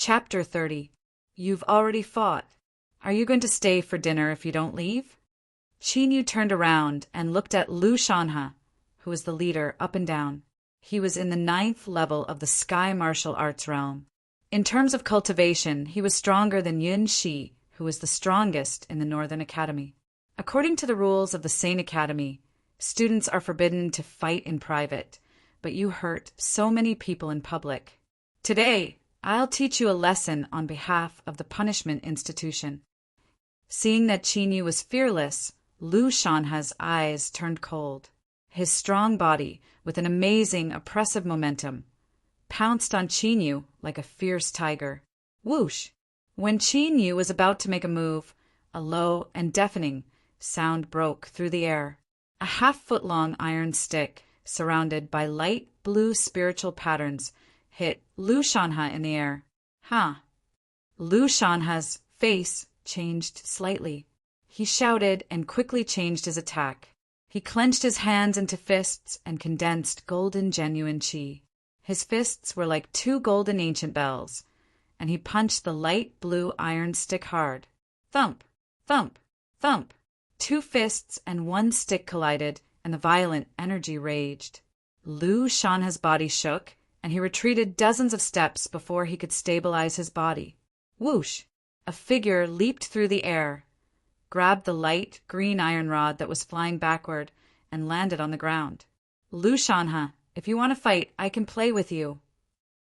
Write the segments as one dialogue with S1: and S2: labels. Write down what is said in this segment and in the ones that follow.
S1: Chapter 30. You've already fought. Are you going to stay for dinner if you don't leave? Qinyu turned around and looked at Lu Shanhe, who was the leader, up and down. He was in the 9th level of the Sky Martial Arts realm. In terms of cultivation, he was stronger than Yun Shi, who was the strongest in the Northern Academy. According to the rules of the Sane Academy, students are forbidden to fight in private, but you hurt so many people in public. Today, I'll teach you a lesson on behalf of the punishment institution. Seeing that Qinyu was fearless, Lu Shanhe's eyes turned cold. His strong body, with an amazing, oppressive momentum, pounced on Qinyu like a fierce tiger. Whoosh! When Qinyu was about to make a move, a low and deafening sound broke through the air. A half-foot-long iron stick, surrounded by light blue spiritual patterns, hit Lu Shanhe in the air. Lu Shanhe's face changed slightly. He shouted and quickly changed his attack. He clenched his hands into fists and condensed golden genuine qi. His fists were like 2 golden ancient bells, and he punched the light blue iron stick hard. Thump! Thump! Thump! 2 fists and 1 stick collided, and the violent energy raged. Lu Shanhe's body shook, and he retreated dozens of steps before he could stabilize his body. Whoosh! A figure leaped through the air, grabbed the light green iron rod that was flying backward, and landed on the ground. Lu Shanhe, if you want to fight, I can play with you.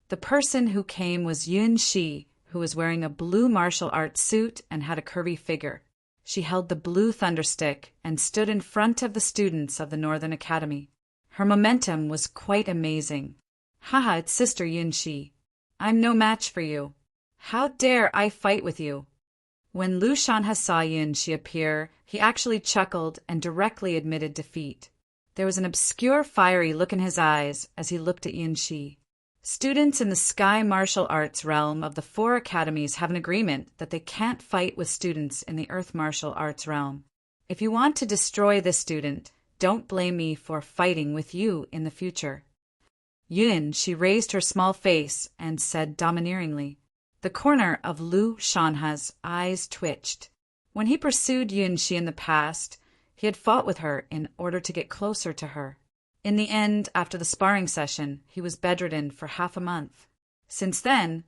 S1: The person who came was Yun Shi, who was wearing a blue martial arts suit and had a curvy figure. She held the blue thunderstick and stood in front of the students of the Northern Academy. Her momentum was quite amazing. Haha, it's Sister Yun Shi. I'm no match for you. How dare I fight with you? When Lu Shanhe saw Yun Shi appear, he actually chuckled and directly admitted defeat. There was an obscure fiery look in his eyes as he looked at Yun Shi. Students in the Sky Martial Arts realm of the 4 academies have an agreement that they can't fight with students in the Earth Martial Arts realm. If you want to destroy this student, don't blame me for fighting with you in the future. Yun Shi raised her small face and said domineeringly. The corner of Lu Shanhe's eyes twitched. When he pursued Yun Shi in the past, he had fought with her in order to get closer to her. In the end, after the sparring session, he was bedridden for half a month. Since then,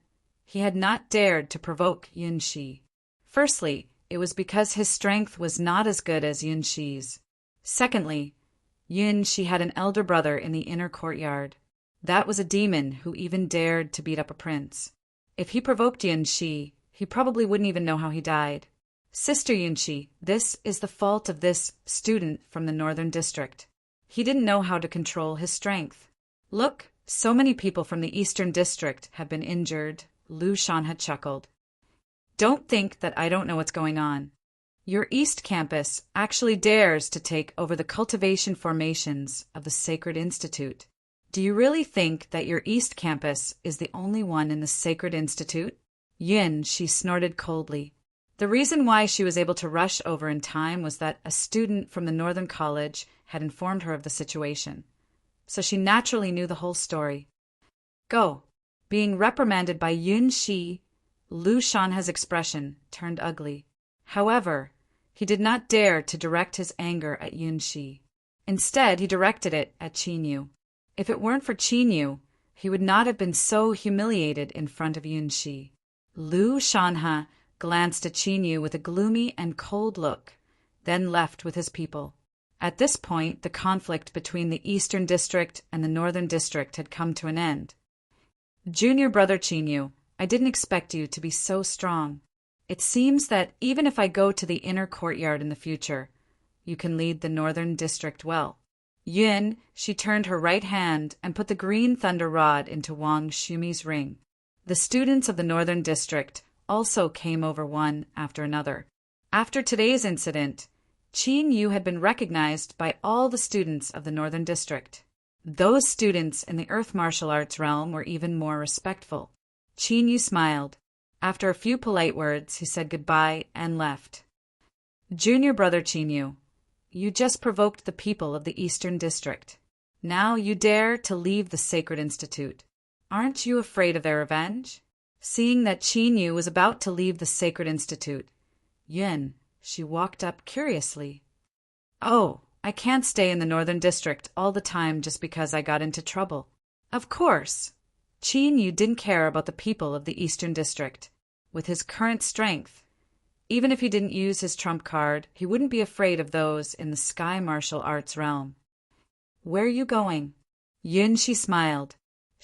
S1: he had not dared to provoke Yun Shi. Firstly, it was because his strength was not as good as Yun Shi's. Secondly, Yun Shi had an elder brother in the inner courtyard. That was a demon who even dared to beat up a prince. If he provoked Yun Shi, he probably wouldn't even know how he died. Sister Yun Shi, this is the fault of this student from the Northern District. He didn't know how to control his strength. Look, so many people from the Eastern District have been injured, Lu Shanhe chuckled. Don't think that I don't know what's going on. Your East Campus actually dares to take over the cultivation formations of the Sacred Institute. Do you really think that your East Campus is the only one in the Sacred Institute? Yun Shi snorted coldly. The reason why she was able to rush over in time was that a student from the Northern College had informed her of the situation, so she naturally knew the whole story. Go. Being reprimanded by Yun Shi, Lu Shanhe's expression turned ugly. However, he did not dare to direct his anger at Yun Shi. Instead, he directed it at Qinyu. If it weren't for Qinyu, he would not have been so humiliated in front of Yun Shi. Lu Shanhe glanced at Qinyu with a gloomy and cold look, then left with his people. At this point, the conflict between the Eastern District and the Northern District had come to an end. Junior brother Qinyu, I didn't expect you to be so strong. It seems that even if I go to the inner courtyard in the future, you can lead the Northern District well. Yun, she turned her right hand and put the green thunder rod into Wang Shumi's ring. The students of the Northern District also came over one after another. After today's incident, Qinyu had been recognized by all the students of the Northern District. Those students in the Earth Martial Arts realm were even more respectful. Qinyu smiled. After a few polite words, he said goodbye and left. Junior brother Qinyu, you just provoked the people of the Eastern District. Now you dare to leave the Sacred Institute. Aren't you afraid of their revenge? Seeing that Qin Yu was about to leave the Sacred Institute, she walked up curiously. "Oh, I can't stay in the Northern District all the time just because I got into trouble." Of course, Qin Yu didn't care about the people of the Eastern District. With his current strength, even if he didn't use his trump card, he wouldn't be afraid of those in the sky martial arts realm. "Where are you going?" She smiled.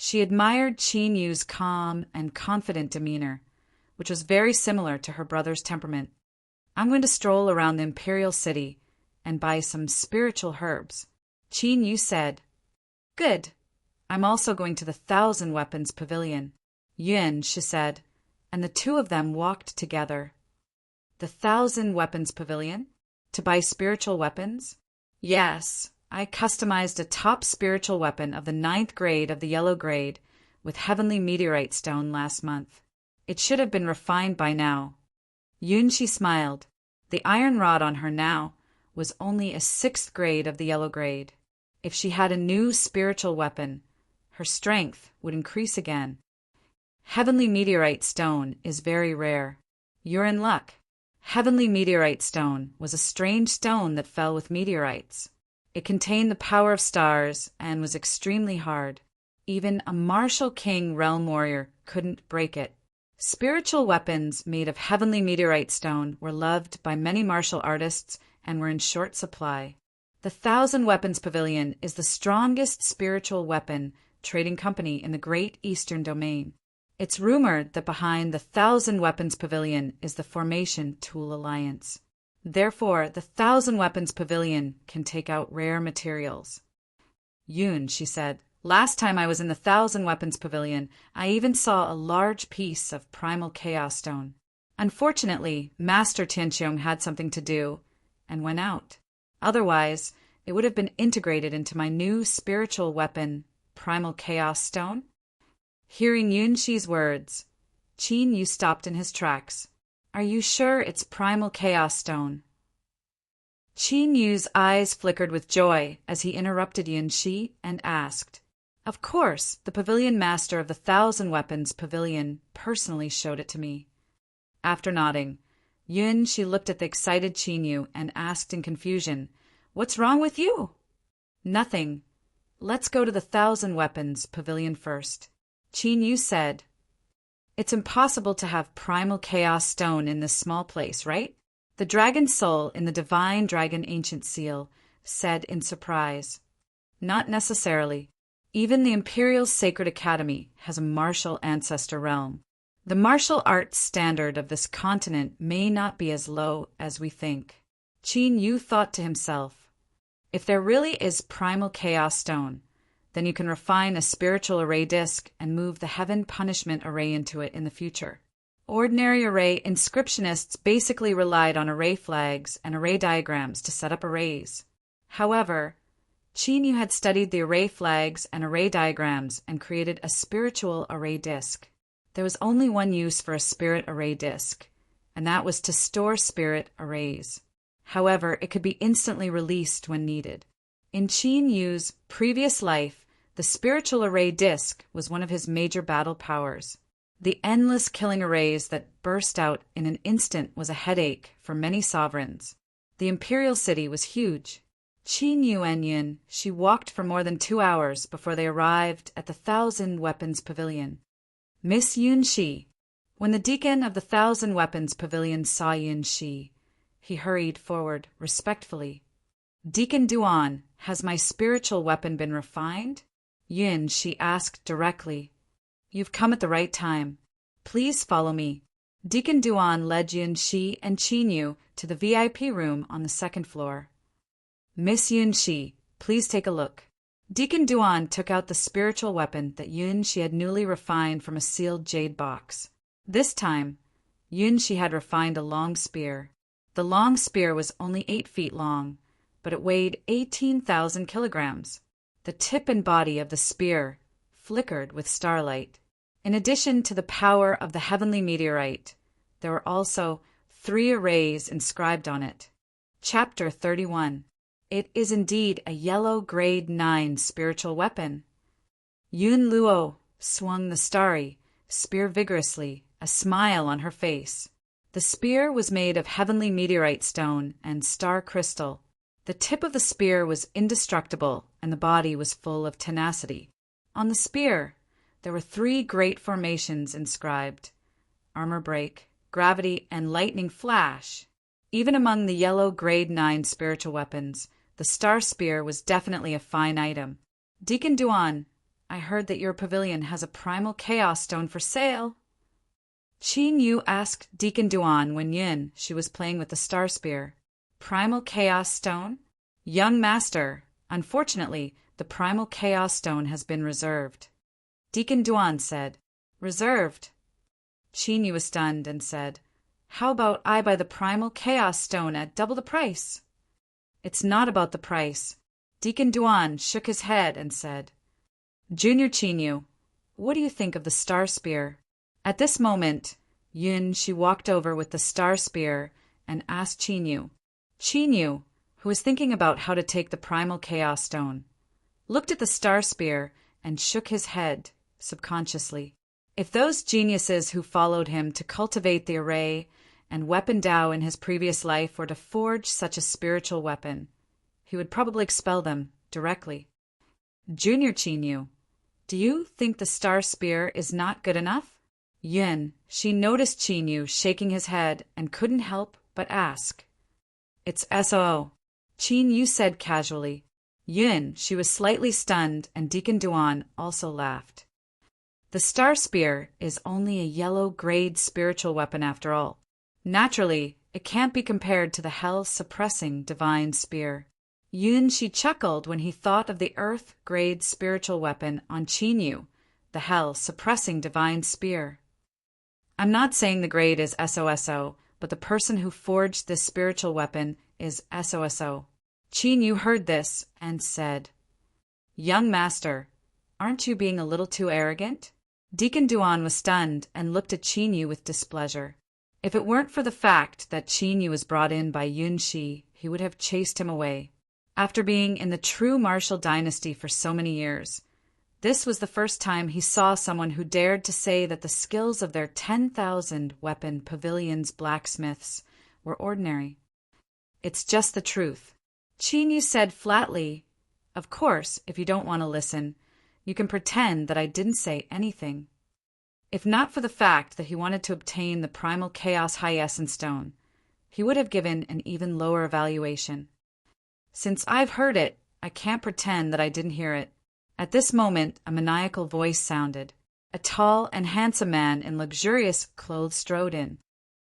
S1: She admired Qin Yu's calm and confident demeanor, which was very similar to her brother's temperament. "I'm going to stroll around the Imperial City and buy some spiritual herbs," Qin Yu said. "Good. I'm also going to the Thousand Weapons Pavilion," she said, and the two of them walked together. "The Thousand Weapons Pavilion? To buy spiritual weapons?" "Yes. I customized a top spiritual weapon of the 9th grade of the yellow grade with heavenly meteorite stone last month. It should have been refined by now." She smiled. The iron rod on her now was only a 6th grade of the yellow grade. If she had a new spiritual weapon, her strength would increase again. Heavenly meteorite stone is very rare. You're in luck. Heavenly meteorite stone was a strange stone that fell with meteorites. It contained the power of stars and was extremely hard. Even a martial king realm warrior couldn't break it. Spiritual weapons made of heavenly meteorite stone were loved by many martial artists and were in short supply. The Thousand Weapons Pavilion is the strongest spiritual weapon trading company in the Great Eastern Domain. It's rumored that behind the Thousand Weapons Pavilion is the Formation Tool Alliance. Therefore, the Thousand Weapons Pavilion can take out rare materials. She said, "Last time I was in the Thousand Weapons Pavilion, I even saw a large piece of primal chaos stone. Unfortunately, Master Tianqiong had something to do and went out. Otherwise, it would have been integrated into my new spiritual weapon, primal chaos stone." Hearing Yunshi's words, Qin Yu stopped in his tracks. "Are you sure it's primal chaos stone?" Qin Yu's eyes flickered with joy as he interrupted Yunshi and asked, "Of course, the pavilion master of the Thousand Weapons Pavilion personally showed it to me." After nodding, Yunshi looked at the excited Qin Yu and asked in confusion, "What's wrong with you?" "Nothing. Let's go to the Thousand Weapons Pavilion first," Qin Yu said. "It's impossible to have primal chaos stone in this small place, right?" The dragon soul in the divine dragon ancient seal said in surprise. "Not necessarily. Even the Imperial Sacred Academy has a martial ancestor realm. The martial arts standard of this continent may not be as low as we think." Qin Yu thought to himself, "If there really is primal chaos stone, then you can refine a spiritual array disk and move the heaven punishment array into it in the future." Ordinary array inscriptionists basically relied on array flags and array diagrams to set up arrays. However, Qin Yu had studied the array flags and array diagrams and created a spiritual array disk. There was only one use for a spirit array disk, and that was to store spirit arrays. However, it could be instantly released when needed. In Qin Yu's previous life, the spiritual array disk was one of his major battle powers. The endless killing arrays that burst out in an instant was a headache for many sovereigns. The imperial city was huge. Qin Yu and she walked for more than 2 hours before they arrived at the Thousand Weapons Pavilion. "Miss Yunshi." When the deacon of the Thousand Weapons Pavilion saw Yunshi, he hurried forward respectfully. "Deacon Duan, has my spiritual weapon been refined?" She asked directly. "You've come at the right time. Please follow me." Deacon Duan led Yunshi and Qin Yu to the VIP room on the 2nd floor. "Miss Yunshi, please take a look." Deacon Duan took out the spiritual weapon that Yunshi had newly refined from a sealed jade box. This time, Yunshi had refined a long spear. The long spear was only 8 feet long, but it weighed 18,000 kilograms. The tip and body of the spear flickered with starlight. In addition to the power of the heavenly meteorite, there were also 3 arrays inscribed on it. Chapter 31. It is indeed a yellow grade 9 spiritual weapon. Yun Luo swung the starry, spear vigorously, a smile on her face. The spear was made of heavenly meteorite stone and star crystal. The tip of the spear was indestructible, and the body was full of tenacity. On the spear, there were 3 great formations inscribed: armor break, gravity, and lightning flash. Even among the yellow grade 9 spiritual weapons, the star spear was definitely a fine item. Deacon Duan, I heard that your pavilion has a primal chaos stone for sale. Qin Yu asked Deacon Duan when she was playing with the star spear. Primal chaos stone? Young master, unfortunately, the primal chaos stone has been reserved. Deacon Duan said, Reserved? Qin Yu was stunned and said, How about I buy the primal chaos stone at double the price? It's not about the price. Deacon Duan shook his head and said, Junior Qin Yu, what do you think of the star spear? At this moment, she walked over with the star spear and asked Qin Yu. Qin Yu, who was thinking about how to take the primal chaos stone, looked at the star spear and shook his head subconsciously. If those geniuses who followed him to cultivate the array and weapon Tao in his previous life were to forge such a spiritual weapon, he would probably expel them directly. Junior Qin Yu, do you think the star spear is not good enough? She noticed Qin Yu shaking his head and couldn't help but ask. It's SOO, Qin Yu said casually. She was slightly stunned, and Deacon Duan also laughed. The star spear is only a yellow grade spiritual weapon after all. Naturally, it can't be compared to the hell-suppressing divine spear. She chuckled when he thought of the earth-grade spiritual weapon on Qin Yu, the hell-suppressing divine spear. I'm not saying the grade is SOSO, but the person who forged this spiritual weapon is SOSO. Qin Yu heard this and said, Young master, aren't you being a little too arrogant? Deacon Duan was stunned and looked at Qin Yu with displeasure. If it weren't for the fact that Qin Yu was brought in by Shi, he would have chased him away. After being in the true martial dynasty for so many years, this was the first time he saw someone who dared to say that the skills of their 10,000 weapon pavilion's blacksmiths were ordinary. It's just the truth. Qin Yu said flatly, Of course, if you don't want to listen, you can pretend that I didn't say anything. If not for the fact that he wanted to obtain the primal chaos high essence stone, he would have given an even lower evaluation. Since I've heard it, I can't pretend that I didn't hear it. At this moment, a maniacal voice sounded. A tall and handsome man in luxurious clothes strode in.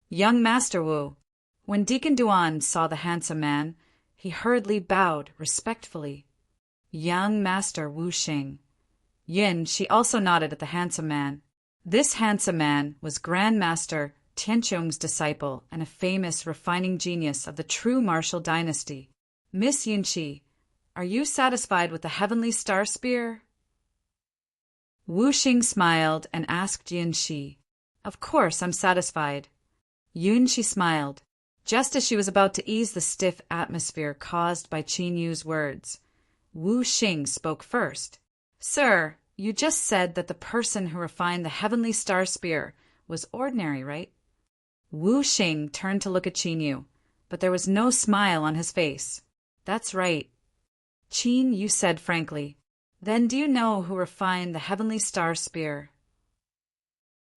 S1: Young Master Wu. When Deacon Duan saw the handsome man, he hurriedly bowed respectfully. Young Master Wu Xing. She also nodded at the handsome man. This handsome man was Grand Master Tianqiong's disciple and a famous refining genius of the true martial dynasty. Miss Yunqi, are you satisfied with the heavenly star spear? Wu Xing smiled and asked Yunqi. Of course, I'm satisfied. Yunqi smiled, just as she was about to ease the stiff atmosphere caused by Qin Yu's words. Wu Xing spoke first. Sir, you just said that the person who refined the heavenly star spear was ordinary, right? Wu Xing turned to look at Qin Yu, but there was no smile on his face. That's right. Qin Yu said frankly. Then do you know who refined the heavenly star spear?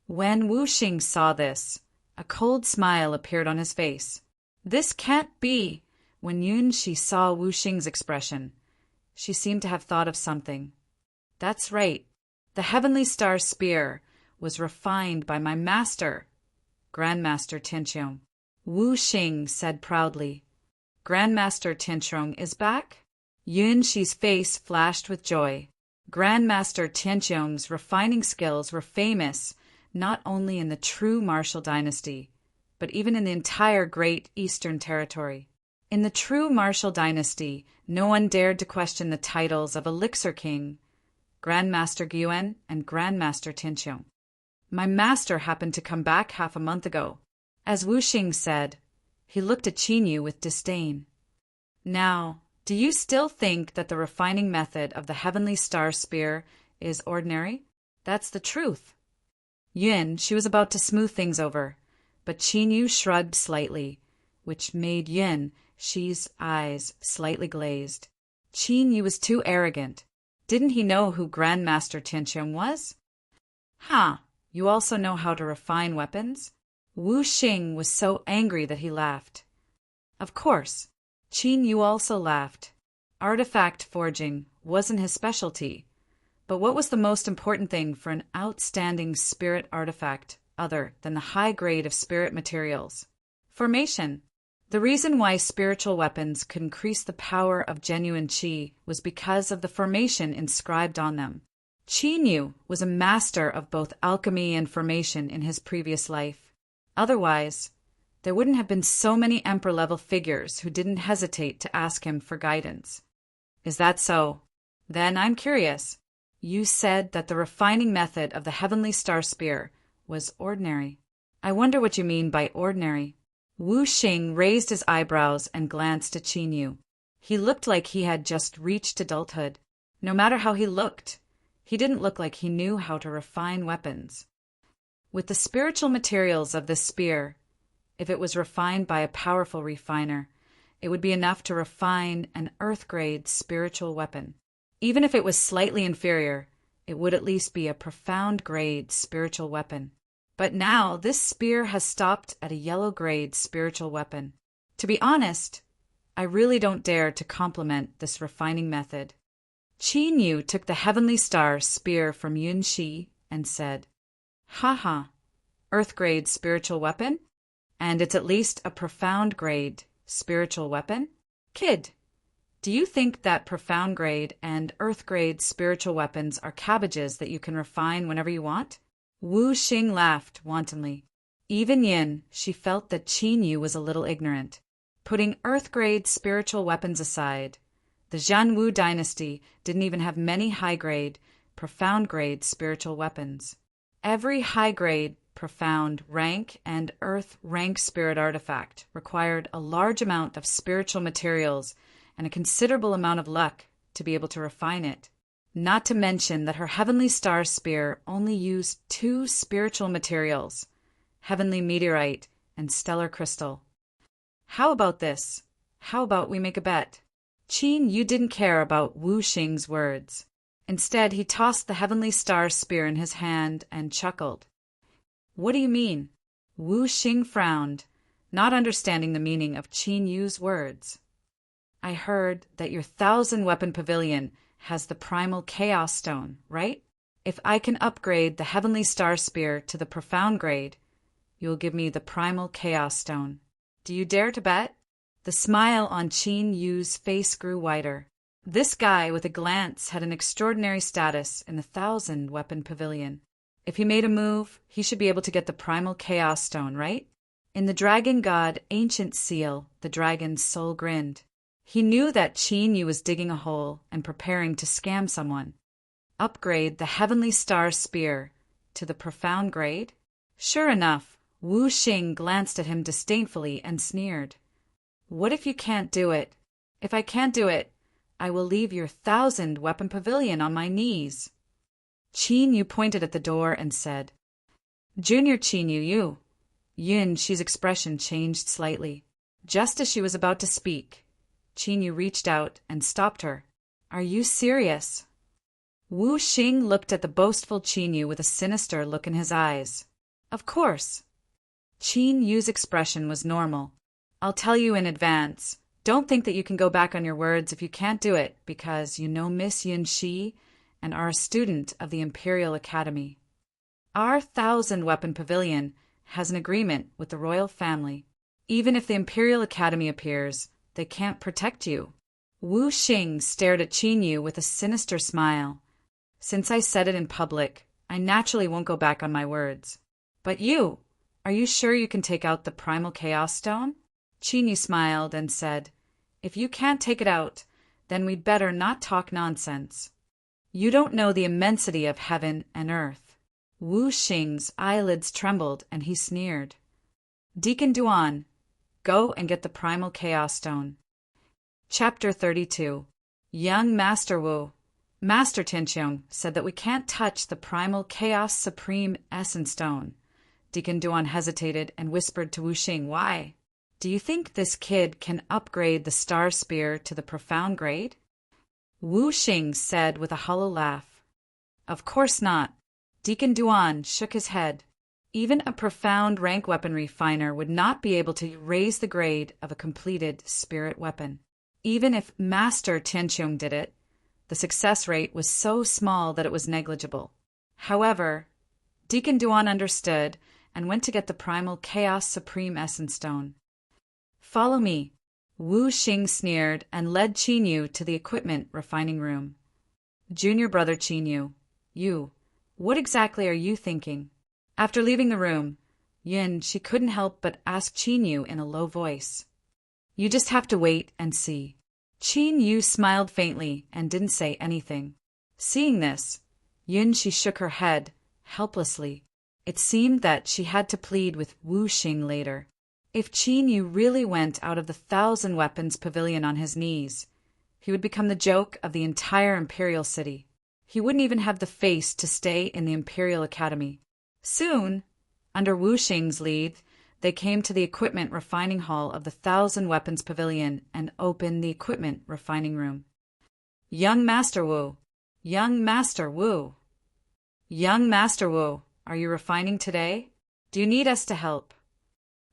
S1: When Wu Xing saw this, a cold smile appeared on his face. This can't be. When Yunqi saw Wu Xing's expression, she seemed to have thought of something. That's right. The heavenly star spear was refined by my master, Grandmaster Tianqiong. Wu Xing said proudly. Grandmaster Tianqiong is back? Yunqi's face flashed with joy. Grandmaster Tianqiong's refining skills were famous not only in the true martial dynasty, but even in the entire Great Eastern Territory. In the true martial dynasty, no one dared to question the titles of Elixir King, Grandmaster Gyuan, and Grandmaster Tianqiong. My master happened to come back half a month ago. As Wu Xing said, he looked at Qin Yu with disdain. Now, do you still think that the refining method of the heavenly star spear is ordinary? That's the truth. She was about to smooth things over, but Qin Yu shrugged slightly, which made Shi's eyes slightly glazed. Qin Yu was too arrogant. Didn't he know who Grandmaster Tianqiong was? You also know how to refine weapons? Wu Xing was so angry that he laughed. Of course. Qin Yu also laughed. Artifact forging wasn't his specialty. But what was the most important thing for an outstanding spirit artifact other than the high grade of spirit materials? Formation. The reason why spiritual weapons could increase the power of genuine qi was because of the formation inscribed on them. Qin Yu was a master of both alchemy and formation in his previous life. Otherwise, there wouldn't have been so many emperor-level figures who didn't hesitate to ask him for guidance. Is that so? Then I'm curious. You said that the refining method of the Heavenly Star Spear was ordinary. I wonder what you mean by ordinary. Wu Xing raised his eyebrows and glanced at Qin Yu. He looked like he had just reached adulthood. No matter how he looked, he didn't look like he knew how to refine weapons. With the spiritual materials of this spear, if it was refined by a powerful refiner, it would be enough to refine an earth-grade spiritual weapon. Even if it was slightly inferior, it would at least be a profound-grade spiritual weapon. But now this spear has stopped at a yellow-grade spiritual weapon. To be honest, I really don't dare to compliment this refining method. Qin Yu took the Heavenly Star spear from Yun Shi and said, Earth-grade spiritual weapon? And it's at least a profound-grade spiritual weapon? Kid, do you think that profound-grade and earth-grade spiritual weapons are cabbages that you can refine whenever you want? Wu Xing laughed wantonly. Even she felt that Qin Yu was a little ignorant. Putting earth-grade spiritual weapons aside, the Zhanwu dynasty didn't even have many high-grade, profound-grade spiritual weapons. Every high-grade, profound, rank, and earth-rank spirit artifact required a large amount of spiritual materials and a considerable amount of luck to be able to refine it. Not to mention that her Heavenly Star Spear only used 2 spiritual materials, heavenly meteorite and stellar crystal. How about this? How about we make a bet? Qin Yu didn't care about Wu Xing's words. Instead, he tossed the Heavenly Star Spear in his hand and chuckled. What do you mean? Wu Xing frowned, not understanding the meaning of Qin Yu's words. I heard that your 1,000-weapon pavilion has the primal chaos stone, right? If I can upgrade the Heavenly Star Spear to the profound grade, you'll give me the primal chaos stone. Do you dare to bet? The smile on Qin Yu's face grew wider. This guy with a glance had an extraordinary status in the 1,000-weapon pavilion. If he made a move, he should be able to get the primal chaos stone, right? In the dragon god Ancient Seal, the dragon's soul grinned. He knew that Qin Yu was digging a hole and preparing to scam someone. Upgrade the Heavenly Star Spear to the profound grade? Sure enough, Wu Xing glanced at him disdainfully and sneered. What if you can't do it? If I can't do it, I will leave your 1,000-weapon pavilion on my knees. Qin Yu pointed at the door and said, Junior Qin Yu. Yun Shi's expression changed slightly. Just as she was about to speak, Qin Yu reached out and stopped her. Are you serious? Wu Xing looked at the boastful Qin Yu with a sinister look in his eyes. Of course. Qin Yu's expression was normal. I'll tell you in advance. Don't think that you can go back on your words if you can't do it because you know Miss Yun Shi and are a student of the Imperial Academy. Our 1,000-weapon pavilion has an agreement with the royal family. Even if the Imperial Academy appears, they can't protect you. Wu Xing stared at Qin Yu with a sinister smile. Since I said it in public, I naturally won't go back on my words. But you, are you sure you can take out the primal chaos stone? Qin Yu smiled and said, If you can't take it out, then we'd better not talk nonsense. You don't know the immensity of heaven and earth. Wu Xing's eyelids trembled and he sneered. Deacon Duan, go and get the primal chaos stone. Chapter 32. Young Master Wu. Master Tianqiong said that we can't touch the primal chaos supreme essence stone. Deacon Duan hesitated and whispered to Wu Xing, "Why? Do you think this kid can upgrade the star spear to the profound grade?" Wu Xing said with a hollow laugh, "Of course not." Deacon Duan shook his head. Even a profound rank weapon refiner would not be able to raise the grade of a completed spirit weapon. Even if Master Tianqiong did it, the success rate was so small that it was negligible. However, Deacon Duan understood and went to get the primal chaos supreme essence stone. "Follow me," Wu Xing sneered and led Qinyu to the equipment refining room. "Junior brother Qinyu, what exactly are you thinking?" After leaving the room, she couldn't help but ask Qinyu in a low voice. "You just have to wait and see." Qinyu smiled faintly and didn't say anything. Seeing this, she shook her head, helplessly. It seemed that she had to plead with Wu Xing later. If Qinyu really went out of the 1,000 Weapons Pavilion on his knees, he would become the joke of the entire Imperial City. He wouldn't even have the face to stay in the Imperial Academy. Soon, under Wu Xing's lead, they came to the equipment refining hall of the 1,000 Weapons Pavilion and opened the equipment refining room. "Young Master Wu! Young Master Wu! Young Master Wu, are you refining today? Do you need us to help?"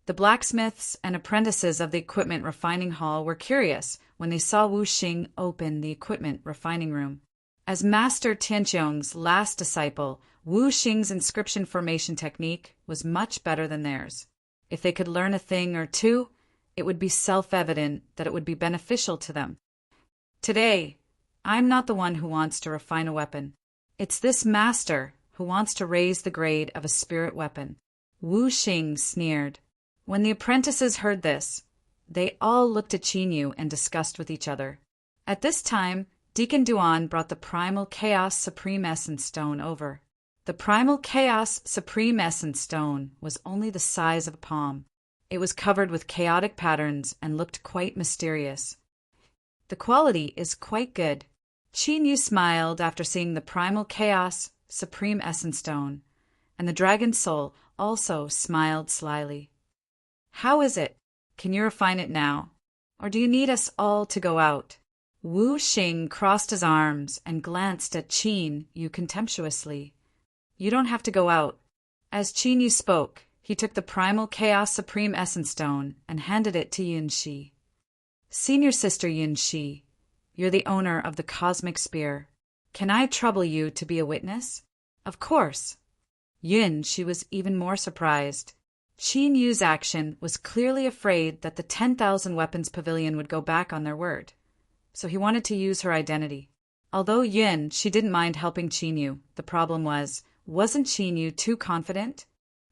S1: The blacksmiths and apprentices of the equipment refining hall were curious when they saw Wu Xing open the equipment refining room. As Master Tianqiong's last disciple, Wu Xing's inscription formation technique was much better than theirs. If they could learn a thing or two, it would be self-evident that it would be beneficial to them. "Today, I'm not the one who wants to refine a weapon. It's this master who wants to raise the grade of a spirit weapon," Wu Xing sneered. When the apprentices heard this, they all looked at Qinyu and discussed with each other. At this time, Deacon Duan brought the Primal Chaos Supreme Essence Stone over. The Primal Chaos Supreme Essence Stone was only the size of a palm. It was covered with chaotic patterns and looked quite mysterious. "The quality is quite good." Qinyu smiled after seeing the Primal Chaos Supreme Essence Stone, and the Dragon Soul also smiled slyly. "How is it? Can you refine it now? Or do you need us all to go out?" Wu Xing crossed his arms and glanced at Qinyu contemptuously. "You don't have to go out." As Qinyu spoke, he took the Primal Chaos Supreme Essence Stone and handed it to Yunxi. "Senior Sister Yunxi, you're the owner of the Cosmic Spear. Can I trouble you to be a witness?" "Of course." Yunxi was even more surprised. Qinyu's action was clearly afraid that the 10,000 Weapons Pavilion would go back on their word, so he wanted to use her identity. Although she didn't mind helping Qinyu, the problem wasn't Qinyu too confident?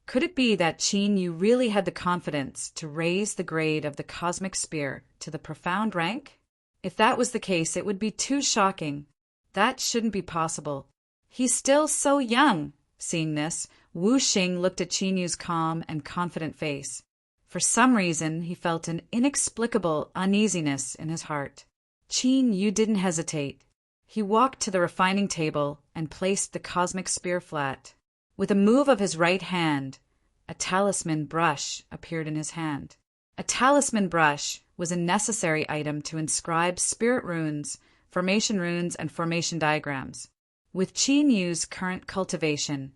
S1: Could it be that Qinyu really had the confidence to raise the grade of the Cosmic Spear to the profound rank? If that was the case, it would be too shocking. That shouldn't be possible. He's still so young. Seeing this, Wu Xing looked at Qinyu's calm and confident face. For some reason, he felt an inexplicable uneasiness in his heart. Qinyu didn't hesitate. He walked to the refining table and placed the Cosmic Spear flat. With a move of his right hand, a talisman brush appeared in his hand. A talisman brush was a necessary item to inscribe spirit runes, and formation diagrams. With Qinyu's current cultivation,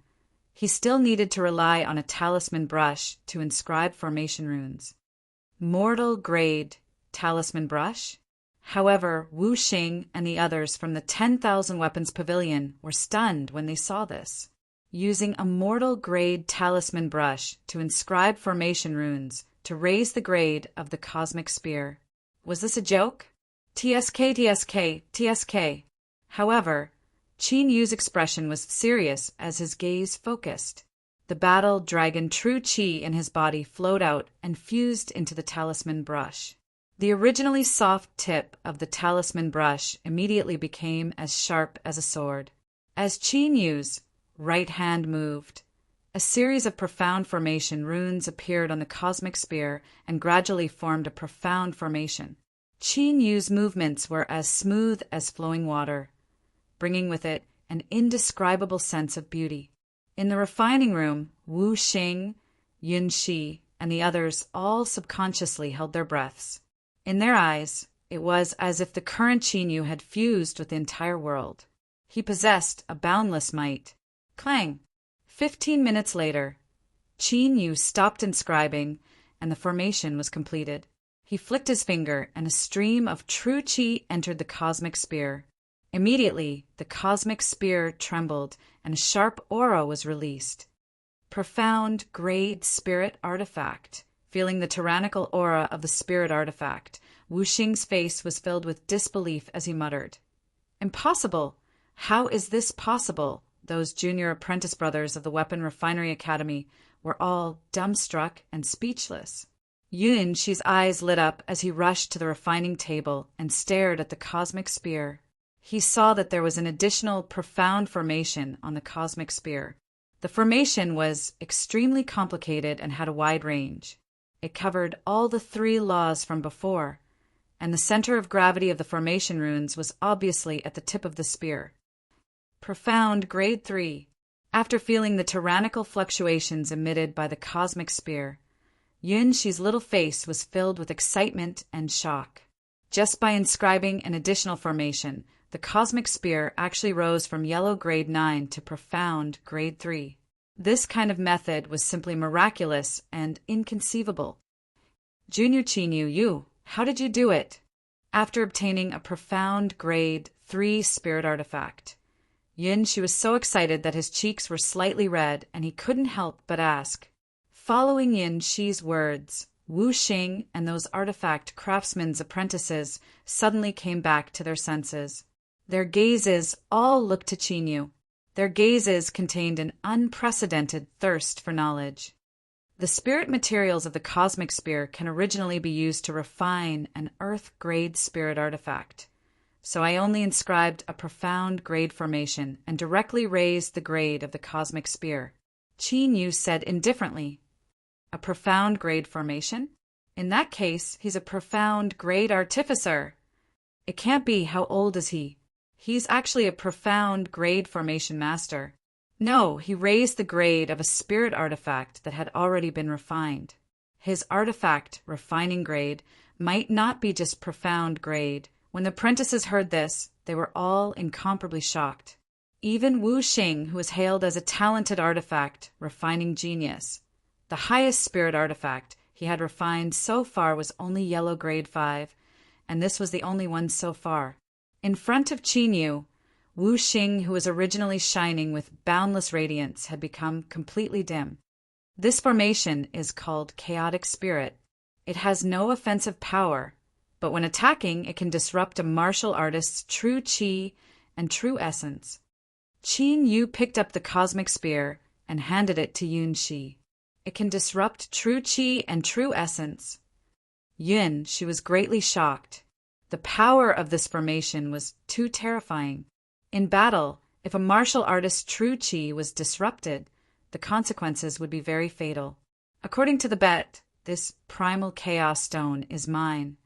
S1: he still needed to rely on a talisman brush to inscribe formation runes. Mortal grade talisman brush? However, Wu Xing and the others from the 10,000 Weapons Pavilion were stunned when they saw this. Using a mortal grade talisman brush to inscribe formation runes to raise the grade of the Cosmic Spear. Was this a joke? TSK, TSK, TSK. However, Qinyu's expression was serious as his gaze focused. The battle dragon true qi in his body flowed out and fused into the talisman brush. The originally soft tip of the talisman brush immediately became as sharp as a sword. As Qinyu's right hand moved, a series of profound formation runes appeared on the Cosmic Spear and gradually formed a profound formation. Qinyu's movements were as smooth as flowing water. bringing with it an indescribable sense of beauty. In the refining room, Wu Xing, Yun Shi, and the others all subconsciously held their breaths. In their eyes, it was as if the current Qinyu had fused with the entire world. He possessed a boundless might. Clang! 15 minutes later, Qinyu stopped inscribing, and the formation was completed. He flicked his finger, and a stream of true qi entered the cosmic sphere. Immediately, the cosmic sphere trembled, and a sharp aura was released. Profound grade spirit artifact. Feeling the tyrannical aura of the spirit artifact, Wu Xing's face was filled with disbelief as he muttered, "Impossible! How is this possible?" Those junior apprentice brothers of the Weapon Refinery Academy were all dumbstruck and speechless. Yun Shi's eyes lit up as he rushed to the refining table and stared at the cosmic sphere. He saw that there was an additional profound formation on the cosmic sphere. The formation was extremely complicated and had a wide range. It covered all the 3 laws from before, and the center of gravity of the formation runes was obviously at the tip of the sphere. Profound Grade 3. After feeling the tyrannical fluctuations emitted by the cosmic sphere, Yun Shi's little face was filled with excitement and shock. Just by inscribing an additional formation, the cosmic sphere actually rose from yellow Grade 9 to profound Grade 3. This kind of method was simply miraculous and inconceivable. Junior Qinyu, you, how did you do it? After obtaining a profound Grade 3 spirit artifact, Yun Shi was so excited that his cheeks were slightly red and he couldn't help but ask. Following Yun Shi's words, Wu Xing and those artifact craftsmen's apprentices suddenly came back to their senses. Their gazes all looked to Qinyu. Their gazes contained an unprecedented thirst for knowledge. The spirit materials of the cosmic sphere can originally be used to refine an Earth-grade spirit artifact. So I only inscribed a profound grade formation and directly raised the grade of the cosmic sphere. Qinyu said indifferently, "A profound grade formation? In that case, he's a profound grade artificer. It can't be. How old is he? He's actually a profound grade formation master." No, he raised the grade of a spirit artifact that had already been refined. His artifact refining grade might not be just profound grade. When the apprentices heard this, they were all incomparably shocked. Even Wu Xing, who was hailed as a talented artifact refining genius. The highest spirit artifact he had refined so far was only yellow grade 5, and this was the only one so far. In front of Qinyu, Wu Xing, who was originally shining with boundless radiance, had become completely dim. This formation is called chaotic spirit. It has no offensive power, but when attacking, it can disrupt a martial artist's true qi and true essence. Qinyu picked up the cosmic spear and handed it to Yun Shi. It can disrupt true qi and true essence. Yun Shi was greatly shocked. The power of this formation was too terrifying. In battle, if a martial artist's true qi was disrupted, the consequences would be very fatal. According to the bet, this primal chaos stone is mine.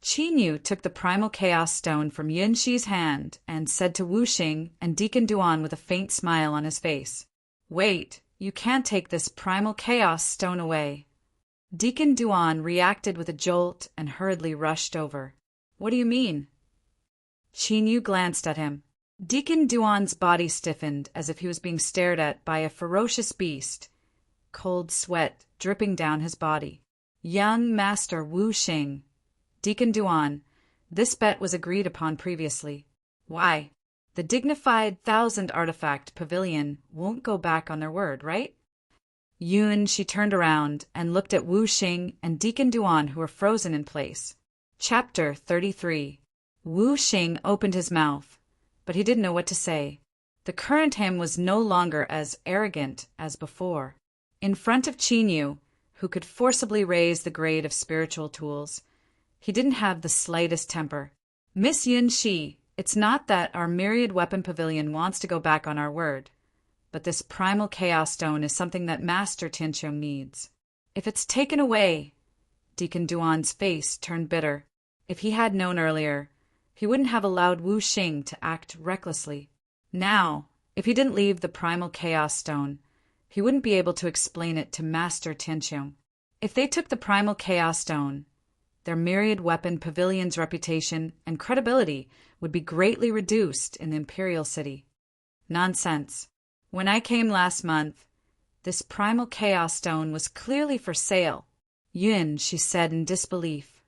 S1: Qinyu took the primal chaos stone from Yun Shi's hand and said to Wu Xing and Deacon Duan with a faint smile on his face, "Wait, you can't take this primal chaos stone away." Deacon Duan reacted with a jolt and hurriedly rushed over. "What do you mean?" Qinyu glanced at him. Deacon Duan's body stiffened as if he was being stared at by a ferocious beast, cold sweat dripping down his body. "Young Master Wu Xing, Deacon Duan, this bet was agreed upon previously." "Why? The dignified 1,000 artifact pavilion won't go back on their word, right?" Yun Shi turned around and looked at Wu Xing and Deacon Duan, who were frozen in place. Chapter 33. Wu Xing opened his mouth, but he didn't know what to say. The current him was no longer as arrogant as before. In front of Qinyu, who could forcibly raise the grade of spiritual tools, he didn't have the slightest temper. "Miss Yun Shi, it's not that our myriad weapon pavilion wants to go back on our word, but this primal chaos stone is something that Master Tianqiong needs. If it's taken away..." Deacon Duan's face turned bitter. If he had known earlier, he wouldn't have allowed Wu Xing to act recklessly. Now, if he didn't leave the primal chaos stone, he wouldn't be able to explain it to Master Tianqiong. If they took the primal chaos stone, their myriad weapon pavilion's reputation and credibility would be greatly reduced in the imperial city. Nonsense. When I came last month, this primal chaos stone was clearly for sale. Yun, she said in disbelief.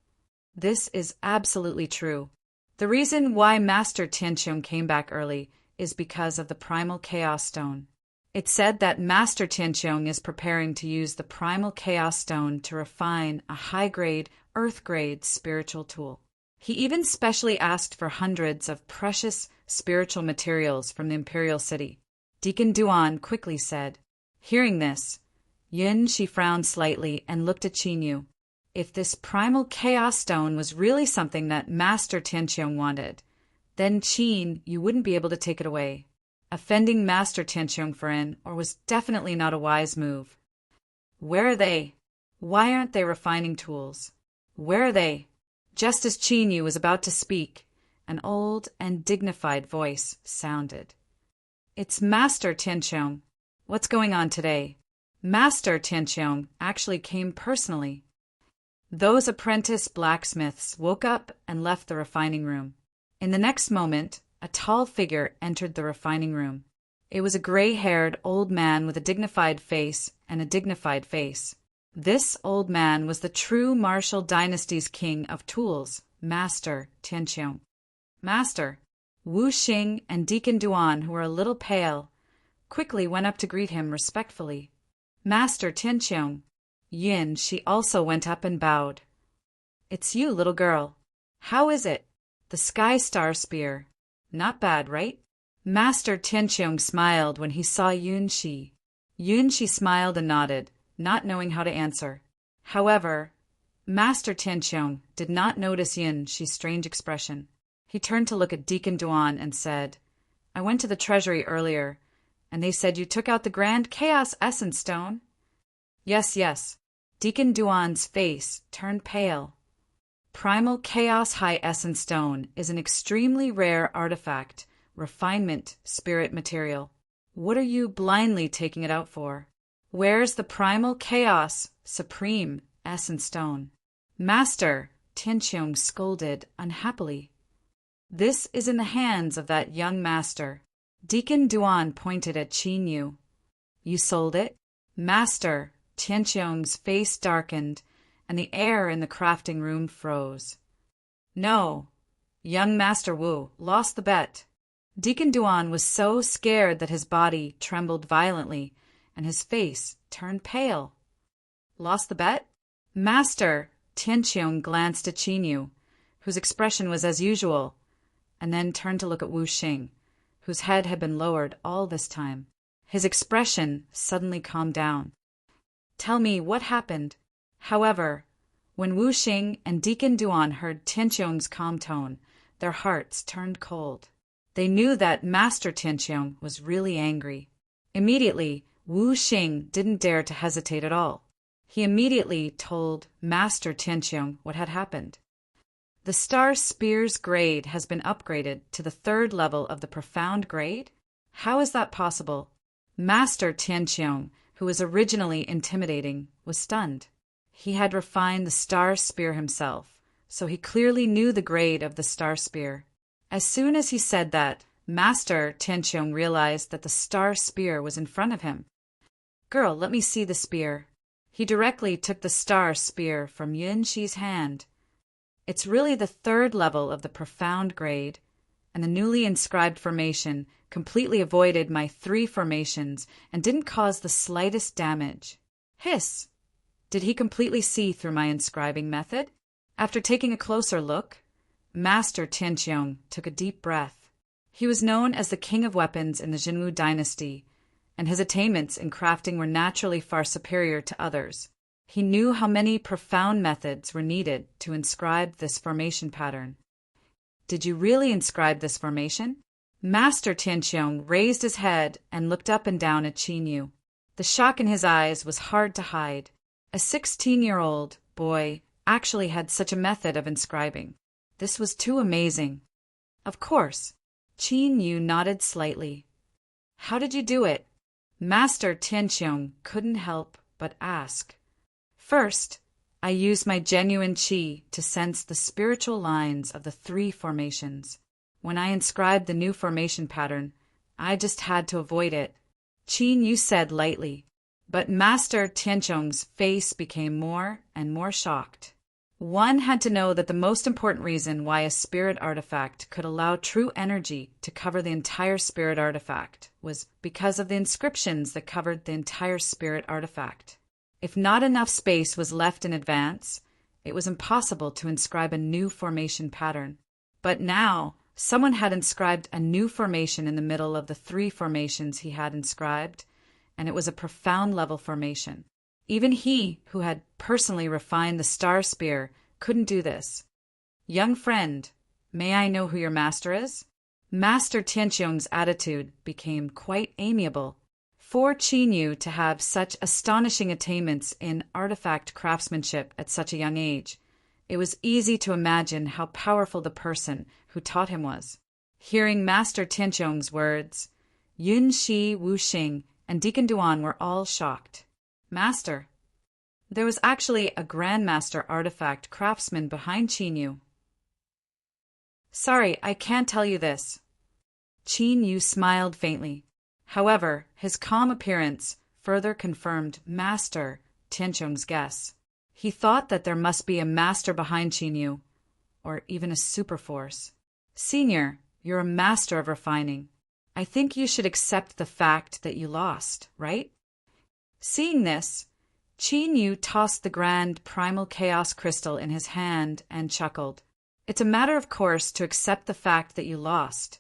S1: This is absolutely true. The reason why Master Tianqiong came back early is because of the primal chaos stone. It's said that Master Tianqiong is preparing to use the primal chaos stone to refine a high-grade, earth-grade spiritual tool. He even specially asked for hundreds of precious spiritual materials from the imperial city. Deacon Duan quickly said. Hearing this, Yun, she frowned slightly and looked at Qinyu. If this primal chaos stone was really something that Master Tianqiong wanted, then Qin, you wouldn't be able to take it away. Offending Master Tianqiong was definitely not a wise move. Where are they? Why aren't they refining tools? Where are they? Just as Qinyu was about to speak, an old and dignified voice sounded. It's Master Tianqiong. What's going on today? Master Tianqiong actually came personally. Those apprentice blacksmiths woke up and left the refining room. In the next moment, a tall figure entered the refining room. It was a gray-haired old man with a dignified face and a dignified face. This old man was the true martial dynasty's king of tools, Master Tianqiong. Master, Wu Xing and Deacon Duan, who were a little pale, quickly went up to greet him respectfully. Master Tianqiong. Yin, she also went up and bowed. It's you, little girl. How is it? The Sky Star Spear. Not bad, right? Master Tianqiong smiled when he saw Yunxi. Yunxi smiled and nodded, not knowing how to answer. However, Master Tianqiong did not notice Yunxi's strange expression. He turned to look at Deacon Duan and said, I went to the treasury earlier, and they said you took out the Grand Chaos Essence Stone. Yes. Deacon Duan's face turned pale. Primal Chaos High Essence Stone is an extremely rare artifact, refinement, spirit material. What are you blindly taking it out for? Where's the Primal Chaos Supreme Essence Stone? Master, Tianqiong scolded unhappily. This is in the hands of that young master. Deacon Duan pointed at Qinyu. You sold it? Master, Tianqiong's face darkened, and the air in the crafting room froze. No, young Master Wu lost the bet. Deacon Duan was so scared that his body trembled violently, and his face turned pale. Lost the bet? Master, Tianqiong glanced at Qinyu, whose expression was as usual, and then turned to look at Wu Xing, whose head had been lowered all this time. His expression suddenly calmed down. Tell me what happened. However, when Wu Xing and Deacon Duan heard Tianqiong's calm tone, their hearts turned cold. They knew that Master Tianqiong was really angry. Immediately, Wu Xing didn't dare to hesitate at all. He immediately told Master Tianqiong what had happened. The Star Spear's grade has been upgraded to the 3rd level of the Profound grade? How is that possible? Master Tianqiong, who was originally intimidating, was stunned. He had refined the Star Spear himself, so he clearly knew the grade of the Star Spear. As soon as he said that, Master Tianqiong realized that the Star Spear was in front of him. Girl, let me see the spear. He directly took the Star Spear from Yunxi's hand. It's really the 3rd level of the Profound grade, and the newly inscribed formation completely avoided my 3 formations and didn't cause the slightest damage. Hiss! Did he completely see through my inscribing method? After taking a closer look, Master Tianqiong took a deep breath. He was known as the King of Weapons in the Jinwu dynasty, and his attainments in crafting were naturally far superior to others. He knew how many profound methods were needed to inscribe this formation pattern. Did you really inscribe this formation? Master Tianqiong raised his head and looked up and down at Qinyu. The shock in his eyes was hard to hide. A 16-year-old boy actually had such a method of inscribing. This was too amazing. Of course. Qin Yu nodded slightly. How did you do it? Master Tianqiong couldn't help but ask. First, I used my genuine qi to sense the spiritual lines of the three formations. When I inscribed the new formation pattern, I just had to avoid it. Qin Yu said lightly, but Master Tianqiong's face became more and more shocked. One had to know that the most important reason why a spirit artifact could allow true energy to cover the entire spirit artifact was because of the inscriptions that covered the entire spirit artifact. If not enough space was left in advance, it was impossible to inscribe a new formation pattern. But now, someone had inscribed a new formation in the middle of the three formations he had inscribed, and it was a profound level formation. Even he, who had personally refined the star spear, couldn't do this. Young friend, may I know who your master is? Master Tianqiong's attitude became quite amiable. For Qin Yu to have such astonishing attainments in artifact craftsmanship at such a young age, it was easy to imagine how powerful the person who taught him was. Hearing Master Tianqiong's words, Yun Shi, Wu Xing, and Deacon Duan were all shocked. Master. There was actually a Grandmaster artifact craftsman behind Qin Yu. Sorry, I can't tell you this. Qin Yu smiled faintly. However, his calm appearance further confirmed Master Tianqiong's guess. He thought that there must be a master behind Qin Yu, or even a superforce. Senior, you're a master of refining. I think you should accept the fact that you lost, right? Seeing this, Qin Yu tossed the grand primal chaos crystal in his hand and chuckled. It's a matter of course to accept the fact that you lost,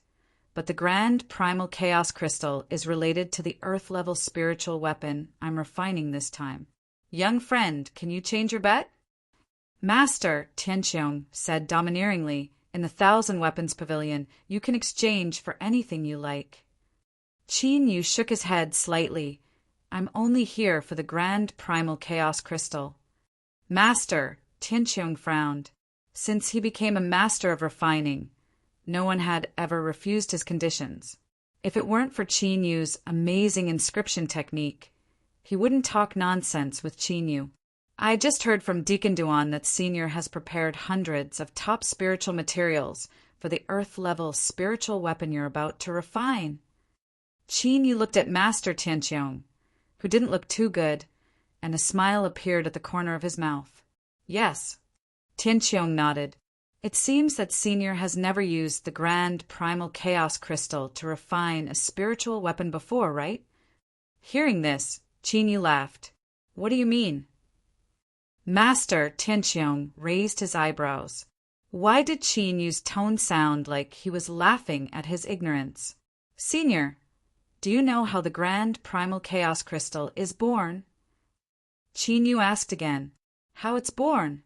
S1: but the grand primal chaos crystal is related to the earth-level spiritual weapon I'm refining this time. Young friend, can you change your bet? Master Tianqiong said domineeringly, in the Thousand Weapons Pavilion, you can exchange for anything you like. Qin Yu shook his head slightly. I'm only here for the grand primal chaos crystal. Master, Tianqiong frowned. Since he became a master of refining, no one had ever refused his conditions. If it weren't for Qin Yu's amazing inscription technique, he wouldn't talk nonsense with Qin Yu. I just heard from Deacon Duan that Senior has prepared hundreds of top spiritual materials for the earth-level spiritual weapon you're about to refine. Qin Yu looked at Master Tianqiong, who didn't look too good, and a smile appeared at the corner of his mouth. Yes. Tianqiong nodded. It seems that Senior has never used the grand primal chaos crystal to refine a spiritual weapon before, right? Hearing this, Qin Yu laughed. What do you mean? Master Tianqiong raised his eyebrows. Why did Qin Yu's tone sound like he was laughing at his ignorance? Senior, do you know how the grand primal chaos crystal is born? Qin Yu asked again. How it's born?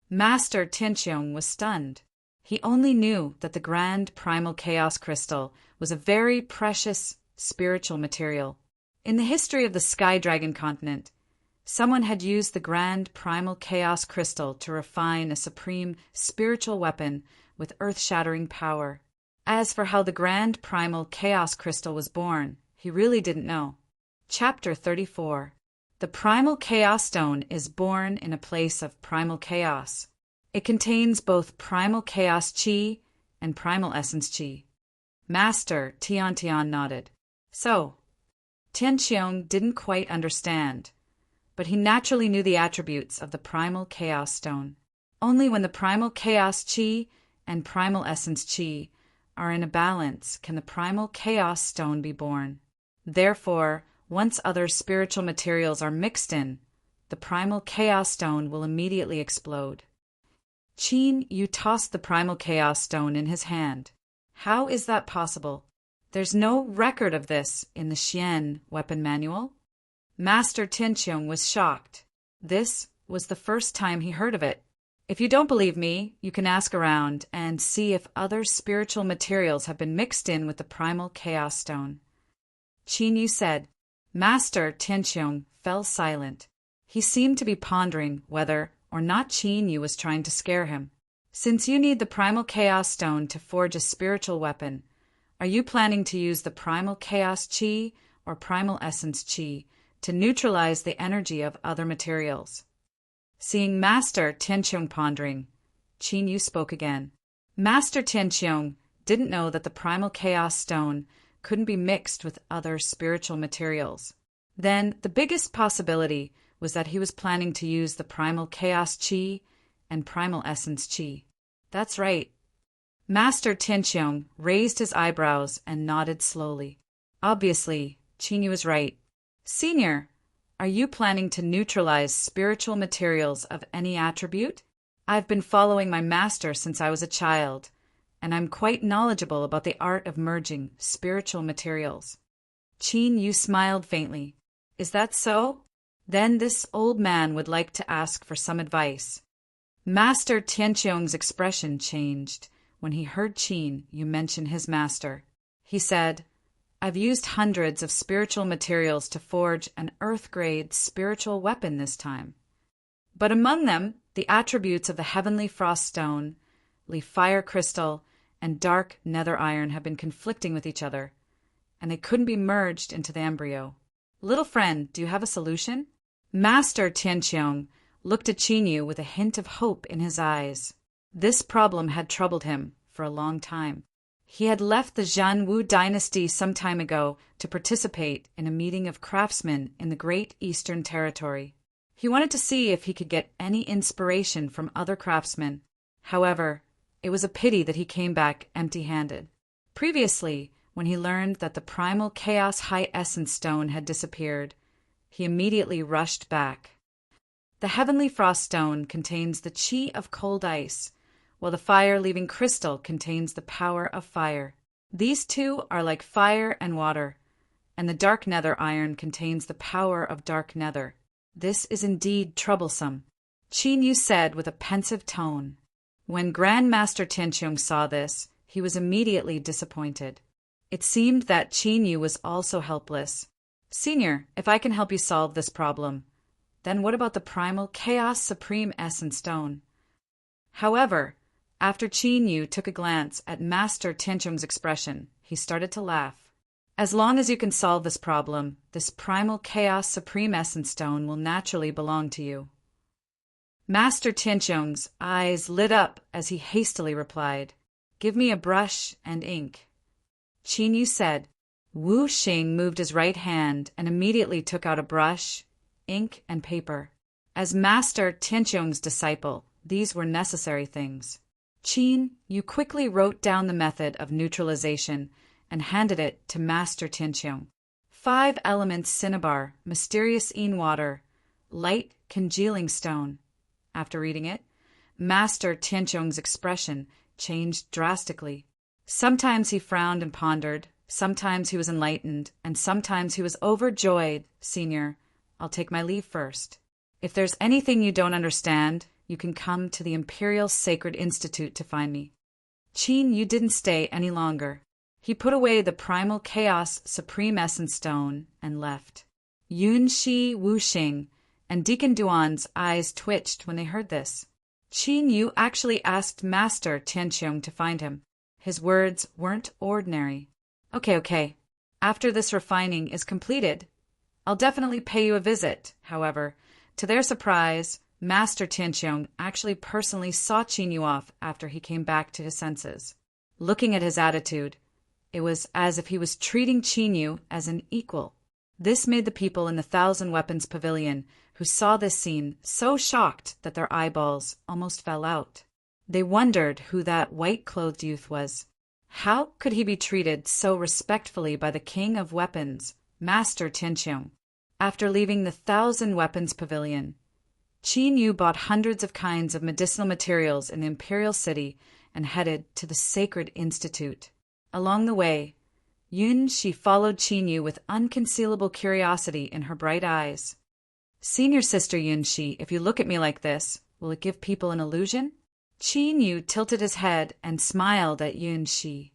S1: Master Tianqiong was stunned. He only knew that the grand primal chaos crystal was a very precious spiritual material. In the history of the Sky Dragon continent, someone had used the grand primal chaos crystal to refine a supreme spiritual weapon with earth-shattering power. As for how the grand primal chaos crystal was born, he really didn't know. Chapter 34. The primal chaos stone is born in a place of primal chaos. It contains both primal chaos chi and primal essence chi. Master Tian nodded. So, Tianqiong didn't quite understand, but he naturally knew the attributes of the primal chaos stone. Only when the primal chaos chi and primal essence chi are in a balance can the primal chaos stone be born. Therefore, once other spiritual materials are mixed in, the primal chaos stone will immediately explode. Qin Yu tossed the primal chaos stone in his hand. How is that possible? There's no record of this in the Xian weapon manual. Master Tianqiong was shocked. This was the first time he heard of it. If you don't believe me, you can ask around and see if other spiritual materials have been mixed in with the primal chaos stone. Qin Yu said. Master Tianqiong fell silent. He seemed to be pondering whether or not Qin Yu was trying to scare him. Since you need the Primal Chaos Stone to forge a spiritual weapon, are you planning to use the Primal Chaos Chi or Primal Essence Chi to neutralize the energy of other materials? Seeing Master Tianqiong pondering, Qin Yu spoke again. Master Tianqiong didn't know that the Primal Chaos Stone couldn't be mixed with other spiritual materials. Then the biggest possibility was that he was planning to use the Primal Chaos Chi and Primal Essence Chi. That's right. Master Tianqiong raised his eyebrows and nodded slowly. Obviously, Qin Yu was right. Senior, are you planning to neutralize spiritual materials of any attribute? I've been following my master since I was a child, and I'm quite knowledgeable about the art of merging spiritual materials. Qin Yu smiled faintly. Is that so? Then this old man would like to ask for some advice. Master Tianqiong's expression changed when he heard Qin Yu mention his master. He said, I've used hundreds of spiritual materials to forge an earth-grade spiritual weapon this time. But among them, the attributes of the heavenly frost stone, fire crystal, and dark nether iron have been conflicting with each other, and they couldn't be merged into the embryo. Little friend, do you have a solution? Master Tianqiong looked at Qin Yu with a hint of hope in his eyes. This problem had troubled him for a long time. He had left the Zhan Wu dynasty some time ago to participate in a meeting of craftsmen in the Great Eastern Territory. He wanted to see if he could get any inspiration from other craftsmen. However, it was a pity that he came back empty-handed. Previously, when he learned that the Primal Chaos High Essence Stone had disappeared, he immediately rushed back. The Heavenly Frost Stone contains the chi of cold ice, while the fire-leaving crystal contains the power of fire. These two are like fire and water, and the dark nether iron contains the power of dark nether. This is indeed troublesome, Qin Yu said with a pensive tone. When Grand Master Tianqiong saw this, he was immediately disappointed. It seemed that Qin Yu was also helpless. Senior, if I can help you solve this problem, then what about the Primal Chaos Supreme Essence Stone? However, after Qin Yu took a glance at Master Tianqiong's expression, he started to laugh. As long as you can solve this problem, this Primal Chaos Supreme Essence Stone will naturally belong to you. Master Tianqiong's eyes lit up as he hastily replied, Give me a brush and ink. Qin Yu said. Wu Xing moved his right hand and immediately took out a brush, ink, and paper. As Master Tianqiong's disciple, these were necessary things. Qin Yu quickly wrote down the method of neutralization and handed it to Master Tianqiong. 5 elements cinnabar, mysterious een water, light congealing stone. After reading it, Master Tianqiong's expression changed drastically. Sometimes he frowned and pondered, sometimes he was enlightened, and sometimes he was overjoyed. Senior, I'll take my leave first. If there's anything you don't understand, you can come to the Imperial Sacred Institute to find me. Qin Yu didn't stay any longer. He put away the Primal Chaos Supreme Essence Stone and left. Yun Shi, Wu Xing, and Deacon Duan's eyes twitched when they heard this. Qin Yu actually asked Master Tianqiong to find him. His words weren't ordinary. Okay. After this refining is completed, I'll definitely pay you a visit. However, to their surprise, Master Tianqiong actually personally saw Qin Yu off after he came back to his senses. Looking at his attitude, it was as if he was treating Qin Yu as an equal. This made the people in the Thousand Weapons Pavilion who saw this scene so shocked that their eyeballs almost fell out. They wondered who that white-clothed youth was. How could he be treated so respectfully by the King of Weapons, Master Tianqiong? After leaving the Thousand Weapons Pavilion, Qin Yu bought hundreds of kinds of medicinal materials in the Imperial City and headed to the Sacred Institute. Along the way, Yun Shi followed Qin Yu with unconcealable curiosity in her bright eyes. Senior sister Yun Shi, if you look at me like this, will it give people an illusion? Qin Yu tilted his head and smiled at Yun Shi.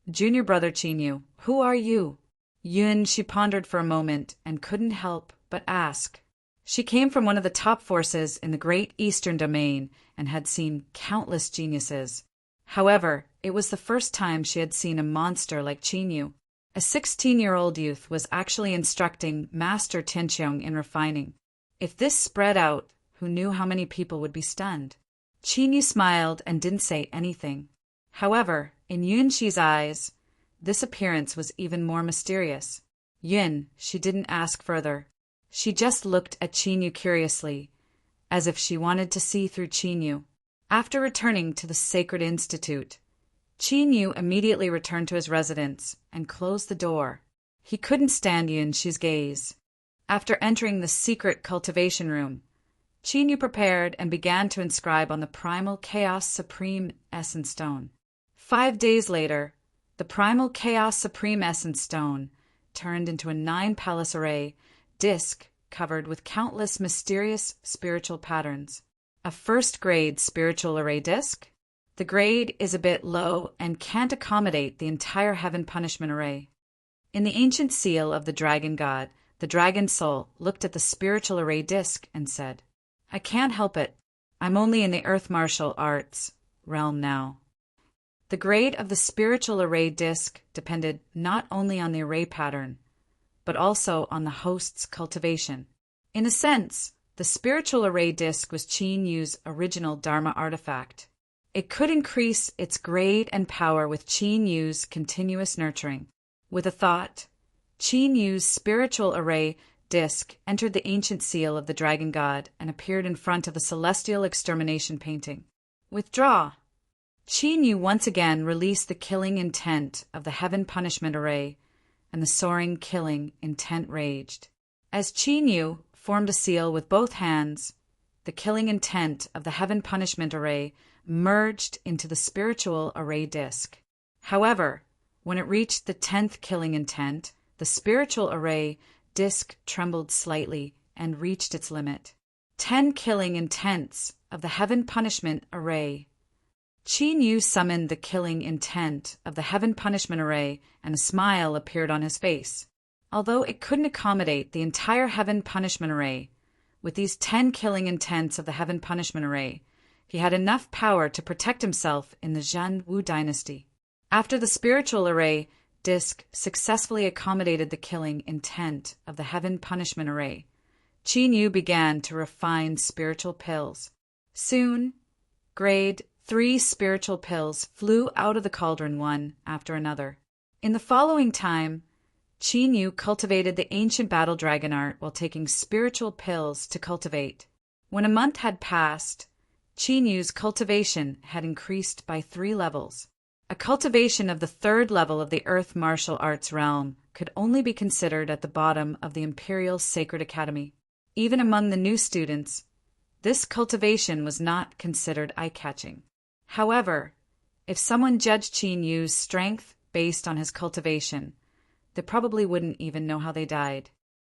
S1: Junior brother Qin Yu, who are you? Yun Shi pondered for a moment and couldn't help but ask. She came from one of the top forces in the Great Eastern Domain and had seen countless geniuses. However, it was the first time she had seen a monster like Qinyu. A 16-year-old youth was actually instructing Master Tianqiong in refining. If this spread out, who knew how many people would be stunned? Qinyu smiled and didn't say anything. However, in Yunxi's eyes, this appearance was even more mysterious. She didn't ask further. She just looked at Qinyu curiously, as if she wanted to see through Qinyu. After returning to the Sacred Institute, Qinyu immediately returned to his residence and closed the door. He couldn't stand Yunxi's gaze. After entering the secret cultivation room, Qinyu prepared and began to inscribe on the Primal Chaos Supreme Essence Stone. 5 days later, the Primal Chaos Supreme Essence Stone turned into a 9-palace array disc covered with countless mysterious spiritual patterns. A first-grade spiritual array disc? The grade is a bit low and can't accommodate the entire heaven punishment array. In the ancient seal of the dragon god, the dragon soul looked at the spiritual array disc and said, "I can't help it. I'm only in the earth martial arts realm now." The grade of the spiritual array disc depended not only on the array pattern, but also on the host's cultivation. In a sense, the spiritual array disc was Qinyu's original Dharma artifact. It could increase its grade and power with Qinyu's continuous nurturing. With a thought, Qinyu's spiritual array disc entered the ancient seal of the dragon god and appeared in front of the celestial extermination painting. Withdraw! Qinyu once again released the killing intent of the heaven punishment array, and the soaring killing intent raged. As Qinyu formed a seal with both hands, the killing intent of the heaven punishment array merged into the spiritual array disc. However, when it reached the 10th killing intent, the spiritual array disc trembled slightly and reached its limit. 10 killing intents of the heaven punishment array. Qinyu summoned the killing intent of the heaven punishment array, and a smile appeared on his face. Although it couldn't accommodate the entire heaven punishment array, with these 10 killing intents of the heaven punishment array, he had enough power to protect himself in the Zhen Wu dynasty. After the spiritual array disc successfully accommodated the killing intent of the heaven punishment array, Qinyu began to refine spiritual pills. Soon, grade 3 spiritual pills flew out of the cauldron one after another. In the following time, Qinyu cultivated the ancient battle dragon art while taking spiritual pills to cultivate. When a month had passed, Qinyu's cultivation had increased by 3 levels. A cultivation of the 3rd level of the Earth Martial Arts realm could only be considered at the bottom of the Imperial Sacred Academy. Even among the new students, this cultivation was not considered eye-catching. However, if someone judged Qinyu's strength based on his cultivation, they probably wouldn't even know how they died.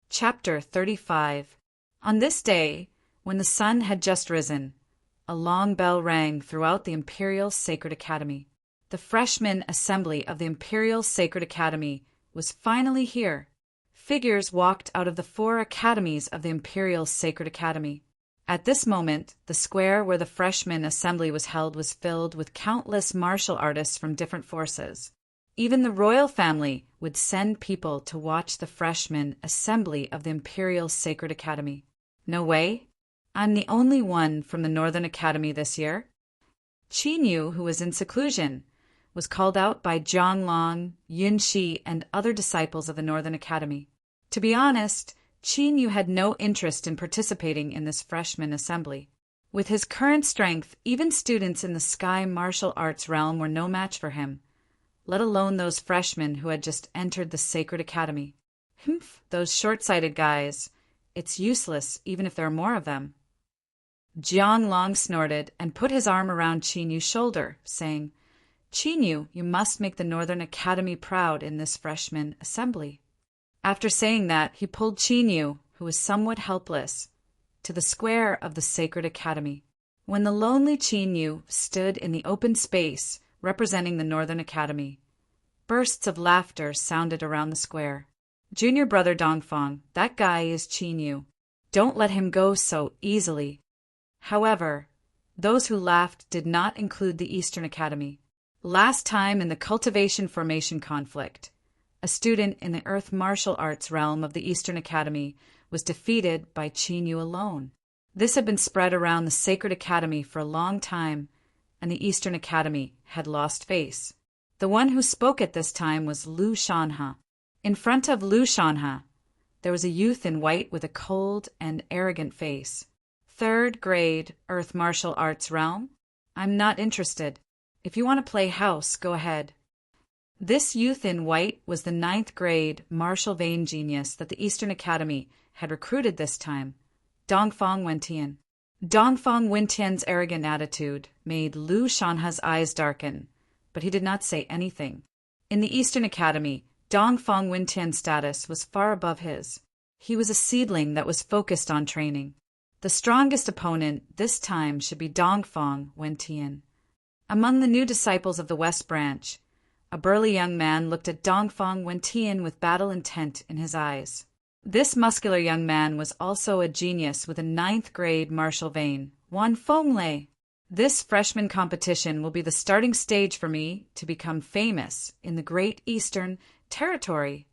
S1: Chapter 35. On this day, when the sun had just risen, a long bell rang throughout the Imperial Sacred Academy. The freshman assembly of the Imperial Sacred Academy was finally here. Figures walked out of the 4 academies of the Imperial Sacred Academy. At this moment, the square where the freshman assembly was held was filled with countless martial artists from different forces. Even the royal family would send people to watch the freshman assembly of the Imperial Sacred Academy. No way. I'm the only one from the Northern Academy this year. Qinyu, who was in seclusion, was called out by Zhonglong, Yunxi, and other disciples of the Northern Academy. To be honest, Qinyu had no interest in participating in this freshman assembly. With his current strength, even students in the Sky Martial Arts realm were no match for him, let alone those freshmen who had just entered the Sacred Academy. Humph, those short-sighted guys. It's useless, even if there are more of them. Jianglong snorted and put his arm around Qinyu's shoulder, saying, "Qinyu, you must make the Northern Academy proud in this freshman assembly." After saying that, he pulled Qinyu, who was somewhat helpless, to the square of the Sacred Academy. When the lonely Qinyu stood in the open space representing the Northern Academy, bursts of laughter sounded around the square. "Junior brother Dongfang, that guy is Qinyu. Don't let him go so easily. However, those who laughed did not include the Eastern Academy. Last time in the cultivation-formation conflict, a student in the earth martial arts realm of the Eastern Academy was defeated by Qin Yu alone. This had been spread around the Sacred Academy for a long time, and the Eastern Academy had lost face. The one who spoke at this time was Lu Shanha. In front of Lu Shanha, there was a youth in white with a cold and arrogant face. Third grade Earth Martial Arts realm? I'm not interested. If you want to play house, go ahead. This youth in white was the 9th grade martial vein genius that the Eastern Academy had recruited this time, Dongfang Wentian. Dongfang Wentian's arrogant attitude made Lu Shanha's eyes darken, but he did not say anything. In the Eastern Academy, Dongfang Wentian's status was far above his. He was a seedling that was focused on training. The strongest opponent this time should be Dongfang Wentian. Among the new disciples of the West Branch, a burly young man looked at Dongfang Wentian with battle intent in his eyes. This muscular young man was also a genius with a 9th grade martial vein, Wan Fenglei. This freshman competition will be the starting stage for me to become famous in the Great Eastern Territory.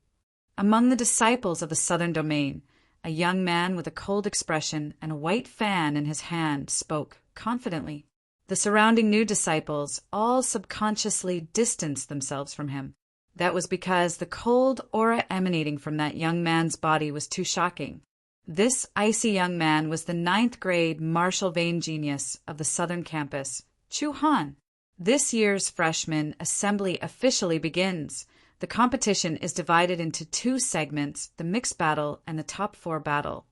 S1: Among the disciples of the Southern Domain, a young man with a cold expression and a white fan in his hand spoke confidently. The surrounding new disciples all subconsciously distanced themselves from him. That was because the cold aura emanating from that young man's body was too shocking. This icy young man was the 9th grade martial vein genius of the Southern Campus, Chu Han. This year's freshman assembly officially begins. The competition is divided into 2 segments, the mixed battle and the top 4 battle.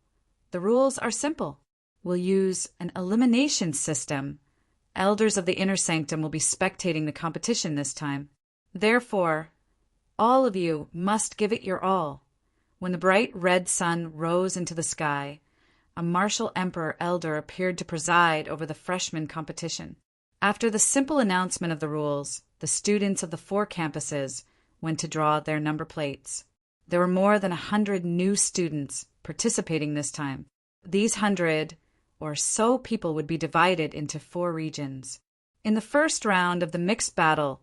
S1: The rules are simple. We'll use an elimination system. Elders of the Inner Sanctum will be spectating the competition this time. Therefore, all of you must give it your all. When the bright red sun rose into the sky, a martial emperor elder appeared to preside over the freshman competition. After the simple announcement of the rules, the students of the 4 campuses went to draw their number plates. There were more than 100 new students participating this time. These 100 or so people would be divided into 4 regions. In the first round of the mixed battle,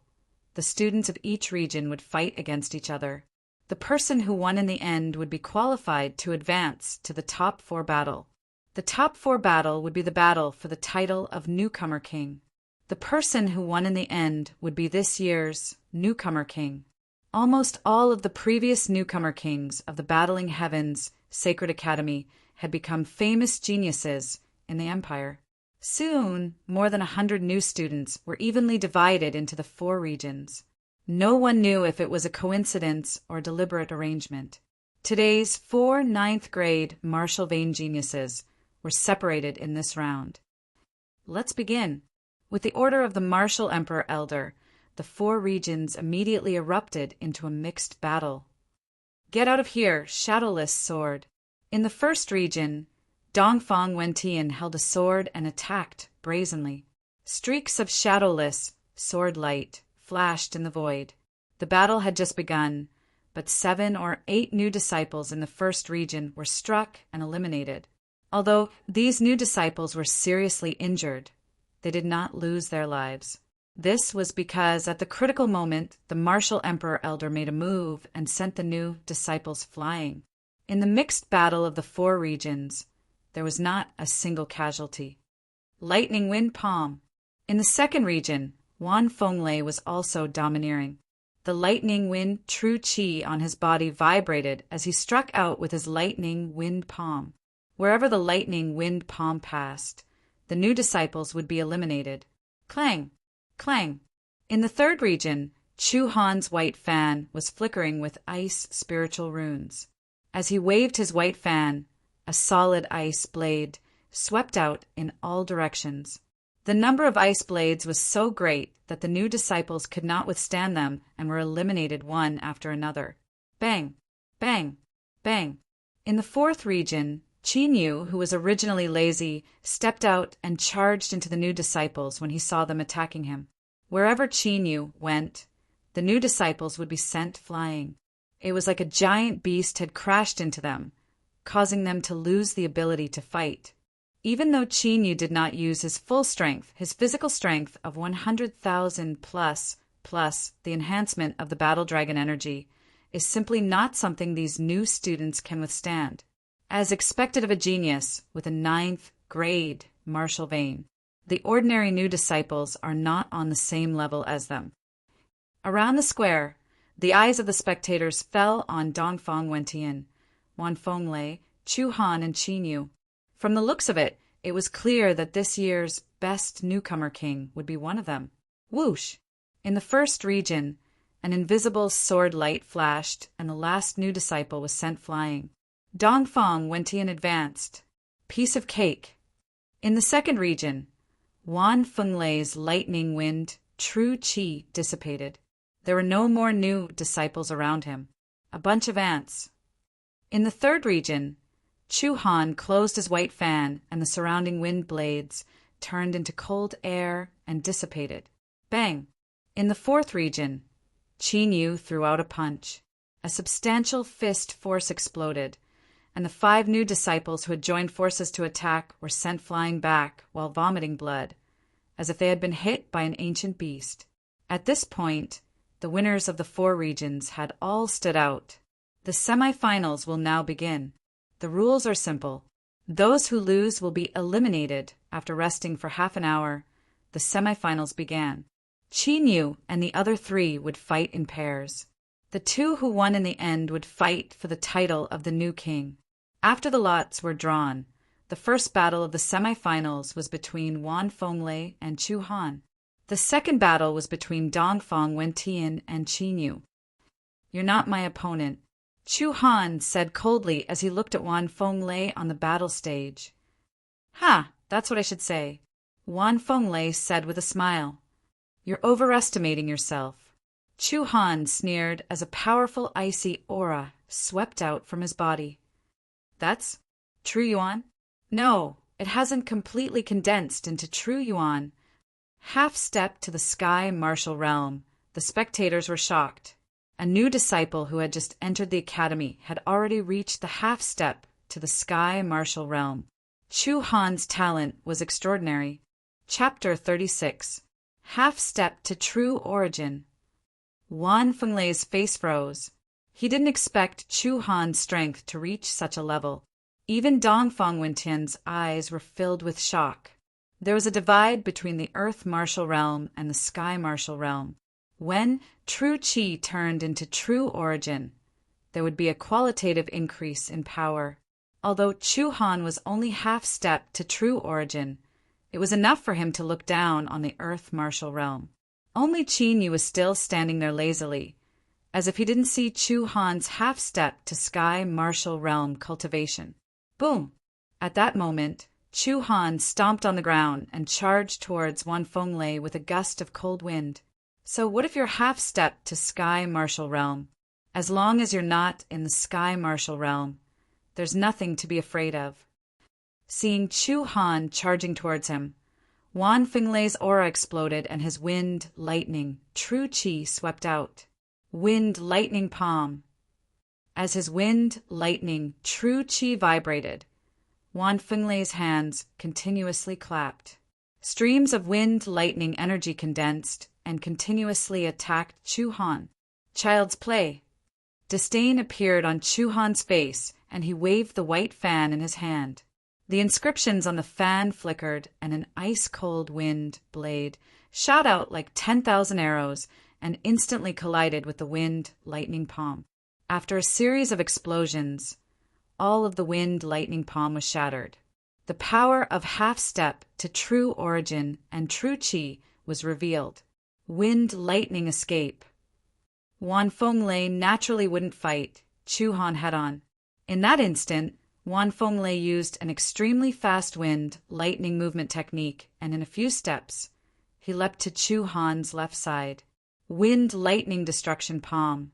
S1: the students of each region would fight against each other. The person who won in the end would be qualified to advance to the top 4 battle. The top 4 battle would be the battle for the title of Newcomer King. The person who won in the end would be this year's Newcomer King. Almost all of the previous Newcomer Kings of the Battling Heavens Sacred Academy had become famous geniuses in the Empire. Soon, more than 100 new students were evenly divided into the 4 regions. No one knew if it was a coincidence or deliberate arrangement. Today's 4 9th grade martial vein geniuses were separated in this round. Let's begin. With the order of the Martial Emperor Elder, the 4 regions immediately erupted into a mixed battle. Get out of here, Shadowless Sword. In the first region, Dongfang Wentian held a sword and attacked brazenly. Streaks of shadowless sword light flashed in the void. The battle had just begun, but 7 or 8 new disciples in the first region were struck and eliminated. Although these new disciples were seriously injured, they did not lose their lives. This was because at the critical moment, the Martial Emperor Elder made a move and sent the new disciples flying. In the mixed battle of the 4 regions, there was not a single casualty. Lightning Wind Palm. In the second region, Wan Fenglei was also domineering. The lightning wind true qi on his body vibrated as he struck out with his lightning wind palm. Wherever the lightning wind palm passed, the new disciples would be eliminated. Clang! Clang! In the third region, Chu Han's white fan was flickering with ice spiritual runes. As he waved his white fan, a solid ice blade swept out in all directions. The number of ice blades was so great that the new disciples could not withstand them and were eliminated one after another. Bang! Bang! Bang! In the fourth region, Qin Yu, who was originally lazy, stepped out and charged into the new disciples when he saw them attacking him. Wherever Qin Yu went, the new disciples would be sent flying. It was like a giant beast had crashed into them, causing them to lose the ability to fight. Even though Qin Yu did not use his full strength, his physical strength of 100,000 plus the enhancement of the battle dragon energy is simply not something these new students can withstand. As expected of a genius with a 9th grade martial vein, the ordinary new disciples are not on the same level as them. Around the square, the eyes of the spectators fell on Dongfang Wentian, Wan Fenglei, Chu Han, and Qin Yu. From the looks of it, it was clear that this year's best newcomer king would be one of them. Whoosh! In the first region, an invisible sword light flashed, and the last new disciple was sent flying. Dongfang Wentian advanced. Piece of cake. In the second region, Wan Fenglei's lightning wind, true qi, dissipated. There were no more new disciples around him. A bunch of ants. In the third region, Chu Han closed his white fan, and the surrounding wind blades turned into cold air and dissipated. Bang! In the fourth region, Qin Yu threw out a punch. A substantial fist force exploded, and the 5 new disciples who had joined forces to attack were sent flying back while vomiting blood, as if they had been hit by an ancient beast. At this point, the winners of the 4 regions had all stood out. The semi-finals will now begin. The rules are simple. Those who lose will be eliminated after resting for half an hour. The semi-finals began. Qin Yu and the other 3 would fight in pairs. The 2 who won in the end would fight for the title of the new king. After the lots were drawn, the first battle of the semi-finals was between Wan Fenglei and Chu Han. The second battle was between Dongfang Wentian and Qin Yu. "You're not my opponent," Chu Han said coldly as he looked at Wan Fenglei on the battle stage. "Ha, that's what I should say," Wan Fenglei said with a smile. "You're overestimating yourself." Chu Han sneered as a powerful icy aura swept out from his body. "That's true yuan?" "No, it hasn't completely condensed into true yuan." Half step to the sky martial realm. The spectators were shocked. A new disciple who had just entered the academy had already reached the half step to the sky martial realm. Chu Han's talent was extraordinary. Chapter 36. Half step to true origin. Wan Fenglei's face froze. He didn't expect Chu Han's strength to reach such a level. Even Dongfang Wentian's eyes were filled with shock. There was a divide between the earth martial realm and the sky martial realm. When true qi turned into true origin, there would be a qualitative increase in power. Although Chu Han was only half step to true origin, it was enough for him to look down on the earth martial realm. Only Qin Yu was still standing there lazily, as if he didn't see Chu Han's half step to sky martial realm cultivation. Boom! At that moment, Chu Han stomped on the ground and charged towards Wan Fenglei with a gust of cold wind. So what if you're half step to sky martial realm? As long as you're not in the sky martial realm, there's nothing to be afraid of. Seeing Chu Han charging towards him, Wan Fenglei's aura exploded and his wind, lightning, true qi swept out. Wind, lightning, palm. As his wind, lightning, true qi vibrated, Wan Fenglei's hands continuously clapped. Streams of wind, lightning energy condensed and continuously attacked Chu Han. Child's play. Disdain appeared on Chu Han's face, and he waved the white fan in his hand. The inscriptions on the fan flickered, and an ice-cold wind blade shot out like 10,000 arrows and instantly collided with the wind, lightning palm. After a series of explosions, all of the wind, lightning palm was shattered. The power of half-step to true origin and true qi was revealed. Wind, lightning escape. Wan Fenglei naturally wouldn't fight Chu Han head-on. In that instant, Wan Fenglei used an extremely fast wind, lightning movement technique, and in a few steps, he leapt to Chu Han's left side. Wind, lightning, destruction palm.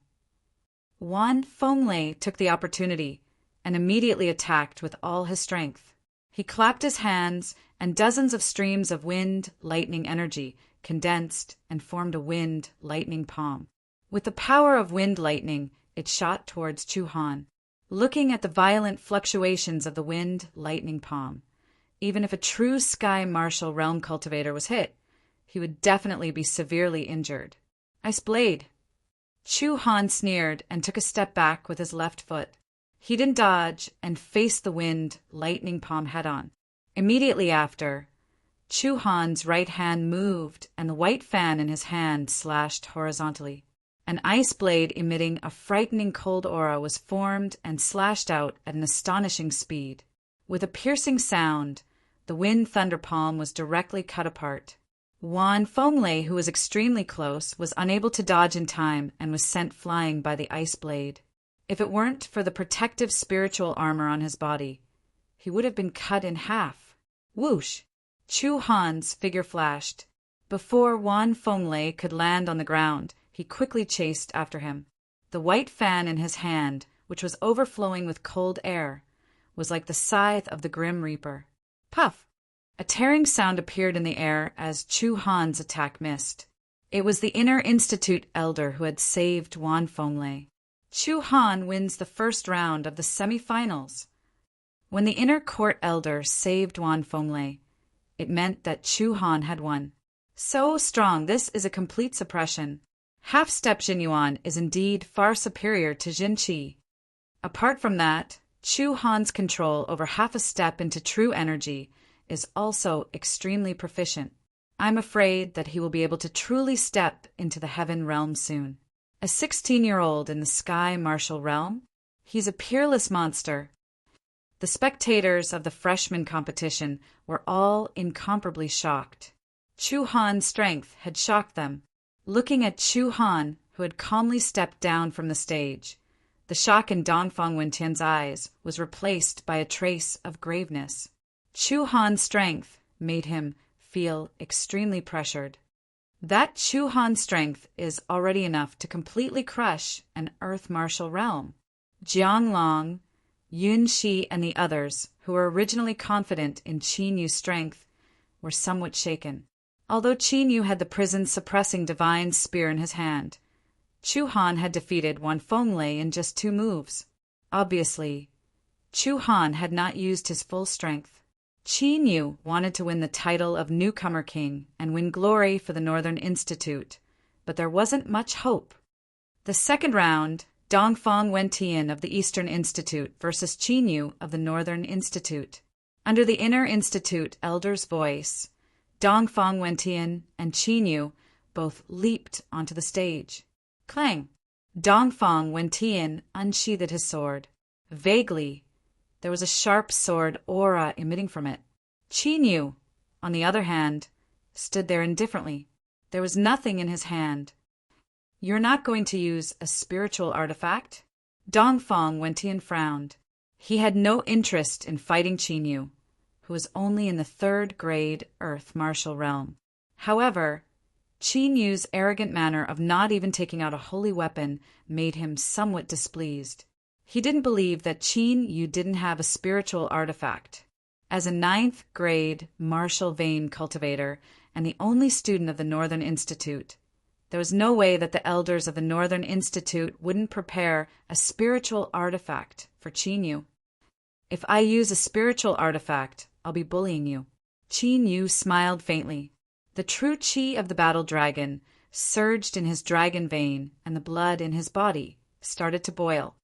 S1: Wan Fenglei took the opportunity and immediately attacked with all his strength. He clapped his hands, and dozens of streams of wind, lightning energy condensed and formed a wind, lightning palm. With the power of wind lightning, it shot towards Chu Han. looking at the violent fluctuations of the wind lightning palm. Even if a true sky martial realm cultivator was hit, he would definitely be severely injured. Ice blade. Chu Han sneered and took a step back with his left foot. He didn't dodge and faced the wind lightning palm head-on. Immediately after, Chu Han's right hand moved and the white fan in his hand slashed horizontally. An ice blade emitting a frightening cold aura was formed and slashed out at an astonishing speed. With a piercing sound, the wind thunder palm was directly cut apart. Wan Fenglei, who was extremely close, was unable to dodge in time and was sent flying by the ice blade. If it weren't for the protective spiritual armor on his body, he would have been cut in half. Whoosh! Chu Han's figure flashed. Before Wan Fenglei could land on the ground, he quickly chased after him. The white fan in his hand, which was overflowing with cold air, was like the scythe of the Grim Reaper. Puff! A tearing sound appeared in the air as Chu Han's attack missed. It was the Inner Institute elder who had saved Wan Fenglei. Chu Han wins the first round of the semi-finals. When the Inner Court elder saved Wan Fenglei, it meant that Chu Han had won. So strong, this is a complete suppression. Half-step Jinyuan is indeed far superior to Jinqi. Apart from that, Chu Han's control over half a step into true energy is also extremely proficient. I'm afraid that he will be able to truly step into the heaven realm soon. A 16-year-old in the sky martial realm? He's a peerless monster. The spectators of the freshman competition were all incomparably shocked. Chu Han's strength had shocked them. Looking at Chu Han, who had calmly stepped down from the stage, the shock in Dongfang Wentian's eyes was replaced by a trace of graveness. Chu Han's strength made him feel extremely pressured. That Chu Han strength is already enough to completely crush an earth martial realm. Jiang Long, Yun Shi, and the others, who were originally confident in Qin Yu's strength, were somewhat shaken. Although Qin Yu had the prison-suppressing divine spear in his hand, Chu Han had defeated Wan Fenglei in just 2 moves. Obviously, Chu Han had not used his full strength. Qin Yu wanted to win the title of Newcomer King and win glory for the Northern Institute, but there wasn't much hope. The second round, Dongfang Wentian of the Eastern Institute versus Qin Yu of the Northern Institute. Under the Inner Institute elder's voice, Dongfang Wentian and Qin Yu both leaped onto the stage. Clang! Dongfang Wentian unsheathed his sword. Vaguely, there was a sharp sword aura emitting from it. Qin Yu, on the other hand, stood there indifferently. There was nothing in his hand. You're not going to use a spiritual artifact? Dongfang Wentian frowned. He had no interest in fighting Qin Yu, who was only in the 3rd grade Earth martial realm. However, Qin Yu's arrogant manner of not even taking out a holy weapon made him somewhat displeased. He didn't believe that Qin Yu didn't have a spiritual artifact. As a 9th grade martial vein cultivator and the only student of the Northern Institute, there was no way that the elders of the Northern Institute wouldn't prepare a spiritual artifact for Qin Yu. If I use a spiritual artifact, I'll be bullying you. Qin Yu smiled faintly. The true qi of the battle dragon surged in his dragon vein, and the blood in his body started to boil.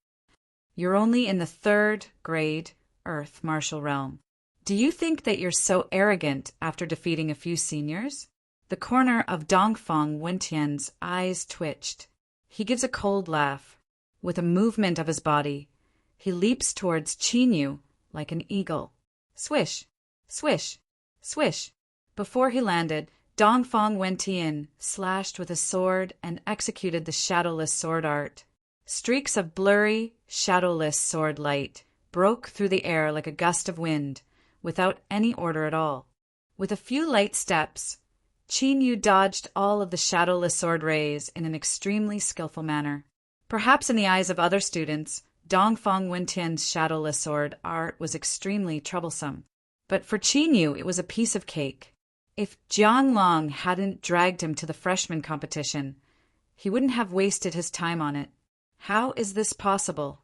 S1: You're only in the 3rd grade Earth martial realm. Do you think that you're so arrogant after defeating a few seniors? The corner of Dongfang Wentian's eyes twitched. He gives a cold laugh. With a movement of his body, he leaps towards Qin Yu like an eagle. Swish, swish, swish. Before he landed, Dongfang Wentian slashed with his sword and executed the shadowless sword art. Streaks of blurry, shadowless sword light broke through the air like a gust of wind, without any order at all. With a few light steps, Qin Yu dodged all of the shadowless sword rays in an extremely skillful manner. Perhaps in the eyes of other students, Dongfang Wentian's shadowless sword art was extremely troublesome. But for Qin Yu, it was a piece of cake. If Jiang Long hadn't dragged him to the freshman competition, he wouldn't have wasted his time on it. How is this possible?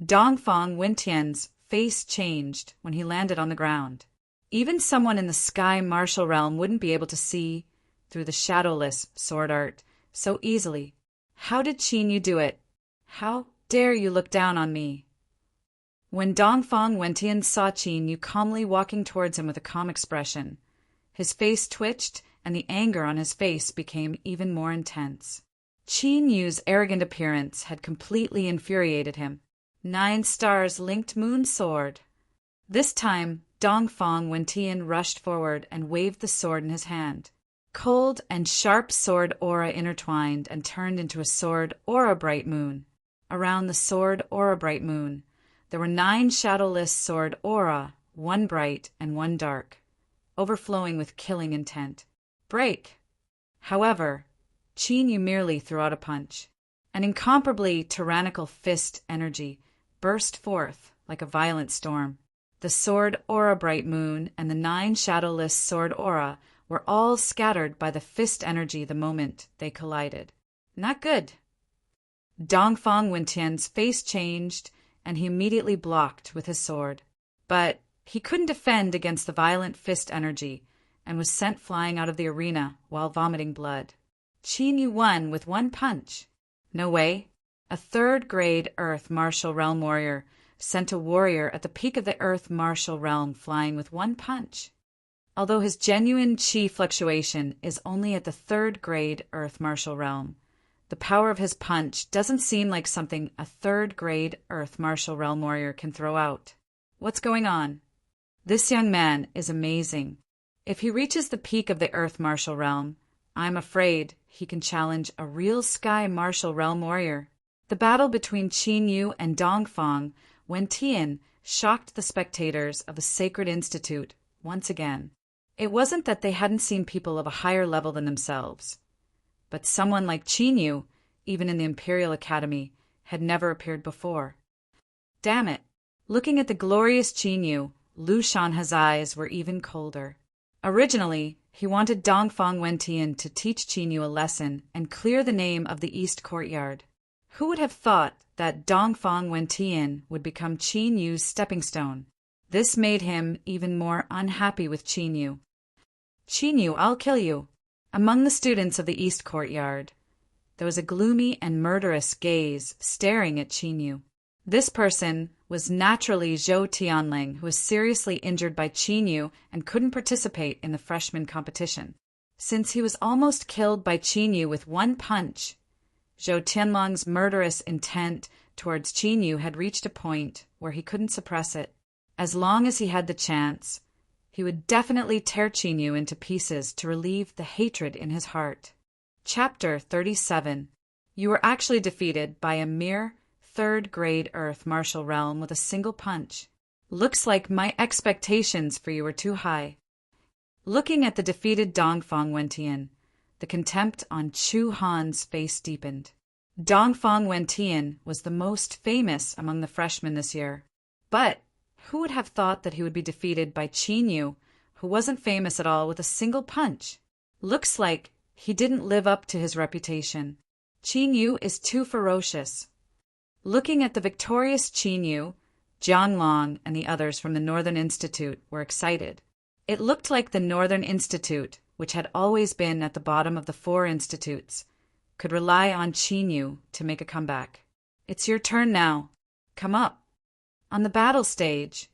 S1: Dongfang Wentian's face changed when he landed on the ground. Even someone in the sky martial realm wouldn't be able to see through the shadowless sword art so easily. How did Qin Yu do it? How dare you look down on me? When Dongfang Wentian saw Qin Yu calmly walking towards him with a calm expression, his face twitched and the anger on his face became even more intense. Qin Yu's arrogant appearance had completely infuriated him. 9 stars linked moon sword. This time, Dongfang Wentian rushed forward and waved the sword in his hand. Cold and sharp sword aura intertwined and turned into a sword aura bright moon. Around the sword aura bright moon, there were 9 shadowless sword aura, 1 bright and 1 dark, overflowing with killing intent. Break! However, Qin Yu merely threw out a punch. An incomparably tyrannical fist energy burst forth like a violent storm. The sword aura bright moon and the 9 shadowless sword aura were all scattered by the fist energy the moment they collided. Not good. Dongfang Wentian's face changed and he immediately blocked with his sword. But he couldn't defend against the violent fist energy and was sent flying out of the arena while vomiting blood. Qin Yu won with 1 punch. No way. A 3rd grade Earth martial realm warrior sent a warrior at the peak of the Earth martial realm flying with 1 punch. Although his genuine chi fluctuation is only at the 3rd grade Earth martial realm, the power of his punch doesn't seem like something a 3rd grade Earth martial realm warrior can throw out. What's going on? This young man is amazing. If he reaches the peak of the Earth martial realm, I'm afraid he can challenge a real sky martial realm warrior. The battle between Qin Yu and Dongfang Wentian shocked the spectators of the Sacred Institute once again. It wasn't that they hadn't seen people of a higher level than themselves, but someone like Qin Yu, even in the Imperial Academy, had never appeared before. Damn it! Looking at the glorious Qin Yu, Lu Shanha's eyes were even colder. Originally, he wanted Dongfang Wentian to teach Qin Yu a lesson and clear the name of the East Courtyard. Who would have thought that Dongfang Wentian would become Qin Yu's stepping stone? This made him even more unhappy with Qin Yu. Qin Yu, I'll kill you. Among the students of the East Courtyard, there was a gloomy and murderous gaze staring at Qin Yu. This person was naturally Zhou Tianling, who was seriously injured by Qin Yu and couldn't participate in the freshman competition. Since he was almost killed by Qin Yu with 1 punch, Zhou Tianling's murderous intent towards Qin Yu had reached a point where he couldn't suppress it. As long as he had the chance, he would definitely tear Qin Yu into pieces to relieve the hatred in his heart. Chapter 37. You were actually defeated by a mere 3rd grade Earth martial realm with a single punch. Looks like my expectations for you were too high. Looking at the defeated Dongfang Wentian, the contempt on Chu Han's face deepened. Dongfang Wentian was the most famous among the freshmen this year. But who would have thought that he would be defeated by Qin Yu, who wasn't famous at all, with a single punch? Looks like he didn't live up to his reputation. Qin Yu is too ferocious. Looking at the victorious Qin Yu, Jiang Long and the others from the Northern Institute were excited. It looked like the Northern Institute, which had always been at the bottom of the 4 institutes, could rely on Qin Yu to make a comeback. It's your turn now. Come up. On the battle stage,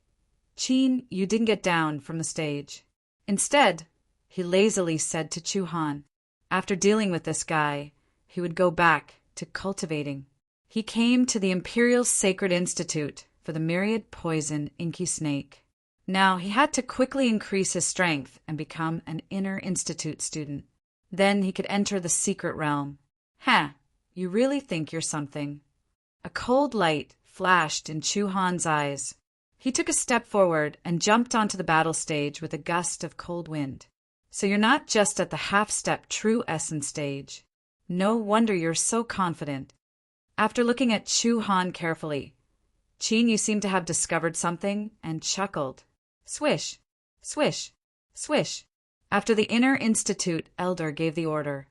S1: Qin Yu didn't get down from the stage. Instead, he lazily said to Chu Han, after dealing with this guy, he would go back to cultivating. He came to the Imperial Sacred Institute for the myriad poison inky snake. Now he had to quickly increase his strength and become an inner institute student. Then he could enter the secret realm. You really think you're something. A cold light flashed in Chu Han's eyes. He took a step forward and jumped onto the battle stage with a gust of cold wind. So you're not just at the half-step true essence stage. No wonder you're so confident. After looking at Chu Han carefully, Qin Yu seemed to have discovered something and chuckled. Swish, swish, swish. After the inner institute elder gave the order,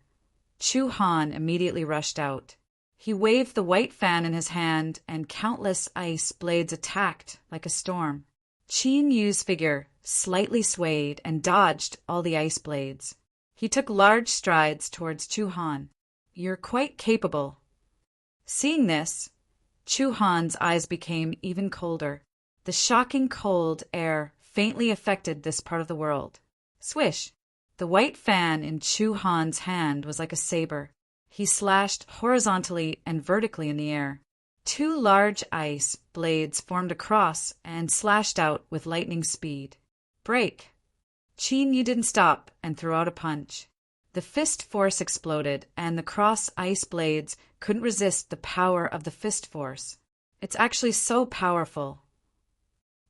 S1: Chu Han immediately rushed out. He waved the white fan in his hand, and countless ice blades attacked like a storm. Qin Yu's figure slightly swayed and dodged all the ice blades. He took large strides towards Chu Han. "You're quite capable." Seeing this, Chu Han's eyes became even colder. The shocking cold air faintly affected this part of the world. Swish! The white fan in Chu Han's hand was like a saber. He slashed horizontally and vertically in the air. Two large ice blades formed across and slashed out with lightning speed. Break! Qin Yu didn't stop and threw out a punch. The fist force exploded, and the cross ice blades couldn't resist the power of the fist force. It's actually so powerful.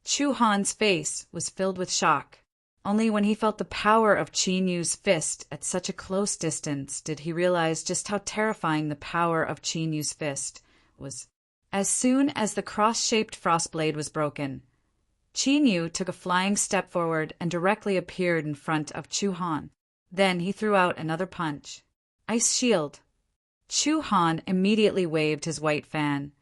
S1: Chu Han's face was filled with shock. Only when he felt the power of Qin Yu's fist at such a close distance did he realize just how terrifying the power of Qin Yu's fist was. As soon as the cross-shaped frost blade was broken, Qin Yu took a flying step forward and directly appeared in front of Chu Han. Then he threw out another punch. Ice shield. Chu Han immediately waved his white fan,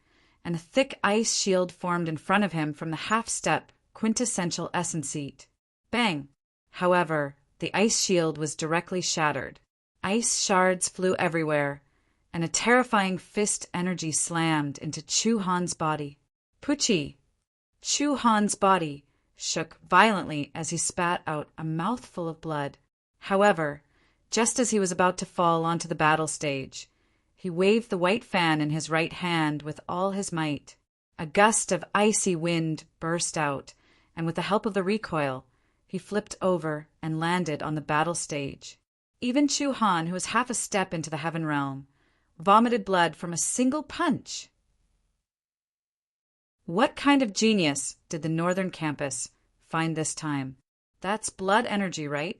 S1: and a thick ice shield formed in front of him from the half-step quintessential essence seat. Bang! However, the ice shield was directly shattered. Ice shards flew everywhere, and a terrifying fist energy slammed into Chu Han's body. Puchi! Chu Han's body shook violently as he spat out a mouthful of blood. However, just as he was about to fall onto the battle stage, he waved the white fan in his right hand with all his might. A gust of icy wind burst out, and with the help of the recoil, he flipped over and landed on the battle stage. Even Chu Han, who was half a step into the heaven realm, vomited blood from a single punch. What kind of genius did the Northern Campus find this time? That's blood energy, right?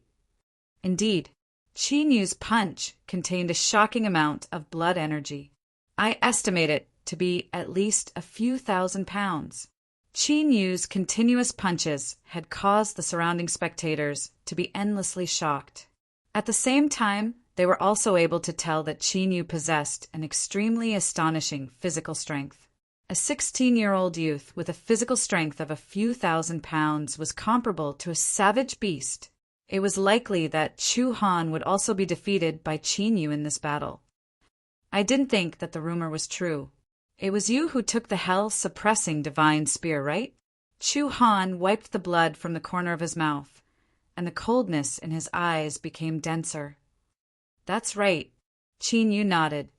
S1: Indeed, Qin Yu's punch contained a shocking amount of blood energy. I estimate it to be at least a few thousand pounds. Qin Yu's continuous punches had caused the surrounding spectators to be endlessly shocked. At the same time, they were also able to tell that Qin Yu possessed an extremely astonishing physical strength. A 16-year-old youth with a physical strength of a few thousand pounds was comparable to a savage beast. It was likely that Chu Han would also be defeated by Qin Yu in this battle. I didn't think that the rumor was true. It was you who took the hell-suppressing divine spear, right? Chu Han wiped the blood from the corner of his mouth, and the coldness in his eyes became denser. That's right. Qin Yu nodded.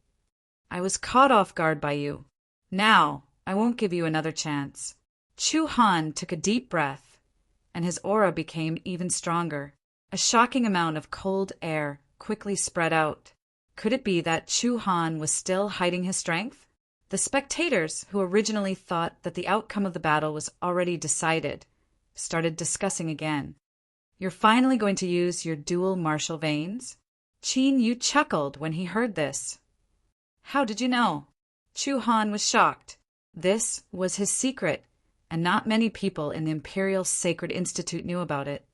S1: I was caught off guard by you. Now, I won't give you another chance. Chu Han took a deep breath, and his aura became even stronger. A shocking amount of cold air quickly spread out. Could it be that Chu Han was still hiding his strength? The spectators, who originally thought that the outcome of the battle was already decided, started discussing again. You're finally going to use your dual martial veins? Qin Yu chuckled when he heard this. How did you know? Chu Han was shocked. This was his secret, and not many people in the Imperial Sacred Institute knew about it.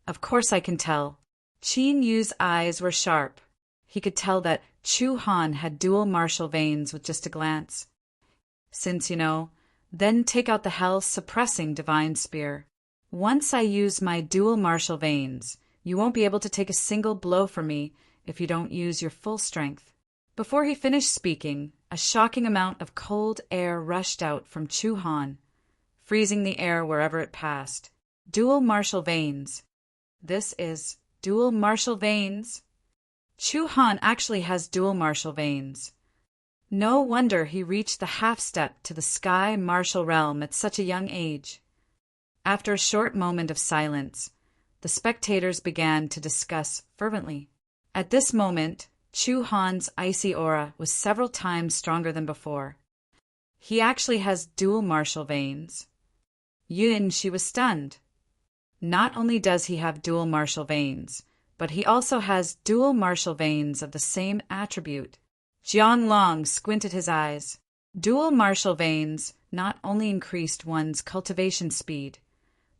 S1: Of course I can tell. Qin Yu's eyes were sharp. He could tell that Chu Han had dual martial veins with just a glance. Since you know, then take out the hell-suppressing divine spear. Once I use my dual martial veins, you won't be able to take a single blow from me if you don't use your full strength. Before he finished speaking, a shocking amount of cold air rushed out from Chu Han, freezing the air wherever it passed. Dual martial veins. This is dual martial veins. Chu Han actually has dual martial veins. No wonder he reached the half-step to the sky martial realm at such a young age. After a short moment of silence, the spectators began to discuss fervently. At this moment, Chu Han's icy aura was several times stronger than before. He actually has dual martial veins. Yun Shi was stunned. Not only does he have dual martial veins, but he also has dual martial veins of the same attribute. Jiang Long squinted his eyes. Dual martial veins not only increased one's cultivation speed,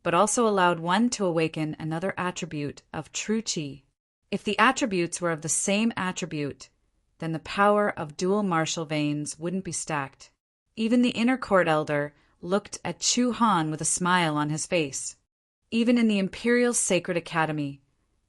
S1: but also allowed one to awaken another attribute of true qi. If the attributes were of the same attribute, then the power of dual martial veins wouldn't be stacked. Even the inner court elder looked at Chu Han with a smile on his face. Even in the Imperial Sacred Academy,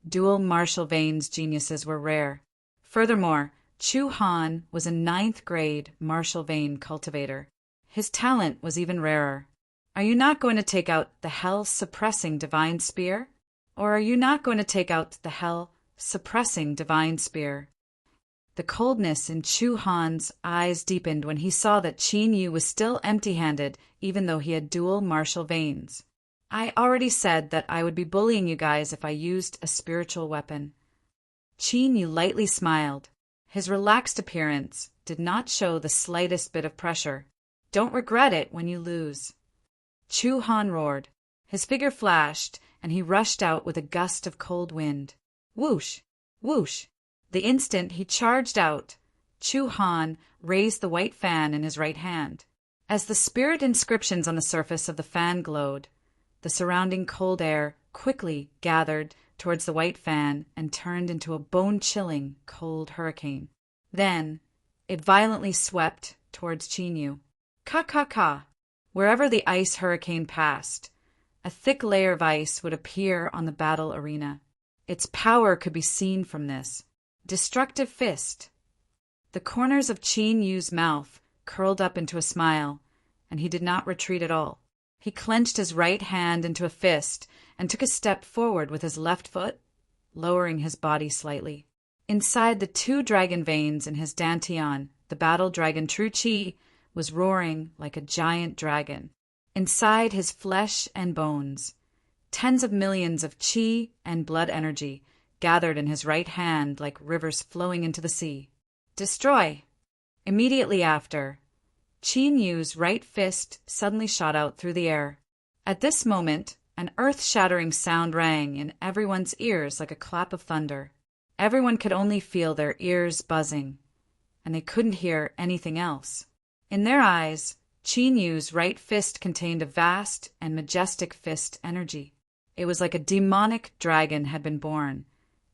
S1: dual martial veins geniuses were rare. Furthermore, Chu Han was a 9th grade martial vein cultivator. His talent was even rarer. Are you not going to take out the hell-suppressing divine spear? Or are you not going to take out the hell-suppressing divine spear? The coldness in Chu Han's eyes deepened when he saw that Qin Yu was still empty-handed, even though he had dual martial veins. I already said that I would be bullying you guys if I used a spiritual weapon. Qin Yu lightly smiled. His relaxed appearance did not show the slightest bit of pressure. Don't regret it when you lose. Chu Han roared. His figure flashed, and he rushed out with a gust of cold wind. Whoosh! Whoosh! The instant he charged out, Chu Han raised the white fan in his right hand. As the spirit inscriptions on the surface of the fan glowed, the surrounding cold air quickly gathered towards the white fan and turned into a bone-chilling cold hurricane. Then it violently swept towards Qin Yu. Ka-ka-ka! Wherever the ice hurricane passed, a thick layer of ice would appear on the battle arena. Its power could be seen from this. Destructive fist. The corners of Qin Yu's mouth curled up into a smile, and he did not retreat at all. He clenched his right hand into a fist and took a step forward with his left foot, lowering his body slightly. Inside the 2 dragon veins in his dantian, the battle dragon True Qi was roaring like a giant dragon. Inside his flesh and bones, tens of millions of qi and blood energy gathered in his right hand like rivers flowing into the sea. Destroy! Immediately after, Qin Yu's right fist suddenly shot out through the air. At this moment, an earth-shattering sound rang in everyone's ears like a clap of thunder. Everyone could only feel their ears buzzing, and they couldn't hear anything else. In their eyes, Qin Yu's right fist contained a vast and majestic fist energy. It was like a demonic dragon had been born,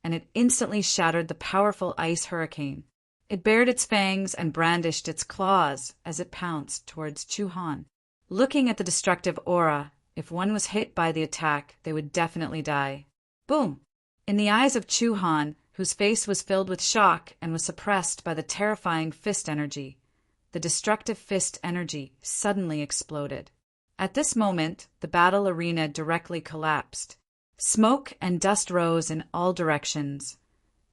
S1: and it instantly shattered the powerful ice hurricane. It bared its fangs and brandished its claws as it pounced towards Chu Han. Looking at the destructive aura, if one was hit by the attack, they would definitely die. Boom! In the eyes of Chu Han, whose face was filled with shock and was suppressed by the terrifying fist energy, the destructive fist energy suddenly exploded. At this moment, the battle arena directly collapsed. Smoke and dust rose in all directions,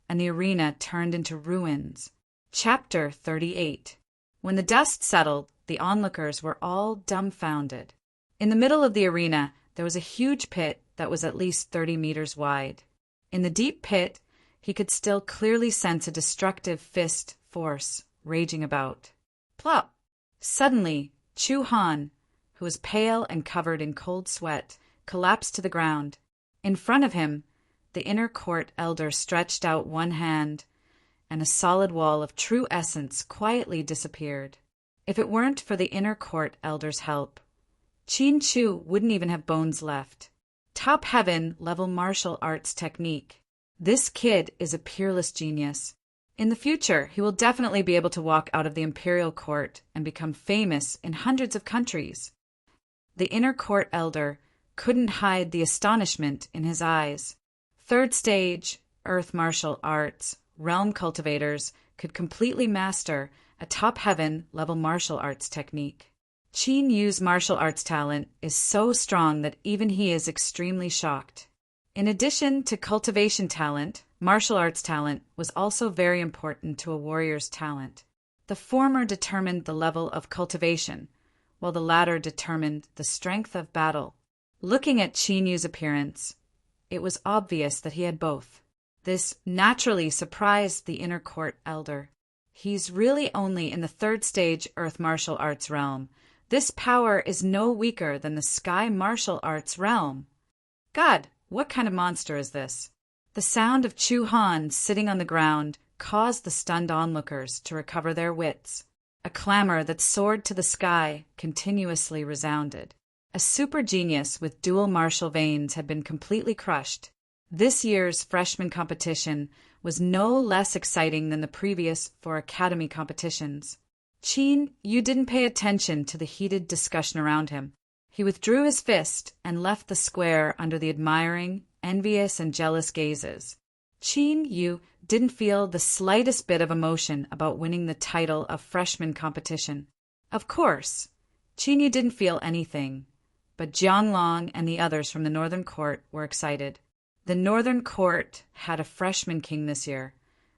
S1: and the arena turned into ruins. Chapter 38. When the dust settled, the onlookers were all dumbfounded. In the middle of the arena, there was a huge pit that was at least 30 meters wide. In the deep pit, he could still clearly sense a destructive fist force raging about. Plop! Suddenly, Chu Han, who was pale and covered in cold sweat, collapsed to the ground. In front of him, the inner court elder stretched out one hand, and a solid wall of true essence quietly disappeared. If it weren't for the inner court elder's help, Qin Chu wouldn't even have bones left. Top heaven level martial arts technique. This kid is a peerless genius. In the future, he will definitely be able to walk out of the imperial court and become famous in hundreds of countries. The inner court elder couldn't hide the astonishment in his eyes. 3rd stage, earth martial arts, realm cultivators could completely master a top heaven level martial arts technique. Qin Yu's martial arts talent is so strong that even he is extremely shocked. In addition to cultivation talent, martial arts talent was also very important to a warrior's talent. The former determined the level of cultivation, while the latter determined the strength of battle. Looking at Qin Yu's appearance, it was obvious that he had both. This naturally surprised the inner court elder. He's really only in the 3rd stage earth martial arts realm. This power is no weaker than the sky martial arts realm. God, what kind of monster is this? The sound of Chu Han sitting on the ground caused the stunned onlookers to recover their wits. A clamor that soared to the sky continuously resounded. A super genius with dual martial veins had been completely crushed. This year's freshman competition was no less exciting than the previous 4 academy competitions. Qin Yu didn't pay attention to the heated discussion around him. He withdrew his fist and left the square under the admiring, envious, and jealous gazes. Qin Yu didn't feel the slightest bit of emotion about winning the title of freshman competition. Of course, Qin Yu didn't feel anything, but Jianglong and the others from the Northern Court were excited. The Northern Court had a freshman king this year,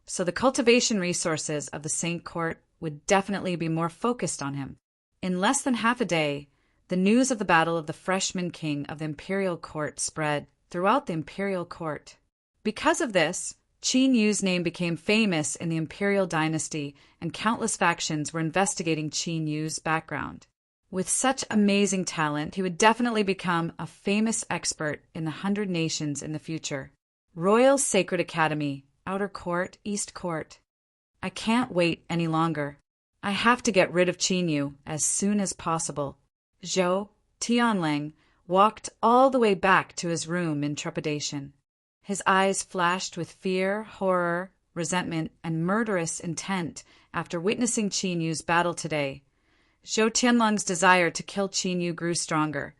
S1: so the cultivation resources of the Saint Court would definitely be more focused on him. In less than half a day, the news of the battle of the freshman king of the Imperial Court spread throughout the Imperial Court. Because of this, Qin Yu's name became famous in the Imperial dynasty, and countless factions were investigating Qin Yu's background. With such amazing talent, he would definitely become a famous expert in the 100 nations in the future. Royal Sacred Academy, Outer Court, East Court. I can't wait any longer. I have to get rid of Qin Yu as soon as possible. Zhou Tianlang walked all the way back to his room in trepidation. His eyes flashed with fear, horror, resentment, and murderous intent after witnessing Qin Yu's battle today. Zhou Tianlang's desire to kill Qin Yu grew stronger,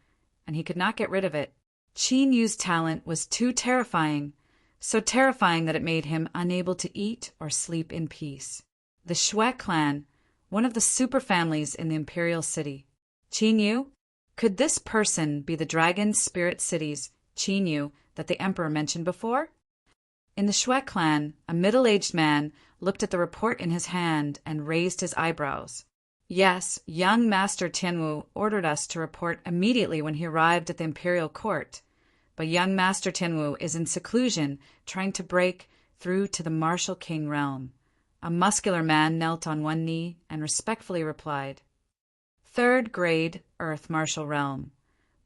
S1: and he could not get rid of it. Qin Yu's talent was too terrifying, so terrifying that it made him unable to eat or sleep in peace. The Shui clan, one of the super families in the imperial city. Qin Yu? Could this person be the dragon spirit city's Qin Yu that the emperor mentioned before? In the Shui clan, a middle-aged man looked at the report in his hand and raised his eyebrows. Yes, young Master Tianwu ordered us to report immediately when he arrived at the imperial court. But young Master Tianwu is in seclusion, trying to break through to the martial king realm. A muscular man knelt on one knee and respectfully replied, "3rd grade Earth Martial Realm,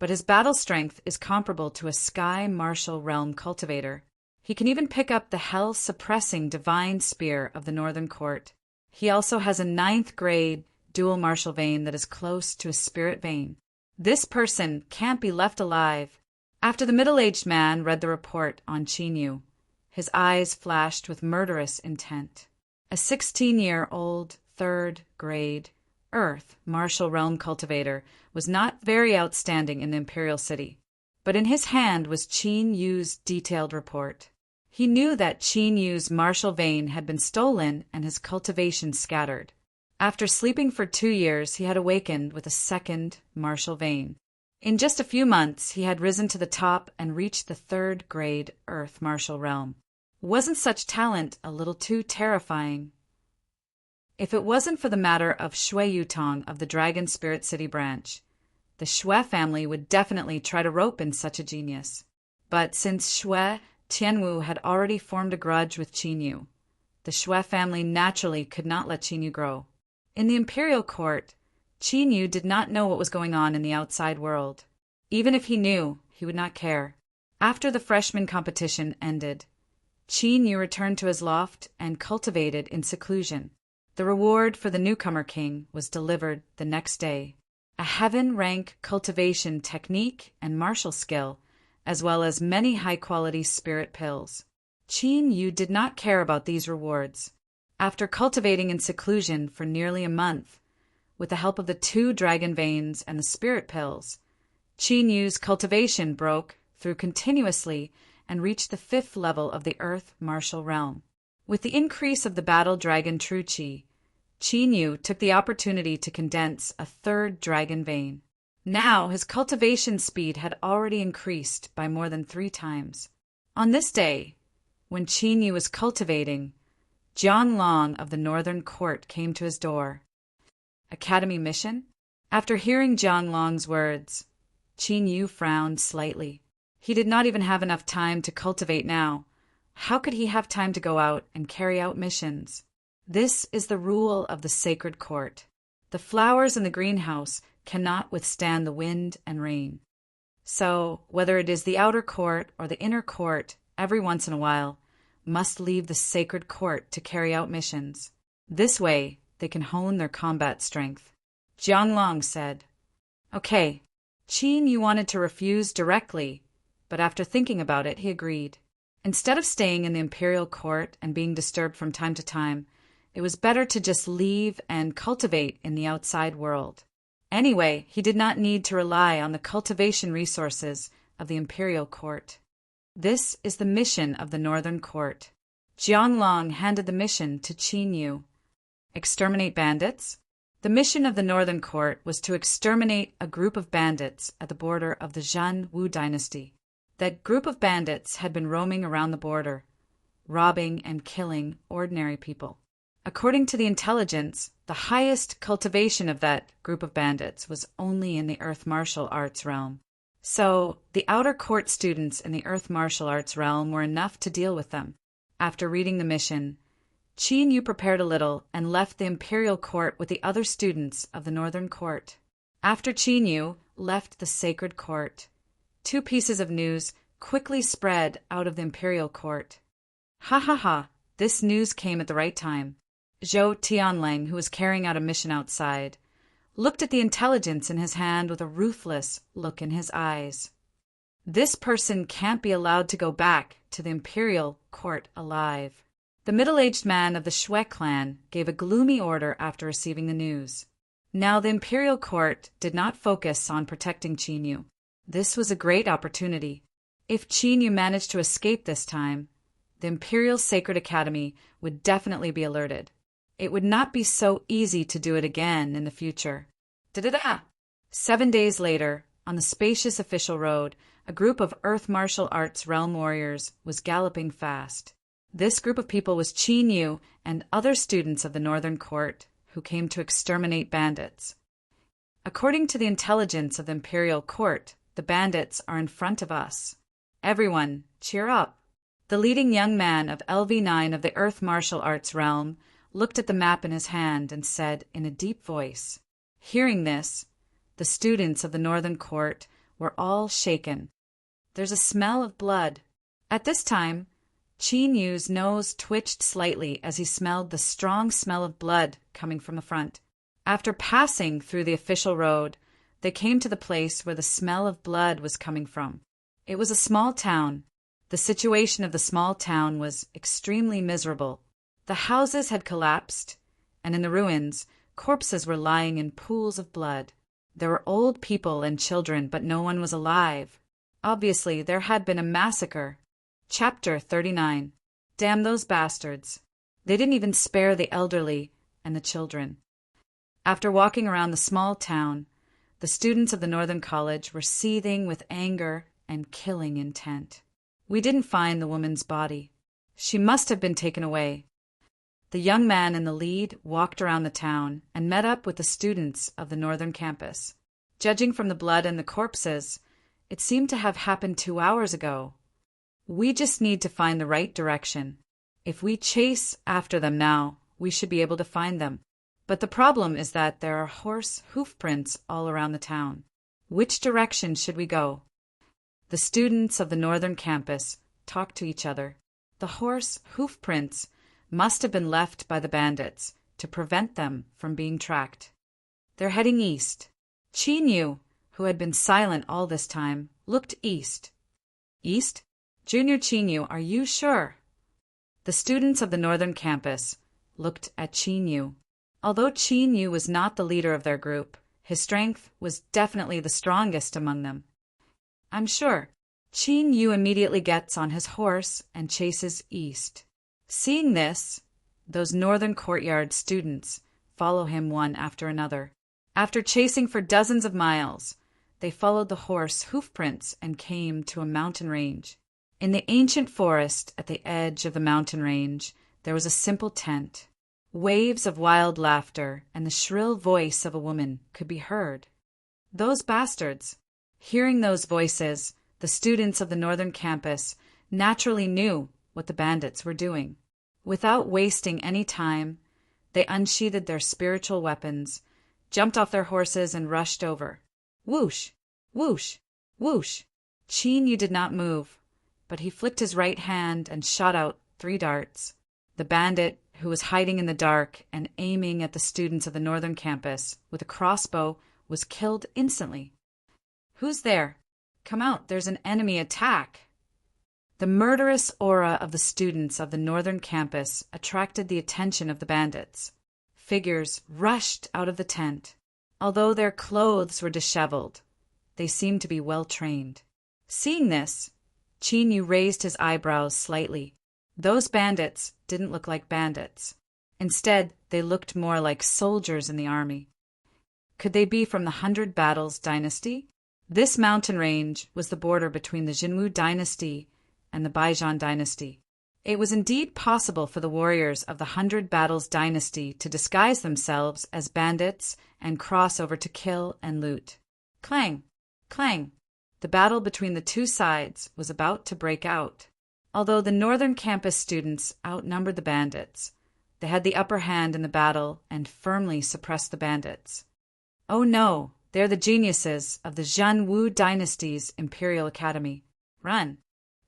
S1: but his battle strength is comparable to a Sky Martial Realm cultivator. He can even pick up the hell-suppressing divine spear of the Northern Court. He also has a 9th grade dual martial vein that is close to a spirit vein. This person can't be left alive." After the middle-aged man read the report on Qin Yu, his eyes flashed with murderous intent. A 16-year-old 3rd grade Earth Martial Realm cultivator was not very outstanding in the Imperial City, but in his hand was Qin Yu's detailed report. He knew that Qin Yu's martial vein had been stolen and his cultivation scattered. After sleeping for 2 years, he had awakened with a 2nd martial vein. In just a few months, he had risen to the top and reached the 3rd grade Earth Martial Realm. Wasn't such talent a little too terrifying? If it wasn't for the matter of Shui Yutong of the Dragon Spirit City branch, the Shui family would definitely try to rope in such a genius. But since Shui Tianwu had already formed a grudge with Qin Yu, the Shui family naturally could not let Qin Yu grow. In the imperial court, Qin Yu did not know what was going on in the outside world. Even if he knew, he would not care. After the freshman competition ended, Qin Yu returned to his loft and cultivated in seclusion. The reward for the newcomer king was delivered the next day. A heaven-rank cultivation technique and martial skill, as well as many high-quality spirit pills. Qin Yu did not care about these rewards. After cultivating in seclusion for nearly a month, with the help of the 2 dragon veins and the spirit pills, Qin Yu's cultivation broke through continuously and reached the 5th level of the Earth Martial Realm. With the increase of the battle dragon True Qi, Qin Yu took the opportunity to condense a 3rd dragon vein. Now his cultivation speed had already increased by more than 3 times. On this day, when Qin Yu was cultivating, Jiang Long of the Northern Court came to his door. Academy mission? After hearing Jiang Long's words, Qin Yu frowned slightly. He did not even have enough time to cultivate now. How could he have time to go out and carry out missions? This is the rule of the sacred court. The flowers in the greenhouse cannot withstand the wind and rain. So, whether it is the outer court or the inner court, every once in a while, must leave the sacred court to carry out missions. This way, they can hone their combat strength. Jiang Long said, "Okay." Qin Yu wanted to refuse directly, but after thinking about it, he agreed. Instead of staying in the imperial court and being disturbed from time to time, it was better to just leave and cultivate in the outside world. Anyway, he did not need to rely on the cultivation resources of the imperial court. This is the mission of the Northern Court. Jianglong handed the mission to Qin Yu. Exterminate bandits? The mission of the Northern Court was to exterminate a group of bandits at the border of the Zhan Wu dynasty. That group of bandits had been roaming around the border, robbing and killing ordinary people. According to the intelligence, the highest cultivation of that group of bandits was only in the earth martial arts realm. So, the outer court students in the earth martial arts realm were enough to deal with them. After reading the mission, Qin Yu prepared a little and left the imperial court with the other students of the Northern Court. After Qin Yu left the sacred court, 2 pieces of news quickly spread out of the imperial court. Ha ha ha, this news came at the right time. Zhou Tianlang, who was carrying out a mission outside, looked at the intelligence in his hand with a ruthless look in his eyes. This person can't be allowed to go back to the imperial court alive. The middle-aged man of the Shui clan gave a gloomy order after receiving the news. Now the imperial court did not focus on protecting Qin Yu. This was a great opportunity. If Qin Yu managed to escape this time, the Imperial Sacred Academy would definitely be alerted. It would not be so easy to do it again in the future. Da-da-da! 7 days later, on the spacious official road, a group of Earth Martial Arts realm warriors was galloping fast. This group of people was Qin Yu and other students of the Northern Court who came to exterminate bandits. According to the intelligence of the Imperial Court, the bandits are in front of us. Everyone, cheer up. The leading young man of LV9 of the Earth Martial Arts realm looked at the map in his hand and said in a deep voice. Hearing this, the students of the Northern Court were all shaken. There's a smell of blood. At this time, Qin Yu's nose twitched slightly as he smelled the strong smell of blood coming from the front. After passing through the official road, they came to the place where the smell of blood was coming from. It was a small town. The situation of the small town was extremely miserable. The houses had collapsed, and in the ruins, corpses were lying in pools of blood. There were old people and children, but no one was alive. Obviously, there had been a massacre. Chapter 39. Damn those bastards. They didn't even spare the elderly and the children. After walking around the small town, the students of the Northern College were seething with anger and killing intent. We didn't find the woman's body. She must have been taken away. The young man in the lead walked around the town and met up with the students of the Northern Campus. Judging from the blood and the corpses, it seemed to have happened 2 hours ago. We just need to find the right direction. If we chase after them now, we should be able to find them. But the problem is that there are horse hoof prints all around the town. Which direction should we go? The students of the Northern Campus talked to each other. The horse hoof prints must have been left by the bandits to prevent them from being tracked. They're heading east. Qin Yu, who had been silent all this time, looked east. East? Junior Qin Yu, are you sure? The students of the Northern Campus looked at Qin Yu. Although Qin Yu was not the leader of their group, his strength was definitely the strongest among them. I'm sure. Qin Yu immediately gets on his horse and chases east. Seeing this, those Northern Courtyard students follow him one after another. After chasing for dozens of miles, they followed the horse hoof prints and came to a mountain range. In the ancient forest at the edge of the mountain range, there was a simple tent. Waves of wild laughter and the shrill voice of a woman could be heard. Those bastards! Hearing those voices, the students of the Northern Campus naturally knew what the bandits were doing. Without wasting any time, they unsheathed their spiritual weapons, jumped off their horses, and rushed over. Whoosh! Whoosh! Whoosh! Qin Yu did not move, but he flicked his right hand and shot out 3 darts. The bandit, who was hiding in the dark and aiming at the students of the Northern Campus with a crossbow, was killed instantly. Who's there? Come out, there's an enemy attack. The murderous aura of the students of the northern campus attracted the attention of the bandits. Figures rushed out of the tent. Although their clothes were disheveled, they seemed to be well trained. Seeing this, Qin Yu raised his eyebrows slightly. Those bandits didn't look like bandits. Instead, they looked more like soldiers in the army. Could they be from the 100 Battles dynasty? This mountain range was the border between the Jinwu dynasty and the Baijian dynasty. It was indeed possible for the warriors of the 100 Battles dynasty to disguise themselves as bandits and cross over to kill and loot. Clang! Clang! The battle between the two sides was about to break out. Although the northern campus students outnumbered the bandits, they had the upper hand in the battle and firmly suppressed the bandits. Oh no, they're the geniuses of the Zhanwu dynasty's Imperial Academy. Run!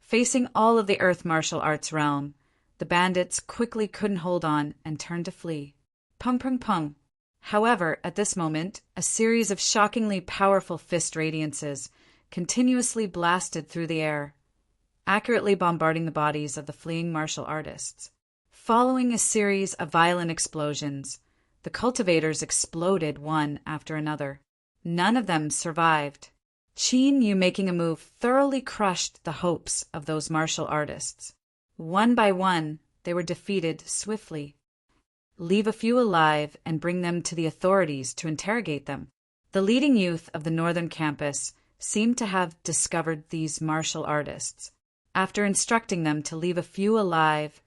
S1: Facing all of the Earth martial arts realm, the bandits quickly couldn't hold on and turned to flee. Pung pung pung. However, at this moment, a series of shockingly powerful fist radiances continuously blasted through the air, accurately bombarding the bodies of the fleeing martial artists. Following a series of violent explosions, the cultivators exploded one after another. None of them survived. Qin Yu making a move thoroughly crushed the hopes of those martial artists. One by one, they were defeated swiftly. Leave a few alive and bring them to the authorities to interrogate them. The leading youth of the northern campus seemed to have discovered these martial artists. After instructing them to leave a few alive,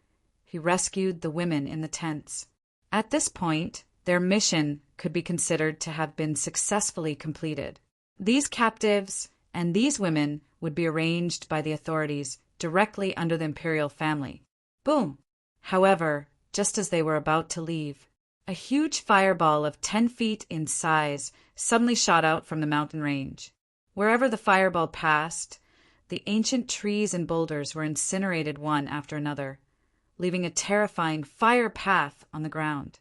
S1: he rescued the women in the tents. At this point, their mission could be considered to have been successfully completed. These captives and these women would be arranged by the authorities directly under the imperial family. Boom! However, just as they were about to leave, a huge fireball of 10 feet in size suddenly shot out from the mountain range. Wherever the fireball passed, the ancient trees and boulders were incinerated one after another, leaving a terrifying fire path on the ground.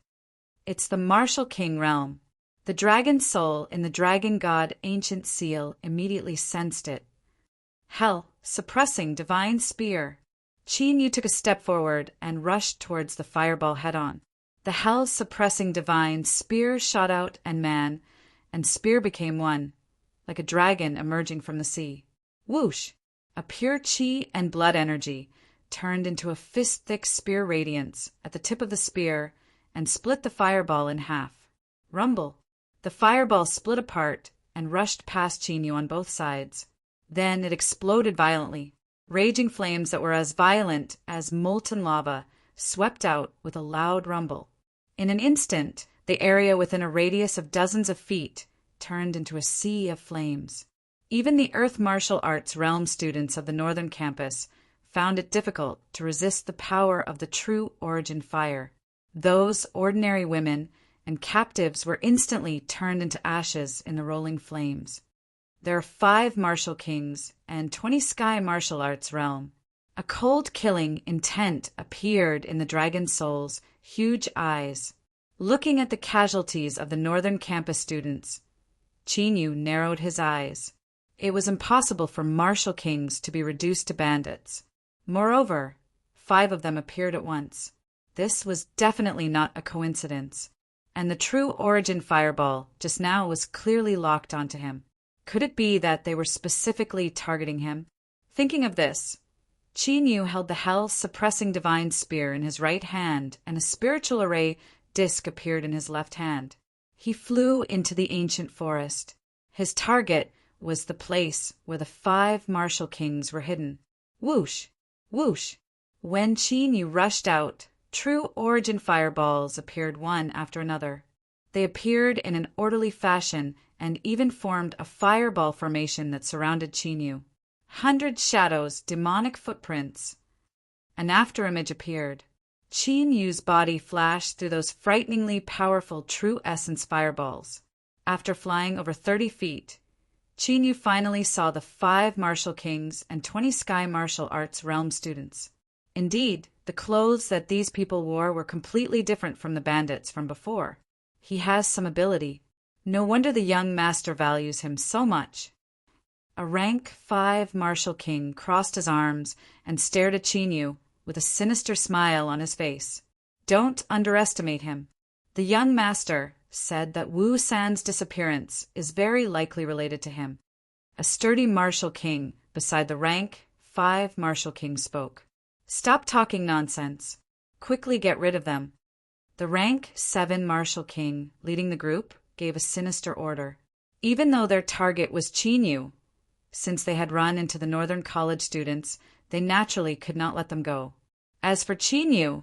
S1: It's the Martial King realm. The dragon soul in the dragon god ancient seal immediately sensed it. Hell, suppressing divine spear. Qin Yu took a step forward and rushed towards the fireball head-on. The hell suppressing divine spear shot out and spear became one, like a dragon emerging from the sea. Whoosh! A pure chi and blood energy turned into a fist-thick spear radiance at the tip of the spear and split the fireball in half. Rumble! The fireball split apart and rushed past Qin Yu on both sides. Then it exploded violently. Raging flames that were as violent as molten lava swept out with a loud rumble. In an instant, the area within a radius of dozens of feet turned into a sea of flames. Even the Earth Martial Arts realm students of the northern campus found it difficult to resist the power of the true origin fire. Those ordinary women and captives were instantly turned into ashes in the rolling flames. There are 5 martial kings and 20 sky martial arts realm. A cold killing intent appeared in the dragon soul's huge eyes. Looking at the casualties of the northern campus students, Qin Yu narrowed his eyes. It was impossible for martial kings to be reduced to bandits. Moreover, 5 of them appeared at once. This was definitely not a coincidence, and the true origin fireball just now was clearly locked onto him. Could it be that they were specifically targeting him? Thinking of this, Qin Yu held the hell-suppressing divine spear in his right hand, and a spiritual array disc appeared in his left hand. He flew into the ancient forest. His target was the place where the 5 martial kings were hidden. Whoosh! Whoosh! When Qin Yu rushed out, true origin fireballs appeared one after another. They appeared in an orderly fashion and even formed a fireball formation that surrounded Qin Yu. 100 shadows, demonic footprints. An afterimage appeared. Qin Yu's body flashed through those frighteningly powerful true essence fireballs. After flying over 30 feet, Qin Yu finally saw the 5 martial kings and 20 sky martial arts realm students. Indeed, the clothes that these people wore were completely different from the bandits from before. He has some ability. No wonder the young master values him so much. A rank 5 martial king crossed his arms and stared at Chinyu with a sinister smile on his face. Don't underestimate him. The young master said that Wu San's disappearance is very likely related to him. A sturdy martial king beside the rank 5 martial king spoke. Stop talking nonsense. Quickly get rid of them. The rank 7 martial king, leading the group, gave a sinister order. Even though their target was Chinyu, since they had run into the Northern College students, they naturally could not let them go. As for Chinyu,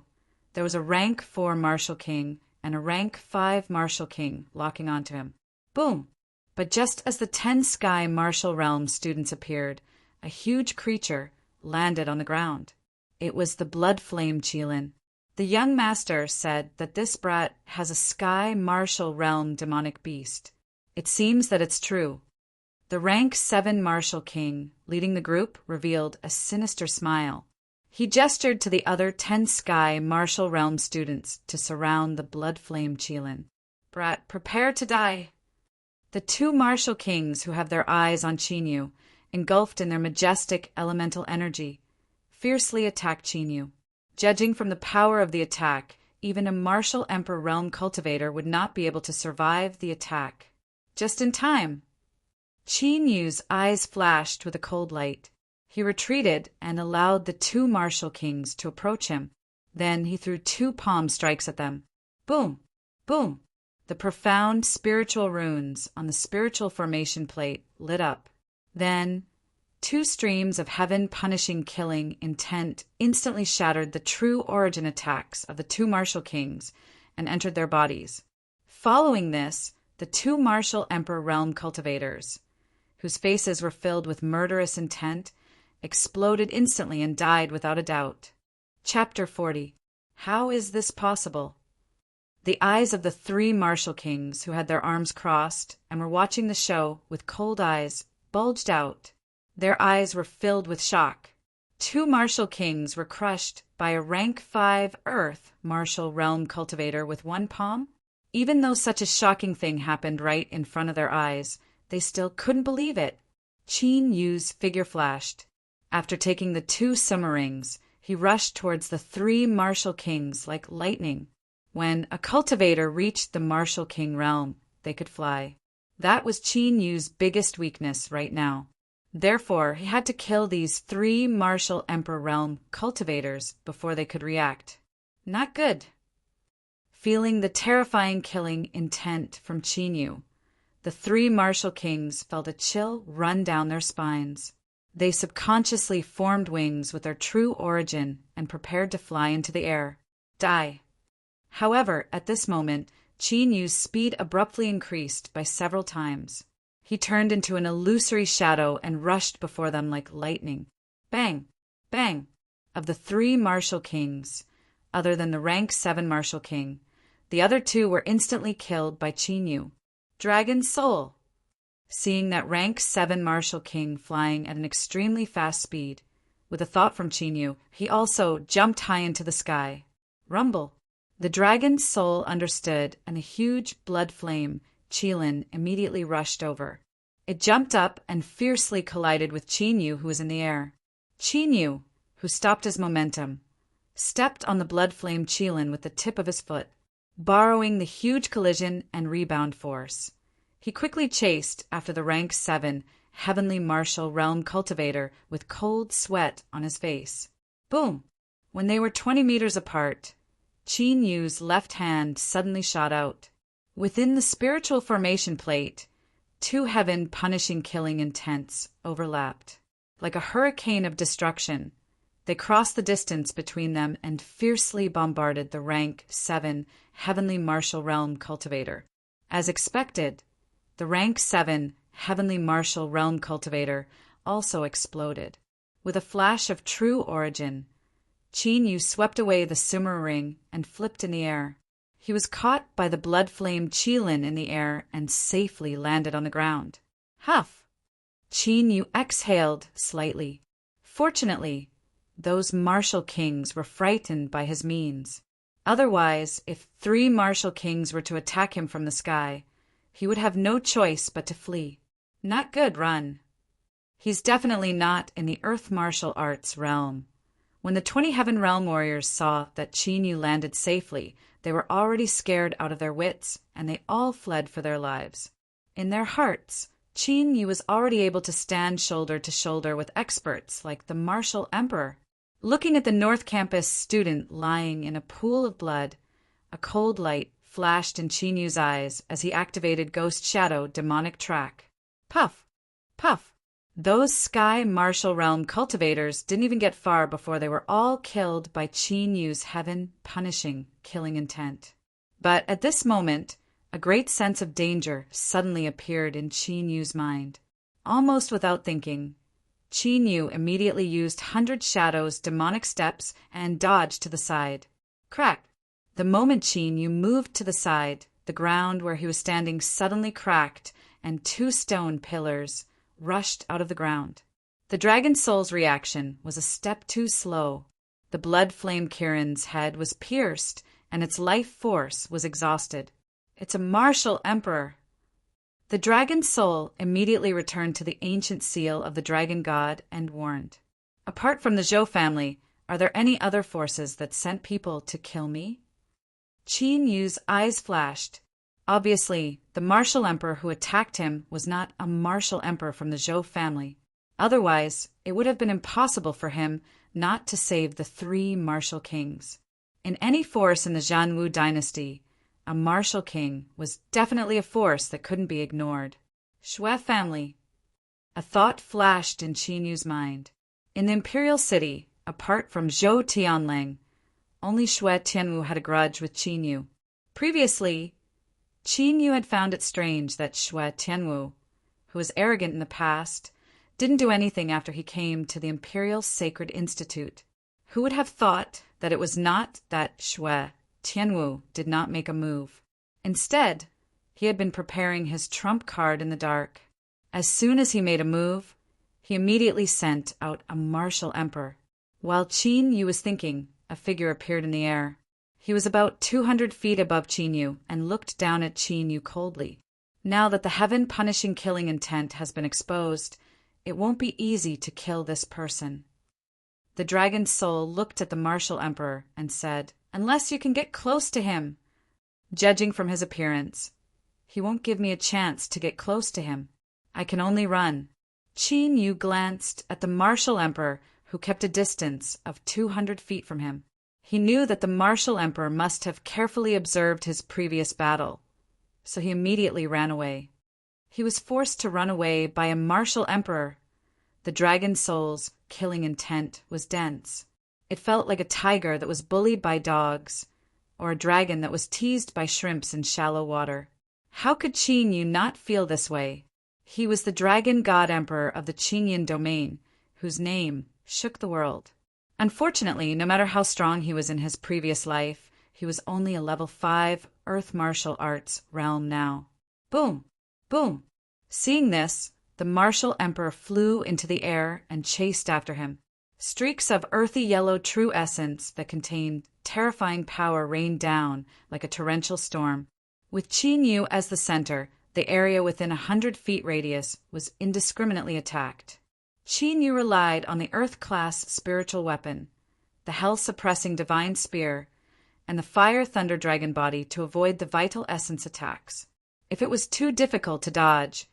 S1: there was a rank 4 martial king and a rank 5 martial king locking onto him. Boom! But just as the 10 Sky Martial Realm students appeared, a huge creature landed on the ground. It was the Blood Flame Qilin. The young master said that this brat has a Sky Martial Realm demonic beast. It seems that it's true. The rank 7 martial king, leading the group, revealed a sinister smile. He gestured to the other 10 Sky Martial Realm students to surround the Blood Flame Qilin. Brat, prepare to die. The 2 martial kings who have their eyes on Chinyu, engulfed in their majestic elemental energy, fiercely attacked Chinyu. Judging from the power of the attack, even a martial Emperor Realm cultivator would not be able to survive the attack. Just in time. Chinyu's eyes flashed with a cold light. He retreated and allowed the 2 martial kings to approach him. Then he threw 2 palm strikes at them. Boom! Boom! The profound spiritual runes on the spiritual formation plate lit up. Then 2 streams of heaven-punishing killing intent instantly shattered the true origin attacks of the 2 martial kings and entered their bodies. Following this, the 2 martial Emperor Realm cultivators, whose faces were filled with murderous intent, exploded instantly and died without a doubt. Chapter 40. How is this possible? The eyes of the 3 martial kings, who had their arms crossed and were watching the show with cold eyes, bulged out. Their eyes were filled with shock. 2 martial kings were crushed by a rank 5 Earth martial realm cultivator with 1 palm? Even though such a shocking thing happened right in front of their eyes, they still couldn't believe it. Qin Yu's figure flashed. After taking the 2 summer rings, he rushed towards the 3 martial kings like lightning. When a cultivator reached the martial king realm, they could fly. That was Qin Yu's biggest weakness right now. Therefore, he had to kill these 3 martial Emperor Realm cultivators before they could react. Not good. Feeling the terrifying killing intent from Qin Yu, the 3 martial kings felt a chill run down their spines. They subconsciously formed wings with their true origin and prepared to fly into the air. Die. However, at this moment, Qin Yu's speed abruptly increased by several times. He turned into an illusory shadow and rushed before them like lightning. Bang! Bang! Of the 3 martial kings, other than the rank 7 martial king, the other 2 were instantly killed by Qin Yu. Dragon Soul! Seeing that rank 7 martial king flying at an extremely fast speed, with a thought from Qin Yu, he also jumped high into the sky. Rumble! The dragon's soul understood, and a huge blood flame, Qilin, immediately rushed over. It jumped up and fiercely collided with Qin Yu, who was in the air. Qin Yu, who stopped his momentum, stepped on the blood flame Qilin with the tip of his foot, borrowing the huge collision and rebound force. He quickly chased after the rank 7 heavenly martial realm cultivator with cold sweat on his face. Boom! When they were 20 meters apart, Qin Yu's left hand suddenly shot out. Within the spiritual formation plate, 2 heaven-punishing killing intents overlapped. Like a hurricane of destruction, they crossed the distance between them and fiercely bombarded the rank 7 heavenly martial realm cultivator. As expected, the rank 7 heavenly martial realm cultivator also exploded. With a flash of true origin, Qin Yu swept away the Sumer ring and flipped in the air. He was caught by the blood flame Qilin in the air and safely landed on the ground. Huff! Qin Yu exhaled slightly. Fortunately, those martial kings were frightened by his means. Otherwise, if 3 martial kings were to attack him from the sky, he would have no choice but to flee. Not good run. He's definitely not in the earth martial arts realm. When the 20 Heaven Realm warriors saw that Qin Yu landed safely, they were already scared out of their wits, and they all fled for their lives. In their hearts, Qin Yu was already able to stand shoulder to shoulder with experts like the martial emperor. Looking at the North Campus student lying in a pool of blood, a cold light flashed in Qin Yu's eyes as he activated Ghost Shadow Demonic Track. Puff! Puff! Those Sky Martial Realm cultivators didn't even get far before they were all killed by Qin Yu's heaven-punishing killing intent. But at this moment, a great sense of danger suddenly appeared in Qin Yu's mind. Almost without thinking, Qin Yu immediately used 100 Shadows' demonic steps and dodged to the side. Crack! The moment Qin Yu moved to the side, the ground where he was standing suddenly cracked, and 2 stone pillars rushed out of the ground. The Dragon Soul's reaction was a step too slow. The blood flame Kirin's head was pierced, and its life force was exhausted. It's a martial emperor. The Dragon Soul immediately returned to the ancient seal of the Dragon God and warned, "Apart from the Zhou family, are there any other forces that sent people to kill me?" Qin Yu's eyes flashed. Obviously, the martial emperor who attacked him was not a martial emperor from the Zhou family. Otherwise, it would have been impossible for him not to save the 3 martial kings. In any force in the Zhanwu dynasty, a martial king was definitely a force that couldn't be ignored. Shui family. A thought flashed in Qin Yu's mind. In the imperial city, apart from Zhou Tianlang, only Shui Tianwu had a grudge with Qin Yu. Previously, Qin Yu had found it strange that Shui Tianwu, who was arrogant in the past, didn't do anything after he came to the Imperial Sacred Institute. Who would have thought that it was not that Shui Tianwu did not make a move? Instead, he had been preparing his trump card in the dark. As soon as he made a move, he immediately sent out a martial emperor. While Qin Yu was thinking, a figure appeared in the air. He was about 200 feet above Qin Yu and looked down at Qin Yu coldly. Now that the heaven-punishing killing intent has been exposed, it won't be easy to kill this person. The Dragon Soul looked at the martial emperor and said, "Unless you can get close to him." Judging from his appearance, he won't give me a chance to get close to him. I can only run. Qin Yu glanced at the martial emperor, who kept a distance of 200 feet from him. He knew that the martial emperor must have carefully observed his previous battle, so he immediately ran away. He was forced to run away by a martial emperor. The Dragon Soul's killing intent was dense. It felt like a tiger that was bullied by dogs, or a dragon that was teased by shrimps in shallow water. How could Qin Yu not feel this way? He was the Dragon God Emperor of the Qinyan domain, whose name shook the world. Unfortunately, no matter how strong he was in his previous life, he was only a level 5 Earth Martial Arts realm now. Boom! Boom! Seeing this, the martial emperor flew into the air and chased after him. Streaks of earthy yellow true essence that contained terrifying power rained down like a torrential storm. With Qin Yu as the center, the area within 100 feet radius was indiscriminately attacked. Qin Yu relied on the Earth-class spiritual weapon, the hell-suppressing divine spear, and the fire thunder dragon body to avoid the vital essence attacks. If it was too difficult to dodge,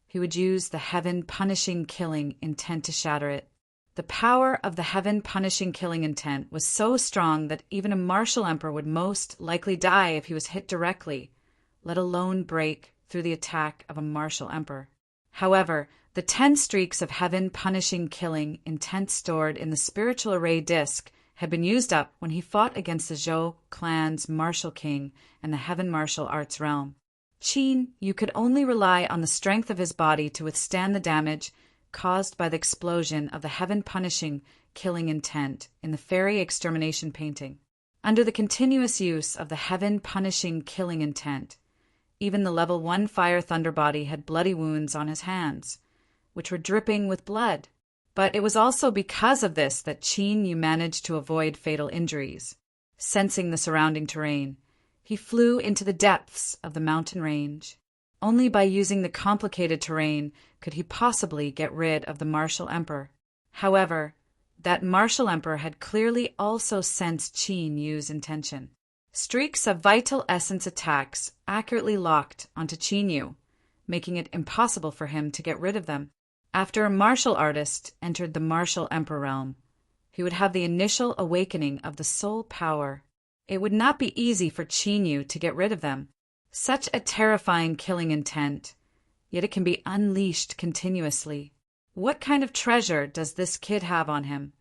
S1: he would use the heaven-punishing killing intent to shatter it. The power of the heaven-punishing killing intent was so strong that even a martial emperor would most likely die if he was hit directly, let alone break through the attack of a martial emperor. However, the 10 streaks of heaven-punishing killing intent stored in the spiritual array disc had been used up when he fought against the Zhou clan's martial king and the heaven martial arts realm. Qin Yu could only rely on the strength of his body to withstand the damage caused by the explosion of the heaven-punishing killing intent in the fairy extermination painting. Under the continuous use of the heaven-punishing killing intent, even the level 1 fire thunder body had bloody wounds on his hands, which were dripping with blood. But it was also because of this that Qin Yu managed to avoid fatal injuries. Sensing the surrounding terrain, he flew into the depths of the mountain range. Only by using the complicated terrain could he possibly get rid of the Martial Emperor. However, that Martial Emperor had clearly also sensed Qin Yu's intention. Streaks of vital essence attacks accurately locked onto Qin Yu, making it impossible for him to get rid of them. After a martial artist entered the Martial Emperor realm, he would have the initial awakening of the soul power. It would not be easy for Qin Yu to get rid of them. Such a terrifying killing intent, yet it can be unleashed continuously. What kind of treasure does this kid have on him?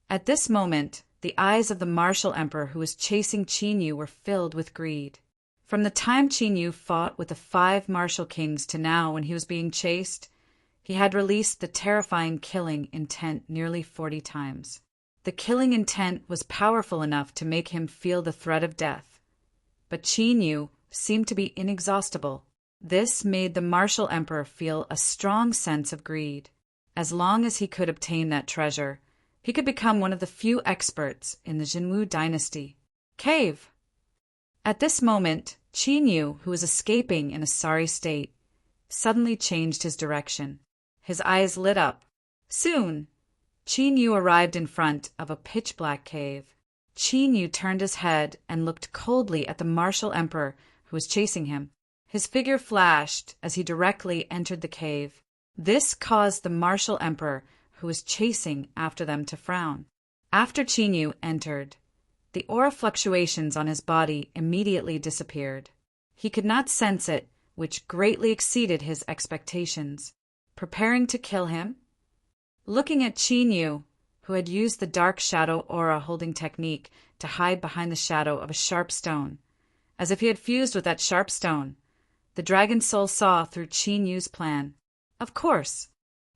S1: At this moment, the eyes of the Martial Emperor who was chasing Qin Yu were filled with greed. From the time Qin Yu fought with the 5 martial kings to now when he was being chased, he had released the terrifying killing intent nearly 40 times. The killing intent was powerful enough to make him feel the threat of death. But Qin Yu seemed to be inexhaustible. This made the Martial Emperor feel a strong sense of greed. As long as he could obtain that treasure, he could become one of the few experts in the Jinwu dynasty. Cave! At this moment, Qin Yu, who was escaping in a sorry state, suddenly changed his direction. His eyes lit up. Soon, Qin Yu arrived in front of a pitch-black cave. Qin Yu turned his head and looked coldly at the Martial Emperor who was chasing him. His figure flashed as he directly entered the cave. This caused the Martial Emperor who was chasing after them to frown. After Qin Yu entered, the aura fluctuations on his body immediately disappeared. He could not sense it, which greatly exceeded his expectations. Preparing to kill him? Looking at Qin Yu, who had used the dark shadow aura holding technique to hide behind the shadow of a sharp stone, as if he had fused with that sharp stone, the dragon soul saw through Qin Yu's plan. Of course,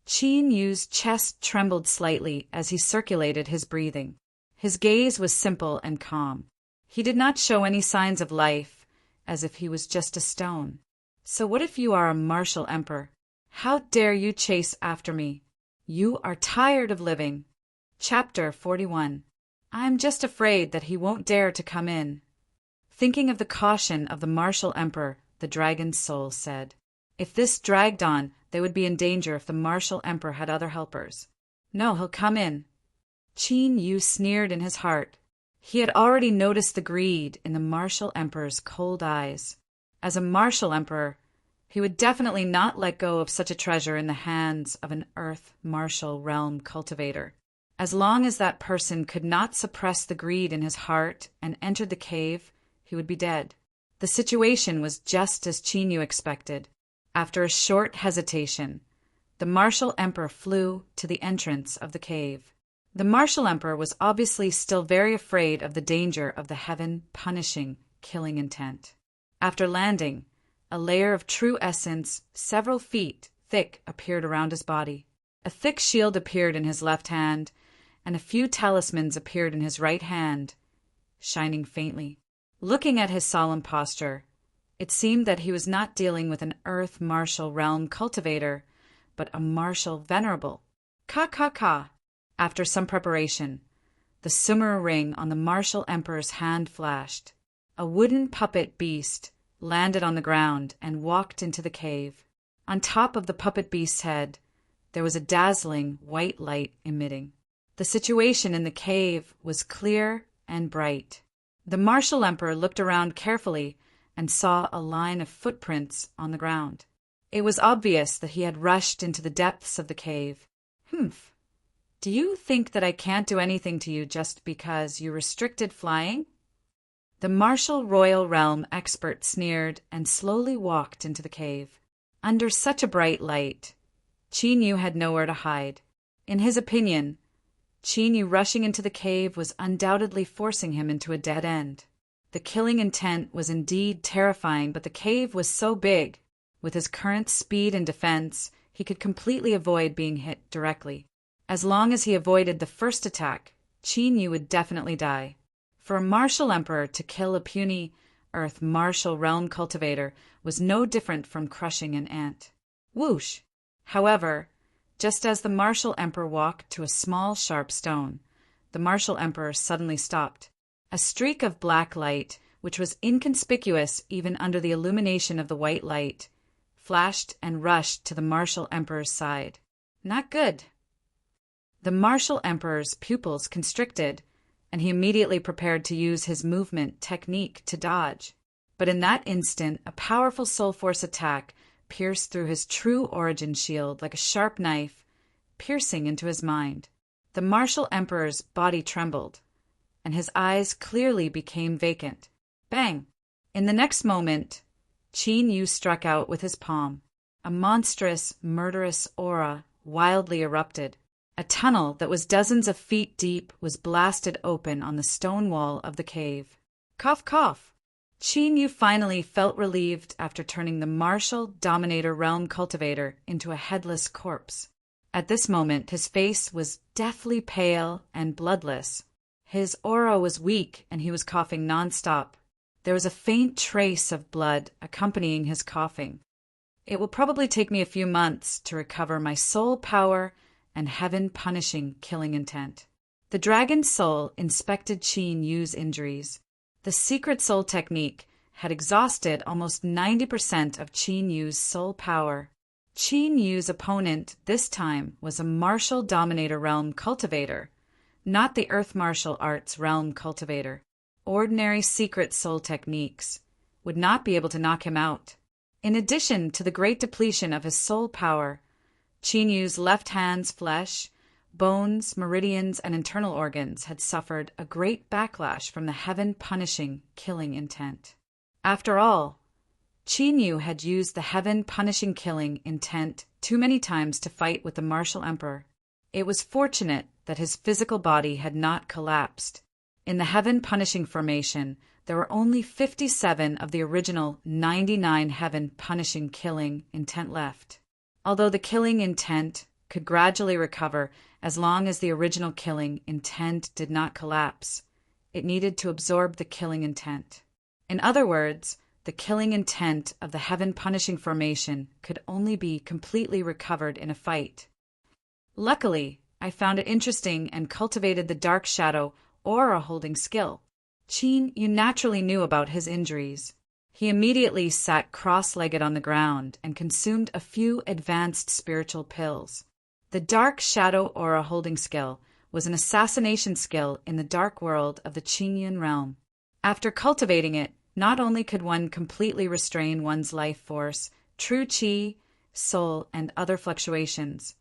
S1: Qin Yu's chest trembled slightly as he circulated his breathing. His gaze was simple and calm. He did not show any signs of life, as if he was just a stone. So what if you are a Martial Emperor? How dare you chase after me? You are tired of living. Chapter 41. I'm just afraid that he won't dare to come in. Thinking of the caution of the Martial Emperor, the dragon's soul said, if this dragged on, they would be in danger if the Martial Emperor had other helpers. No, he'll come in. Qin Yu sneered in his heart. He had already noticed the greed in the Martial Emperor's cold eyes. As a Martial Emperor, he would definitely not let go of such a treasure in the hands of an Earth Martial Realm cultivator. As long as that person could not suppress the greed in his heart and entered the cave, he would be dead. The situation was just as Qin Yu expected. After a short hesitation, the Martial Emperor flew to the entrance of the cave. The Martial Emperor was obviously still very afraid of the danger of the heaven-punishing killing intent. After landing, a layer of true essence several feet thick appeared around his body. A thick shield appeared in his left hand, and a few talismans appeared in his right hand, shining faintly. Looking at his solemn posture, it seemed that he was not dealing with an Earth Martial Realm cultivator, but a Martial Venerable. Ka. After some preparation, the Sumer ring on the Martial Emperor's hand flashed. A wooden puppet beast landed on the ground and walked into the cave. On top of the puppet beast's head, there was a dazzling white light emitting. The situation in the cave was clear and bright. The Martial Emperor looked around carefully and saw a line of footprints on the ground. It was obvious that he had rushed into the depths of the cave. Humph. Do you think that I can't do anything to you just because you restricted flying? The Martial Royal Realm expert sneered and slowly walked into the cave. Under such a bright light, Qin Yu had nowhere to hide. In his opinion, Qin Yu rushing into the cave was undoubtedly forcing him into a dead end. The killing intent was indeed terrifying, but the cave was so big. With his current speed and defense, he could completely avoid being hit directly. As long as he avoided the first attack, Qin Yu would definitely die. For a Martial Emperor to kill a puny Earth Martial Realm cultivator was no different from crushing an ant. Whoosh! However, just as the Martial Emperor walked to a small sharp stone, the Martial Emperor suddenly stopped. A streak of black light which was inconspicuous even under the illumination of the white light, flashed and rushed to the martial emperor's side. Not good. The martial emperor's pupils constricted, and he immediately prepared to use his movement technique to dodge. But in that instant, a powerful soul force attack pierced through his true origin shield like a sharp knife, piercing into his mind. The martial emperor's body trembled, and his eyes clearly became vacant. Bang! In the next moment, Qin Yu struck out with his palm. A monstrous, murderous aura wildly erupted. A tunnel that was dozens of feet deep was blasted open on the stone wall of the cave. Cough, cough! Qin Yu finally felt relieved after turning the martial dominator realm cultivator into a headless corpse. At this moment, his face was deathly pale and bloodless. His aura was weak, and he was coughing nonstop. There was a faint trace of blood accompanying his coughing. It will probably take me a few months to recover my soul power and heaven-punishing killing intent. The dragon soul inspected Qin Yu's injuries. The secret soul technique had exhausted almost 90% of Qin Yu's soul power. Qin Yu's opponent this time was a martial dominator realm cultivator, not the earth martial arts realm cultivator. Ordinary secret soul techniques would not be able to knock him out. In addition to the great depletion of his soul power, Qin Yu's left hand's flesh, bones, meridians, and internal organs had suffered a great backlash from the heaven-punishing killing intent. After all, Qin Yu had used the heaven-punishing killing intent too many times to fight with the martial emperor. It was fortunate that his physical body had not collapsed. In the heaven-punishing formation, there were only 57 of the original 99 heaven-punishing killing intent left. Although the killing intent could gradually recover as long as the original killing intent did not collapse, it needed to absorb the killing intent. In other words, the killing intent of the heaven-punishing formation could only be completely recovered in a fight. Luckily, I found it interesting and cultivated the dark shadow aura-holding skill. Qin Yu naturally knew about his injuries. He immediately sat cross-legged on the ground and consumed a few advanced spiritual pills. The dark shadow aura-holding skill was an assassination skill in the dark world of the Qingyun realm. After cultivating it, not only could one completely restrain one's life force, true qi, soul, and other fluctuations,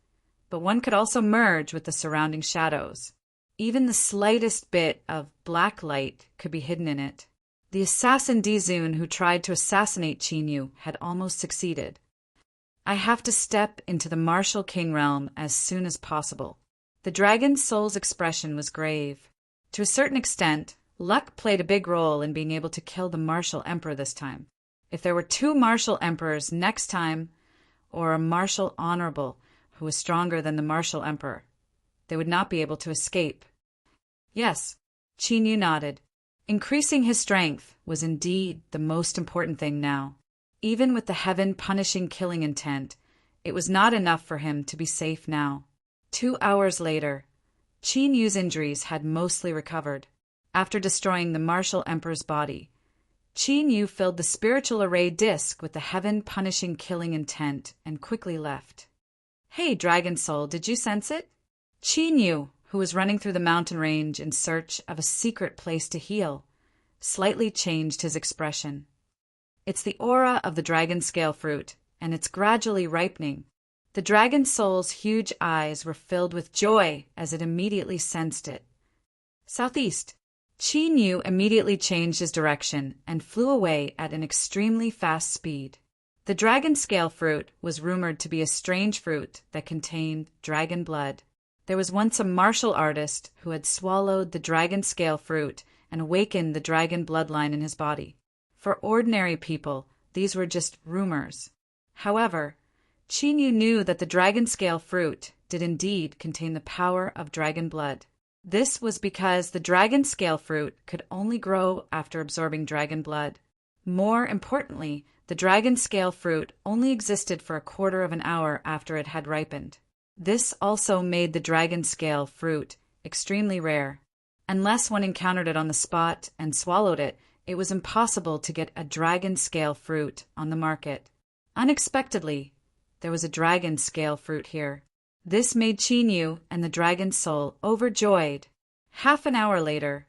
S1: but one could also merge with the surrounding shadows. Even the slightest bit of black light could be hidden in it. The assassin Dizun who tried to assassinate Qin Yu had almost succeeded. I have to step into the martial king realm as soon as possible. The dragon soul's expression was grave. To a certain extent, luck played a big role in being able to kill the martial emperor this time. If there were 2 martial emperors next time, or a martial honorable who was stronger than the martial emperor, they would not be able to escape. Yes, Qin Yu nodded. Increasing his strength was indeed the most important thing now. Even with the heaven-punishing killing intent, it was not enough for him to be safe now. 2 hours later, Qin Yu's injuries had mostly recovered. After destroying the martial emperor's body, Qin Yu filled the spiritual array disc with the heaven-punishing killing intent and quickly left. Hey, Dragon Soul, did you sense it? Qin Yu, who was running through the mountain range in search of a secret place to heal, slightly changed his expression. It's the aura of the dragon scale fruit, and it's gradually ripening. The dragon soul's huge eyes were filled with joy as it immediately sensed it. Southeast. Qin Yu immediately changed his direction and flew away at an extremely fast speed. The dragon scale fruit was rumored to be a strange fruit that contained dragon blood. There was once a martial artist who had swallowed the dragon scale fruit and awakened the dragon bloodline in his body. For ordinary people, these were just rumors. However, Qin Yu knew that the dragon scale fruit did indeed contain the power of dragon blood. This was because the dragon scale fruit could only grow after absorbing dragon blood. More importantly, the dragon scale fruit only existed for a quarter of an hour after it had ripened. This also made the dragon scale fruit extremely rare. Unless one encountered it on the spot and swallowed it, It was impossible to get a dragon scale fruit on the market. Unexpectedly, there was a dragon scale fruit here. This made Qin and the dragon soul overjoyed. Half an hour later,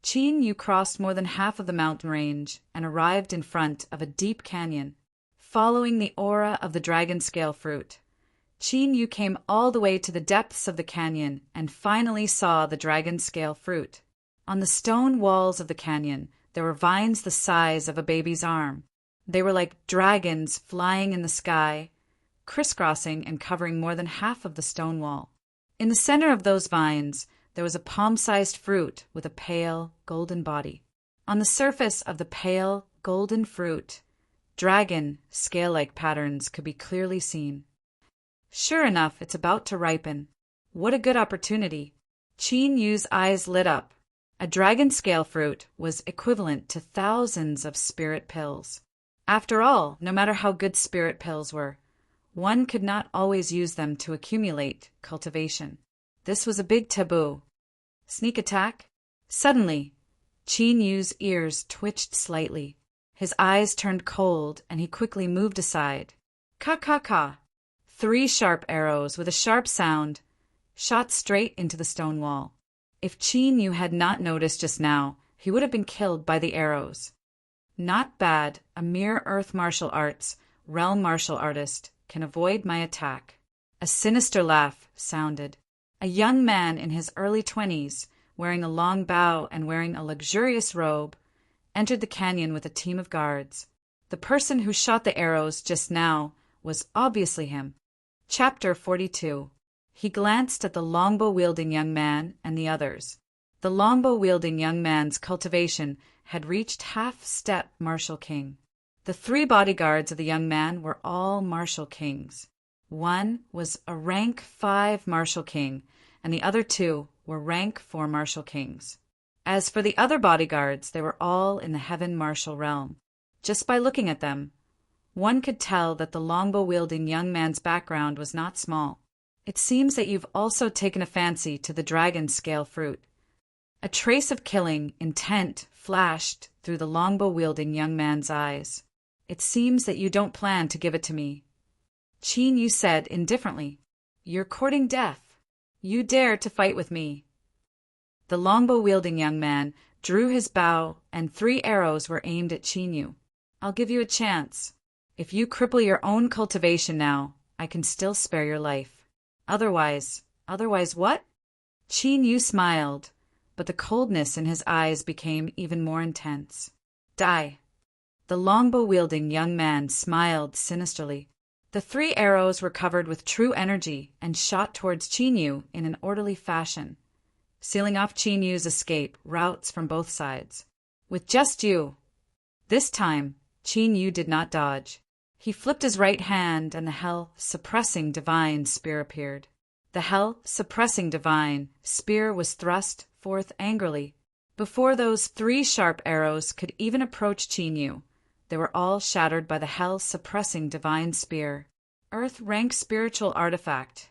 S1: Qin crossed more than half of the mountain range and arrived in front of a deep canyon. Following the aura of the dragon scale fruit, Qin came all the way to the depths of the canyon and finally saw the dragon scale fruit. On the stone walls of the canyon, there were vines the size of a baby's arm. They were like dragons flying in the sky, crisscrossing and covering more than half of the stone wall. In the center of those vines, there was a palm-sized fruit with a pale, golden body. On the surface of the pale, golden fruit, dragon, scale-like patterns could be clearly seen. Sure enough, it's about to ripen. What a good opportunity. Qin Yu's eyes lit up. A dragon scale fruit was equivalent to thousands of spirit pills. After all, no matter how good spirit pills were, one could not always use them to accumulate cultivation. This was a big taboo. Sneak attack? Suddenly, Qin Yu's ears twitched slightly. His eyes turned cold, and he quickly moved aside. Ka! 3 sharp arrows with a sharp sound shot straight into the stone wall. If Qin Yu had not noticed just now, he would have been killed by the arrows. Not bad, a mere earth martial arts, realm martial artist can avoid my attack. A sinister laugh sounded. A young man in his early 20s, wearing a long bow and wearing a luxurious robe, entered the canyon with a team of guards. The person who shot the arrows just now was obviously him. Chapter 42. He glanced at the longbow-wielding young man and the others. The longbow-wielding young man's cultivation had reached half-step martial king. The 3 bodyguards of the young man were all martial kings. One was a rank 5 martial king, and the other 2 were rank 4 martial kings. As for the other bodyguards, they were all in the heaven martial realm. Just by looking at them, one could tell that the longbow-wielding young man's background was not small. It seems that you've also taken a fancy to the dragon scale fruit. A trace of killing intent flashed through the longbow-wielding young man's eyes. It seems that you don't plan to give it to me. Qin Yu said indifferently, "You're courting death. You dare to fight with me." The longbow-wielding young man drew his bow and 3 arrows were aimed at Qin Yu. "I'll give you a chance. If you cripple your own cultivation now, I can still spare your life. Otherwise what?" Qin Yu smiled, but the coldness in his eyes became even more intense. "Die." The longbow-wielding young man smiled sinisterly. The 3 arrows were covered with true energy and shot towards Qin Yu in an orderly fashion, sealing off Qin Yu's escape routes from both sides. With just you. This time, Qin Yu did not dodge. He flipped his right hand and the hell-suppressing divine spear appeared. The hell-suppressing divine spear was thrust forth angrily. Before those 3 sharp arrows could even approach Qin Yu, they were all shattered by the hell-suppressing divine spear. Earth-rank spiritual artifact.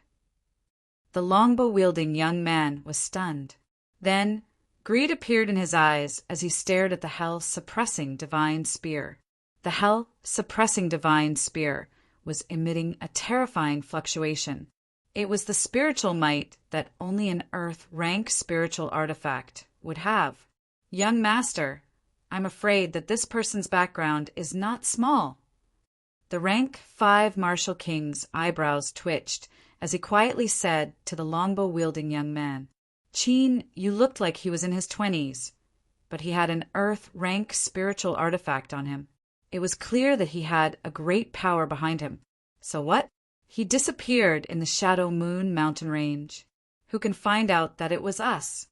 S1: The longbow-wielding young man was stunned. Then, greed appeared in his eyes as he stared at the hell-suppressing divine spear. The hell-suppressing divine spear was emitting a terrifying fluctuation. It was the spiritual might that only an earth-rank spiritual artifact would have. "Young master, I'm afraid that this person's background is not small." The rank 5 martial king's eyebrows twitched as he quietly said to the longbow-wielding young man, "Qin, you looked like he was in his 20s, but he had an earth-rank spiritual artifact on him. It was clear that he had a great power behind him. So what? He disappeared in the Shadow Moon mountain range. Who can find out that it was us?"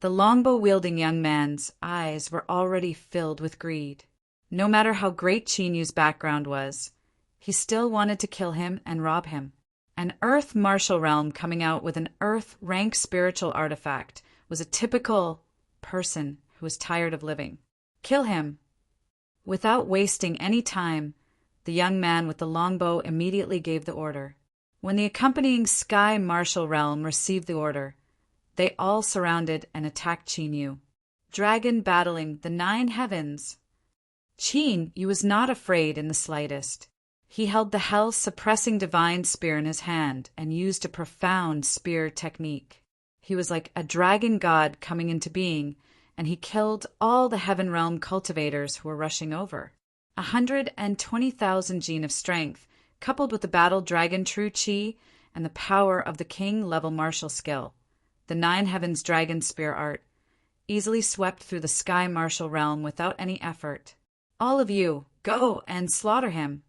S1: The longbow-wielding young man's eyes were already filled with greed. No matter how great Qin Yu's background was, he still wanted to kill him and rob him. An earth martial realm coming out with an earth-rank spiritual artifact was a typical person who was tired of living. Kill him. Without wasting any time, the young man with the longbow immediately gave the order. When the accompanying sky martial realm received the order, they all surrounded and attacked Qin Yu. dragon battling the 9 heavens. Qin Yu was not afraid in the slightest. He held the hell-suppressing divine spear in his hand and used a profound spear technique. He was like a dragon god coming into being, and he killed all the heaven realm cultivators who were rushing over. 120,000 gene of strength, coupled with the battle dragon true chi and the power of the king-level martial skill, the 9 heavens dragon spear art, easily swept through the sky martial realm without any effort. All of you, go and slaughter him.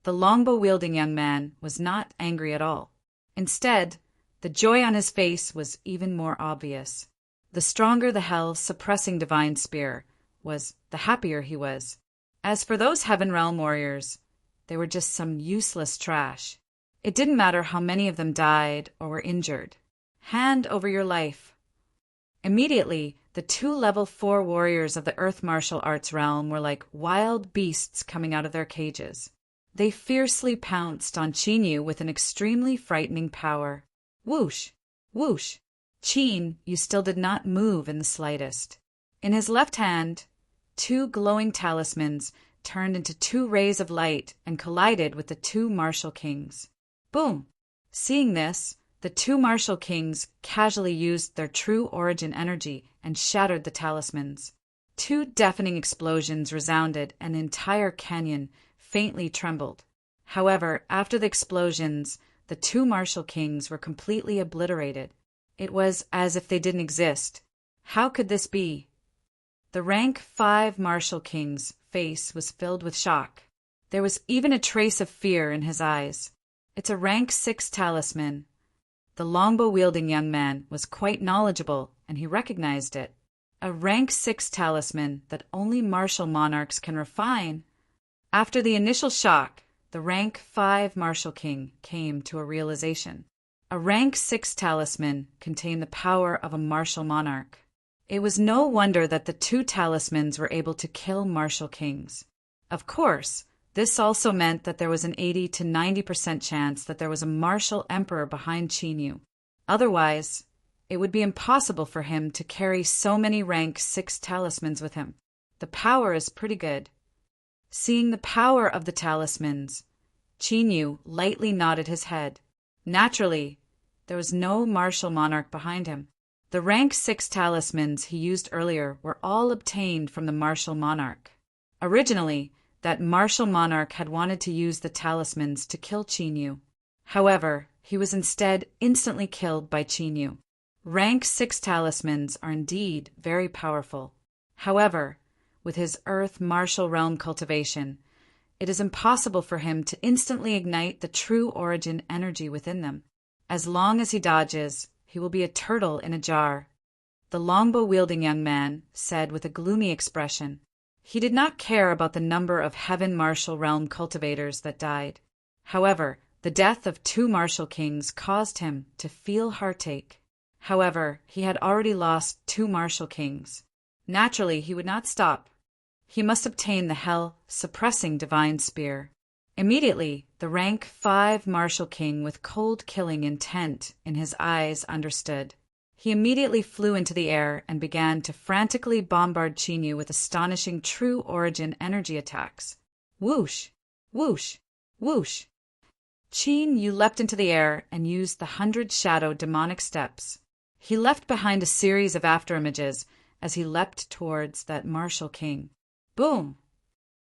S1: The longbow-wielding young man was not angry at all. Instead, the joy on his face was even more obvious. The stronger the hell-suppressing divine spear was, the happier he was. As for those heaven realm warriors, they were just some useless trash. It didn't matter how many of them died or were injured. Hand over your life. Immediately, the 2 level 4 warriors of the earth martial arts realm were like wild beasts coming out of their cages. They fiercely pounced on Qin Yu with an extremely frightening power. Whoosh! Whoosh! Qin Yu still did not move in the slightest. In his left hand, 2 glowing talismans turned into 2 rays of light and collided with the 2 martial kings. Boom! Seeing this, the 2 martial kings casually used their true origin energy and shattered the talismans. 2 deafening explosions resounded and the entire canyon faintly trembled. However, after the explosions, the 2 martial kings were completely obliterated. It was as if they didn't exist. How could this be? The rank 5 martial king's face was filled with shock. There was even a trace of fear in his eyes. It's a rank 6 talisman. The longbow-wielding young man was quite knowledgeable, and he recognized it. A rank 6 talisman that only martial monarchs can refine. After the initial shock, the rank 5 martial king came to a realization. A rank 6 talisman contained the power of a martial monarch. It was no wonder that the 2 talismans were able to kill martial kings. Of course, this also meant that there was an 80 to 90% chance that there was a martial emperor behind Qin Yu. Otherwise, it would be impossible for him to carry so many rank 6 talismans with him. The power is pretty good. Seeing the power of the talismans, Qin Yu lightly nodded his head. Naturally, there was no martial monarch behind him. The rank 6 talismans he used earlier were all obtained from the martial monarch. Originally, that martial monarch had wanted to use the talismans to kill Qin Yu. However, he was instead instantly killed by Qin Yu. Rank 6 talismans are indeed very powerful. However, with his earth martial realm cultivation, it is impossible for him to instantly ignite the true origin energy within them. As long as he dodges, he will be a turtle in a jar. The longbow-wielding young man said with a gloomy expression. He did not care about the number of heaven martial realm cultivators that died. However, the death of 2 martial kings caused him to feel heartache. However, he had already lost 2 martial kings. Naturally, he would not stop. He must obtain the hell-suppressing divine spear. Immediately, the rank 5 martial king with cold killing intent in his eyes understood. He immediately flew into the air and began to frantically bombard Qin Yu with astonishing true origin energy attacks. Whoosh! Whoosh! Whoosh! Qin Yu leapt into the air and used the 100 shadow demonic steps. He left behind a series of afterimages as he leapt towards that martial king. Boom!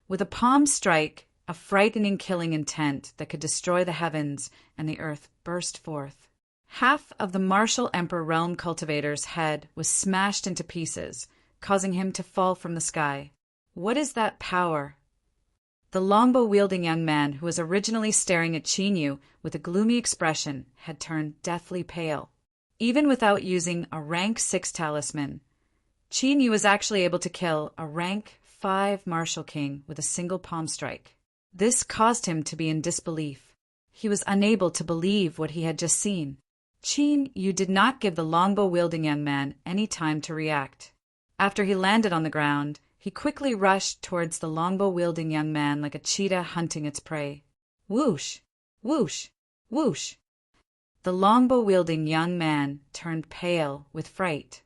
S1: With a palm strike, a frightening killing intent that could destroy the heavens and the earth burst forth. Half of the martial emperor realm cultivator's head was smashed into pieces, causing him to fall from the sky. What is that power? The longbow-wielding young man who was originally staring at Qin Yu with a gloomy expression had turned deathly pale. Even without using a rank 6 talisman, Qin Yu was actually able to kill a rank 5 martial king with a single palm strike. This caused him to be in disbelief. He was unable to believe what he had just seen. Qin Yu did not give the longbow-wielding young man any time to react. After he landed on the ground, he quickly rushed towards the longbow-wielding young man like a cheetah hunting its prey. Whoosh! Whoosh! Whoosh! The longbow-wielding young man turned pale with fright.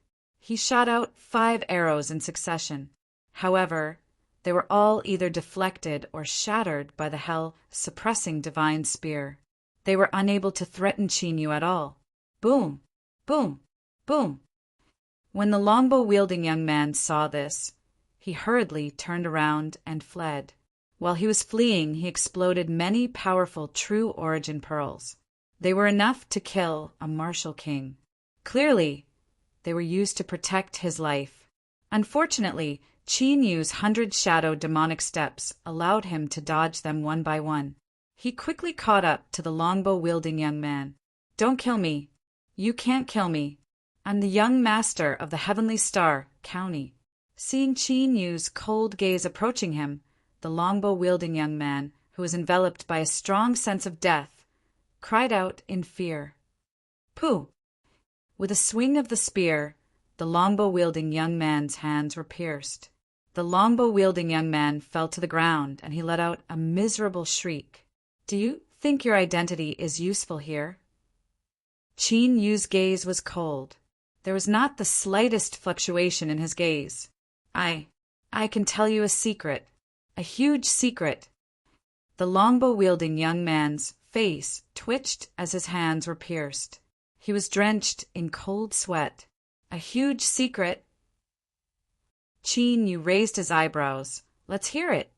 S1: He shot out 5 arrows in succession. However, they were all either deflected or shattered by the hell-suppressing divine spear. They were unable to threaten Chinyu at all. Boom! Boom! Boom! When the longbow-wielding young man saw this, he hurriedly turned around and fled. While he was fleeing, he exploded many powerful true origin pearls. They were enough to kill a martial king. Clearly, they were used to protect his life. Unfortunately, Chinyu's 100 shadow demonic steps allowed him to dodge them one by one. He quickly caught up to the longbow-wielding young man. "Don't kill me. You can't kill me. I'm the young master of the Heavenly Star County." Seeing Chinyu's cold gaze approaching him, the longbow-wielding young man, who was enveloped by a strong sense of death, cried out in fear. "Pooh!" With a swing of the spear, the longbow-wielding young man's hands were pierced. The longbow-wielding young man fell to the ground, and he let out a miserable shriek. "Do you think your identity is useful here?" Chinyu's gaze was cold. There was not the slightest fluctuation in his gaze. I can tell you a secret. A huge secret." The longbow-wielding young man's face twitched as his hands were pierced. He was drenched in cold sweat. "A huge secret?" Chinyu raised his eyebrows. "Let's hear it."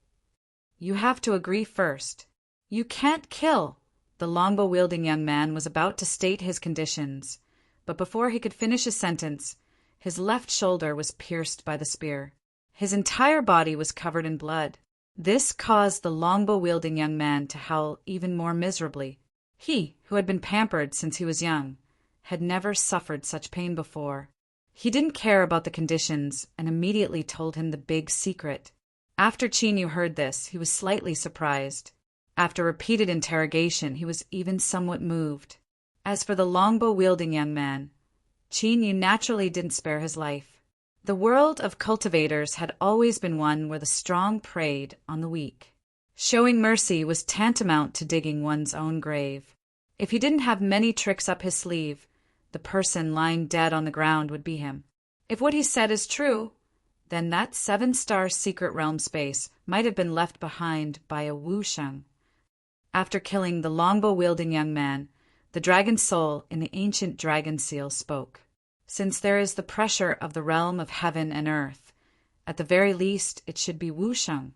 S1: "You have to agree first." "You can't kill." The longbow-wielding young man was about to state his conditions, but before he could finish his sentence, his left shoulder was pierced by the spear. His entire body was covered in blood. This caused the longbow-wielding young man to howl even more miserably. He, who had been pampered since he was young, had never suffered such pain before. He didn't care about the conditions and immediately told him the big secret. After Chinyu heard this, he was slightly surprised. After repeated interrogation, he was even somewhat moved. As for the longbow-wielding young man, Chinyu naturally didn't spare his life. The world of cultivators had always been one where the strong preyed on the weak. Showing mercy was tantamount to digging one's own grave. If he didn't have many tricks up his sleeve, the person lying dead on the ground would be him. If what he said is true, then that 7-star secret realm space might have been left behind by a wusheng. After killing the longbow-wielding young man, the dragon soul in the ancient dragon seal spoke. "Since there is the pressure of the realm of heaven and earth, at the very least it should be wusheng."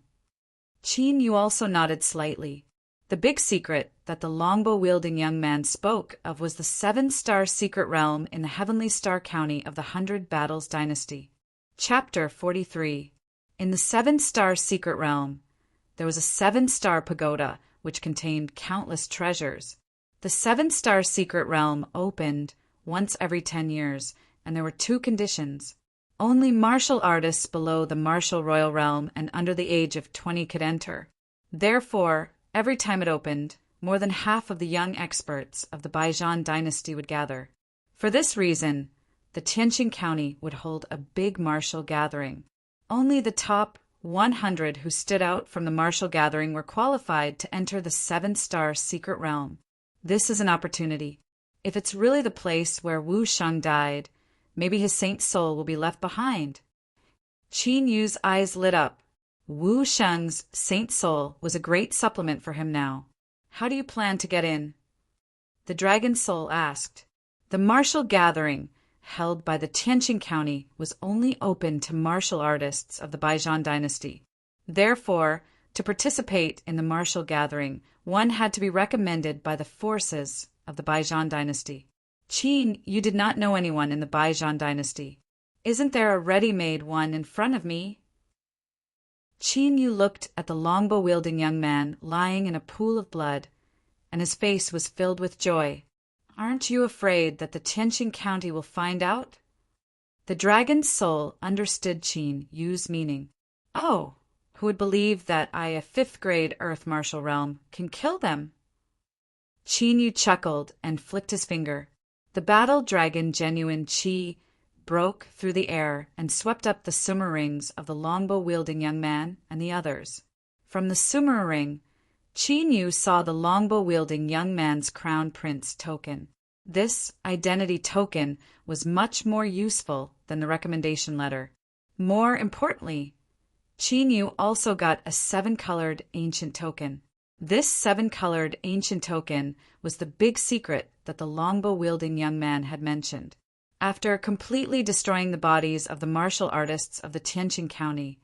S1: Chinyu also nodded slightly. The big secret that the longbow-wielding young man spoke of was the 7-star secret realm in the Heavenly Star County of the 100 Battles Dynasty. Chapter 43. In the 7-star secret realm, there was a 7-star pagoda which contained countless treasures. The 7-star secret realm opened once every 10 years, and there were 2 conditions. Only martial artists below the martial royal realm and under the age of 20 could enter. Therefore, every time it opened, more than half of the young experts of the Baijian dynasty would gather. For this reason, the Tianqing County would hold a big martial gathering. Only the top 100 who stood out from the martial gathering were qualified to enter the 7-star secret realm. This is an opportunity. If it's really the place where Wu Sheng died, maybe his saint soul will be left behind. Chinyu's eyes lit up. Wu Sheng's saint soul was a great supplement for him now. "How do you plan to get in?" The dragon soul asked. The martial gathering, held by the Tianqing County, was only open to martial artists of the Baijian dynasty. Therefore, to participate in the martial gathering, one had to be recommended by the forces of the Baijian dynasty. "Qin, you did not know anyone in the Baijian dynasty. Isn't there a ready-made one in front of me?" Chinyu looked at the longbow-wielding young man lying in a pool of blood, and his face was filled with joy. "Aren't you afraid that the Tianqing County will find out?" The dragon's soul understood Chinyu's meaning. "Oh, who would believe that I, a 5th-grade Earth martial realm, can kill them?" Chinyu chuckled and flicked his finger. The battle dragon genuine Qi broke through the air and swept up the sumer rings of the longbow-wielding young man and the others. From the sumer ring, Chinyu saw the longbow-wielding young man's crown prince token. This identity token was much more useful than the recommendation letter. More importantly, Chinyu also got a 7-colored ancient token. This 7-colored ancient token was the big secret that the longbow-wielding young man had mentioned. After completely destroying the bodies of the martial artists of the Tianqing County,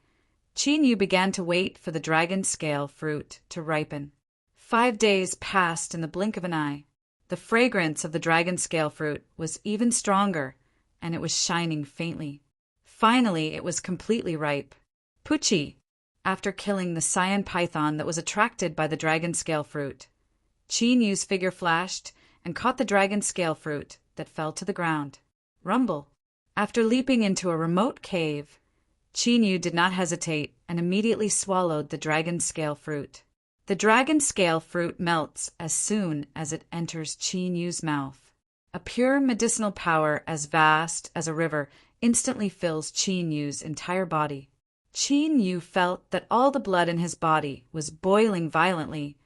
S1: Chinyu began to wait for the dragon scale fruit to ripen. 5 days passed in the blink of an eye. The fragrance of the dragon scale fruit was even stronger, and it was shining faintly. Finally, it was completely ripe. Pucci, after killing the cyan python that was attracted by the dragon scale fruit, Chinyu's figure flashed and caught the dragon scale fruit that fell to the ground. Rumble. After leaping into a remote cave, Chinyu did not hesitate and immediately swallowed the dragon scale fruit. The dragon scale fruit melts as soon as it enters Chinyu's mouth. A pure medicinal power as vast as a river instantly fills Chinyu's entire body. Chinyu felt that all the blood in his body was boiling violently,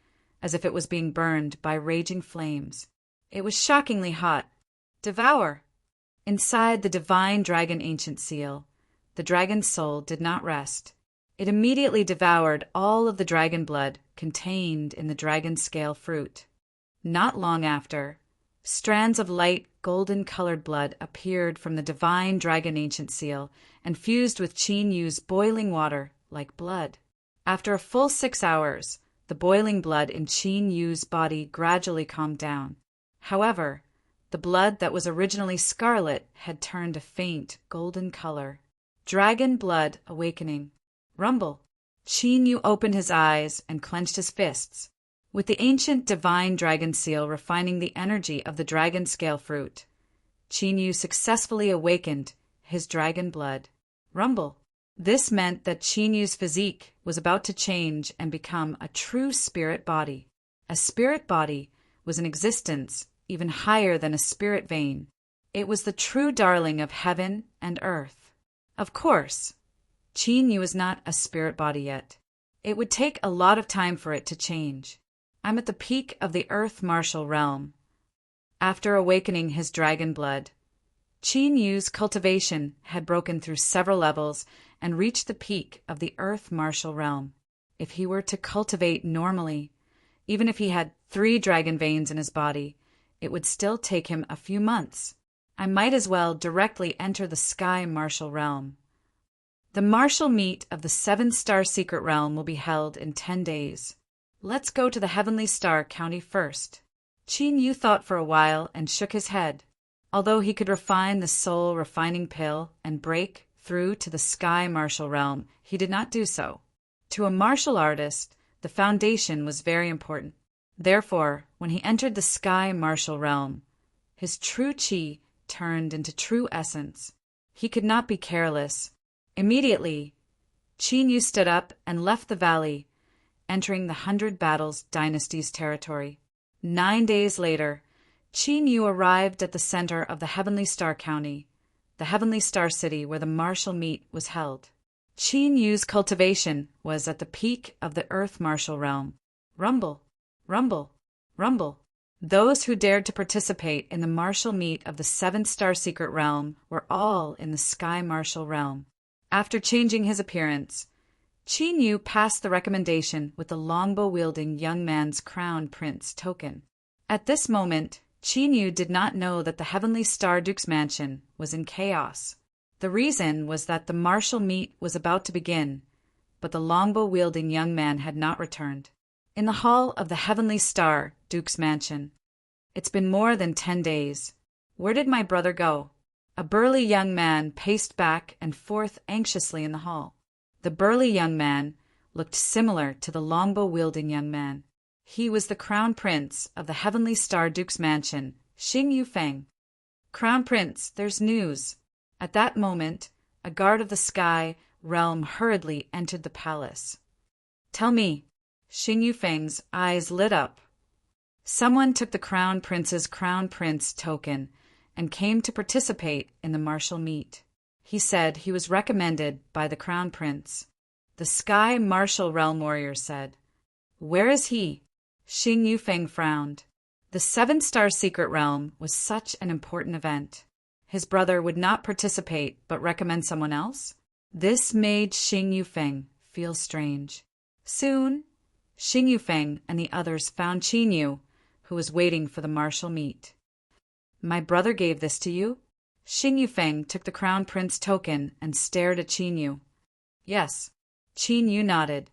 S1: as if it was being burned by raging flames. It was shockingly hot. Devour! Inside the divine dragon ancient seal, the dragon's soul did not rest. It immediately devoured all of the dragon blood contained in the dragon scale fruit. Not long after, strands of light golden-colored blood appeared from the divine dragon ancient seal and fused with Chinyu's boiling water like blood. After a full 6 hours, the boiling blood in Chinyu's body gradually calmed down. However, the blood that was originally scarlet had turned a faint golden color. Dragon blood awakening. Rumble. Chinyu opened his eyes and clenched his fists. With the ancient divine dragon seal refining the energy of the dragon scale fruit, Chinyu successfully awakened his dragon blood. Rumble. This meant that Chinyu's physique was about to change and become a true spirit body. A spirit body was in existence even higher than a spirit vein. It was the true darling of heaven and earth. Of course, Chinyu was not a spirit body yet. It would take a lot of time for it to change. I'm at the peak of the earth martial realm. After awakening his dragon blood, Chinyu's cultivation had broken through several levels and reached the peak of the earth martial realm. If he were to cultivate normally, even if he had 3 dragon veins in his body, it would still take him a few months. I might as well directly enter the sky martial realm. The martial meet of the 7-star secret realm will be held in 10 days. Let's go to the Heavenly Star County first. Chinyu thought for a while and shook his head. Although he could refine the soul-refining pill and break through to the sky martial realm, he did not do so. To a martial artist, the foundation was very important. Therefore, when he entered the sky martial realm, his true chi turned into true essence. He could not be careless. Immediately, Chinyu stood up and left the valley, entering the 100 Battles Dynasty's territory. 9 days later, Chinyu arrived at the center of the Heavenly Star County, the Heavenly Star City where the martial meet was held. Chinyu's cultivation was at the peak of the Earth martial realm. Rumble, rumble, rumble. Those who dared to participate in the martial meet of the 7-star secret realm were all in the sky martial realm. After changing his appearance, Chinyu passed the recommendation with the longbow-wielding young man's crown prince token. At this moment, Chinyu did not know that the Heavenly Star Duke's mansion was in chaos. The reason was that the martial meet was about to begin, but the longbow-wielding young man had not returned. In the hall of the Heavenly Star Duke's mansion. It's been more than 10 days. Where did my brother go? A burly young man paced back and forth anxiously in the hall. The burly young man looked similar to the longbow-wielding young man. He was the Crown Prince of the Heavenly Star Duke's mansion, Xing Yufeng. Crown Prince, there's news. At that moment, a guard of the sky realm hurriedly entered the palace. Tell me. Xing Yufeng's eyes lit up. Someone took the Crown Prince's Crown Prince token and came to participate in the martial meet. He said he was recommended by the Crown Prince. The Sky Martial Realm Warrior said, "Where is he?" Xing Yufeng frowned. The seven-star secret realm was such an important event. His brother would not participate but recommend someone else? This made Xing Yufeng feel strange. Soon, Xing Yufeng and the others found Qin Yu, who was waiting for the martial meet. "My brother gave this to you?" Xing Yufeng took the crown prince token and stared at Qin Yu. "Yes." Qin Yu nodded.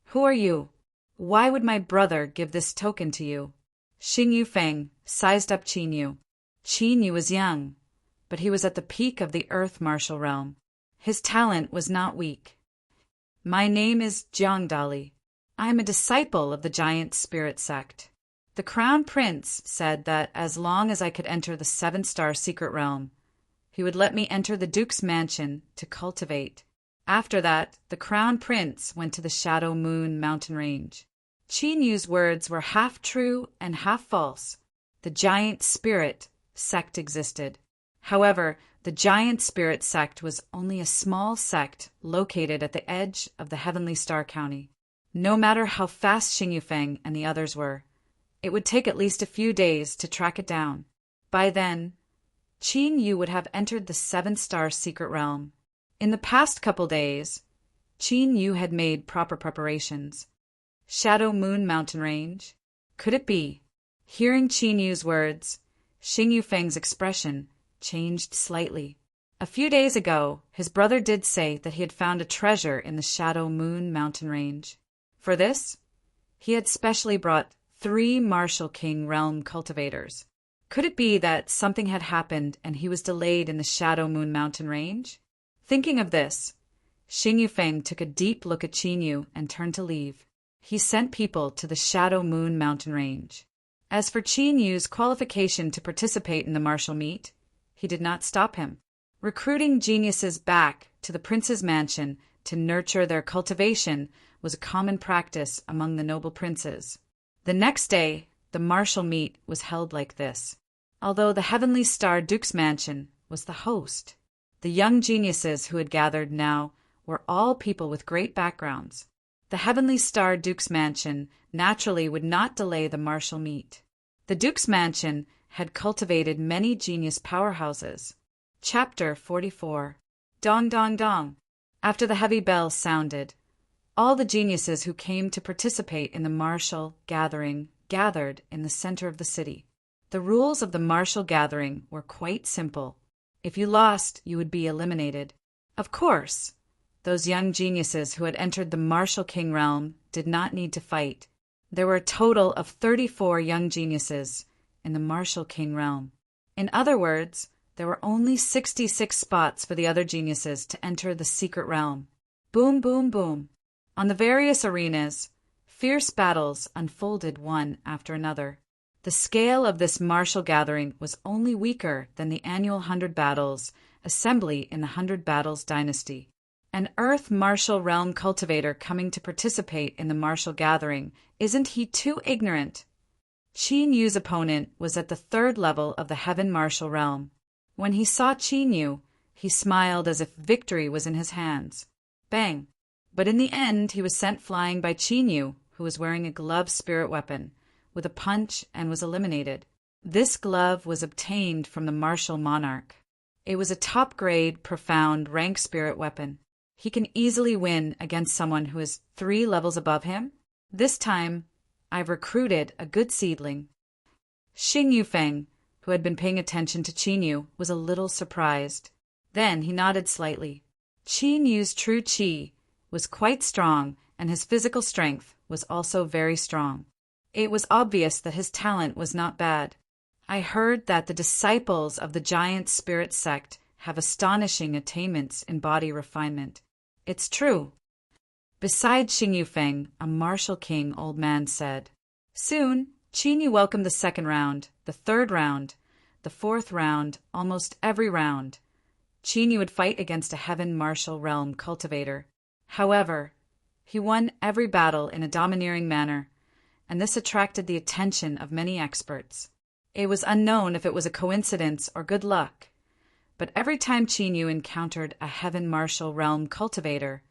S1: "Who are you? Why would my brother give this token to you?" Xing Yufeng sized up Qin Yu. Qin Yu was young, but he was at the peak of the earth martial realm. His talent was not weak. "My name is Jiang Dali. I am a disciple of the giant spirit sect. The crown prince said that as long as I could enter the seven-star secret realm, he would let me enter the duke's mansion to cultivate. After that, the crown prince went to the Shadow Moon mountain range." Qin Yu's words were half true and half false. The giant spirit sect existed. However, the giant spirit sect was only a small sect located at the edge of the Heavenly Star County. No matter how fast Xing Yufeng and the others were, it would take at least a few days to track it down. By then, Qin Yu would have entered the seven-star secret realm. In the past couple days, Qin Yu had made proper preparations. Shadow Moon mountain range? Could it be? Hearing Qin Yu's words, Xing Yufeng's expression changed slightly. A few days ago, his brother did say that he had found a treasure in the Shadow Moon mountain range. For this, he had specially brought 3 Martial King realm cultivators. Could it be that something had happened and he was delayed in the Shadow Moon mountain range? Thinking of this, Xing Yufeng took a deep look at Qin Yu and turned to leave. He sent people to the Shadow Moon mountain range. As for Qin Yu's qualification to participate in the martial meet, he did not stop him. Recruiting geniuses back to the prince's mansion to nurture their cultivation was a common practice among the noble princes. The next day, the martial meet was held like this. Although the Heavenly Star Duke's mansion was the host, the young geniuses who had gathered now were all people with great backgrounds. The Heavenly Star Duke's mansion naturally would not delay the martial meet. The Duke's mansion had cultivated many genius powerhouses. Chapter 44. Dong dong dong. After the heavy bell sounded, all the geniuses who came to participate in the martial gathering gathered in the center of the city. The rules of the martial gathering were quite simple. If you lost, you would be eliminated. Of course, those young geniuses who had entered the Martial King realm did not need to fight. There were a total of 34 young geniuses in the Martial King realm. In other words, there were only 66 spots for the other geniuses to enter the secret realm. Boom, boom, boom. On the various arenas, fierce battles unfolded one after another. The scale of this martial gathering was only weaker than the annual 100 Battles assembly in the 100 Battles dynasty. An Earth martial realm cultivator coming to participate in the martial gathering, isn't he too ignorant? Qin Yu's opponent was at the 3rd level of the Heaven martial realm. When he saw Qin Yu, he smiled as if victory was in his hands. Bang! But in the end, he was sent flying by Qin Yu, who was wearing a glove spirit weapon, with a punch and was eliminated. This glove was obtained from the martial monarch. It was a top-grade, profound rank spirit weapon. He can easily win against someone who is 3 levels above him. This time, I've recruited a good seedling. Xing Yufeng, who had been paying attention to Qin Yu, was a little surprised. Then he nodded slightly. Qin Yu's true qi was quite strong, and his physical strength was also very strong. It was obvious that his talent was not bad. I heard that the disciples of the giant spirit sect have astonishing attainments in body refinement. It's true. Besides Xing Yufeng, a martial king old man said. Soon, Qin Yu welcomed the 2nd round, the 3rd round, the 4th round, almost every round. Qin Yu would fight against a Heaven martial realm cultivator. However, he won every battle in a domineering manner, and this attracted the attention of many experts. It was unknown if it was a coincidence or good luck, but every time Qin Yu encountered a Heaven martial realm cultivator,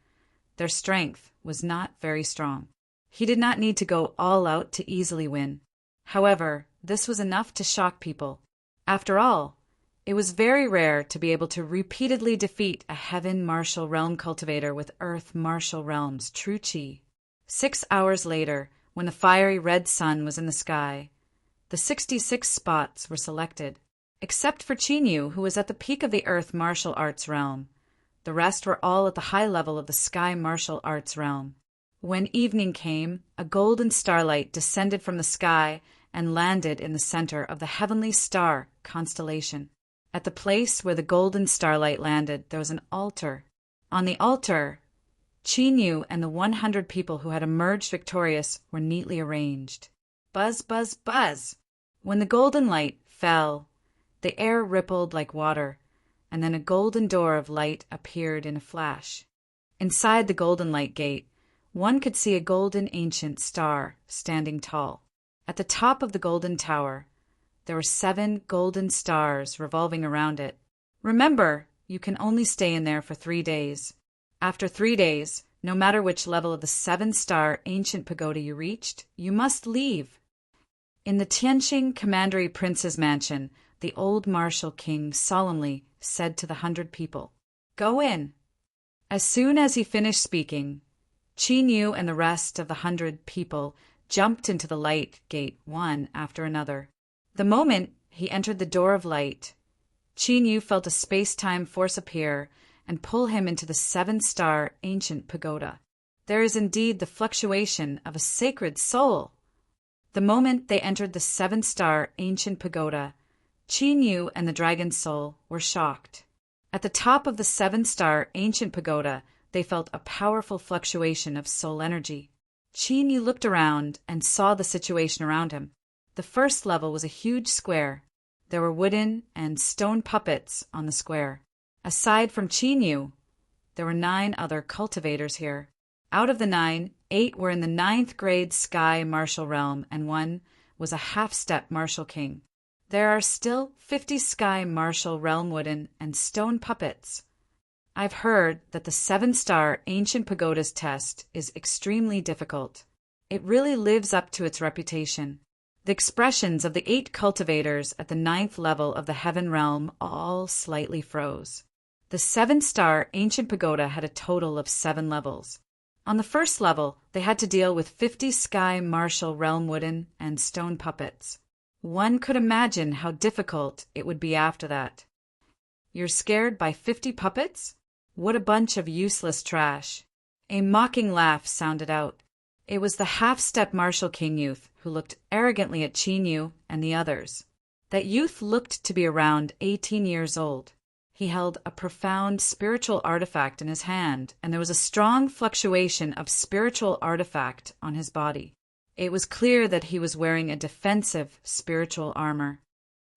S1: their strength was not very strong. He did not need to go all out to easily win. However, This was enough to shock people. After all, it was very rare to be able to repeatedly defeat a Heaven Martial Realm cultivator with Earth Martial Realm's true chi. 6 hours later, when the fiery red sun was in the sky, the 66 spots were selected. Except for Chinyu, who was at the peak of the Earth Martial Arts realm. The rest were all at the high level of the Sky Martial Arts realm. When evening came, a golden starlight descended from the sky and landed in the center of the Heavenly Star constellation. At the place where the golden starlight landed, there was an altar. On the altar, Chinyu and the 100 people who had emerged victorious were neatly arranged. Buzz, buzz, buzz! When the golden light fell, the air rippled like water, and then a golden door of light appeared in a flash. Inside the golden light gate, one could see a golden ancient star standing tall. At the top of the golden tower, there were 7 golden stars revolving around it. Remember, you can only stay in there for 3 days. After 3 days, no matter which level of the 7-star ancient pagoda you reached, you must leave. In the Tianqing Commandery Prince's mansion, the old martial king solemnly said to the 100 people, "Go in." As soon as he finished speaking, Chinyu and the rest of the 100 people jumped into the light gate one after another. The moment he entered the door of light, Chinyu felt a space-time force appear and pull him into the 7-star ancient pagoda. There is indeed the fluctuation of a sacred soul. The moment they entered the 7-star ancient pagoda, Chinyu and the dragon soul were shocked. At the top of the 7-star ancient pagoda, they felt a powerful fluctuation of soul energy. Chinyu looked around and saw the situation around him. The first level was a huge square. There were wooden and stone puppets on the square. Aside from Chinyu, there were 9 other cultivators here. Out of the 9, 8 were in the 9th grade Sky Martial Realm, and 1 was a half-step Martial King. There are still 50 Sky Martial Realm wooden and stone puppets. I've heard that the 7-star Ancient Pagoda's test is extremely difficult. It really lives up to its reputation. The expressions of the 8 cultivators at the 9th level of the Heaven Realm all slightly froze. The 7-star Ancient Pagoda had a total of 7 levels. On the first level, they had to deal with 50 Sky Martial Realm wooden and stone puppets. One could imagine how difficult it would be after that. You're scared by 50 puppets? What a bunch of useless trash. A mocking laugh sounded out. It was the half-step Martial King youth who looked arrogantly at Chinyu and the others. That youth looked to be around 18 years old. He held a profound spiritual artifact in his hand, and there was a strong fluctuation of spiritual artifact on his body. It was clear that he was wearing a defensive spiritual armor.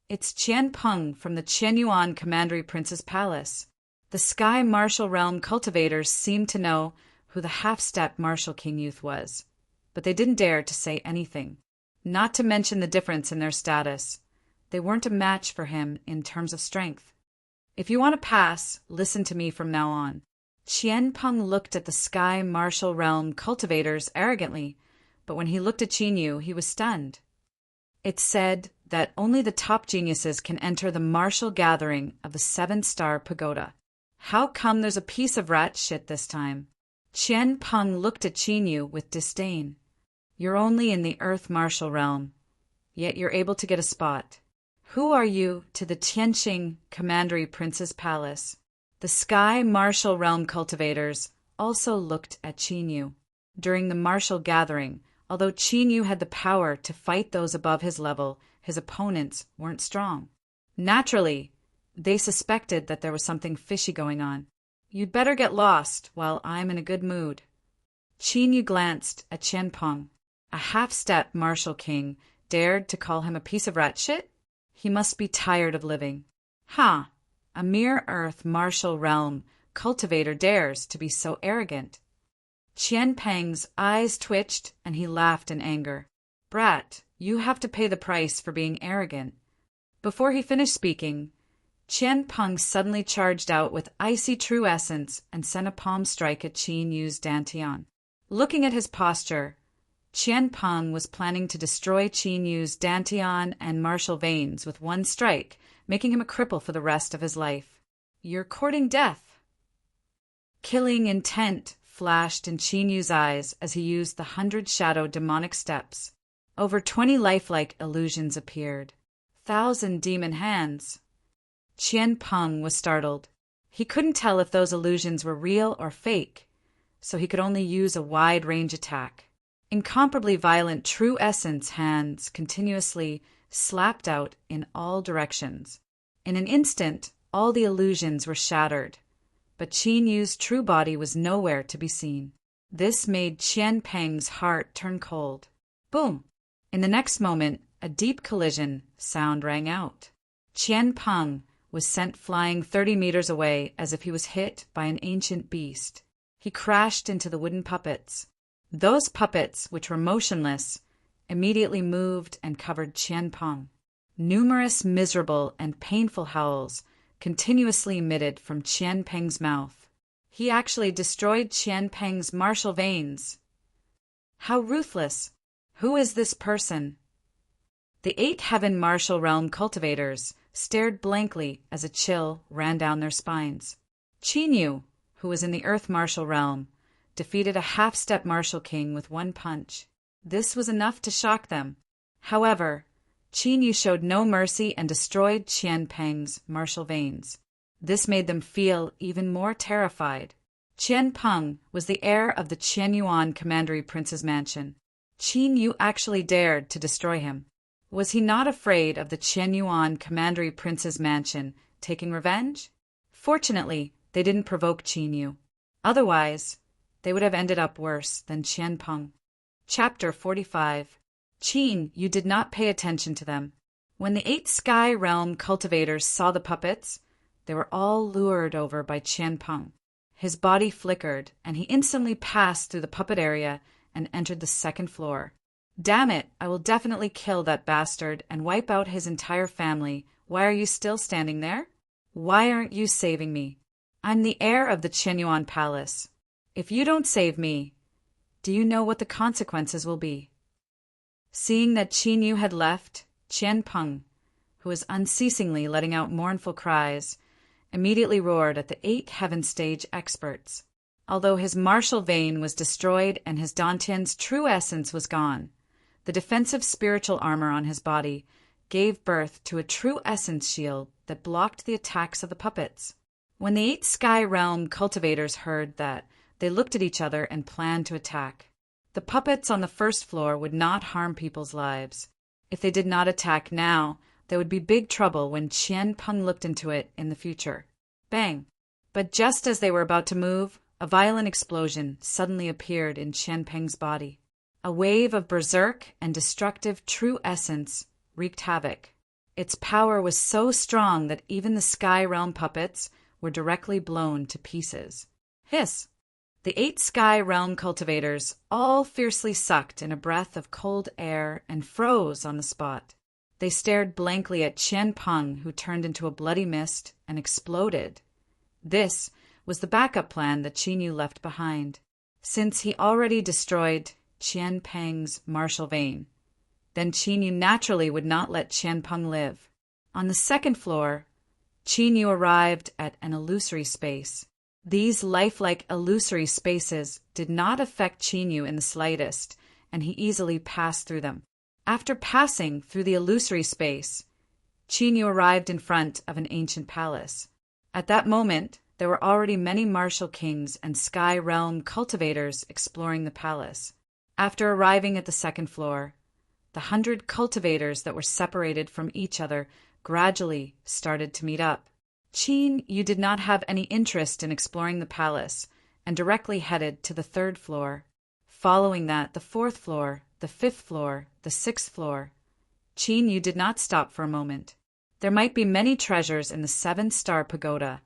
S1: It's Qian Peng from the Qianyuan Commandery Prince's palace. The Sky Martial Realm cultivators seemed to know who the half-step Martial King youth was, but they didn't dare to say anything. Not to mention the difference in their status. They weren't a match for him in terms of strength. If you want to pass, listen to me from now on. Qian Peng looked at the Sky Martial Realm cultivators arrogantly, but when he looked at Chinyu, he was stunned. It's said that only the top geniuses can enter the martial gathering of the 7-star pagoda. How come there's a piece of rat shit this time? Qian Peng looked at Chinyu with disdain. You're only in the Earth Martial Realm, yet you're able to get a spot. Who are you to the Tianqing Commandery Prince's palace? The Sky Martial Realm cultivators also looked at Chinyu. During the martial gathering, although Chinyu had the power to fight those above his level, his opponents weren't strong. Naturally, they suspected that there was something fishy going on. You'd better get lost while I'm in a good mood. Chinyu glanced at Qian Peng. A half-step Martial King dared to call him a piece of rat shit? He must be tired of living. Ha! A mere Earth Martial Realm cultivator dares to be so arrogant. Qian Peng's eyes twitched and he laughed in anger. Brat, you have to pay the price for being arrogant. Before he finished speaking, Qian Peng suddenly charged out with icy true essence and sent a palm strike at Chinyu's dantian. Looking at his posture, Qian Peng was planning to destroy Qin Yu's dantian and martial veins with one strike, making him a cripple for the rest of his life. "You're courting death." Killing intent flashed in Qin Yu's eyes as he used the 100-shadow demonic steps. Over 20 lifelike illusions appeared. 1,000 demon hands. Qian Peng was startled. He couldn't tell if those illusions were real or fake, so he could only use a wide-range attack. Incomparably violent true essence hands continuously slapped out in all directions. In an instant, all the illusions were shattered, but Qin Yu's true body was nowhere to be seen. This made Qian Peng's heart turn cold. Boom! In the next moment, a deep collision sound rang out. Qian Peng was sent flying 30 meters away as if he was hit by an ancient beast. He crashed into the wooden puppets. Those puppets, which were motionless, immediately moved and covered Qian Peng. Numerous miserable and painful howls continuously emitted from Qian Peng's mouth. He actually destroyed Qian Peng's martial veins. How ruthless! Who is this person? The 8 Heaven Martial Realm cultivators stared blankly as a chill ran down their spines. Qin Yu, who was in the Earth Martial Realm, defeated a half-step martial king with one punch. This was enough to shock them. However, Qin Yu showed no mercy and destroyed Qian Peng's martial veins. This made them feel even more terrified. Qian Peng was the heir of the Qian Yuan Commandery Prince's mansion. Qin Yu actually dared to destroy him. Was he not afraid of the Qian Yuan Commandery Prince's mansion taking revenge? Fortunately, they didn't provoke Qin Yu. Otherwise, they would have ended up worse than Qian Peng. Chapter 45. Qin Yu did not pay attention to them. When the 8 Sky Realm cultivators saw the puppets, they were all lured over by Qian Peng. His body flickered, and he instantly passed through the puppet area and entered the 2nd floor. "Damn it, I will definitely kill that bastard and wipe out his entire family. Why are you still standing there? Why aren't you saving me? I'm the heir of the Qian Yuan Palace. If you don't save me, do you know what the consequences will be?" Seeing that Qin Yu had left, Qian Peng, who was unceasingly letting out mournful cries, immediately roared at the 8 Heaven Stage experts. Although his martial vein was destroyed and his dantian's true essence was gone, the defensive spiritual armor on his body gave birth to a true essence shield that blocked the attacks of the puppets. When the 8 Sky Realm cultivators heard that, they looked at each other and planned to attack. The puppets on the 1st floor would not harm people's lives. If they did not attack now, there would be big trouble when Qian Peng looked into it in the future. Bang! But just as they were about to move, a violent explosion suddenly appeared in Qian Peng's body. A wave of berserk and destructive true essence wreaked havoc. Its power was so strong that even the Sky Realm puppets were directly blown to pieces. Hiss! The 8 Sky Realm cultivators all fiercely sucked in a breath of cold air and froze on the spot. They stared blankly at Qian Peng, who turned into a bloody mist and exploded. This was the backup plan that Qin Yu left behind. Since he already destroyed Qian Peng's martial vein, then Qin Yu naturally would not let Qian Peng live. On the 2nd floor, Qin Yu arrived at an illusory space. These lifelike illusory spaces did not affect Qin Yu in the slightest, and he easily passed through them. After passing through the illusory space, Qin Yu arrived in front of an ancient palace. At that moment, there were already many martial kings and Sky Realm cultivators exploring the palace. After arriving at the 2nd floor, the 100 cultivators that were separated from each other gradually started to meet up. Qin Yu did not have any interest in exploring the palace and directly headed to the 3rd floor. Following that, the 4th floor, the 5th floor, the 6th floor. Qin Yu did not stop for a moment. There might be many treasures in the 7-star pagoda,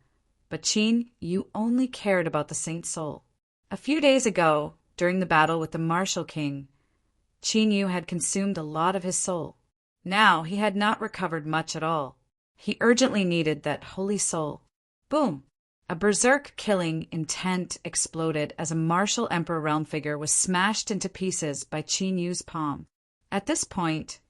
S1: but Qin Yu only cared about the Saint Soul. A few days ago, during the battle with the Martial King, Qin Yu had consumed a lot of his soul. Now he had not recovered much at all. He urgently needed that holy soul. Boom! A berserk killing intent exploded as a martial emperor realm figure was smashed into pieces by Qin Yu's palm. At this point,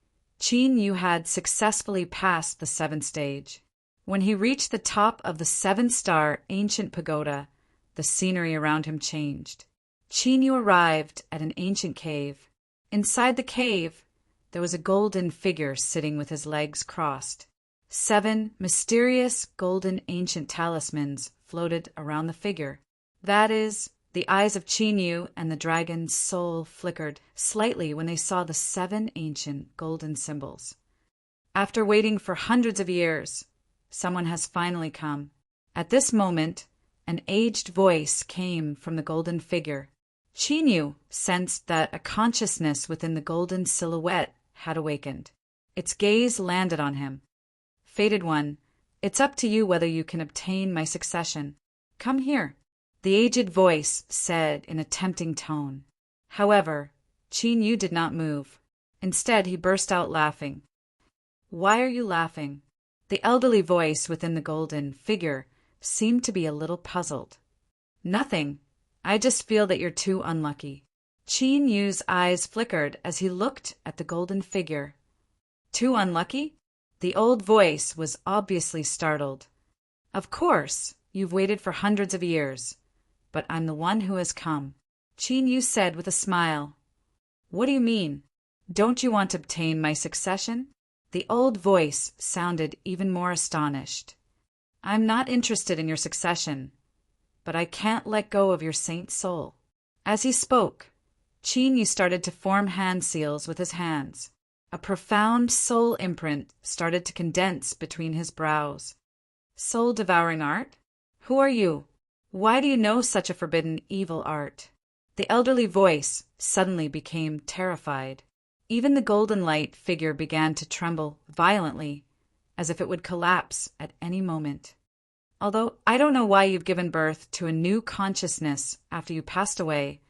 S1: Qin Yu had successfully passed the 7th stage. When he reached the top of the 7-star ancient pagoda, the scenery around him changed. Qin Yu arrived at an ancient cave. Inside the cave, there was a golden figure sitting with his legs crossed. 7 mysterious golden ancient talismans floated around the figure. That is, the eyes of Qin Yu and the dragon's soul flickered slightly when they saw the 7 ancient golden symbols. After waiting for hundreds of years, someone has finally come. At this moment, an aged voice came from the golden figure. Qin Yu sensed that a consciousness within the golden silhouette had awakened. Its gaze landed on him. Fated One, it's up to you whether you can obtain my succession. Come here, the aged voice said in a tempting tone. However, Qin Yu did not move. Instead, he burst out laughing. Why are you laughing? The elderly voice within the golden figure seemed to be a little puzzled. Nothing. I just feel that you're too unlucky. Qin Yu's eyes flickered as he looked at the golden figure. Too unlucky? The old voice was obviously startled. Of course, you've waited for hundreds of years, but I'm the one who has come, Qin Yu said with a smile. What do you mean? Don't you want to obtain my succession? The old voice sounded even more astonished. I'm not interested in your succession, but I can't let go of your saint soul. As he spoke, Qin Yu started to form hand seals with his hands. A profound soul imprint started to condense between his brows. Soul-devouring art? Who are you? Why do you know such a forbidden evil art? The elderly voice suddenly became terrified. Even the golden light figure began to tremble violently, as if it would collapse at any moment. Although I don't know why you've given birth to a new consciousness after you passed away,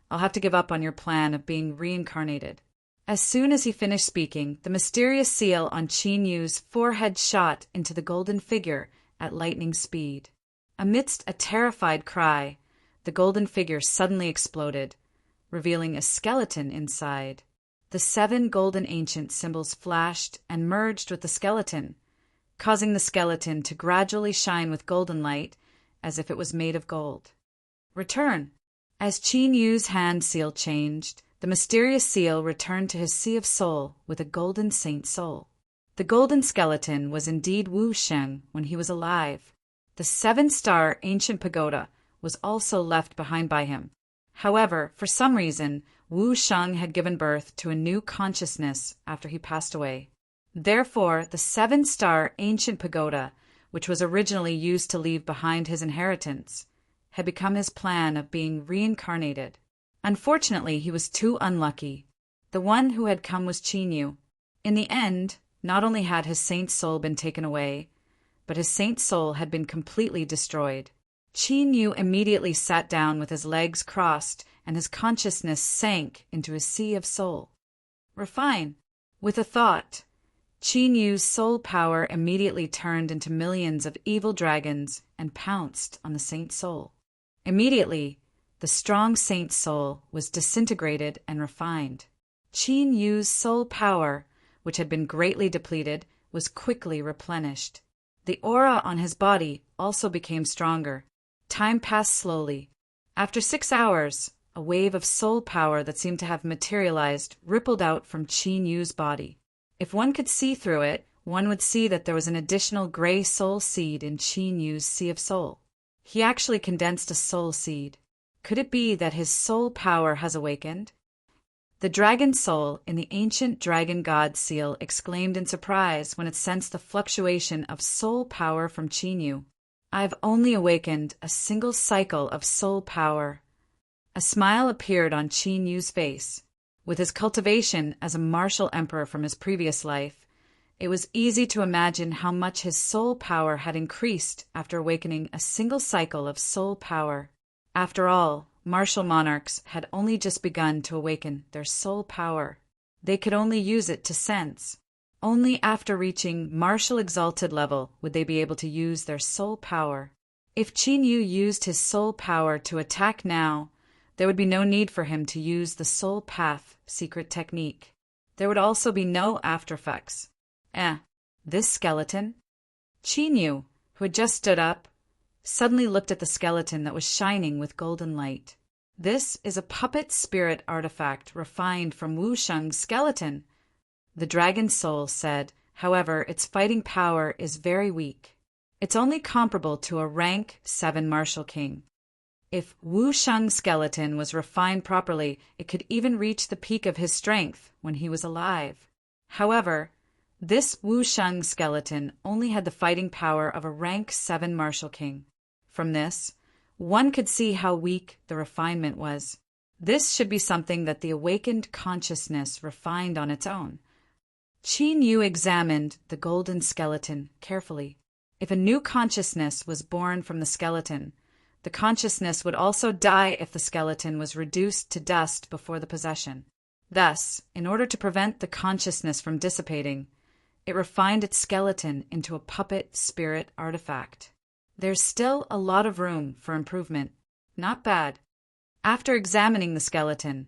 S1: I'll have to give up on your plan of being reincarnated. As soon as he finished speaking, the mysterious seal on Qin Yu's forehead shot into the golden figure at lightning speed. Amidst a terrified cry, the golden figure suddenly exploded, revealing a skeleton inside. The 7 golden ancient symbols flashed and merged with the skeleton, causing the skeleton to gradually shine with golden light as if it was made of gold. Return. As Qin Yu's hand seal changed, the mysterious seal returned to his sea of soul with a golden saint soul. The golden skeleton was indeed Wu Sheng when he was alive. The 7-star ancient pagoda was also left behind by him. However, for some reason, Wu Sheng had given birth to a new consciousness after he passed away. Therefore, the 7-star ancient pagoda, which was originally used to leave behind his inheritance, had become his plan of being reincarnated. Unfortunately, he was too unlucky. The one who had come was Qin Yu. In the end, not only had his saint soul been taken away, but his saint soul had been completely destroyed. Qin Yu immediately sat down with his legs crossed, and his consciousness sank into his sea of soul. Refine. With a thought, Qin Yu's soul power immediately turned into millions of evil dragons and pounced on the saint soul. Immediately, the strong saint soul was disintegrated and refined. Qin Yu's soul power, which had been greatly depleted, was quickly replenished. The aura on his body also became stronger. Time passed slowly. After 6 hours, a wave of soul power that seemed to have materialized rippled out from Qin Yu's body. If one could see through it, one would see that there was an additional gray soul seed in Qin Yu's sea of soul. He actually condensed a soul seed. Could it be that his soul power has awakened? The dragon soul in the ancient dragon god seal exclaimed in surprise when it sensed the fluctuation of soul power from Qin Yu. I've only awakened a single cycle of soul power. A smile appeared on Qin Yu's face. With his cultivation as a martial emperor from his previous life, it was easy to imagine how much his soul power had increased after awakening a single cycle of soul power. After all, martial monarchs had only just begun to awaken their soul power. They could only use it to sense. Only after reaching martial exalted level would they be able to use their soul power. If Qin Yu used his soul power to attack now, there would be no need for him to use the soul path secret technique. There would also be no after effects. This skeleton? Qin Yu, who had just stood up, suddenly looked at the skeleton that was shining with golden light. This is a puppet spirit artifact refined from Wu Sheng's skeleton. The dragon's soul said, however, its fighting power is very weak. It's only comparable to a rank 7 martial king. If Wu Sheng's skeleton was refined properly, it could even reach the peak of his strength when he was alive. However, this Wu Sheng skeleton only had the fighting power of a rank 7 martial king. From this, one could see how weak the refinement was. This should be something that the awakened consciousness refined on its own. Qin Yu examined the golden skeleton carefully. If a new consciousness was born from the skeleton, the consciousness would also die if the skeleton was reduced to dust before the possession. Thus, in order to prevent the consciousness from dissipating, it refined its skeleton into a puppet spirit artifact. There's still a lot of room for improvement. Not bad. After examining the skeleton,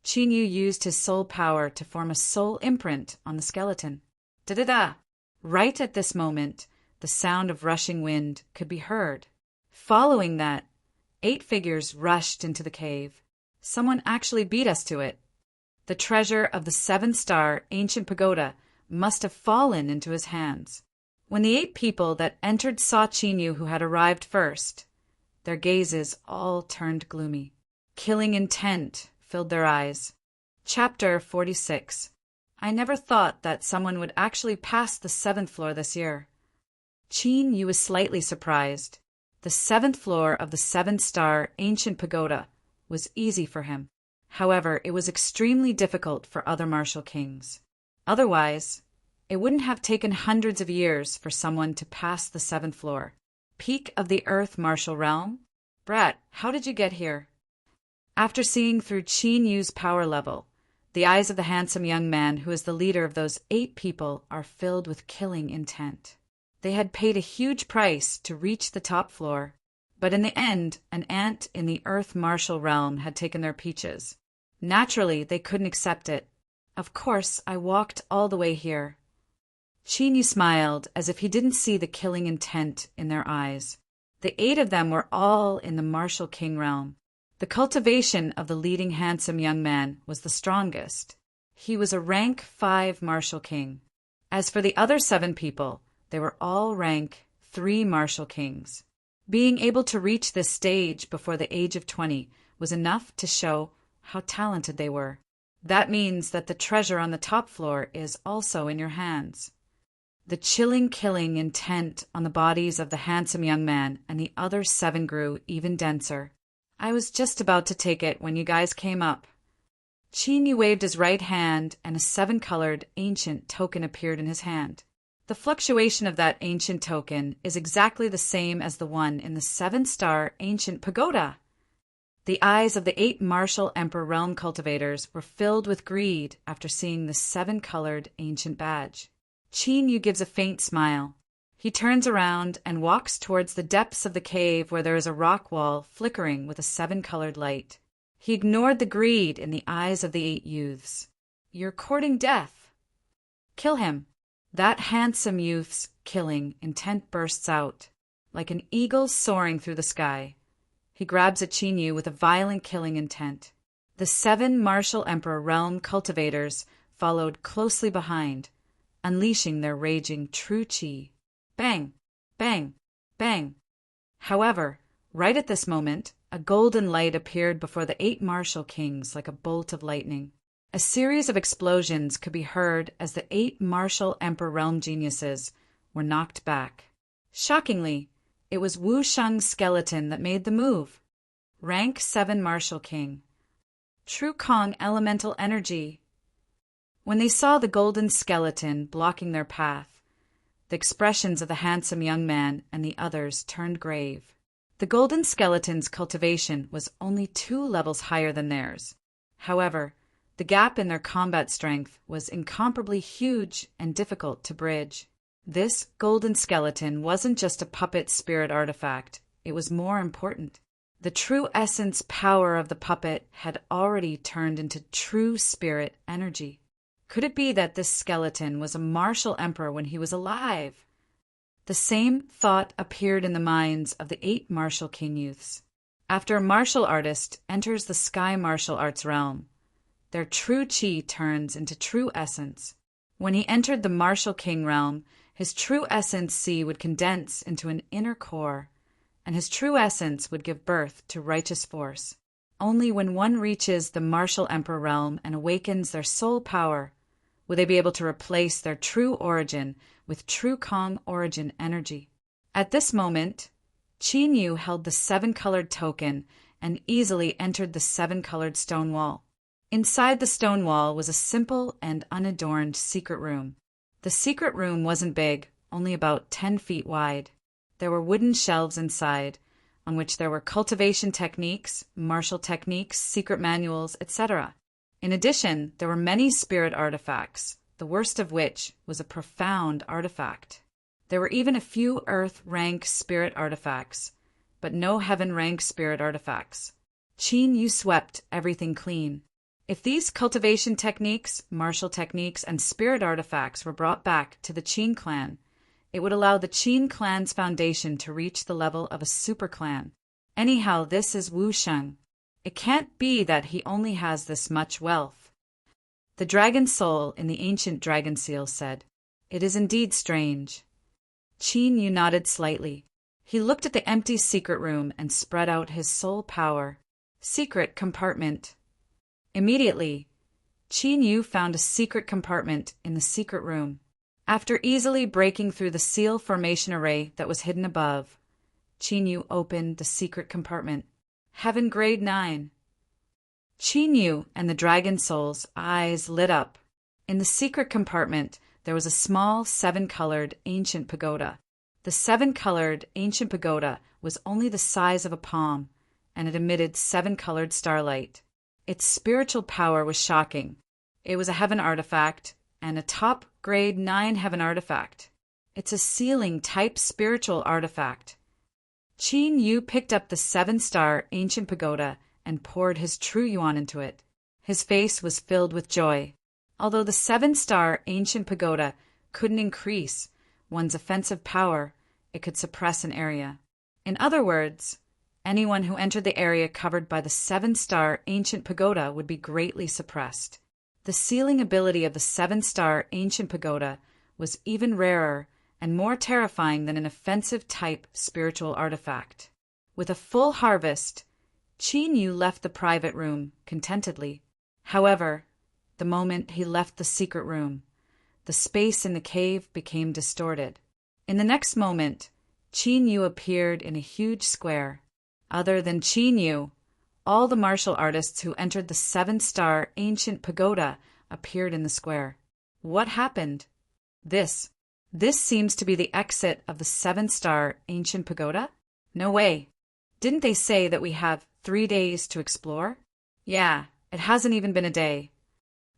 S1: Qin Yu used his soul power to form a soul imprint on the skeleton. Da-da-da! Right at this moment, the sound of rushing wind could be heard. Following that, 8 figures rushed into the cave. Someone actually beat us to it. The treasure of the 7-star ancient pagoda must have fallen into his hands. When the 8 people that entered saw Qin Yu who had arrived first, their gazes all turned gloomy. Killing intent filled their eyes. Chapter 46. I never thought that someone would actually pass the 7th floor this year. Qin Yu was slightly surprised. The 7th floor of the 7-star ancient pagoda was easy for him. However, it was extremely difficult for other martial kings. Otherwise, it wouldn't have taken hundreds of years for someone to pass the 7th floor. Peak of the Earth martial realm? Brat, how did you get here? After seeing through Qin Yu's power level, the eyes of the handsome young man who is the leader of those 8 people are filled with killing intent. They had paid a huge price to reach the top floor, but in the end, an ant in the Earth martial realm had taken their peaches. Naturally, they couldn't accept it. Of course, I walked all the way here. Qin Yu smiled as if he didn't see the killing intent in their eyes. The 8 of them were all in the martial king realm. The cultivation of the leading handsome young man was the strongest. He was a rank 5 martial king. As for the other 7 people, they were all rank 3 martial kings. Being able to reach this stage before the age of 20 was enough to show how talented they were. That means that the treasure on the top floor is also in your hands. The chilling killing intent on the bodies of the handsome young man and the other 7 grew even denser. I was just about to take it when you guys came up. Qin Yu waved his right hand and a 7-colored ancient token appeared in his hand. The fluctuation of that ancient token is exactly the same as the one in the 7-star ancient pagoda. The eyes of the 8 martial emperor realm cultivators were filled with greed after seeing the 7-colored ancient badge. Qin Yu gives a faint smile. He turns around and walks towards the depths of the cave where there is a rock wall flickering with a 7-colored light. He ignored the greed in the eyes of the 8 youths. You're courting death. Kill him. That handsome youth's killing intent bursts out, like an eagle soaring through the sky. He grabs at Qin Yu with a violent killing intent. The 7 martial emperor realm cultivators followed closely behind, unleashing their raging true qi. Bang! Bang! Bang! However, right at this moment, a golden light appeared before the 8 martial kings like a bolt of lightning. A series of explosions could be heard as the 8 martial emperor realm geniuses were knocked back. Shockingly, it was Wu Sheng's skeleton that made the move. Rank 7 martial king. True Kong elemental energy. When they saw the golden skeleton blocking their path, the expressions of the handsome young man and the others turned grave. The golden skeleton's cultivation was only 2 levels higher than theirs. However, the gap in their combat strength was incomparably huge and difficult to bridge. This golden skeleton wasn't just a puppet spirit artifact, it was more important. The true essence power of the puppet had already turned into true spirit energy. Could it be that this skeleton was a martial emperor when he was alive? The same thought appeared in the minds of the 8 martial king youths. After a martial artist enters the sky martial arts realm, their true chi turns into true essence. When he entered the martial king realm, his true essence chi would condense into an inner core, and his true essence would give birth to righteous force. Only when one reaches the martial emperor realm and awakens their soul power will they be able to replace their true origin with true Kong origin energy. At this moment, Qin Yu held the 7-colored token and easily entered the 7-colored stone wall. Inside the stone wall was a simple and unadorned secret room. The secret room wasn't big, only about 10 feet wide. There were wooden shelves inside, on which there were cultivation techniques, martial techniques, secret manuals, etc. In addition, there were many spirit artifacts, the worst of which was a profound artifact. There were even a few earth-rank spirit artifacts, but no heaven-rank spirit artifacts. Qin Yu swept everything clean. If these cultivation techniques, martial techniques, and spirit artifacts were brought back to the Qin clan, it would allow the Qin clan's foundation to reach the level of a super clan. Anyhow, this is Wu Sheng. It can't be that he only has this much wealth. The dragon soul in the ancient dragon seal said, "It is indeed strange." Qin Yu nodded slightly. He looked at the empty secret room and spread out his soul power. Secret compartment. Immediately, Qin Yu found a secret compartment in the secret room. After easily breaking through the seal formation array that was hidden above, Qin Yu opened the secret compartment. Heaven Grade 9. Qin Yu and the dragon soul's eyes lit up. In the secret compartment, there was a small 7-colored ancient pagoda. The 7-colored ancient pagoda was only the size of a palm, and it emitted 7-colored starlight. Its spiritual power was shocking. It was a heaven artifact, and a top grade 9 heaven artifact. It's a ceiling-type spiritual artifact. Qin Yu picked up the 7-star ancient pagoda and poured his true yuan into it. His face was filled with joy. Although the 7-star ancient pagoda couldn't increase one's offensive power, it could suppress an area. In other words, anyone who entered the area covered by the 7-star ancient pagoda would be greatly suppressed. The sealing ability of the 7-star ancient pagoda was even rarer and more terrifying than an offensive-type spiritual artifact. With a full harvest, Qin Yu left the private room contentedly. However, the moment he left the secret room, the space in the cave became distorted. In the next moment, Qin Yu appeared in a huge square. Other than Qin Yu, all the martial artists who entered the 7-star ancient pagoda appeared in the square. What happened? This seems to be the exit of the 7-star ancient pagoda? No way. Didn't they say that we have 3 days to explore? Yeah, it hasn't even been a day.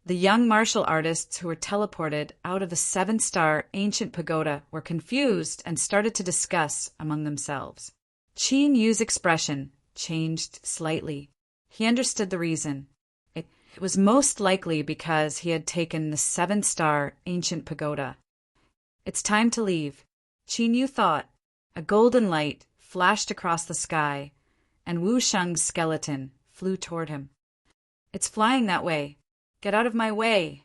S1: The young martial artists who were teleported out of the 7-star ancient pagoda were confused and started to discuss among themselves. Qin Yu's expression changed slightly. He understood the reason. It was most likely because he had taken the 7-star ancient pagoda. It's time to leave, Qin Yu thought. A golden light flashed across the sky, and Wu Sheng's skeleton flew toward him. It's flying that way. Get out of my way.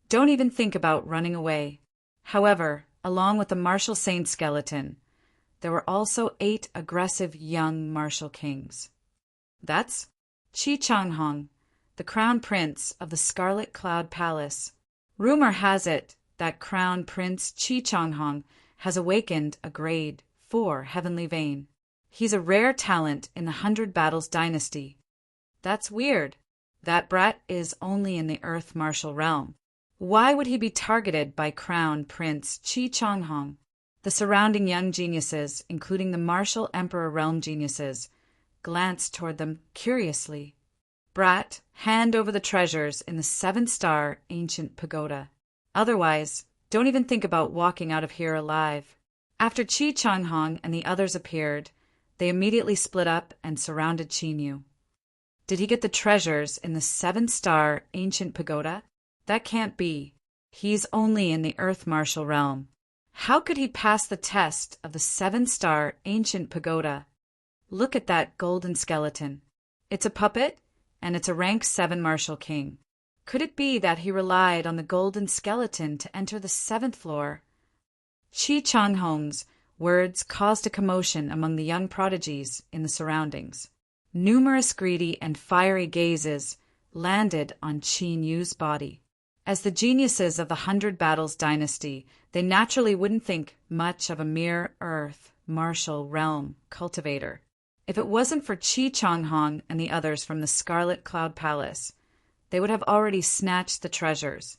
S1: Don't even think about running away. However, along with the martial saint skeleton, there were also 8 aggressive young martial kings. That's Qi Changhong, the crown prince of the Scarlet Cloud Palace. Rumor has it that Crown Prince Qi Changhong has awakened a grade 4 heavenly vein. He's a rare talent in the 100 Battles dynasty. That's weird. That brat is only in the Earth martial realm. Why would he be targeted by Crown Prince Qi Changhong? The surrounding young geniuses, including the martial Emperor realm geniuses, glanced toward them curiously. Brat, hand over the treasures in the 7-star ancient pagoda. Otherwise, don't even think about walking out of here alive. After Qi Changhong and the others appeared, They immediately split up and surrounded Qin. Did he get the treasures in the 7-star ancient pagoda? That can't be. He's only in the Earth Martial Realm. How could he pass the test of the 7-star ancient pagoda? Look at that golden skeleton. It's a puppet, and it's a rank 7 Martial King. Could it be that he relied on the golden skeleton to enter the 7th floor? Qi Changhong's words caused a commotion among the young prodigies in the surroundings. Numerous greedy and fiery gazes landed on Qin Yu's body. As the geniuses of the 100 Battles dynasty, they naturally wouldn't think much of a mere Earth Martial Realm cultivator. If it wasn't for Qi Changhong and the others from the Scarlet Cloud Palace, they would have already snatched the treasures.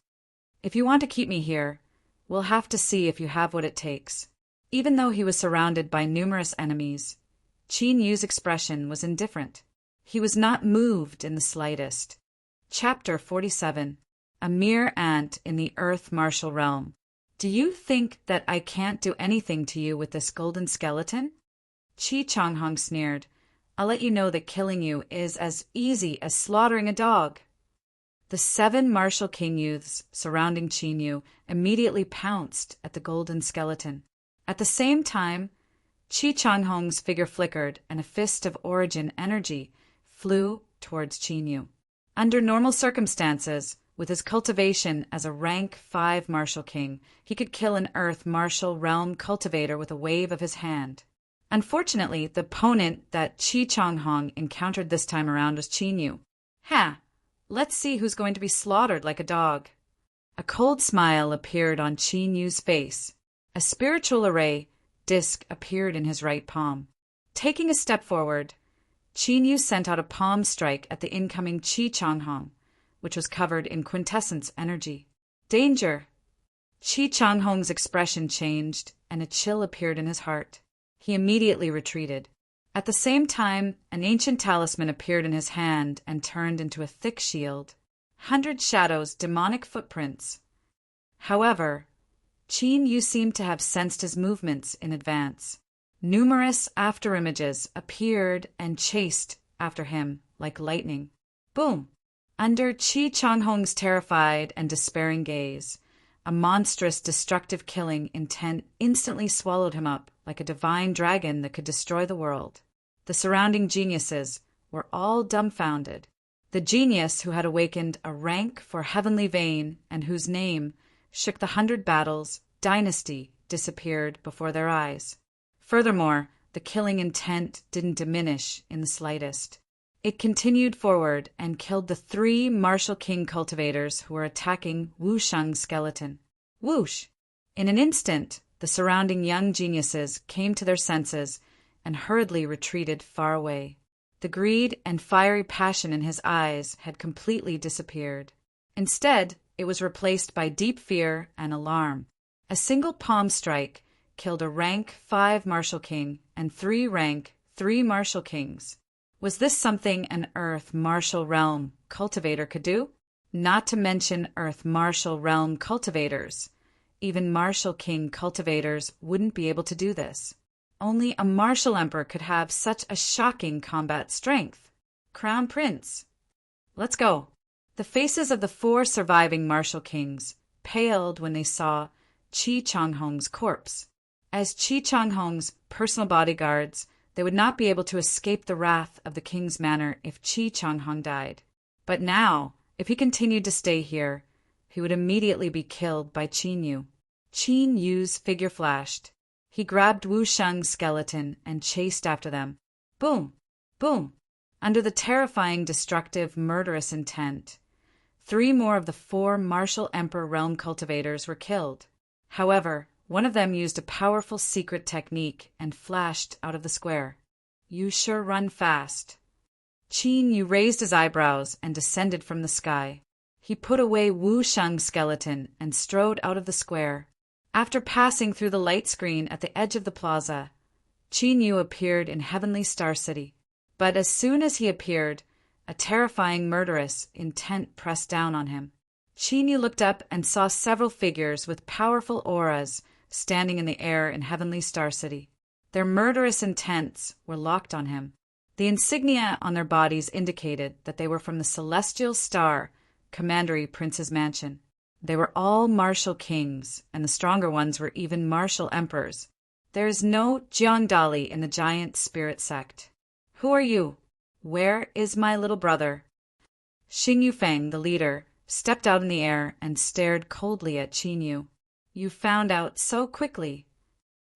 S1: If you want to keep me here, we'll have to see if you have what it takes. Even though he was surrounded by numerous enemies, Qin Yu's expression was indifferent. He was not moved in the slightest. Chapter 47. A mere ant in the Earth Martial Realm. Do you think that I can't do anything to you with this golden skeleton? Qi Changhong sneered. I'll let you know that killing you is as easy as slaughtering a dog. The 7 Martial King youths surrounding Qin Yu immediately pounced at the golden skeleton. At the same time, Qi Changhong's figure flickered and a fist of origin energy flew towards Qin Yu. Under normal circumstances, with his cultivation as a rank 5 Martial King, he could kill an Earth Martial Realm cultivator with a wave of his hand. Unfortunately, the opponent that Qi Changhong encountered this time around was Qin Yu. Ha! Let's see who's going to be slaughtered like a dog. A cold smile appeared on Qin Yu's face. A spiritual array disc appeared in his right palm. Taking a step forward, Qin Yu sent out a palm strike at the incoming Qi Changhong, which was covered in quintessence energy. Danger! Qi Changhong's expression changed, and a chill appeared in his heart. He immediately retreated. At the same time, an ancient talisman appeared in his hand and turned into a thick shield. 100 shadows, demonic footprints. However, Qin Yu seemed to have sensed his movements in advance. Numerous afterimages appeared and chased after him like lightning. Boom! Under Qi Changhong's terrified and despairing gaze, a monstrous destructive killing intent instantly swallowed him up like a divine dragon that could destroy the world. The surrounding geniuses were all dumbfounded. The genius who had awakened a rank for heavenly vein and whose name shook the 100 Battles dynasty disappeared before their eyes. Furthermore, the killing intent didn't diminish in the slightest. It continued forward and killed the 3 Martial King cultivators who were attacking Wu Sheng's skeleton. Whoosh! In an instant, the surrounding young geniuses came to their senses and hurriedly retreated far away. The greed and fiery passion in his eyes had completely disappeared. Instead, it was replaced by deep fear and alarm. A single palm strike killed a rank 5 Martial King and 3 rank 3 Martial Kings. Was this something an Earth Martial Realm cultivator could do? Not to mention Earth Martial Realm cultivators. Even Martial King cultivators wouldn't be able to do this. Only a Martial Emperor could have such a shocking combat strength. Crown Prince. Let's go. The faces of the 4 surviving Martial Kings paled when they saw Qi Changhong's corpse. As Qi Changhong's personal bodyguards, they would not be able to escape the wrath of the king's manor if Qi Changhong died. But now, if he continued to stay here, he would immediately be killed by Qin Yu. Qin Yu's figure flashed. He grabbed Wu Sheng's skeleton and chased after them. Boom! Boom! Under the terrifying, destructive, murderous intent, 3 more of the 4 Martial Emperor Realm cultivators were killed. However, one of them used a powerful secret technique and flashed out of the square. You sure run fast. Qin Yu raised his eyebrows and descended from the sky. He put away Wu Sheng's skeleton and strode out of the square. After passing through the light screen at the edge of the plaza, Qin Yu appeared in Heavenly Star City. But as soon as he appeared, a terrifying murderous intent pressed down on him. Qin Yu looked up and saw several figures with powerful auras standing in the air in Heavenly Star City. Their murderous intents were locked on him. The insignia on their bodies indicated that they were from the celestial star, Commandery Prince's mansion. They were all martial kings, and the stronger ones were even martial emperors. There is no Jiangdali in the giant spirit sect. Who are you? Where is my little brother? Xing Yufeng, the leader, stepped out in the air and stared coldly at Qin Yu. You found out so quickly.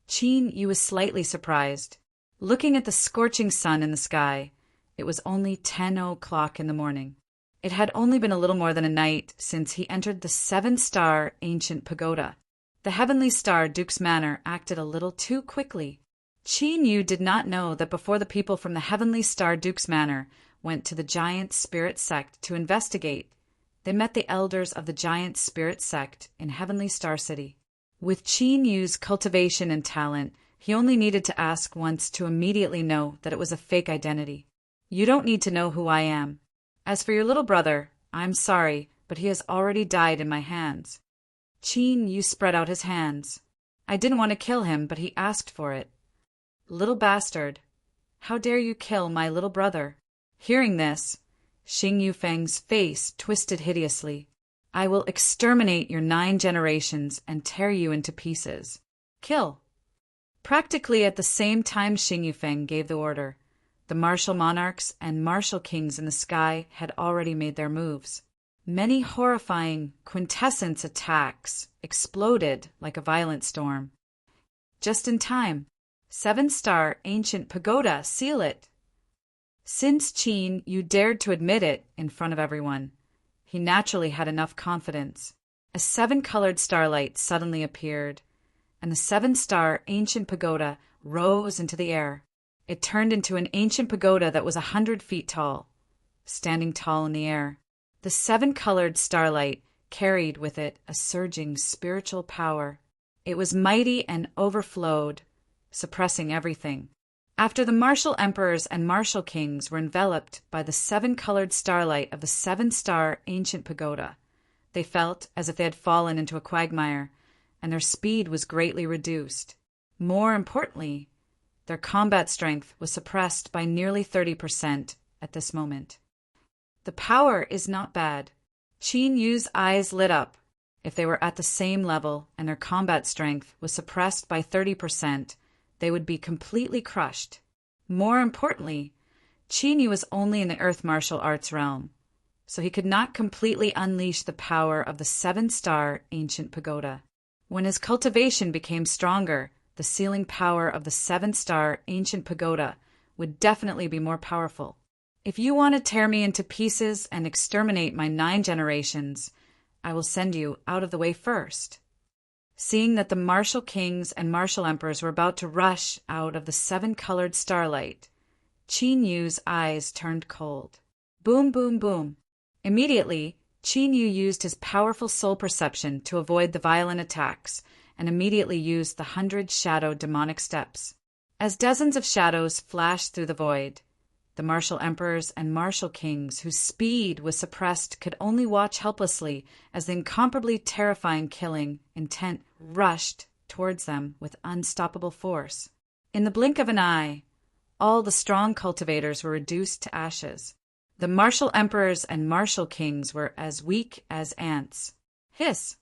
S1: Qin Yu was slightly surprised. Looking at the scorching sun in the sky, it was only 10 o'clock in the morning. It had only been a little more than a night since he entered the 7-star ancient pagoda. The heavenly star Duke's Manor acted a little too quickly. Qin Yu did not know that before the people from the heavenly star Duke's Manor went to the giant spirit sect to investigate, they met the elders of the giant spirit sect in Heavenly Star City. With Qin Yu's cultivation and talent, he only needed to ask once to immediately know that it was a fake identity. You don't need to know who I am. As for your little brother, I'm sorry, but he has already died in my hands. Qin Yu spread out his hands. I didn't want to kill him, but he asked for it. Little bastard, how dare you kill my little brother? Hearing this, Xing Yufeng's face twisted hideously. I will exterminate your 9 generations and tear you into pieces. Kill. Practically at the same time Xing Yufeng gave the order, the martial monarchs and martial kings in the sky had already made their moves. Many horrifying quintessence attacks exploded like a violent storm. Just in time. 7-star ancient pagoda, seal it. Since Qin Yu dared to admit it in front of everyone, he naturally had enough confidence. A 7-colored starlight suddenly appeared, and the 7-star ancient pagoda rose into the air. It turned into an ancient pagoda that was 100 feet tall, standing tall in the air. The 7-colored starlight carried with it a surging spiritual power. It was mighty and overflowed, suppressing everything. After the martial emperors and martial kings were enveloped by the 7-colored starlight of the 7-star ancient pagoda, they felt as if they had fallen into a quagmire, and their speed was greatly reduced. More importantly, their combat strength was suppressed by nearly 30% at this moment. The power is not bad. Qin Yu's eyes lit up. If they were at the same level and their combat strength was suppressed by 30%, they would be completely crushed. More importantly, Qin Yu was only in the earth martial arts realm, so he could not completely unleash the power of the 7-star ancient pagoda. When his cultivation became stronger, the sealing power of the 7-star ancient pagoda would definitely be more powerful. If you want to tear me into pieces and exterminate my 9 generations, I will send you out of the way first. Seeing that the martial kings and martial emperors were about to rush out of the 7-colored starlight, Qin Yu's eyes turned cold. Boom, boom, boom. Immediately, Qin Yu used his powerful soul perception to avoid the violent attacks and immediately used the 100 shadow demonic steps. As dozens of shadows flashed through the void, the martial emperors and martial kings whose speed was suppressed could only watch helplessly as the incomparably terrifying killing intent rushed towards them with unstoppable force. In the blink of an eye, all the strong cultivators were reduced to ashes. The martial emperors and martial kings were as weak as ants. Hiss!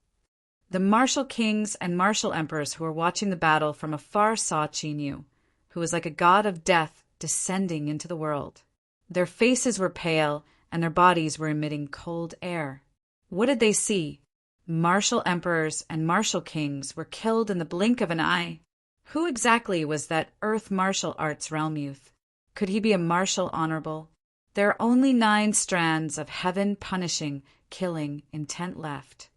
S1: The martial kings and martial emperors who were watching the battle from afar saw Qin Yu, who was like a god of death descending into the world. Their faces were pale, and their bodies were emitting cold air. What did they see? Martial emperors and martial kings were killed in the blink of an eye. Who exactly was that earth martial arts realm youth? Could he be a martial honorable? There are only 9 strands of heaven punishing, killing intent left.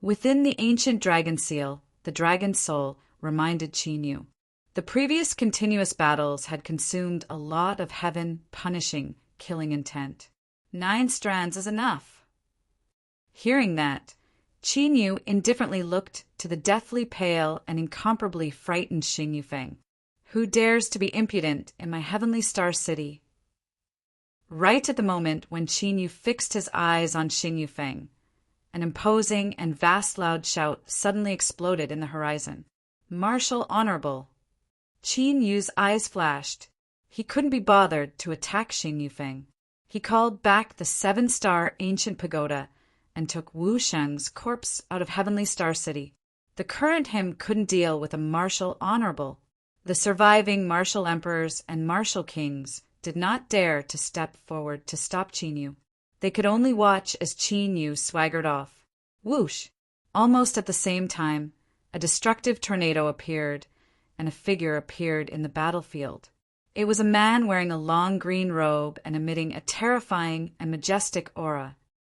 S1: Within the ancient dragon seal, the dragon soul reminded Qin Yu. The previous continuous battles had consumed a lot of heaven punishing, killing intent. 9 strands is enough. Hearing that, Qin Yu indifferently looked to the deathly pale and incomparably frightened Xing Yufeng. Who dares to be impudent in my heavenly star city? Right at the moment when Qin Yu fixed his eyes on Xing Yufeng, an imposing and vast loud shout suddenly exploded in the horizon. Martial honorable! Qin Yu's eyes flashed. He couldn't be bothered to attack Xing Yufeng. He called back the 7-star ancient pagoda and took Wu Sheng's corpse out of Heavenly Star City. The current him couldn't deal with a martial honorable. The surviving martial emperors and martial kings did not dare to step forward to stop Qin Yu. They could only watch as Qin Yu swaggered off. Whoosh! Almost at the same time, a destructive tornado appeared, and a figure appeared in the battlefield. It was a man wearing a long green robe and emitting a terrifying and majestic aura.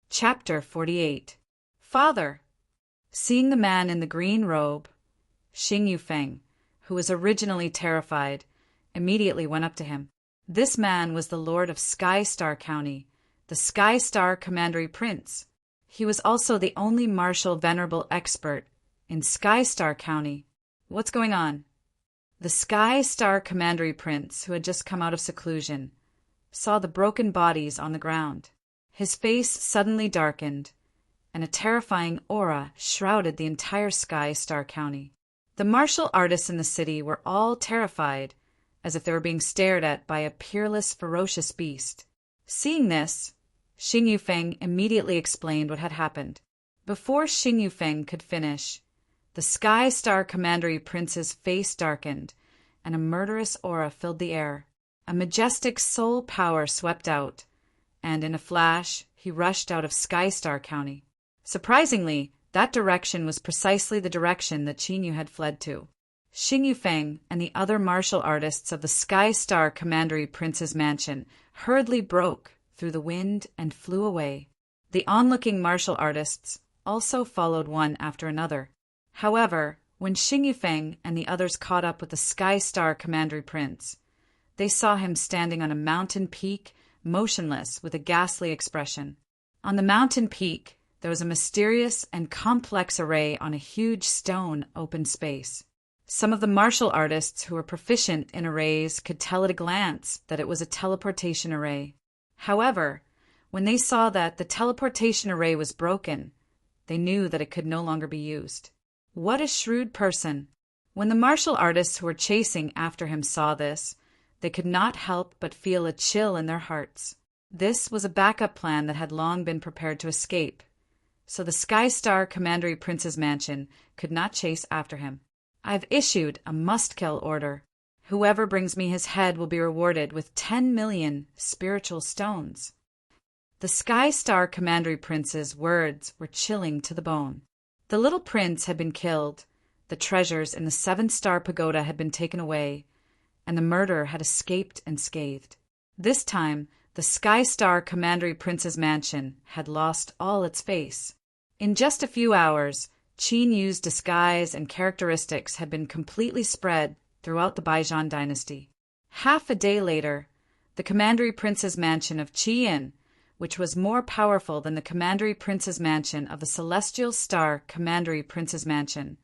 S1: Chapter 48. Father! Seeing the man in the green robe, Xing Yufeng, who was originally terrified, immediately went up to him. This man was the Lord of Sky Star County, the Sky Star Commandery Prince. He was also the only martial venerable expert in Sky Star County. What's going on? The Sky Star Commandery Prince, who had just come out of seclusion, saw the broken bodies on the ground. His face suddenly darkened, and a terrifying aura shrouded the entire Sky Star County. The martial artists in the city were all terrified, as if they were being stared at by a peerless, ferocious beast. Seeing this, Xing Yufeng immediately explained what had happened. Before Xing Yufeng could finish, the Sky Star Commandery Prince's face darkened, and a murderous aura filled the air. A majestic soul power swept out, and in a flash, he rushed out of Sky Star County. Surprisingly, that direction was precisely the direction that Qin Yu had fled to. Xing Yufeng and the other martial artists of the Sky Star Commandery Prince's mansion hurriedly broke through the wind and flew away. The onlooking martial artists also followed one after another. However, when Xing Yufeng and the others caught up with the Sky Star Commandery Prince, they saw him standing on a mountain peak, motionless with a ghastly expression. On the mountain peak, there was a mysterious and complex array on a huge stone open space. Some of the martial artists who were proficient in arrays could tell at a glance that it was a teleportation array. However, when they saw that the teleportation array was broken, they knew that it could no longer be used. What a shrewd person! When the martial artists who were chasing after him saw this, they could not help but feel a chill in their hearts. This was a backup plan that had long been prepared to escape, so the Sky Star Commandery Prince's mansion could not chase after him. I've issued a must-kill order. Whoever brings me his head will be rewarded with 10 million spiritual stones. The Sky Star Commandery Prince's words were chilling to the bone. The little prince had been killed, the treasures in the 7-star pagoda had been taken away, and the murderer had escaped unscathed. This time, the Sky Star Commandery Prince's mansion had lost all its face. In just a few hours, Qin Yu's disguise and characteristics had been completely spread throughout the Baijian dynasty. Half a day later, the Commandery Prince's mansion of Qiyin, which was more powerful than the Commandery Prince's mansion of the Celestial Star Commandery Prince's mansion,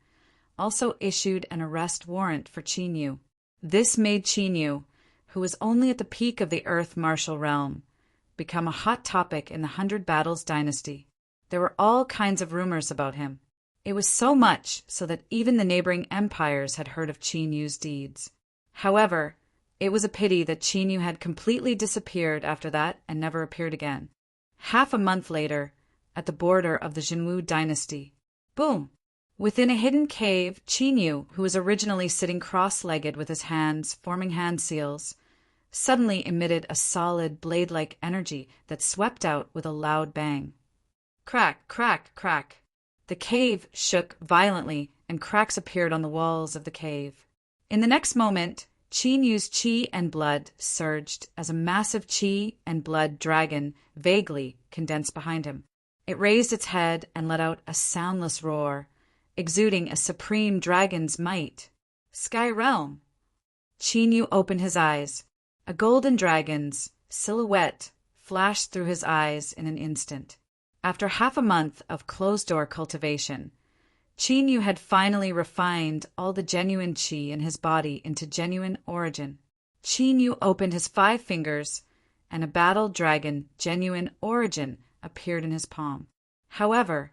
S1: also issued an arrest warrant for Qin Yu. This made Qin Yu, who was only at the peak of the Earth martial realm, become a hot topic in the 100 Battles dynasty. There were all kinds of rumors about him. It was so much so that even the neighboring empires had heard of Qin Yu's deeds. However, it was a pity that Qin Yu had completely disappeared after that and never appeared again. Half a month later, at the border of the Jinwu dynasty, boom! Within a hidden cave, Qin Yu, who was originally sitting cross-legged with his hands forming hand seals, suddenly emitted a solid blade-like energy that swept out with a loud bang. Crack, crack, crack. The cave shook violently, and cracks appeared on the walls of the cave. In the next moment, Qin Yu's qi and blood surged as a massive qi and blood dragon vaguely condensed behind him. It raised its head and let out a soundless roar, exuding a supreme dragon's might. Sky Realm! Qin Yu opened his eyes. A golden dragon's silhouette flashed through his eyes in an instant. After half a month of closed-door cultivation, Qin Yu had finally refined all the genuine qi in his body into genuine origin. Qin Yu opened his 5 fingers, and a battle dragon genuine origin appeared in his palm. However,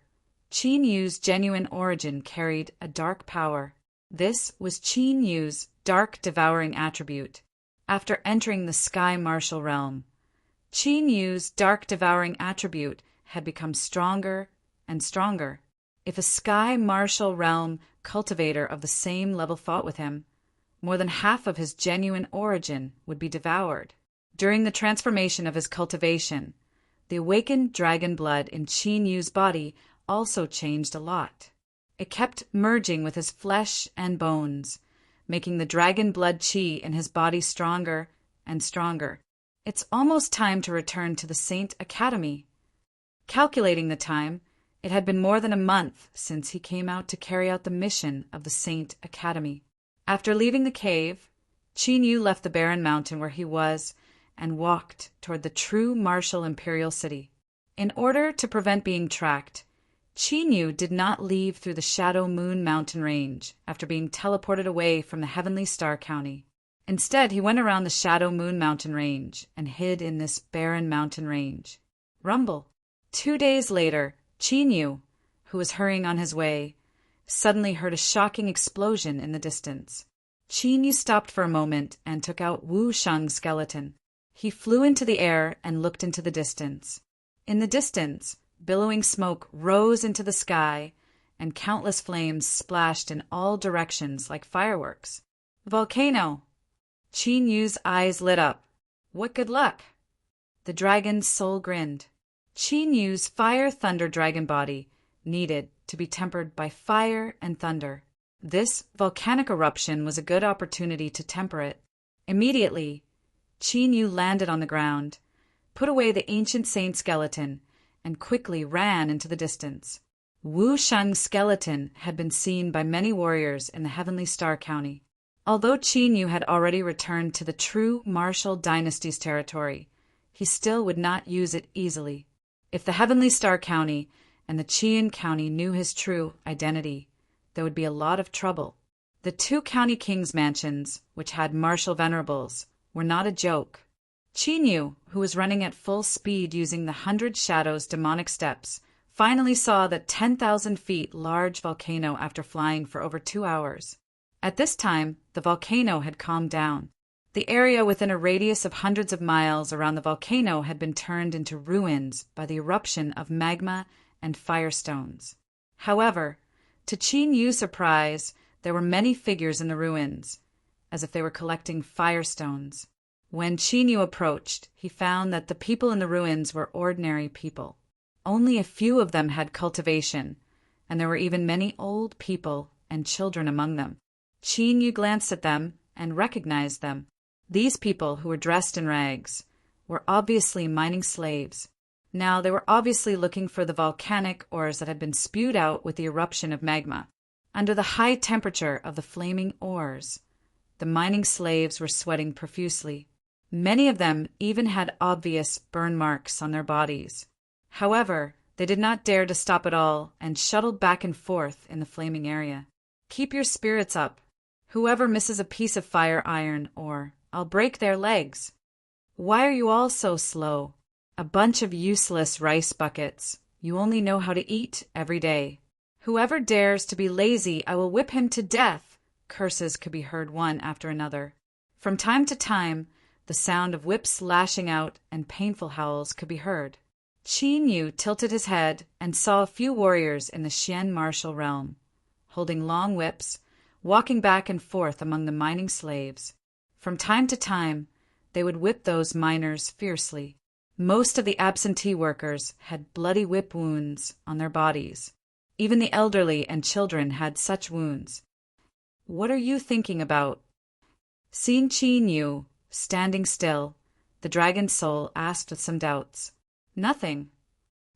S1: Qin Yu's genuine origin carried a dark power. This was Qin Yu's dark devouring attribute. After entering the Sky Martial realm, Qin Yu's dark devouring attribute had become stronger and stronger. If a Sky Martial realm cultivator of the same level fought with him, more than half of his genuine origin would be devoured. During the transformation of his cultivation, the awakened dragon blood in Qin Yu's body also changed a lot. It kept merging with his flesh and bones, making the dragon blood qi in his body stronger and stronger. It's almost time to return to the Saint Academy. Calculating the time, it had been more than a month since he came out to carry out the mission of the Saint Academy. After leaving the cave, Qin Yu left the barren mountain where he was and walked toward the true martial imperial city. In order to prevent being tracked, Qin Yu did not leave through the Shadow Moon mountain range after being teleported away from the Heavenly Star County. Instead, he went around the Shadow Moon mountain range and hid in this barren mountain range. Rumble. 2 days later, Qin Yu, who was hurrying on his way, suddenly heard a shocking explosion in the distance. Qin Yu stopped for a moment and took out Wu Sheng's skeleton. He flew into the air and looked into the distance. In the distance, billowing smoke rose into the sky, and countless flames splashed in all directions like fireworks. Volcano! Qin Yu's eyes lit up. What good luck! The dragon's soul grinned. Qin Yu's fire-thunder dragon body needed to be tempered by fire and thunder. This volcanic eruption was a good opportunity to temper it. Immediately, Qin Yu landed on the ground, put away the ancient saint skeleton, and quickly ran into the distance. Wu Sheng's skeleton had been seen by many warriors in the Heavenly Star County. Although Qin Yu had already returned to the true martial dynasty's territory, he still would not use it easily. If the Heavenly Star County and the Qian County knew his true identity, there would be a lot of trouble. The 2 county kings' mansions, which had martial venerables, were not a joke. Qin Yu, who was running at full speed using the 100 Shadows demonic steps, finally saw the 10,000 feet large volcano after flying for over 2 hours. At this time, the volcano had calmed down. The area within a radius of hundreds of miles around the volcano had been turned into ruins by the eruption of magma and firestones. However, to Qin Yu's surprise, there were many figures in the ruins, as if they were collecting firestones. When Qin Yu approached, he found that the people in the ruins were ordinary people. Only a few of them had cultivation, and there were even many old people and children among them. Qin Yu glanced at them and recognized them. These people, who were dressed in rags, were obviously mining slaves. Now they were obviously looking for the volcanic ores that had been spewed out with the eruption of magma. Under the high temperature of the flaming ores, the mining slaves were sweating profusely. Many of them even had obvious burn marks on their bodies. However, they did not dare to stop at all and shuttled back and forth in the flaming area. Keep your spirits up. Whoever misses a piece of fire iron ore, I'll break their legs. Why are you all so slow? A bunch of useless rice buckets. You only know how to eat every day. Whoever dares to be lazy, I will whip him to death. Curses could be heard one after another. From time to time, the sound of whips lashing out and painful howls could be heard. Qin Yu tilted his head and saw a few warriors in the Xian martial realm, holding long whips, walking back and forth among the mining slaves. From time to time, they would whip those miners fiercely. Most of the absentee workers had bloody whip wounds on their bodies. Even the elderly and children had such wounds. What are you thinking about? Seeing Qin Yu standing still, the dragon soul asked with some doubts. Nothing.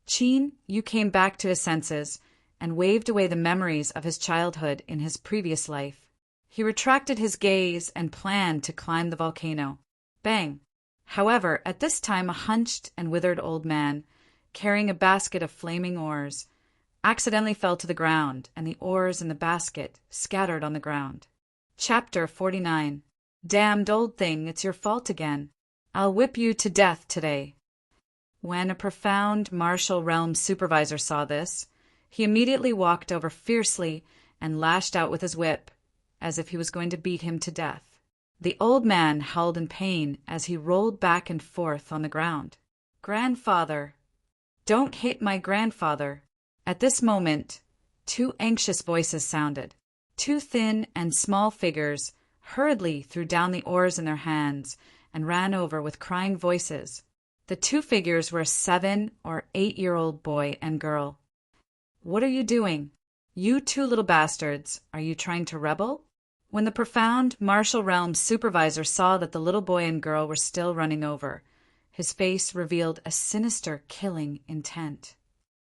S1: Qin Yu came back to his senses and waved away the memories of his childhood in his previous life. He retracted his gaze and planned to climb the volcano. Bang! However, at this time a hunched and withered old man, carrying a basket of flaming ores, accidentally fell to the ground, and the ores in the basket scattered on the ground. Chapter 49. Damned old thing, it's your fault again. I'll whip you to death today. When a profound martial realm supervisor saw this, he immediately walked over fiercely and lashed out with his whip, as if he was going to beat him to death. The old man howled in pain as he rolled back and forth on the ground. "Grandfather! Don't hit my grandfather!" At this moment, two anxious voices sounded. Two thin and small figures hurriedly threw down the oars in their hands and ran over with crying voices. The two figures were a 7- or 8-year-old boy and girl. "What are you doing? You two little bastards, are you trying to rebel?" When the profound martial realm supervisor saw that the little boy and girl were still running over, his face revealed a sinister, killing intent.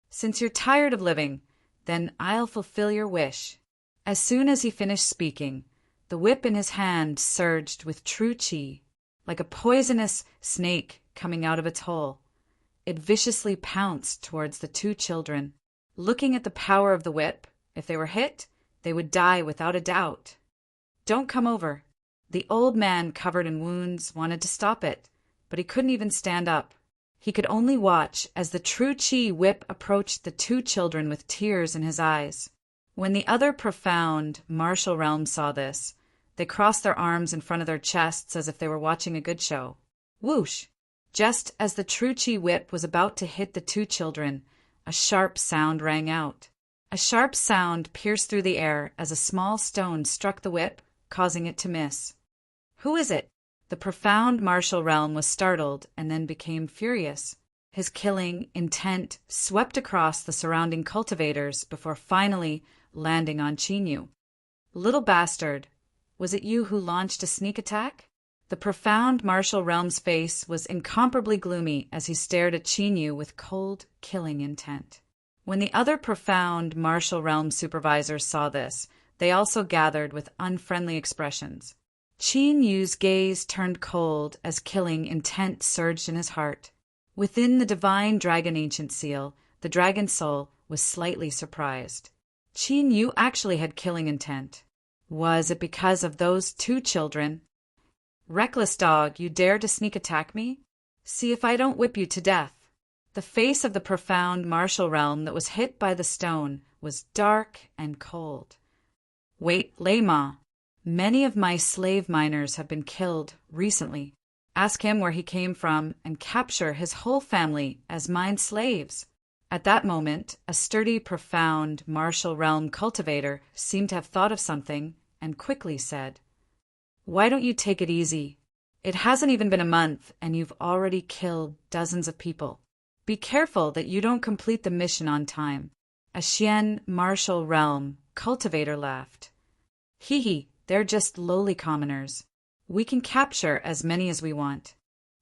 S1: "Since you're tired of living, then I'll fulfill your wish." As soon as he finished speaking, the whip in his hand surged with true chi, like a poisonous snake coming out of its hole. It viciously pounced towards the two children. Looking at the power of the whip, if they were hit, they would die without a doubt. "Don't come over." The old man, covered in wounds, wanted to stop it, but he couldn't even stand up. He could only watch as the true chi whip approached the two children with tears in his eyes. When the other profound martial realms saw this, they crossed their arms in front of their chests as if they were watching a good show. Whoosh! Just as the true chi whip was about to hit the two children, a sharp sound rang out. A sharp sound pierced through the air as a small stone struck the whip, causing it to miss. "Who is it?" The profound martial realm was startled and then became furious. His killing intent swept across the surrounding cultivators before finally landing on Chinyu. "Little bastard, was it you who launched a sneak attack?" The profound martial realm's face was incomparably gloomy as he stared at Chinyu with cold, killing intent. When the other profound martial realm supervisors saw this, they also gathered with unfriendly expressions. Chinyu's gaze turned cold as killing intent surged in his heart. Within the divine dragon ancient seal, the dragon soul was slightly surprised. Chinyu actually had killing intent. Was it because of those two children? "Reckless dog, you dare to sneak attack me? See if I don't whip you to death." The face of the profound martial realm that was hit by the stone was dark and cold. "Wait, Lama. Many of my slave miners have been killed recently. Ask him where he came from and capture his whole family as mine slaves." At that moment, a sturdy, profound martial realm cultivator seemed to have thought of something and quickly said, "Why don't you take it easy? It hasn't even been a month and you've already killed dozens of people. Be careful that you don't complete the mission on time." A Xian martial realm cultivator laughed. "Hee, they're just lowly commoners. We can capture as many as we want.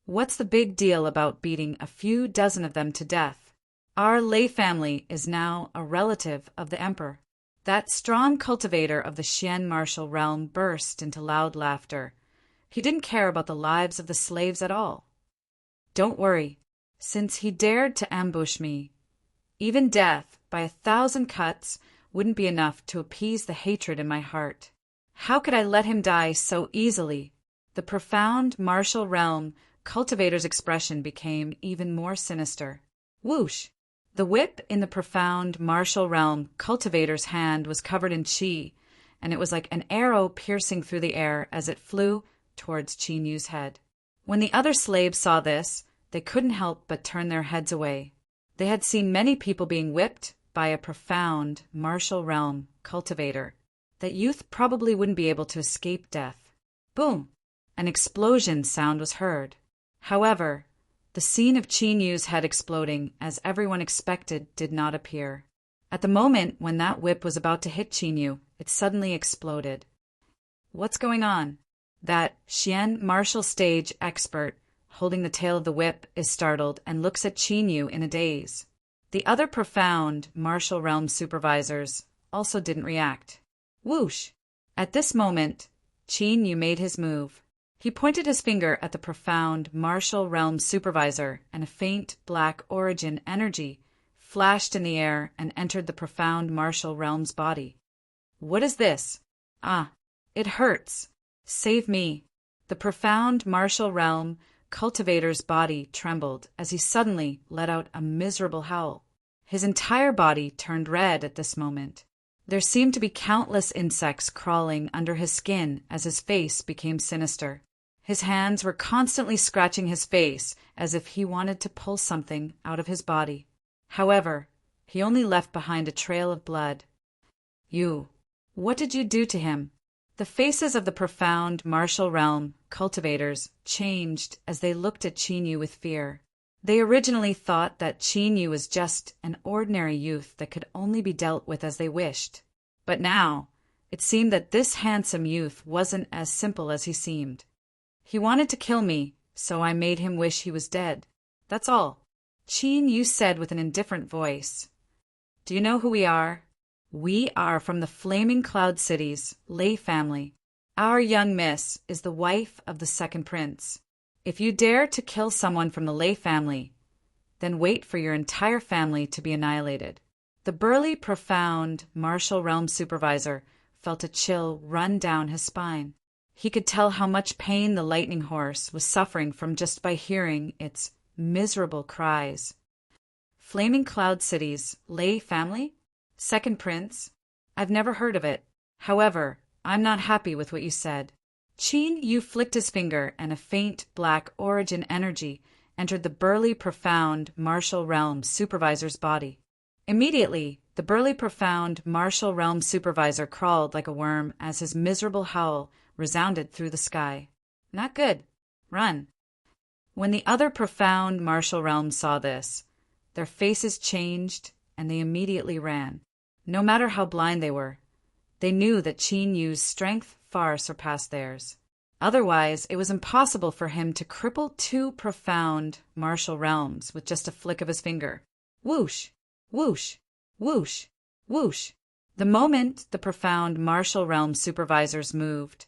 S1: What's the big deal about beating a few dozen of them to death? Our Lei family is now a relative of the emperor." That strong cultivator of the Xian martial realm burst into loud laughter. He didn't care about the lives of the slaves at all. "Don't worry. Since he dared to ambush me, even death by 1,000 cuts wouldn't be enough to appease the hatred in my heart. How could I let him die so easily?" The profound martial realm cultivator's expression became even more sinister. Whoosh! The whip in the profound martial realm cultivator's hand was covered in chi, and it was like an arrow piercing through the air as it flew towards Chinyu's head. When the other slaves saw this, they couldn't help but turn their heads away. They had seen many people being whipped by a profound martial realm cultivator. That youth probably wouldn't be able to escape death. Boom! An explosion sound was heard. However, the scene of Chinyu's head exploding, as everyone expected, did not appear. At the moment when that whip was about to hit Chinyu, it suddenly exploded. What's going on? That Xian martial stage expert holding the tail of the whip is startled and looks at Chinyu in a daze. The other profound martial realm supervisors also didn't react. Whoosh! At this moment, Chinyu made his move. He pointed his finger at the profound martial realm supervisor, and a faint black origin energy flashed in the air and entered the profound martial realm's body. "What is this? Ah, it hurts. Save me." The profound martial realm cultivator's body trembled as he suddenly let out a miserable howl. His entire body turned red at this moment. There seemed to be countless insects crawling under his skin as his face became sinister. His hands were constantly scratching his face as if he wanted to pull something out of his body. However, he only left behind a trail of blood. You. What did you do to him? The faces of the profound martial realm cultivators changed as they looked at Chinyu with fear. They originally thought that Chinyu was just an ordinary youth that could only be dealt with as they wished. But now, it seemed that this handsome youth wasn't as simple as he seemed. He wanted to kill me, so I made him wish he was dead. That's all. Chinyu said with an indifferent voice. Do you know who we are? We are from the Flaming Cloud City's Lei family. Our young miss is the wife of the second prince. If you dare to kill someone from the Lei family, then wait for your entire family to be annihilated. The burly, profound, martial realm supervisor felt a chill run down his spine. He could tell how much pain the lightning horse was suffering from just by hearing its miserable cries. Flaming Cloud City's Lei family? Second prince? I've never heard of it. However, I'm not happy with what you said. Chinyu flicked his finger, and a faint black origin energy entered the burly, profound, martial realm supervisor's body. Immediately, the burly, profound, martial realm supervisor crawled like a worm as his miserable howl resounded through the sky. Not good. Run. When the other profound martial realms saw this, their faces changed, and they immediately ran. No matter how blind they were, they knew that Chinyu's strength far surpassed theirs. Otherwise, it was impossible for him to cripple two profound martial realms with just a flick of his finger. Whoosh! Whoosh! Whoosh! Whoosh! The moment the profound martial realm supervisors moved,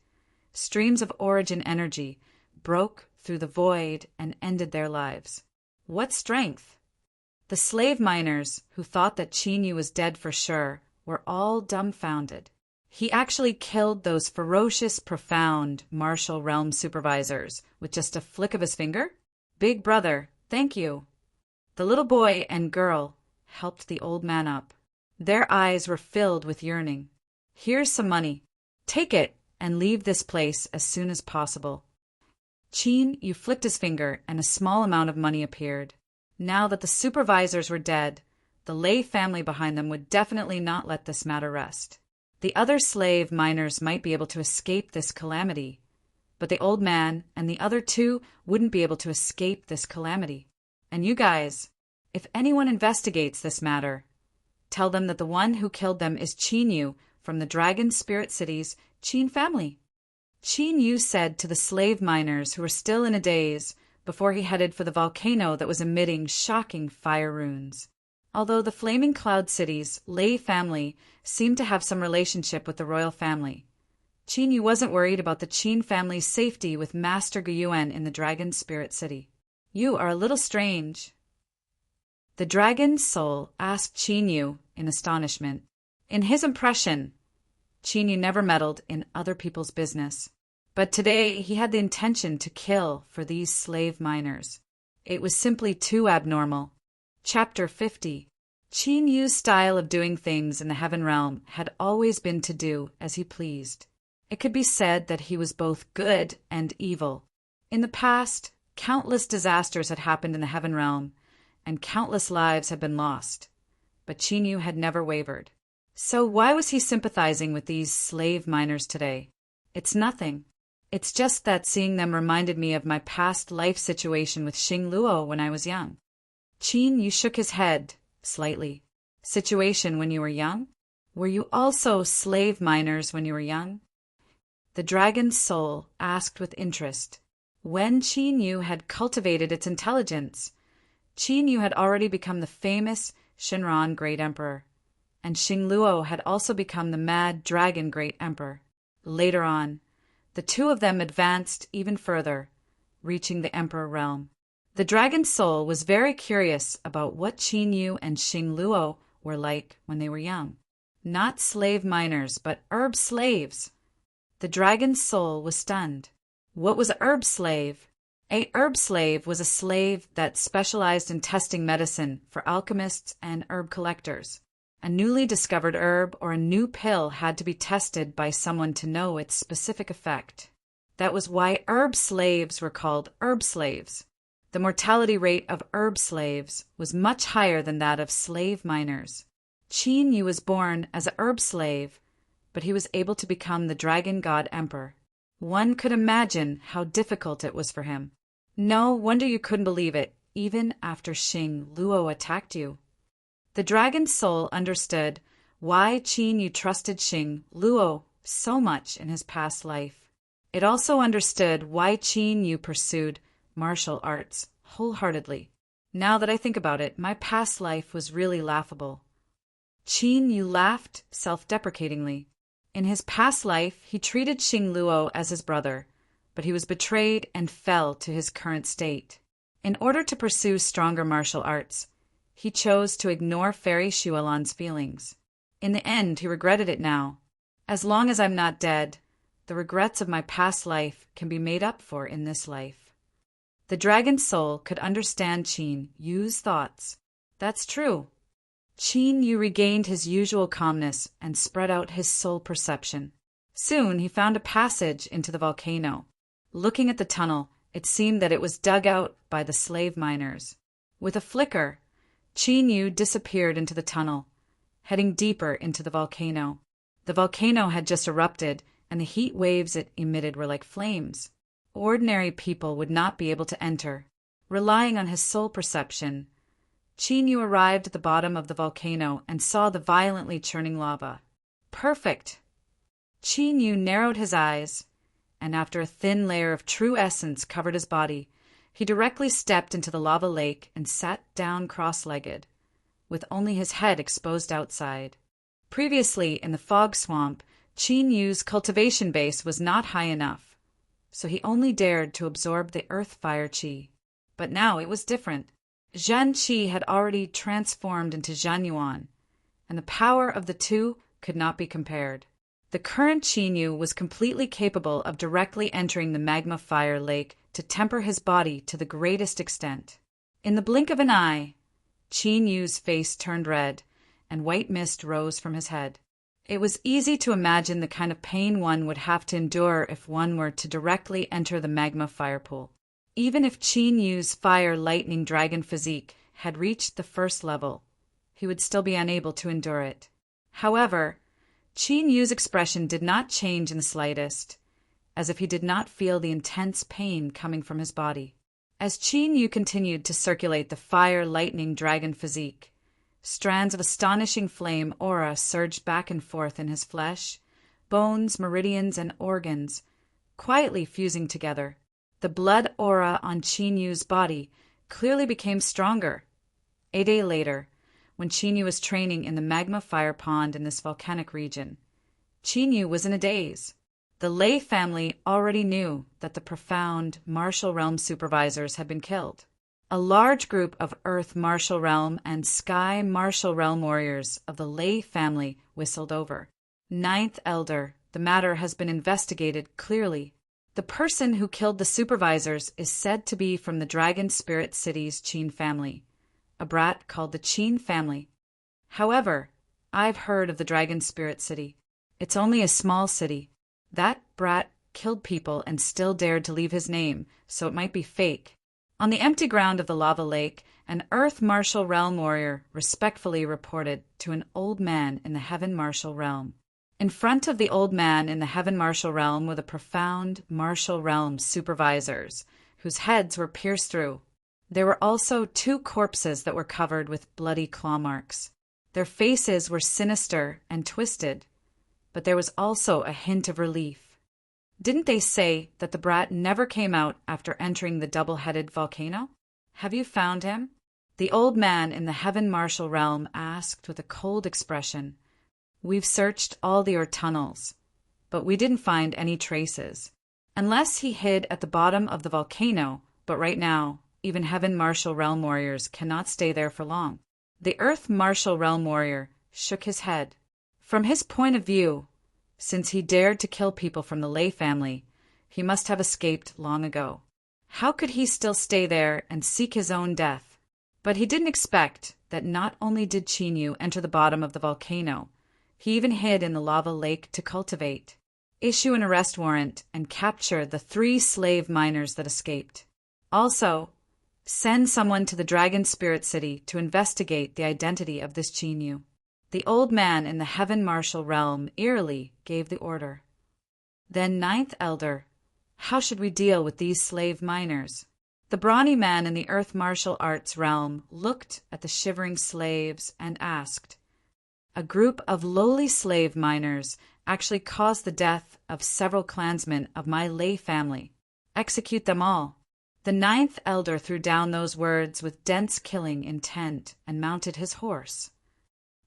S1: streams of origin energy broke through the void and ended their lives. What strength! The slave miners, who thought that Chinyu was dead for sure, were all dumbfounded. He actually killed those ferocious, profound martial realm supervisors with just a flick of his finger? Big brother, thank you. The little boy and girl helped the old man up. Their eyes were filled with yearning. Here's some money. Take it and leave this place as soon as possible. Chinyu flicked his finger, and a small amount of money appeared. Now that the supervisors were dead, the Lei family behind them would definitely not let this matter rest. The other slave miners might be able to escape this calamity, but the old man and the other two wouldn't be able to escape this calamity. And you guys, if anyone investigates this matter, tell them that the one who killed them is Chinyu from the Dragon Spirit City's Chin family. Chinyu said to the slave miners who were still in a daze before he headed for the volcano that was emitting shocking fire runes. Although the Flaming Cloud City's Lei family seemed to have some relationship with the royal family, Chinyu wasn't worried about the Chin family's safety with Master Guyuan in the Dragon Spirit City. You are a little strange. The dragon's soul asked Chinyu in astonishment. In his impression, Chinyu never meddled in other people's business. But today he had the intention to kill for these slave miners. It was simply too abnormal. Chapter 50. Chinyu's style of doing things in the Heaven Realm had always been to do as he pleased. It could be said that he was both good and evil. In the past, countless disasters had happened in the Heaven Realm, and countless lives had been lost. But Chinyu had never wavered. So why was he sympathizing with these slave miners today? It's nothing. It's just that seeing them reminded me of my past life situation with Xing Luo when I was young. Chinyu shook his head, slightly. Situation when you were young? Were you also slave miners when you were young? The dragon's soul asked with interest. When Chinyu had cultivated its intelligence, Chinyu had already become the famous Shinran Great Emperor, and Xing Luo had also become the Mad Dragon Great Emperor. Later on, the two of them advanced even further, reaching the Emperor realm. The dragon's soul was very curious about what Chinyu and Xing Luo were like when they were young. Not slave miners, but herb slaves. The dragon's soul was stunned. What was a herb slave? A herb slave was a slave that specialized in testing medicine for alchemists and herb collectors. A newly discovered herb or a new pill had to be tested by someone to know its specific effect. That was why herb slaves were called herb slaves. The mortality rate of herb slaves was much higher than that of slave miners. Qin Yu was born as a herb slave, but he was able to become the dragon god emperor. One could imagine how difficult it was for him. No wonder you couldn't believe it, even after Xing Luo attacked you. The dragon's soul understood why Qin Yu trusted Xing Luo so much in his past life. It also understood why Qin Yu pursued martial arts wholeheartedly. Now that I think about it, my past life was really laughable. Qin Yu laughed self-deprecatingly. In his past life, he treated Xing Luo as his brother, but he was betrayed and fell to his current state. In order to pursue stronger martial arts, he chose to ignore Fairy Shualan's feelings. In the end, he regretted it now. As long as I'm not dead, the regrets of my past life can be made up for in this life. The dragon's soul could understand Qin Yu's thoughts. That's true. Qin Yu regained his usual calmness and spread out his soul perception. Soon he found a passage into the volcano. Looking at the tunnel, it seemed that it was dug out by the slave miners. With a flicker, Qin Yu disappeared into the tunnel, heading deeper into the volcano. The volcano had just erupted, and the heat waves it emitted were like flames. Ordinary people would not be able to enter. Relying on his soul perception, Qin Yu arrived at the bottom of the volcano and saw the violently churning lava. Perfect! Qin Yu narrowed his eyes, and after a thin layer of true essence covered his body, he directly stepped into the lava lake and sat down cross-legged, with only his head exposed outside. Previously, in the fog swamp, Qin Yu's cultivation base was not high enough, so he only dared to absorb the earth-fire qi. But now it was different. Zhen qi had already transformed into Zhen Yuan, and the power of the two could not be compared. The current Qin Yu was completely capable of directly entering the magma fire lake to temper his body to the greatest extent. In the blink of an eye, Qin Yu's face turned red, and white mist rose from his head. It was easy to imagine the kind of pain one would have to endure if one were to directly enter the magma fire pool. Even if Qin Yu's fire lightning dragon physique had reached the first level, he would still be unable to endure it. However, Qin Yu's expression did not change in the slightest, as if he did not feel the intense pain coming from his body. As Qin Yu continued to circulate the fire lightning dragon physique, strands of astonishing flame aura surged back and forth in his flesh, bones, meridians, and organs, quietly fusing together. The blood aura on Qin Yu's body clearly became stronger. A day later, when Qin Yu was training in the magma fire pond in this volcanic region, Qin Yu was in a daze. The Lei family already knew that the profound martial realm supervisors had been killed. A large group of Earth Martial Realm and Sky Martial Realm warriors of the Lei family whistled over. Ninth Elder, the matter has been investigated clearly. The person who killed the supervisors is said to be from the Dragon Spirit City's Qin family, a brat called the Qin family. However, I've heard of the Dragon Spirit City. It's only a small city. That brat killed people and still dared to leave his name, so it might be fake. On the empty ground of the lava lake, an Earth Martial Realm warrior respectfully reported to an old man in the Heaven Martial Realm. In front of the old man in the Heaven Martial Realm were the profound Martial Realm supervisors, whose heads were pierced through. There were also 2 corpses that were covered with bloody claw marks. Their faces were sinister and twisted, but there was also a hint of relief. Didn't they say that the brat never came out after entering the double-headed volcano? Have you found him? The old man in the Heaven Martial Realm asked with a cold expression. We've searched all the earth tunnels, but we didn't find any traces. Unless he hid at the bottom of the volcano, but right now, even Heaven Martial Realm warriors cannot stay there for long. The Earth Martial Realm warrior shook his head. From his point of view, since he dared to kill people from the Lei family, he must have escaped long ago. How could he still stay there and seek his own death? But he didn't expect that not only did Chinyu enter the bottom of the volcano, he even hid in the lava lake to cultivate, issue an arrest warrant, and capture the 3 slave miners that escaped. Also, send someone to the Dragon Spirit City to investigate the identity of this Chinyu. The old man in the Heaven Martial realm eerily gave the order. Then, Ninth Elder, how should we deal with these slave miners? The brawny man in the Earth Martial Arts realm looked at the shivering slaves and asked, "A group of lowly slave miners actually caused the death of several clansmen of my lay family. Execute them all." The Ninth Elder threw down those words with dense killing intent and mounted his horse.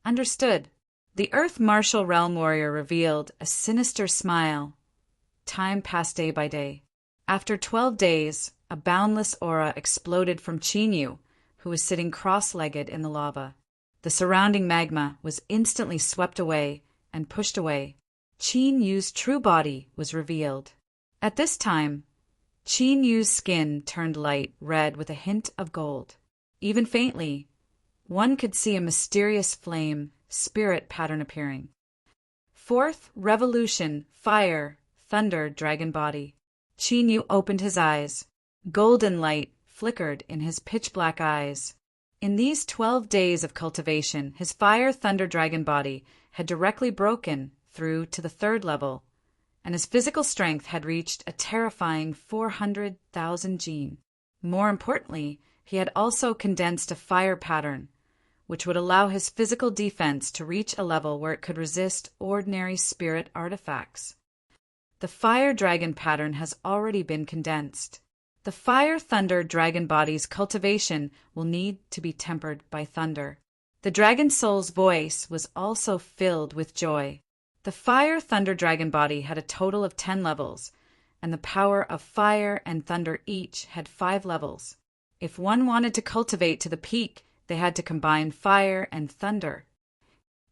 S1: Understood. The Earth Martial Realm warrior revealed a sinister smile. Time passed day by day. After 12 days, a boundless aura exploded from Chinyu, who was sitting cross-legged in the lava. The surrounding magma was instantly swept away and pushed away. Chinyu's true body was revealed. At this time, Chinyu's skin turned light red with a hint of gold. Even faintly, one could see a mysterious flame spirit pattern appearing. 4th Revolution, Fire, Thunder, Dragon Body. Chinyu opened his eyes. Golden light flickered in his pitch-black eyes. In these 12 days of cultivation, his Fire, Thunder, Dragon Body had directly broken through to the 3rd level, and his physical strength had reached a terrifying 400,000 gene. More importantly, he had also condensed a fire pattern, which would allow his physical defense to reach a level where it could resist ordinary spirit artifacts. The Fire Dragon pattern has already been condensed. The Fire Thunder Dragon Body's cultivation will need to be tempered by thunder. The Dragon Soul's voice was also filled with joy. The Fire Thunder Dragon Body had a total of 10 levels, and the power of fire and thunder each had 5 levels. If one wanted to cultivate to the peak, they had to combine fire and thunder.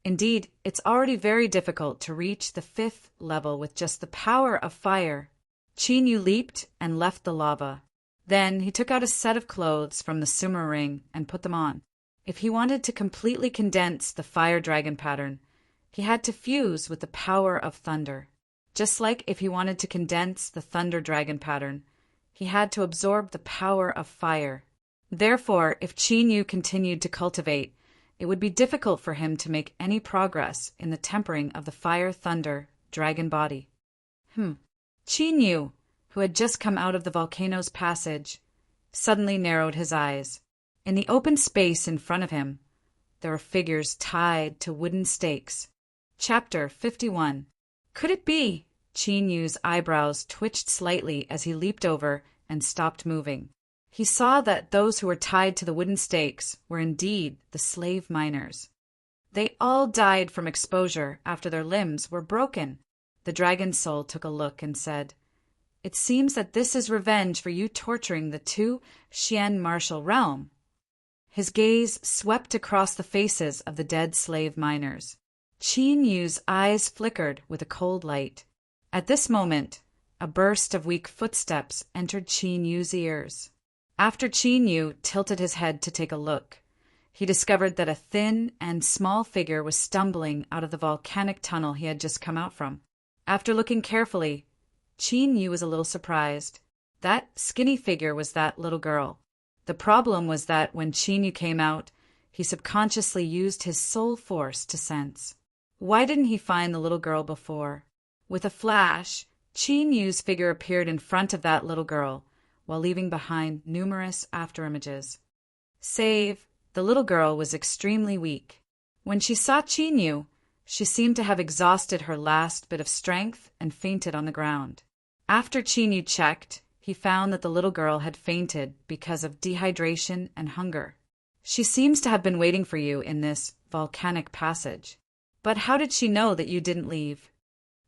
S1: Indeed, it's already very difficult to reach the 5th level with just the power of fire. Chinyu leaped and left the lava. Then he took out a set of clothes from the Sumer ring and put them on. If he wanted to completely condense the Fire Dragon pattern, he had to fuse with the power of thunder. Just like if he wanted to condense the Thunder Dragon pattern, he had to absorb the power of fire. Therefore, if Chinyu continued to cultivate, it would be difficult for him to make any progress in the tempering of the Fire Thunder Dragon Body. Chinyu, who had just come out of the volcano's passage, suddenly narrowed his eyes. In the open space in front of him, there were figures tied to wooden stakes. Chapter 51. Could it be? Chinyu's eyebrows twitched slightly as he leaped over and stopped moving. He saw that those who were tied to the wooden stakes were indeed the slave miners. They all died from exposure after their limbs were broken. The Dragon Soul took a look and said, "It seems that this is revenge for you torturing the 2 Xian martial realm." His gaze swept across the faces of the dead slave miners. Chinyu's eyes flickered with a cold light. At this moment, a burst of weak footsteps entered Chinyu's ears. After Chinyu tilted his head to take a look, he discovered that a thin and small figure was stumbling out of the volcanic tunnel he had just come out from. After looking carefully, Chinyu was a little surprised. That skinny figure was that little girl. The problem was that when Chinyu came out, he subconsciously used his soul force to sense. Why didn't he find the little girl before? With a flash, Chinyu's figure appeared in front of that little girl, while leaving behind numerous afterimages. Save, the little girl was extremely weak. When she saw Chinyu, she seemed to have exhausted her last bit of strength and fainted on the ground. After Chinyu checked, he found that the little girl had fainted because of dehydration and hunger. She seems to have been waiting for you in this volcanic passage. But how did she know that you didn't leave?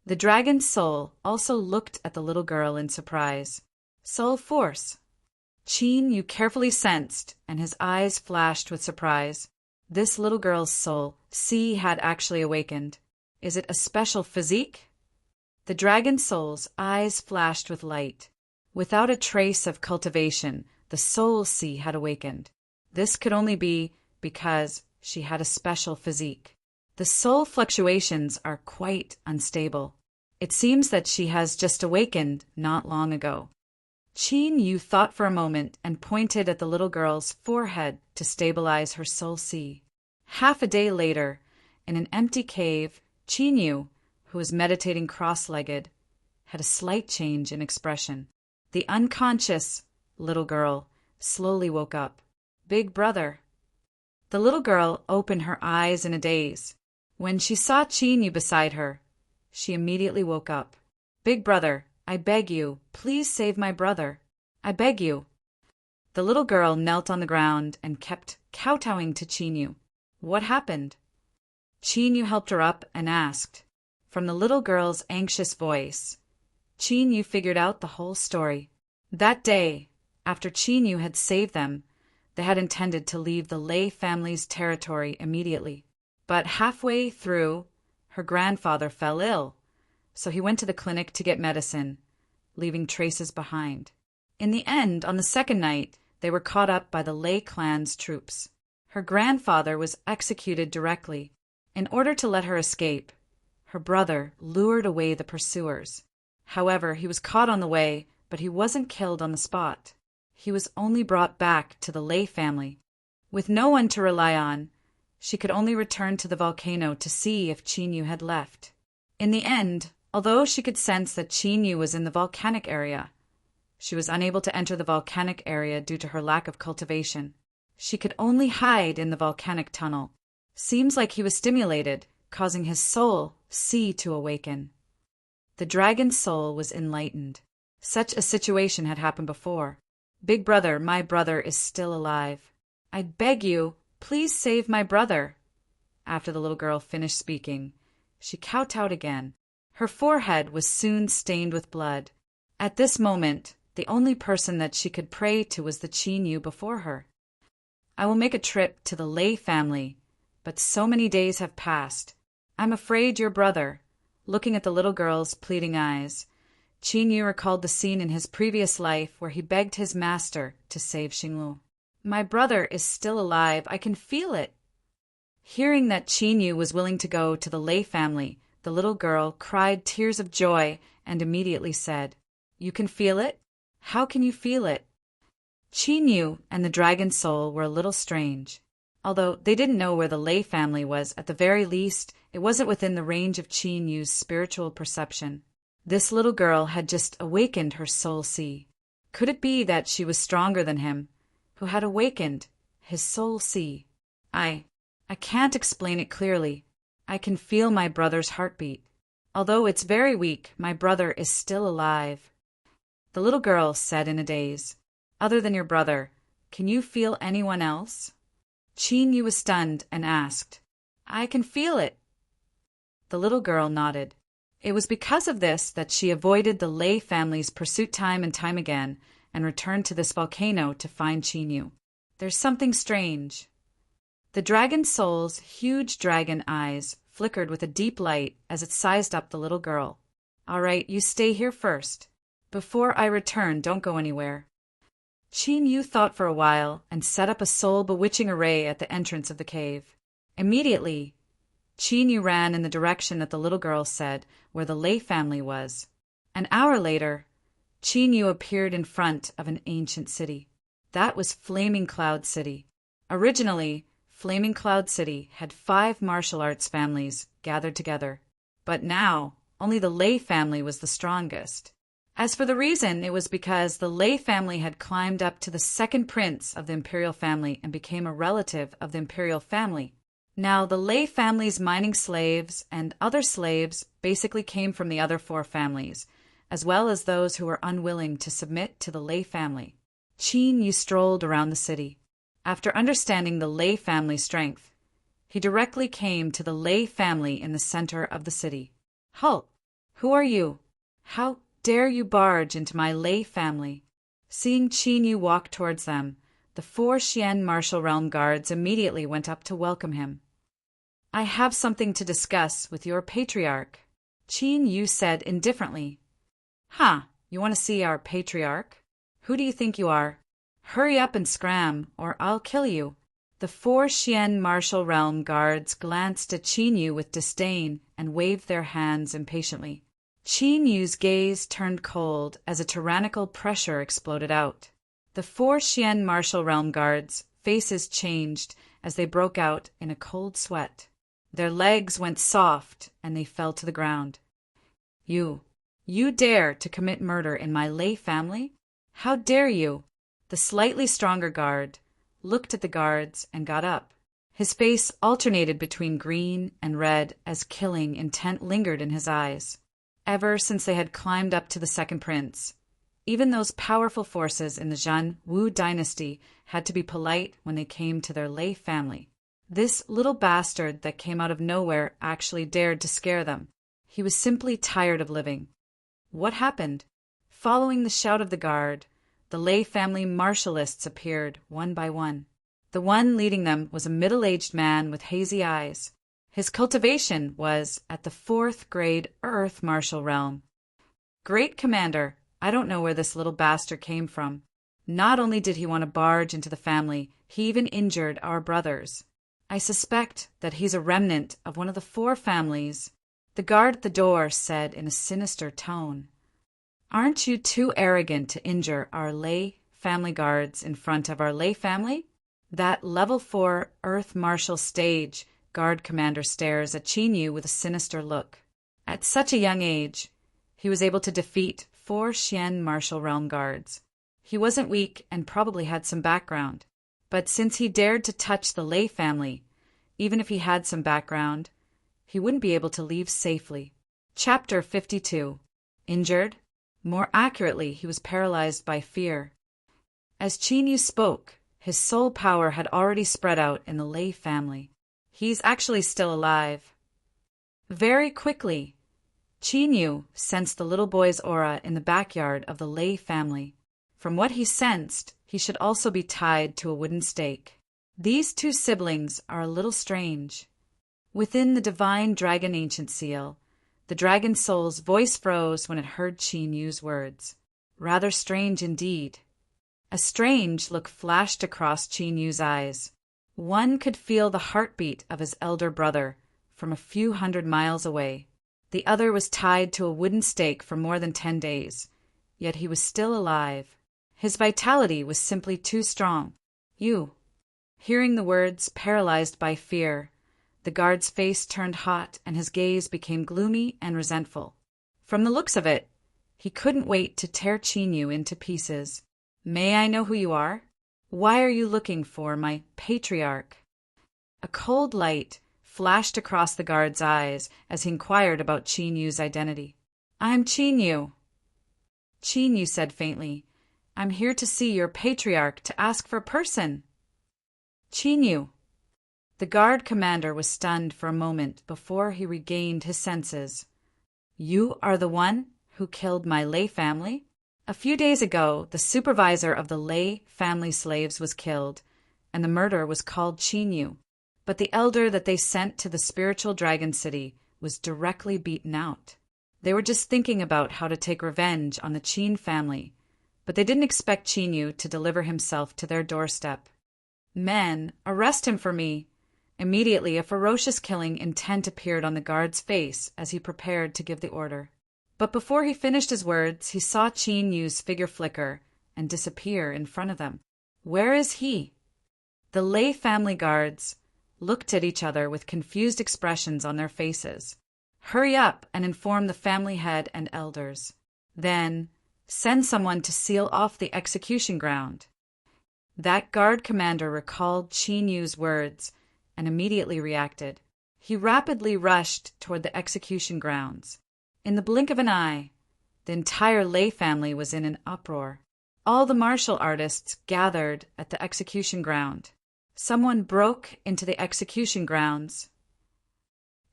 S1: The Dragon Soul also looked at the little girl in surprise. Soul force. Chinyu carefully sensed, and his eyes flashed with surprise. This little girl's soul, had actually awakened. Is it a special physique? The Dragon Soul's eyes flashed with light. Without a trace of cultivation, the Soul had awakened. This could only be because she had a special physique. The soul fluctuations are quite unstable. It seems that she has just awakened not long ago. Qin Yu thought for a moment and pointed at the little girl's forehead to stabilize her soul sea. Half a day later, in an empty cave, Qin Yu, who was meditating cross-legged, had a slight change in expression. The unconscious little girl slowly woke up. "Big brother." The little girl opened her eyes in a daze. When she saw Qin Yu beside her, she immediately woke up. "Big brother, I beg you, please save my brother. I beg you." The little girl knelt on the ground and kept kowtowing to Qin Yu. What happened? Qin Yu helped her up and asked. From the little girl's anxious voice, Qin Yu figured out the whole story. That day, after Qin Yu had saved them, they had intended to leave the Lei family's territory immediately. But halfway through, her grandfather fell ill, so he went to the clinic to get medicine, leaving traces behind. In the end, on the second night, they were caught up by the Lei clan's troops. Her grandfather was executed directly. In order to let her escape, her brother lured away the pursuers. However, he was caught on the way, but he wasn't killed on the spot. He was only brought back to the Lei family. With no one to rely on, she could only return to the volcano to see if Qin Yu had left. In the end, although she could sense that Qin Yu was in the volcanic area, she was unable to enter the volcanic area due to her lack of cultivation. She could only hide in the volcanic tunnel. Seems like he was stimulated, causing his soul, sea, to awaken. The dragon's soul was enlightened. Such a situation had happened before. "Big brother, my brother is still alive. I beg you, please save my brother." After the little girl finished speaking, she kowtowed again. Her forehead was soon stained with blood. At this moment, the only person that she could pray to was the Qin Yu before her. "I will make a trip to the Lei family, but so many days have passed. I'm afraid your brother." Looking at the little girl's pleading eyes, Qin Yu recalled the scene in his previous life where he begged his master to save Xinglu. "My brother is still alive. I can feel it." Hearing that Qin Yu was willing to go to the Lei family, the little girl cried tears of joy and immediately said, "You can feel it? How can you feel it?" Qin Yu and the dragon soul were a little strange. Although they didn't know where the Lei family was, at the very least, it wasn't within the range of Qin Yu's spiritual perception. This little girl had just awakened her soul sea. Could it be that she was stronger than him, who had awakened his soul sea? I can't explain it clearly. I can feel my brother's heartbeat. Although it's very weak, my brother is still alive. The little girl said in a daze, "Other than your brother, can you feel anyone else?" Qin Yu was stunned and asked, "I can feel it." The little girl nodded. It was because of this that she avoided the Lei family's pursuit time and time again and returned to this volcano to find Qin Yu. There's something strange. The dragon soul's huge dragon eyes flickered with a deep light as it sized up the little girl. "All right, you stay here first. Before I return, don't go anywhere." Qin Yu thought for a while and set up a soul-bewitching array at the entrance of the cave. Immediately, Qin Yu ran in the direction that the little girl said, where the Lei family was. An hour later, Qin Yu appeared in front of an ancient city. That was Flaming Cloud City. Originally, Flaming Cloud City had 5 martial arts families gathered together, but now only the Lei family was the strongest. As for the reason, it was because the Lei family had climbed up to the second prince of the imperial family and became a relative of the imperial family. Now, the Lei family's mining slaves and other slaves basically came from the other 4 families, as well as those who were unwilling to submit to the Lei family. Qin Yu strolled around the city. After understanding the Lei family's strength, he directly came to the Lei family in the center of the city. "Halt! Who are you? How dare you barge into my Lei family?" Seeing Qin Yu walk towards them, the 4 Xian martial realm guards immediately went up to welcome him. "I have something to discuss with your patriarch," Qin Yu said indifferently. "Huh, you want to see our patriarch? Who do you think you are?" Hurry up and scram, or I'll kill you." The 4 Xian martial realm guards glanced at Qin Yu with disdain and waved their hands impatiently. Qin Yu's gaze turned cold as a tyrannical pressure exploded out. The 4 Xian martial realm guards' faces changed as they broke out in a cold sweat. Their legs went soft and they fell to the ground. You dare to commit murder in my Lei family? How dare you?" The slightly stronger guard looked at the guards and got up. His face alternated between green and red as killing intent lingered in his eyes. Ever since they had climbed up to the second prince, even those powerful forces in the Zhan Wu dynasty had to be polite when they came to their Lei family. This little bastard that came out of nowhere actually dared to scare them. He was simply tired of living. What happened? Following the shout of the guard, the Lei family martialists appeared one by one. The one leading them was a middle-aged man with hazy eyes. His cultivation was at the 4th grade Earth martial realm. "Great Commander, I don't know where this little bastard came from. Not only did he want to barge into the family, he even injured our brothers. I suspect that he's a remnant of one of the 4 families." The guard at the door said in a sinister tone. "Aren't you too arrogant to injure our Lei family guards in front of our Lei family?" That level 4 Earth martial stage guard commander stares at Qin Yu with a sinister look. At such a young age, he was able to defeat 4 Xian martial realm guards. He wasn't weak and probably had some background. But since he dared to touch the Lei family, even if he had some background, he wouldn't be able to leave safely. Chapter 52. Injured? More accurately, he was paralyzed by fear. As Qin Yu spoke, his soul power had already spread out in the Lei family. He's actually still alive. Very quickly, Qin Yu sensed the little boy's aura in the backyard of the Lei family. From what he sensed, he should also be tied to a wooden stake. These 2 siblings are a little strange. Within the divine dragon ancient seal, the dragon soul's voice froze when it heard Qin Yu's words. Rather strange indeed. A strange look flashed across Qin Yu's eyes. One could feel the heartbeat of his elder brother from a few hundred miles away. The other was tied to a wooden stake for more than 10 days, yet he was still alive. His vitality was simply too strong. "You." Hearing the words, paralyzed by fear, the guard's face turned hot and his gaze became gloomy and resentful. From the looks of it, he couldn't wait to tear Qin Yu into pieces. "May I know who you are? Why are you looking for my patriarch?" A cold light flashed across the guard's eyes as he inquired about Qin Yu's identity. "I'm Qin Yu." Qin Yu said faintly, "I'm here to see your patriarch to ask for a person." "Qin Yu." The guard commander was stunned for a moment before he regained his senses. "You are the one who killed my Lei family?" A few days ago, the supervisor of the Lei family slaves was killed, and the murderer was called Qin Yu. But the elder that they sent to the spiritual dragon city was directly beaten out. They were just thinking about how to take revenge on the Qin family, but they didn't expect Qin Yu to deliver himself to their doorstep. "Men, arrest him for me!" Immediately, a ferocious killing intent appeared on the guard's face as he prepared to give the order. But before he finished his words, he saw Qin Yu's figure flicker and disappear in front of them. Where is he? The Lei family guards looked at each other with confused expressions on their faces. "Hurry up and inform the family head and elders. Then send someone to seal off the execution ground." That guard commander recalled Qin Yu's words and immediately reacted. He rapidly rushed toward the execution grounds. In the blink of an eye, the entire Lei family was in an uproar. All the martial artists gathered at the execution ground. Someone broke into the execution grounds.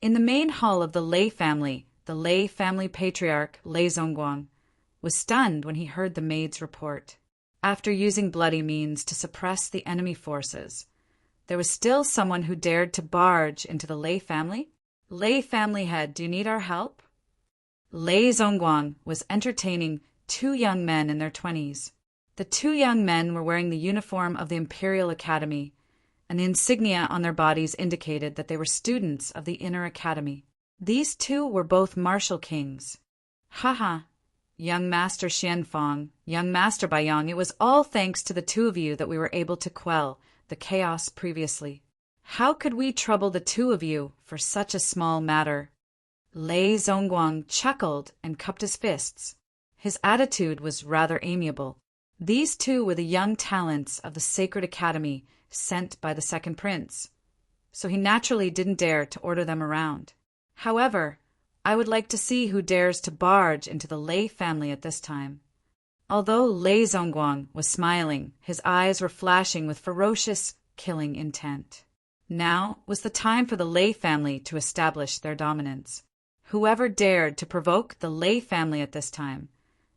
S1: In the main hall of the Lei family patriarch, Lei Zongguang, was stunned when he heard the maid's report. After using bloody means to suppress the enemy forces, there was still someone who dared to barge into the Lei family? "Lei family head, do you need our help?" Lei Zongguang was entertaining 2 young men in their 20s. The two young men were wearing the uniform of the Imperial Academy, and the insignia on their bodies indicated that they were students of the Inner Academy. These two were both martial kings. Haha, young Master Xianfang, young Master Baiyang, it was all thanks to the two of you that we were able to quell the chaos previously. How could we trouble the two of you for such a small matter? Lei Zongguang chuckled and cupped his fists. His attitude was rather amiable. These two were the young talents of the Sacred Academy sent by the second prince, so he naturally didn't dare to order them around. However, I would like to see who dares to barge into the Lei family at this time. Although Lei Zongguang was smiling, his eyes were flashing with ferocious, killing intent. Now was the time for the Lei family to establish their dominance. Whoever dared to provoke the Lei family at this time,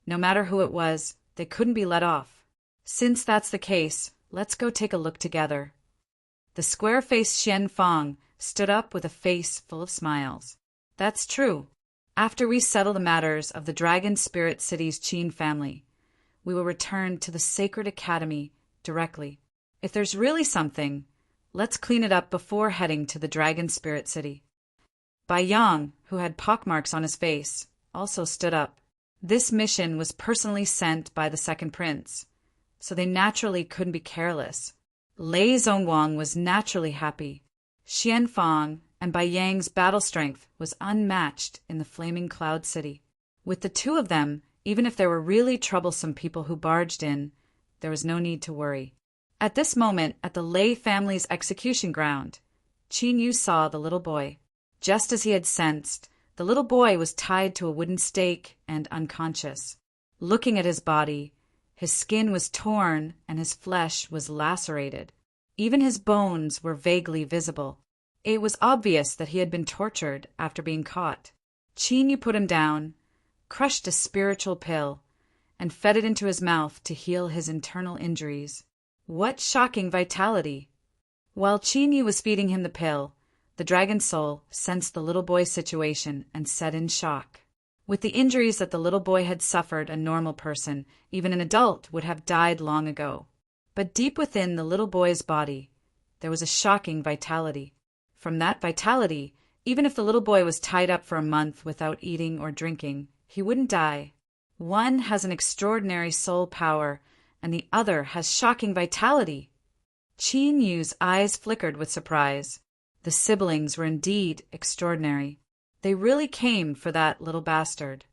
S1: no matter who it was, they couldn't be let off. Since that's the case, let's go take a look together. The square-faced Xianfang stood up with a face full of smiles. That's true. After we settle the matters of the Dragon Spirit City's Qin family, we will return to the Sacred Academy directly. If there's really something, let's clean it up before heading to the Dragon Spirit City. Bai Yang, who had pockmarks on his face, also stood up. This mission was personally sent by the second prince, so they naturally couldn't be careless. Lei Zongguang was naturally happy. Xianfang and Bai Yang's battle strength was unmatched in the Flaming Cloud City. With the two of them, even if there were really troublesome people who barged in, there was no need to worry. At this moment, at the Lei family's execution ground, Qin Yu saw the little boy. Just as he had sensed, the little boy was tied to a wooden stake and unconscious. Looking at his body, his skin was torn and his flesh was lacerated. Even his bones were vaguely visible. It was obvious that he had been tortured after being caught. Qin Yu put him down, crushed a spiritual pill, and fed it into his mouth to heal his internal injuries. What shocking vitality! While Qin Yu was feeding him the pill, the dragon soul sensed the little boy's situation and set in shock. With the injuries that the little boy had suffered, a normal person, even an adult, would have died long ago. But deep within the little boy's body, there was a shocking vitality. From that vitality, even if the little boy was tied up for a month without eating or drinking, he wouldn't die. One has an extraordinary soul power, and the other has shocking vitality. Qin Yu's eyes flickered with surprise. The siblings were indeed extraordinary. They really came for that little bastard.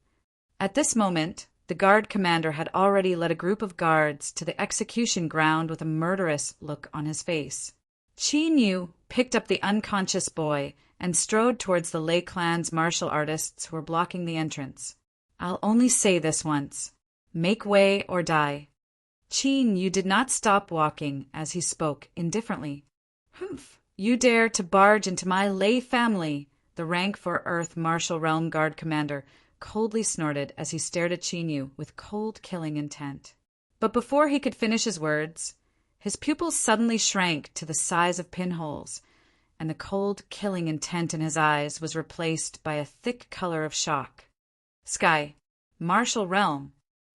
S1: At this moment, the guard commander had already led a group of guards to the execution ground with a murderous look on his face. Qin Yu picked up the unconscious boy and strode towards the Lei clan's martial artists who were blocking the entrance. I'll only say this once. Make way or die. Qin Yu did not stop walking as he spoke indifferently. Humph! You dare to barge into my Lei family, the rank for Earth Martial Realm Guard Commander coldly snorted as he stared at Qin Yu with cold killing intent. But before he could finish his words, his pupils suddenly shrank to the size of pinholes, and the cold killing intent in his eyes was replaced by a thick color of shock. Sky, Martial Realm.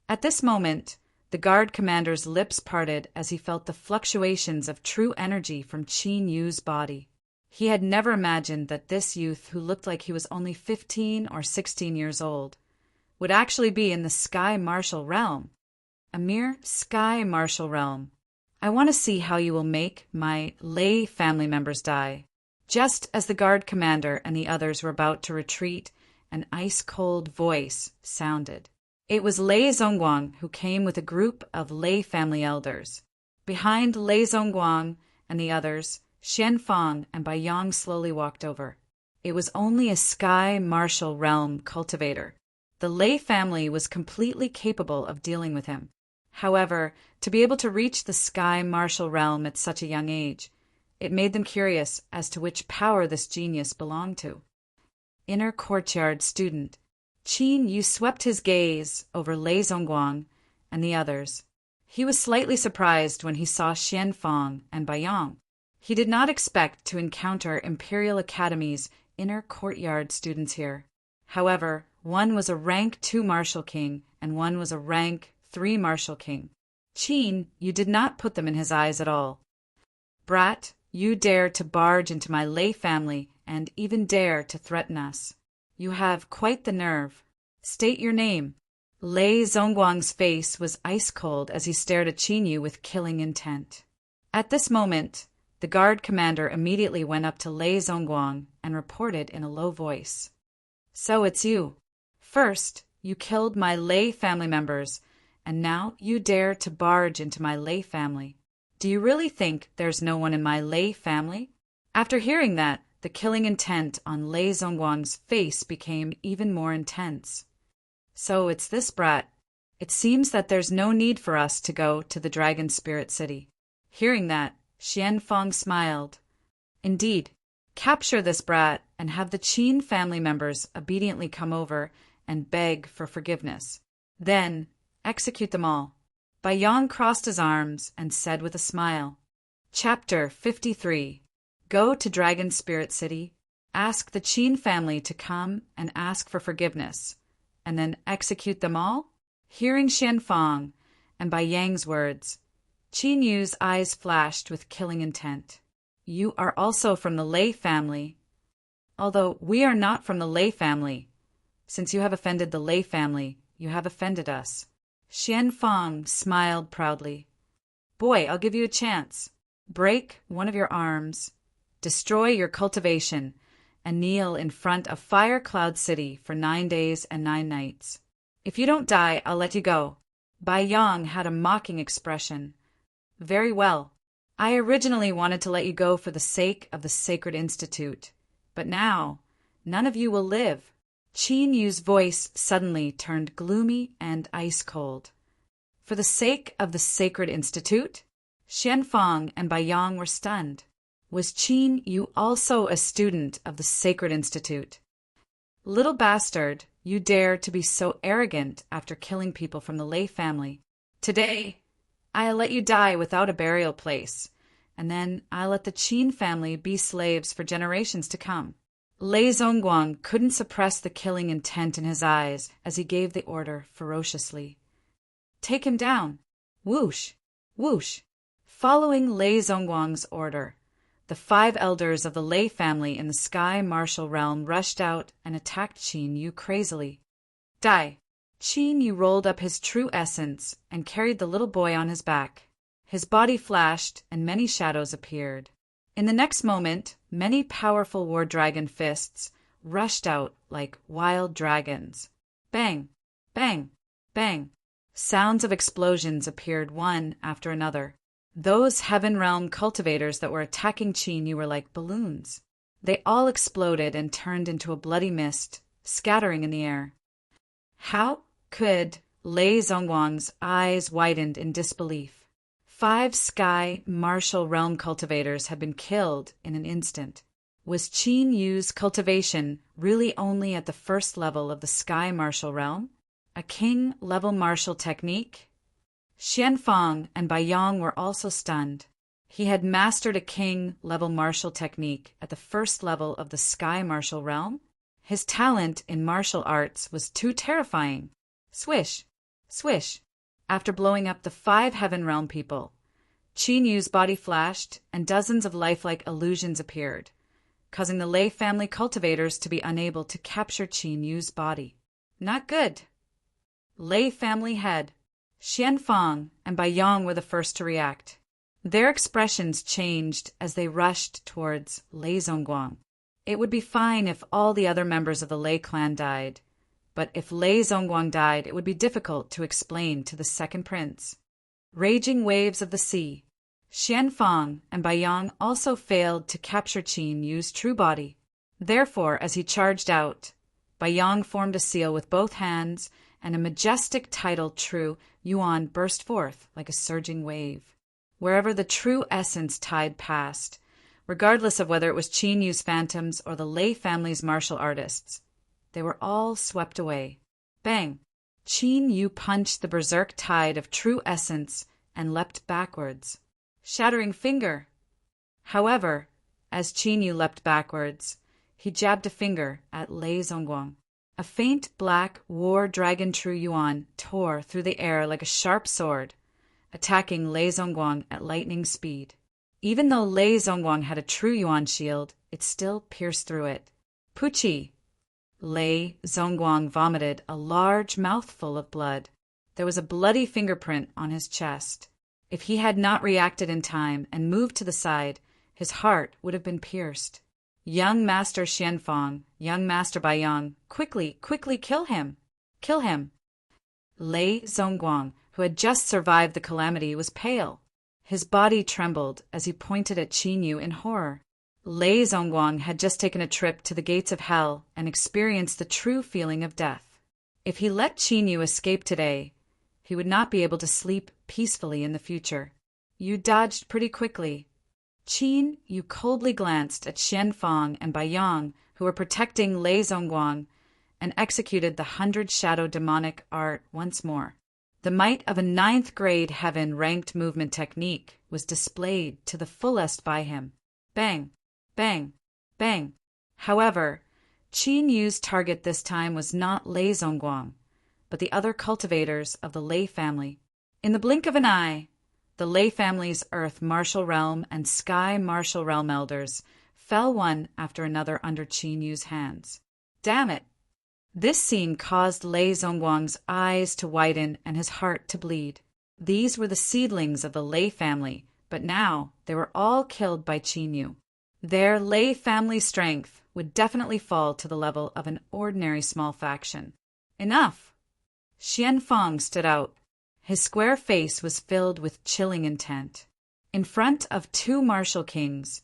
S1: At this moment, the guard commander's lips parted as he felt the fluctuations of true energy from Qin Yu's body. He had never imagined that this youth, who looked like he was only 15 or 16 years old, would actually be in the Sky Martial Realm. A mere Sky Martial Realm. I want to see how you will make my Lei family members die. Just as the guard commander and the others were about to retreat, an ice-cold voice sounded. It was Lei Zongguang who came with a group of Lei family elders. Behind Lei Zongguang and the others, Xianfang and Bai Yang slowly walked over. It was only a Sky Martial Realm cultivator. The Lei family was completely capable of dealing with him. However, to be able to reach the Sky Martial Realm at such a young age, it made them curious as to which power this genius belonged to. Inner courtyard student. Qin Yu swept his gaze over Lei Zongguang and the others. He was slightly surprised when he saw Xianfang and Bai Yang. He did not expect to encounter Imperial Academy's inner courtyard students here. However, one was a rank 2 Martial King and one was a rank 3 Martial King. Qin, you did not put them in his eyes at all. Brat, you dare to barge into my Lei family and even dare to threaten us. You have quite the nerve. State your name. Lei Zongguang's face was ice-cold as he stared at Qin Yu with killing intent. At this moment, the guard commander immediately went up to Lei Zongguang and reported in a low voice. So it's you. First, you killed my Lei family members, and now you dare to barge into my Lei family. Do you really think there's no one in my Lei family? After hearing that, the killing intent on Lei Zongguang's face became even more intense. So it's this brat. It seems that there's no need for us to go to the Dragon Spirit City. Hearing that, Xianfang smiled. Indeed, capture this brat and have the Qin family members obediently come over and beg for forgiveness. Then, execute them all. Bai Yang crossed his arms and said with a smile, Chapter 53. Go to Dragon Spirit City, ask the Qin family to come and ask for forgiveness, and then execute them all? Hearing Xianfang and Bai Yang's words, Qin Yu's eyes flashed with killing intent. You are also from the Lei family. Although we are not from the Lei family. Since you have offended the Lei family, you have offended us. Xianfang smiled proudly. Boy, I'll give you a chance. Break one of your arms, destroy your cultivation, and kneel in front of Fire Cloud City for 9 days and 9 nights. If you don't die, I'll let you go. Bai Yang had a mocking expression. Very well. I originally wanted to let you go for the sake of the Sacred Institute, but now none of you will live. Qin Yu's voice suddenly turned gloomy and ice-cold. For the sake of the Sacred Institute? Xianfang and Bai Yang were stunned. Was Qin Yu also a student of the Sacred Institute? Little bastard, you dare to be so arrogant after killing people from the Lei family. Today, I'll let you die without a burial place, and then I'll let the Qin family be slaves for generations to come. Lei Zongguang couldn't suppress the killing intent in his eyes as he gave the order ferociously. Take him down. Whoosh, whoosh. Following Lei Zongguang's order, the 5 elders of the Lei family in the Sky Martial Realm rushed out and attacked Qin Yu crazily. Die! Qin Yu rolled up his true essence and carried the little boy on his back. His body flashed and many shadows appeared. In the next moment, many powerful war dragon fists rushed out like wild dragons. Bang! Bang! Bang! Sounds of explosions appeared one after another. Those Heaven Realm cultivators that were attacking Qin Yu were like balloons. They all exploded and turned into a bloody mist, scattering in the air. How could Lei Zongguang's eyes widened in disbelief? 5 Sky Martial Realm cultivators had been killed in an instant. Was Qin Yu's cultivation really only at the first level of the Sky Martial Realm? A king-level martial technique? Xianfang and Bai Yang were also stunned. He had mastered a king-level martial technique at the first level of the Sky Martial Realm. His talent in martial arts was too terrifying. Swish, swish. After blowing up the 5 Heaven Realm people, Qin Yu's body flashed and dozens of lifelike illusions appeared, causing the Lei family cultivators to be unable to capture Qin Yu's body. Not good. Lei family head. Xianfang and Bai Yang were the first to react. Their expressions changed as they rushed towards Lei Zongguang. It would be fine if all the other members of the Lei clan died, but if Lei Zongguang died, it would be difficult to explain to the second prince. Raging waves of the sea. Xianfang and Bai Yang also failed to capture Qin Yu's true body. Therefore, as he charged out, Bai Yang formed a seal with both hands, and a majestic title True Yuan burst forth like a surging wave. Wherever the true essence tide passed, regardless of whether it was Qin Yu's phantoms or the Lei family's martial artists, they were all swept away. Bang! Qin Yu punched the berserk tide of true essence and leapt backwards. Shattering finger! However, as Qin Yu leapt backwards, he jabbed a finger at Lei Zongguang. A faint black war dragon True Yuan tore through the air like a sharp sword, attacking Lei Zongguang at lightning speed. Even though Lei Zongguang had a true yuan shield, it still pierced through it. Puchi! Lei Zongguang vomited a large mouthful of blood. There was a bloody fingerprint on his chest. If he had not reacted in time and moved to the side, his heart would have been pierced. Young Master Xianfang, young Master Baiyang, quickly, quickly kill him! Kill him! Lei Zongguang, who had just survived the calamity, was pale. His body trembled as he pointed at Qin Yu in horror. Lei Zongguang had just taken a trip to the gates of hell and experienced the true feeling of death. If he let Qin Yu escape today, he would not be able to sleep peacefully in the future. You dodged pretty quickly. Qin Yu coldly glanced at Xianfang and Baiyang, who were protecting Lei Zongguang, and executed the 100-shadow demonic art once more. The might of a 9th-grade heaven-ranked movement technique was displayed to the fullest by him. Bang! Bang! Bang! However, Qin Yu's target this time was not Lei Zongguang, but the other cultivators of the Lei family. In the blink of an eye, the Lei family's Earth Martial Realm and Sky Martial Realm elders fell one after another under Qin Yu's hands. Damn it! This scene caused Lei Zongguang's eyes to widen and his heart to bleed. These were the seedlings of the Lei family, but now they were all killed by Qin Yu. Their Lei family strength would definitely fall to the level of an ordinary small faction. Enough! Xianfang stood out. His square face was filled with chilling intent. In front of 2 martial kings,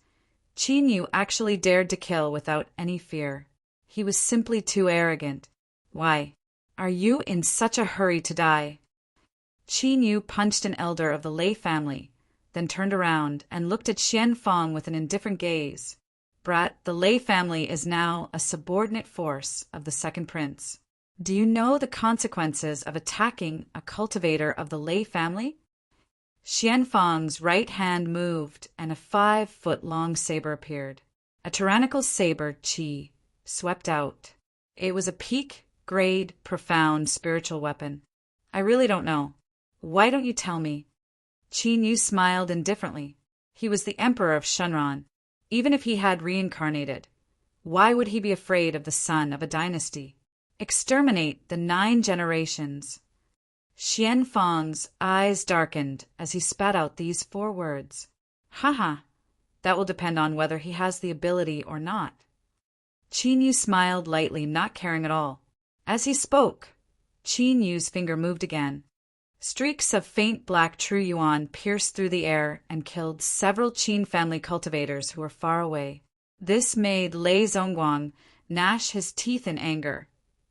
S1: Qin Yu actually dared to kill without any fear. He was simply too arrogant. Why, are you in such a hurry to die? Qin Yu punched an elder of the Lei family, then turned around and looked at Xianfang with an indifferent gaze. Brat, the Lei family is now a subordinate force of the second prince. Do you know the consequences of attacking a cultivator of the Lei family? Xianfang's right hand moved and a 5-foot-long saber appeared. A tyrannical saber qi swept out. It was a peak-grade, profound spiritual weapon. I really don't know. Why don't you tell me? Qin Yu smiled indifferently. He was the emperor of Shenron. Even if he had reincarnated, why would he be afraid of the son of a dynasty? Exterminate the 9 generations. Xianfang's eyes darkened as he spat out these 4 words. Haha, that will depend on whether he has the ability or not. Qin Yu smiled lightly, not caring at all. As he spoke, Qin Yu's finger moved again. Streaks of faint black true yuan pierced through the air and killed several Qin family cultivators who were far away. This made Lei Zongguang gnash his teeth in anger,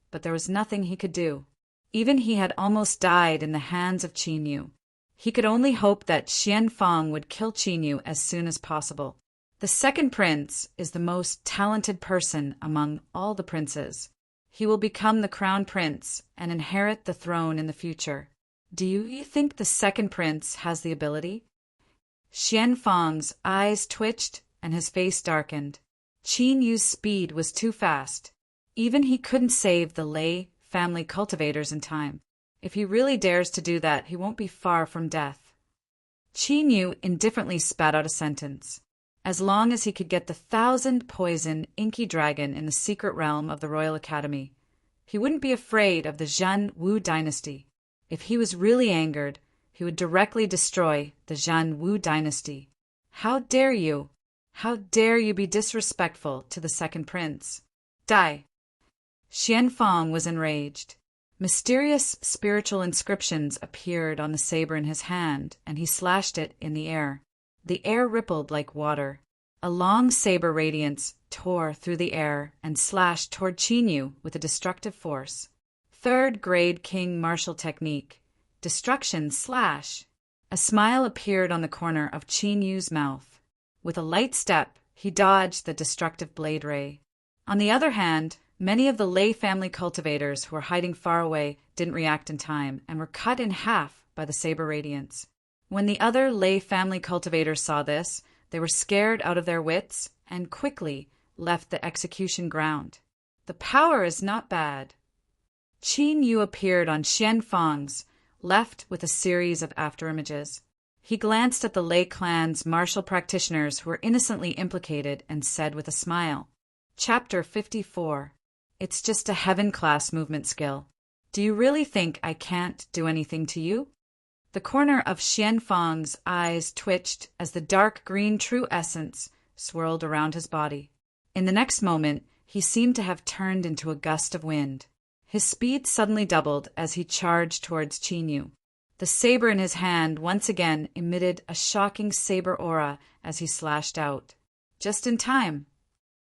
S1: but there was nothing he could do. Even he had almost died in the hands of Qin Yu. He could only hope that Xianfang would kill Qin Yu as soon as possible. The second prince is the most talented person among all the princes. He will become the crown prince and inherit the throne in the future. Do you think the second prince has the ability? Xianfang's eyes twitched and his face darkened. Qin Yu's speed was too fast. Even he couldn't save the Lei family cultivators in time. If he really dares to do that, he won't be far from death. Qin Yu indifferently spat out a sentence. As long as he could get the 1,000-poison inky dragon in the secret realm of the Royal Academy, he wouldn't be afraid of the Zhan Wu dynasty. If he was really angered, he would directly destroy the Zhan Wu dynasty. How dare you? How dare you be disrespectful to the second prince? Die! Xianfang was enraged. Mysterious spiritual inscriptions appeared on the saber in his hand, and he slashed it in the air. The air rippled like water. A long saber radiance tore through the air and slashed toward Qin Yu with a destructive force. 3rd-grade king martial technique. Destruction slash. A smile appeared on the corner of Qin Yu's mouth. With a light step, he dodged the destructive blade ray. On the other hand, many of the Lei family cultivators who were hiding far away didn't react in time and were cut in half by the saber radiance. When the other Lei family cultivators saw this, they were scared out of their wits and quickly left the execution ground. The power is not bad. Qin Yu appeared on Xianfang's left with a series of afterimages. He glanced at the Lei clan's martial practitioners who were innocently implicated and said with a smile, Chapter 54. It's just a heaven-class movement skill. Do you really think I can't do anything to you? The corner of Xian Fang's eyes twitched as the dark green true essence swirled around his body. In the next moment, he seemed to have turned into a gust of wind. His speed suddenly doubled as he charged towards Qinyu. The saber in his hand once again emitted a shocking saber aura as he slashed out. Just in time.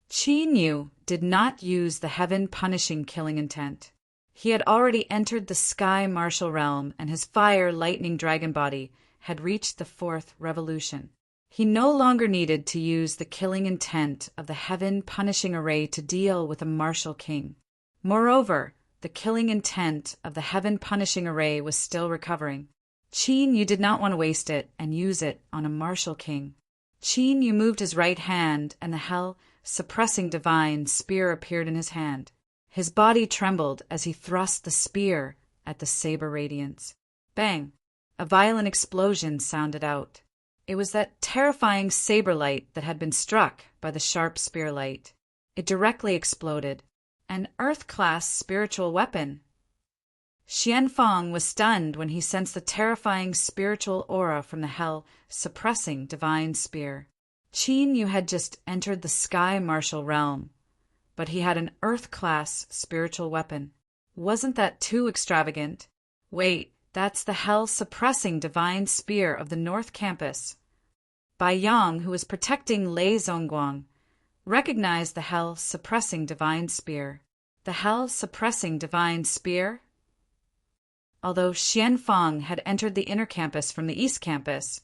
S1: Qinyu did not use the heaven-punishing killing intent. He had already entered the sky martial realm, and his fire-lightning dragon body had reached the fourth revolution. He no longer needed to use the killing intent of the heaven-punishing array to deal with a martial king. Moreover, the killing intent of the heaven-punishing array was still recovering. Qinyu did not want to waste it and use it on a martial king. Qinyu moved his right hand, and the hell-suppressing divine spear appeared in his hand. His body trembled as he thrust the spear at the saber radiance. Bang! A violent explosion sounded out. It was that terrifying saber light that had been struck by the sharp spear light. It directly exploded. An Earth-class spiritual weapon. Xian Fang was stunned when he sensed the terrifying spiritual aura from the hell-suppressing divine spear. Qinyu had just entered the sky martial realm, but he had an Earth-class spiritual weapon. Wasn't that too extravagant? Wait, that's the hell-suppressing divine spear of the North Campus. Bai Yang, who was protecting Lei Zongguang, recognized the hell-suppressing divine spear. The hell-suppressing divine spear? Although Xian Fang had entered the inner campus from the East Campus,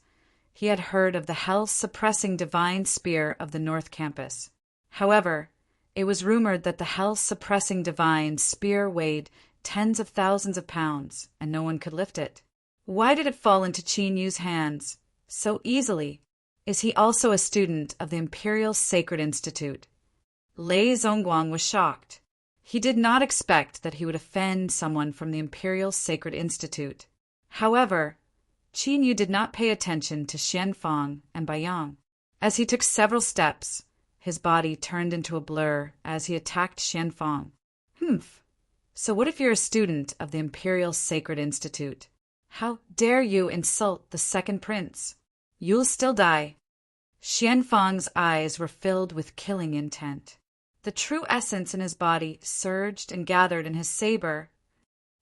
S1: he had heard of the hell-suppressing divine spear of the North Campus. However, it was rumored that the hell-suppressing divine spear weighed tens of thousands of pounds, and no one could lift it. Why did it fall into Qinyu's hands so easily? Is he also a student of the Imperial Sacred Institute? Lei Zongguang was shocked. He did not expect that he would offend someone from the Imperial Sacred Institute. However, Qinyu did not pay attention to Xian Fang and Bai Yang. As he took several steps, his body turned into a blur as he attacked Xian Fang. So what if you're a student of the Imperial Sacred Institute? How dare you insult the second prince? You'll still die. Xian Fang's eyes were filled with killing intent. The true essence in his body surged and gathered in his saber.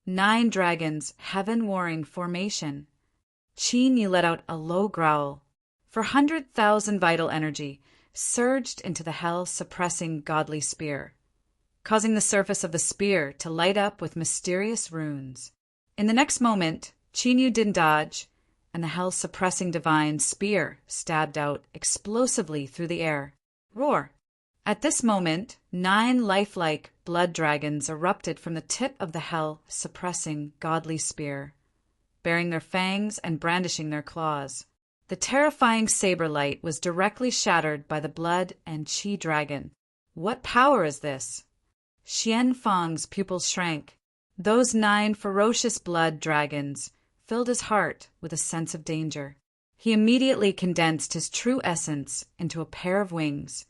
S1: 9 dragons, heaven-warring formation. Qinyu let out a low growl. 400,000 vital energy surged into the hell-suppressing godly spear, causing the surface of the spear to light up with mysterious runes. In the next moment, Qinyu didn't dodge, and the hell-suppressing divine spear stabbed out explosively through the air. Roar! At this moment, 9 lifelike blood dragons erupted from the tip of the hell-suppressing godly spear, baring their fangs and brandishing their claws. The terrifying saber light was directly shattered by the blood and qi dragon. What power is this? Xian Fang's pupils shrank. Those 9 ferocious blood dragons filled his heart with a sense of danger. He immediately condensed his true essence into a pair of wings,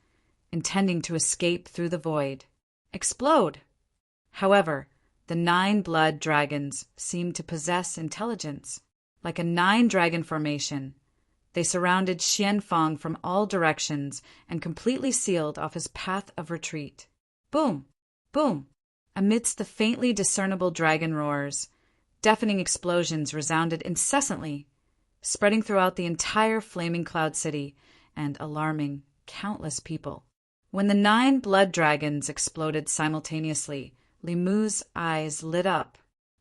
S1: intending to escape through the void. Explode! However, the 9 blood dragons seemed to possess intelligence. Like a 9-dragon formation, they surrounded Xian Fang from all directions and completely sealed off his path of retreat. Boom! Boom! Amidst the faintly discernible dragon roars, deafening explosions resounded incessantly, spreading throughout the entire flaming cloud city and alarming countless people. When the 9 blood dragons exploded simultaneously, Li Mu's eyes lit up.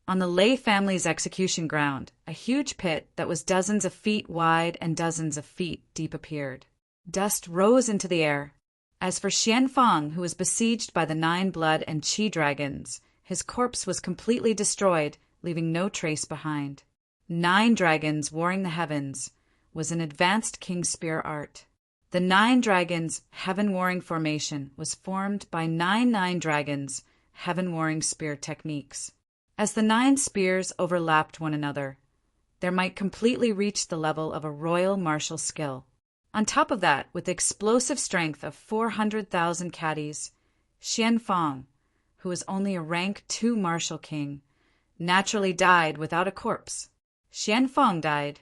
S1: On the Lei family's execution ground, a huge pit that was dozens of feet wide and dozens of feet deep appeared. Dust rose into the air. As for Xian Fang, who was besieged by the 9 blood and qi dragons, his corpse was completely destroyed, leaving no trace behind. 9 dragons warring the heavens was an advanced king spear art. The 9 dragons' heaven-warring formation was formed by 9 dragons' heaven-warring spear techniques. As the 9 spears overlapped one another, their might completely reached the level of a royal martial skill. On top of that, with the explosive strength of 400,000 caddies, Xian Fang, who was only a rank 2 martial king, naturally died without a corpse. Xian Fang died.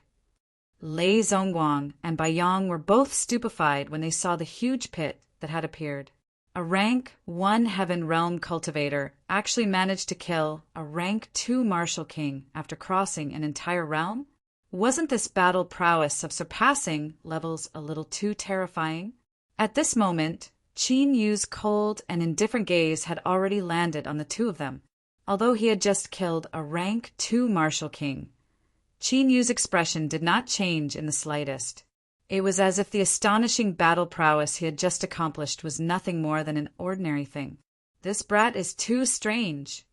S1: Lei Zongguang and Bai Yang were both stupefied when they saw the huge pit that had appeared. A rank 1 heaven realm cultivator actually managed to kill a rank 2 martial king after crossing an entire realm? Wasn't this battle prowess of surpassing levels a little too terrifying? At this moment, Qin Yu's cold and indifferent gaze had already landed on the two of them. Although he had just killed a rank 2 martial king, Qin Yu's expression did not change in the slightest. It was as if the astonishing battle prowess he had just accomplished was nothing more than an ordinary thing. This brat is too strange.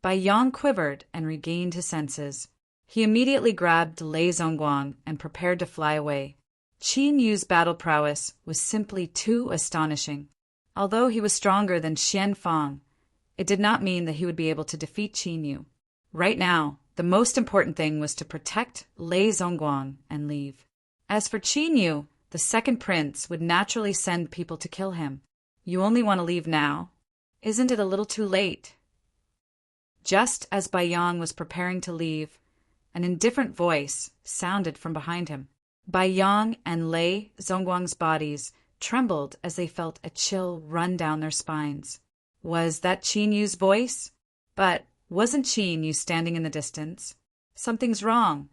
S1: Bai Yang quivered and regained his senses. He immediately grabbed Lei Zongguang and prepared to fly away. Qin Yu's battle prowess was simply too astonishing. Although he was stronger than Xian Fang, it did not mean that he would be able to defeat Qin Yu. Right now, the most important thing was to protect Lei Zongguang and leave. As for Qin Yu, the second prince would naturally send people to kill him. You only want to leave now? Isn't it a little too late? Just as Bai Yang was preparing to leave, an indifferent voice sounded from behind him. Bai Yang and Lei Zongguang's bodies trembled as they felt a chill run down their spines. Was that Qin Yu's voice? But wasn't Qin Yu standing in the distance? Something's wrong.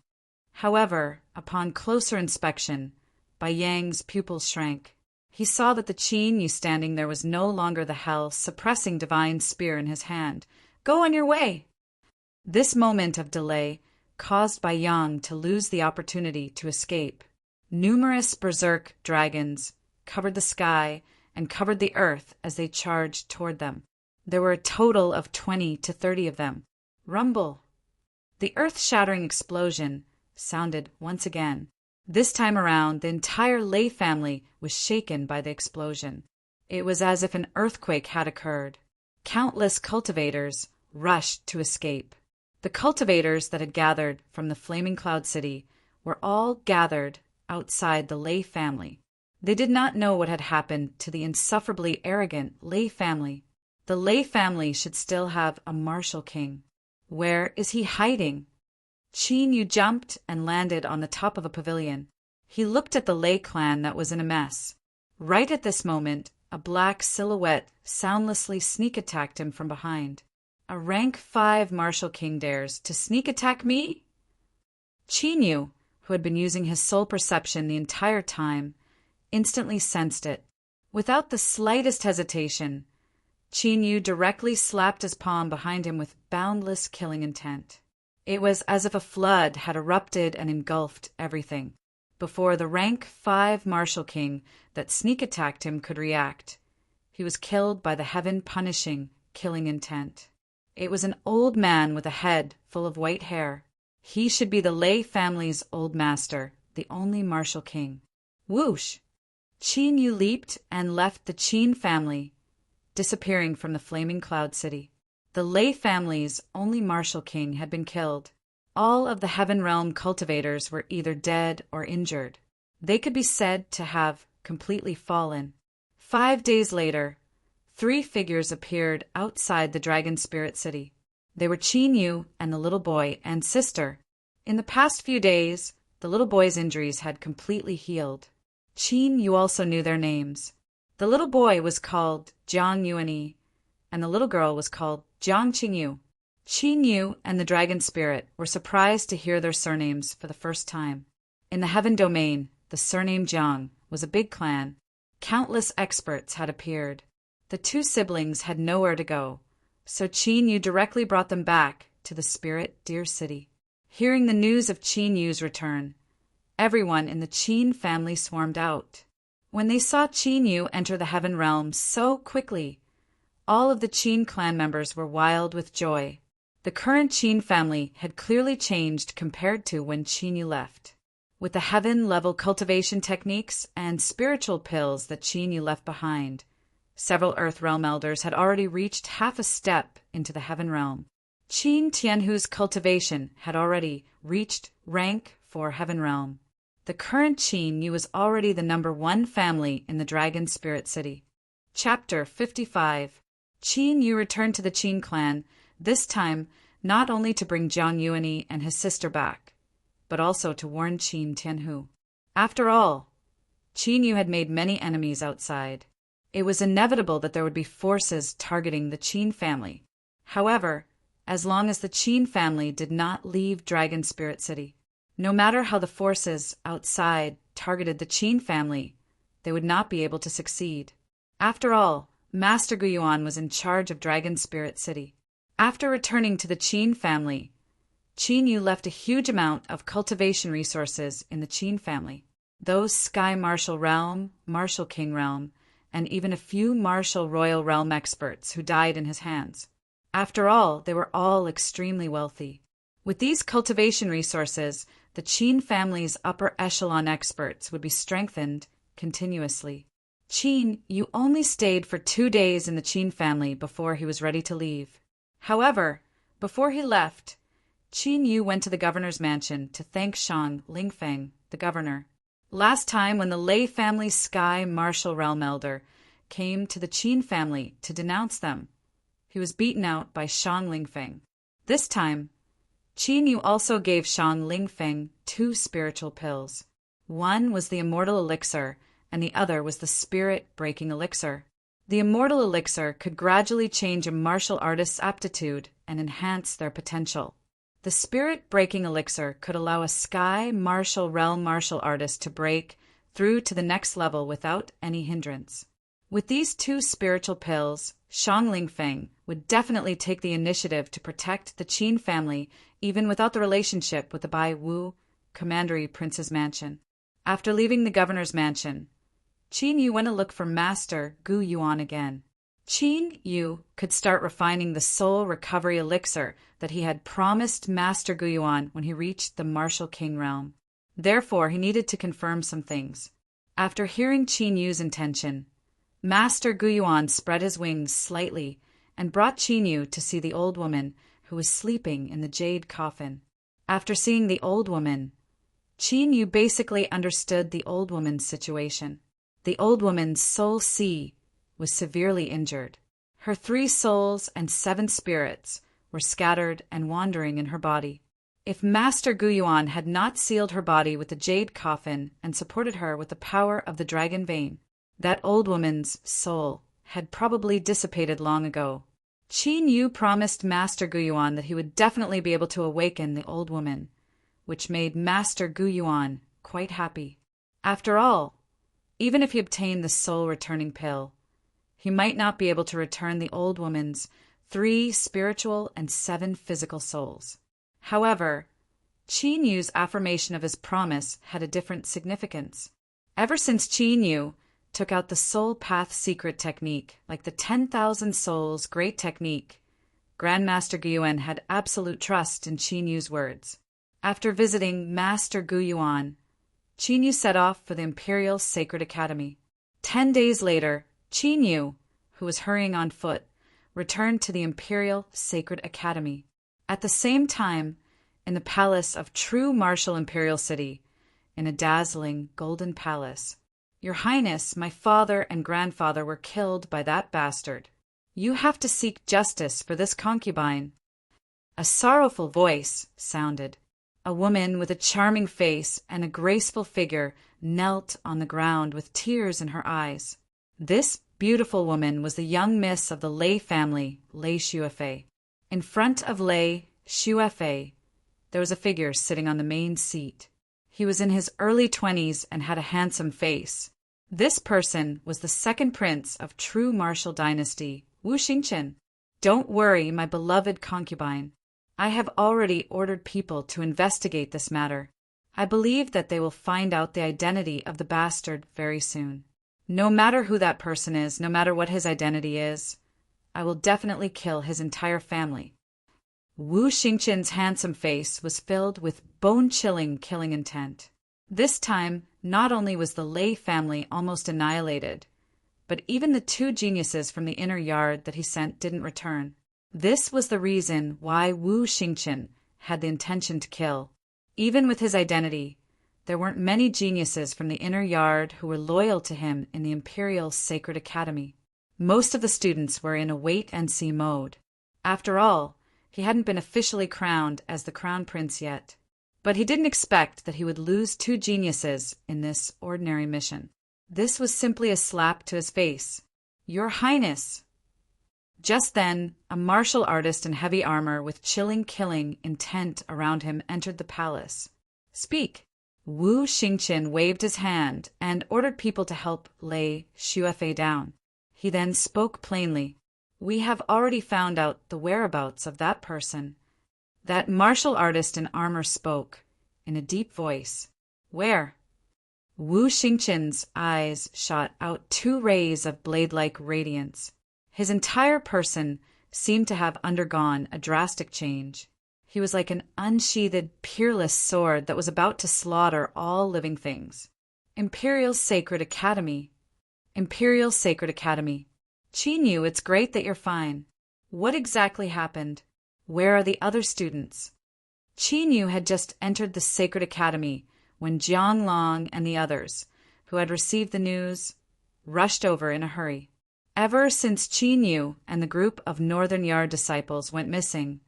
S1: However, upon closer inspection, Bai Yang's pupils shrank. He saw that the Qin Yu standing there was no longer the hell-suppressing divine spear in his hand. Go on your way! This moment of delay caused Bai Yang to lose the opportunity to escape. Numerous berserk dragons covered the sky and covered the earth as they charged toward them. There were a total of 20 to 30 of them. Rumble! The earth-shattering explosion sounded once again. This time around, the entire Lei family was shaken by the explosion. It was as if an earthquake had occurred. Countless cultivators rushed to escape. The cultivators that had gathered from the Flaming Cloud City were all gathered outside the Lei family. They did not know what had happened to the insufferably arrogant Lei family. The Lei family should still have a martial king. Where is he hiding? Qin Yu jumped and landed on the top of a pavilion. He looked at the Lei clan that was in a mess. Right at this moment, a black silhouette soundlessly sneak-attacked him from behind. A rank 5 martial king dares to sneak-attack me? Qin Yu, who had been using his soul perception the entire time, instantly sensed it. Without the slightest hesitation, Qin Yu directly slapped his palm behind him with boundless killing intent. It was as if a flood had erupted and engulfed everything. Before the rank 5 martial king that sneak-attacked him could react, he was killed by the heaven-punishing killing intent. It was an old man with a head full of white hair. He should be the Lei family's old master, the only martial king. Whoosh! Qin Yu leaped and left the Qin family, disappearing from the Flaming Cloud City. The Lei family's only martial king had been killed. All of the Heaven Realm cultivators were either dead or injured. They could be said to have completely fallen. 5 days later, 3 figures appeared outside the Dragon Spirit City. They were Qin Yu and the little boy and sister. In the past few days, the little boy's injuries had completely healed. Qin Yu also knew their names. The little boy was called Jiang Yuanyi, and the little girl was called Jiang Qingyu. Qin Yu and the Dragon Spirit were surprised to hear their surnames for the first time. In the Heaven Domain, the surname Jiang was a big clan. Countless experts had appeared. The 2 siblings had nowhere to go, so Qin Yu directly brought them back to the Spirit Deer City. Hearing the news of Qin Yu's return, everyone in the Qin family swarmed out. When they saw Qin Yu enter the Heaven Realm so quickly, all of the Qin clan members were wild with joy. The current Qin family had clearly changed compared to when Qin Yu left. With the heaven-level cultivation techniques and spiritual pills that Qin Yu left behind, several Earth Realm elders had already reached half a step into the Heaven Realm. Qin Tianhu's cultivation had already reached rank for Heaven Realm. The current Qin Yu was already the #1 family in the Dragon Spirit City. Chapter 55. Qin Yu returned to the Qin clan, this time not only to bring Jiang Yuani and his sister back, but also to warn Qin Tianhu. After all, Qin Yu had made many enemies outside. It was inevitable that there would be forces targeting the Qin family. However, as long as the Qin family did not leave Dragon Spirit City, no matter how the forces outside targeted the Qin family, they would not be able to succeed. After all, Master Gu Yuan was in charge of Dragon Spirit City. After returning to the Qin family, Qin Yu left a huge amount of cultivation resources in the Qin family. Those Sky Martial Realm, Martial King Realm, and even a few Martial Royal Realm experts who died in his hands. After all, they were all extremely wealthy. With these cultivation resources, the Qin family's upper echelon experts would be strengthened continuously. Qin Yu only stayed for 2 days in the Qin family before he was ready to leave. However, before he left, Qin Yu went to the governor's mansion to thank Shang Lingfeng, the governor. Last time when the Lei family's Sky Martial Realm Elder came to the Qin family to denounce them, he was beaten out by Shang Lingfeng. This time, Qin Yu also gave Shang Lingfeng 2 spiritual pills. One was the Immortal Elixir, and the other was the Spirit-Breaking Elixir. The Immortal Elixir could gradually change a martial artist's aptitude and enhance their potential. The Spirit-Breaking Elixir could allow a Sky Martial Realm martial artist to break through to the next level without any hindrance. With these 2 spiritual pills, Shang Lingfeng would definitely take the initiative to protect the Qin family even without the relationship with the Bai Wu Commandery Prince's mansion. After leaving the governor's mansion, Qin Yu went to look for Master Gu Yuan again. Qin Yu could start refining the soul recovery elixir that he had promised Master Gu Yuan when he reached the Martial King realm. Therefore, he needed to confirm some things. After hearing Qin Yu's intention, Master Gu Yuan spread his wings slightly and brought Qin Yu to see the old woman who was sleeping in the jade coffin. After seeing the old woman, Qin Yu basically understood the old woman's situation. The old woman's soul C was severely injured. Her 3 souls and 7 spirits were scattered and wandering in her body. If Master Gu Yuan had not sealed her body with the jade coffin and supported her with the power of the dragon vein, that old woman's soul had probably dissipated long ago. Qin Yu promised Master Gu Yuan that he would definitely be able to awaken the old woman, which made Master Gu Yuan quite happy. After all, even if he obtained the soul-returning pill, he might not be able to return the old woman's 3 spiritual and 7 physical souls. However, Qin Yu's affirmation of his promise had a different significance. Ever since Qin Yu took out the Soul Path secret technique, like the 10,000 Souls Great Technique, Grandmaster Gu Yuan had absolute trust in Qin Yu's words. After visiting Master Gu Yuan, Qin Yu set off for the Imperial Sacred Academy. 10 days later, Qin Yu, who was hurrying on foot, returned to the Imperial Sacred Academy. At the same time, in the palace of true martial Imperial City, in a dazzling golden palace, Your Highness, my father and grandfather were killed by that bastard. You have to seek justice for this concubine. A sorrowful voice sounded. A woman with a charming face and a graceful figure knelt on the ground with tears in her eyes. This beautiful woman was the young miss of the Lei family, Lei Xuefei. In front of Lei Xuefei, there was a figure sitting on the main seat. He was in his early 20s and had a handsome face. This person was the second prince of true martial dynasty, Wu Xingchen. Don't worry, my beloved concubine. I have already ordered people to investigate this matter. I believe that they will find out the identity of the bastard very soon. No matter who that person is, no matter what his identity is, I will definitely kill his entire family. Wu Xingchen's handsome face was filled with bone-chilling killing intent. This time, not only was the Lei family almost annihilated, but even the 2 geniuses from the inner yard that he sent didn't return. This was the reason why Wu Xingqian had the intention to kill. Even with his identity, there weren't many geniuses from the inner yard who were loyal to him in the Imperial Sacred Academy. Most of the students were in a wait-and-see mode. After all, he hadn't been officially crowned as the Crown Prince yet. But he didn't expect that he would lose 2 geniuses in this ordinary mission. This was simply a slap to his face. "Your Highness!" Just then, a martial artist in heavy armor with chilling killing intent around him entered the palace. "Speak!" Wu Xingqian waved his hand and ordered people to help lay Xuefei down. He then spoke plainly. "We have already found out the whereabouts of that person." That martial artist in armor spoke, in a deep voice. "Where?" Wu Xingqian's eyes shot out 2 rays of blade-like radiance. His entire person seemed to have undergone a drastic change. He was like an unsheathed, peerless sword that was about to slaughter all living things. "Imperial Sacred Academy. Imperial Sacred Academy. Qin Yu, it's great that you're fine. What exactly happened? Where are the other students?" Qin Yu had just entered the Sacred Academy when Jiang Long and the others, who had received the news, rushed over in a hurry. Ever since Qin Yu and the group of Northern Yard disciples went missing,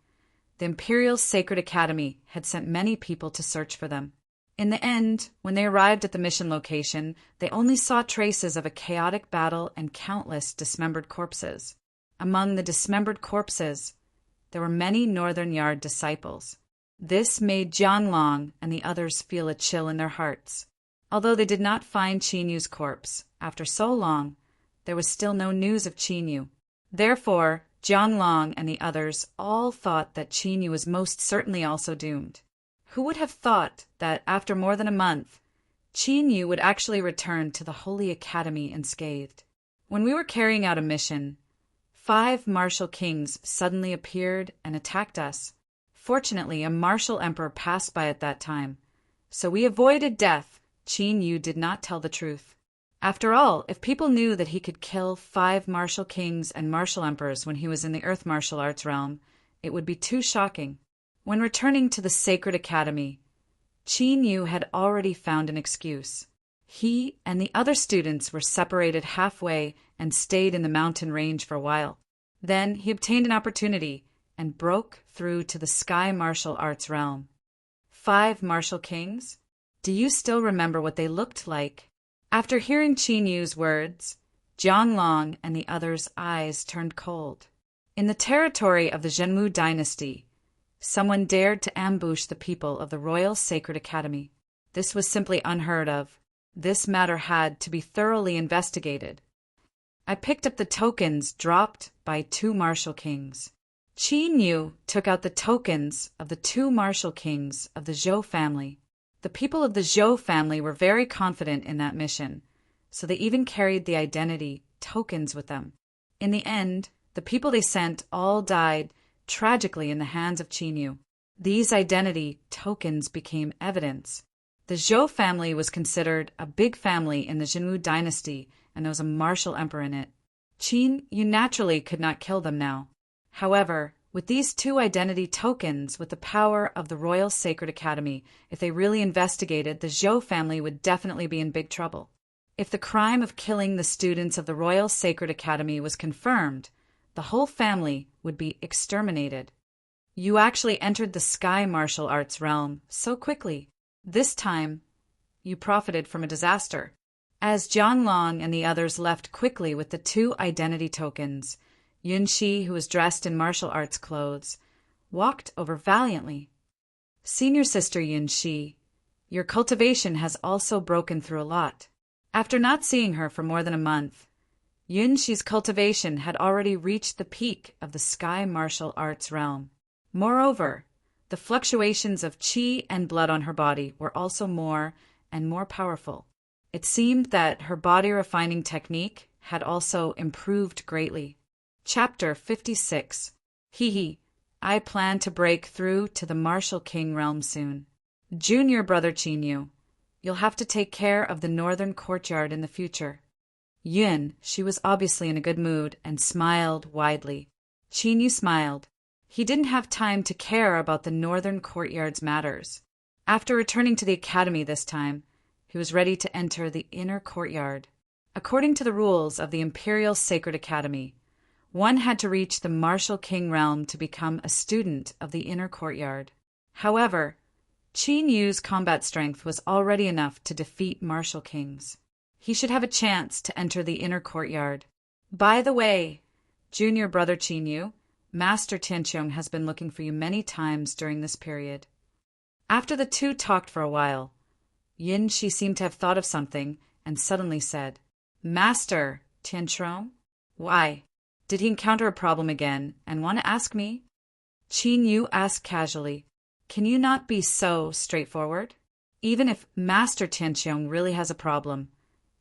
S1: the Imperial Sacred Academy had sent many people to search for them. In the end, when they arrived at the mission location, they only saw traces of a chaotic battle and countless dismembered corpses. Among the dismembered corpses, there were many Northern Yard disciples. This made Jiang Long and the others feel a chill in their hearts. Although they did not find Qin Yu's corpse, after so long, there was still no news of Qin Yu. Therefore, Jiang Long and the others all thought that Qin Yu was most certainly also doomed. Who would have thought that after more than a month, Qin Yu would actually return to the Holy Academy unscathed? When we were carrying out a mission, 5 martial kings suddenly appeared and attacked us. Fortunately, a martial emperor passed by at that time, so we avoided death. Qin Yu did not tell the truth. After all, if people knew that he could kill 5 martial kings and martial emperors when he was in the earth martial arts realm, it would be too shocking. When returning to the Sacred Academy, Qin Yu had already found an excuse. He and the other students were separated halfway and stayed in the mountain range for a while. Then he obtained an opportunity and broke through to the Sky Martial Arts realm. 5 martial kings? Do you still remember what they looked like? After hearing Qin Yu's words, Jiang Long and the others' eyes turned cold. In the territory of the Zhenwu dynasty, someone dared to ambush the people of the Royal Sacred Academy. This was simply unheard of. This matter had to be thoroughly investigated. I picked up the tokens dropped by 2 martial kings. Qin Yu took out the tokens of the 2 martial kings of the Zhou family. The people of the Zhou family were very confident in that mission, so they even carried the identity tokens with them. In the end, the people they sent all died tragically in the hands of Qin Yu. These identity tokens became evidence. The Zhou family was considered a big family in the Zhenwu dynasty, and there was a martial emperor in it. Qin Yu naturally could not kill them now. However, with these 2 identity tokens, with the power of the Royal Sacred Academy, if they really investigated, the Zhou family would definitely be in big trouble. If the crime of killing the students of the Royal Sacred Academy was confirmed, the whole family would be exterminated. You actually entered the Sky Martial Arts realm so quickly. This time, you profited from a disaster. As Jiang Long and the others left quickly with the 2 identity tokens, Yunxi, who was dressed in martial arts clothes, walked over valiantly. Senior Sister Yunxi, your cultivation has also broken through a lot. After not seeing her for more than a month, Yunxi's cultivation had already reached the peak of the Sky Martial Arts realm. Moreover, the fluctuations of qi and blood on her body were also more and more powerful. It seemed that her body refining technique had also improved greatly. Chapter 56. Hee. I plan to break through to the Martial King realm soon. Junior brother Qin Yu, you'll have to take care of the northern courtyard in the future. Yun, she was obviously in a good mood and smiled widely. Qin Yu smiled. He didn't have time to care about the northern courtyard's matters. After returning to the academy this time, he was ready to enter the inner courtyard. According to the rules of the Imperial Sacred Academy, one had to reach the Martial King realm to become a student of the inner courtyard. However, Qin Yu's combat strength was already enough to defeat Martial Kings. He should have a chance to enter the inner courtyard. By the way, junior brother Qin Yu, Master Tianqiong has been looking for you many times during this period. After the two talked for a while, Yin Shi seemed to have thought of something and suddenly said, Master Tianqiong? Why? Did he encounter a problem again and want to ask me? Qin Yu asked casually, Can you not be so straightforward? Even if Master Tianqiong really has a problem,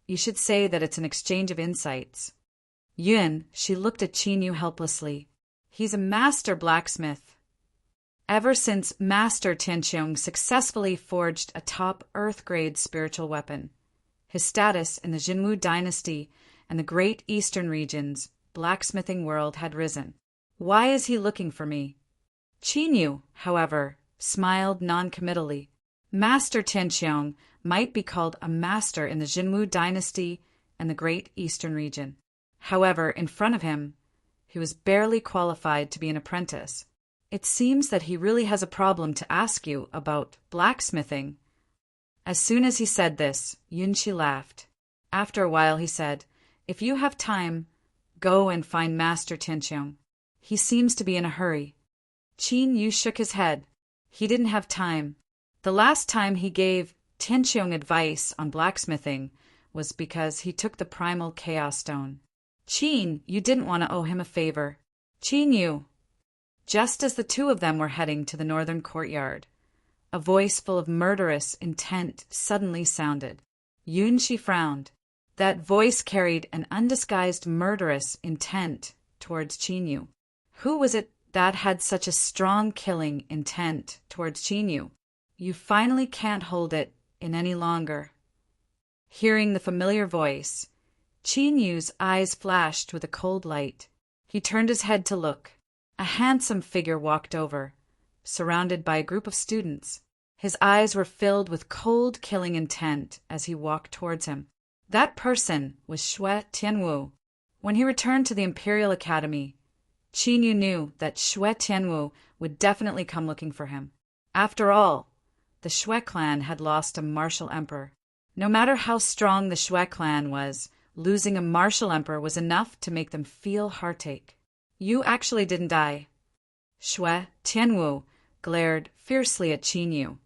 S1: you should say that it's an exchange of insights. Yun, she looked at Qin Yu helplessly. He's a master blacksmith. Ever since Master Tianqiong successfully forged a top Earth-grade spiritual weapon, his status in the Jinwu dynasty and the Great Eastern region's blacksmithing world had risen. Why is he looking for me? Qin Yu, however, smiled noncommittally. Master Tianqiong might be called a master in the Jinwu dynasty and the Great Eastern region. However, in front of him, he was barely qualified to be an apprentice. It seems that he really has a problem to ask you about blacksmithing. As soon as he said this, Yunqi laughed. After a while he said, If you have time, go and find Master Tianqiong. He seems to be in a hurry. Qin Yu shook his head. He didn't have time. The last time he gave Tianqiong advice on blacksmithing was because he took the primal chaos stone. Qin, you didn't want to owe him a favor. Qin Yu. Just as the two of them were heading to the northern courtyard, a voice full of murderous intent suddenly sounded. Yunqi frowned. That voice carried an undisguised murderous intent towards Qin Yu. Who was it that had such a strong killing intent towards Qin Yu? You finally can't hold it in any longer. Hearing the familiar voice, Qin Yu's eyes flashed with a cold light. He turned his head to look. A handsome figure walked over, surrounded by a group of students. His eyes were filled with cold, killing intent as he walked towards him. That person was Xue Tianwu. When he returned to the Imperial Academy, Qin Yu knew that Xue Tianwu would definitely come looking for him. After all, the Xue clan had lost a martial emperor. No matter how strong the Xue clan was, losing a martial emperor was enough to make them feel heartache. You actually didn't die. Xue Tianwu glared fiercely at Qin Yu,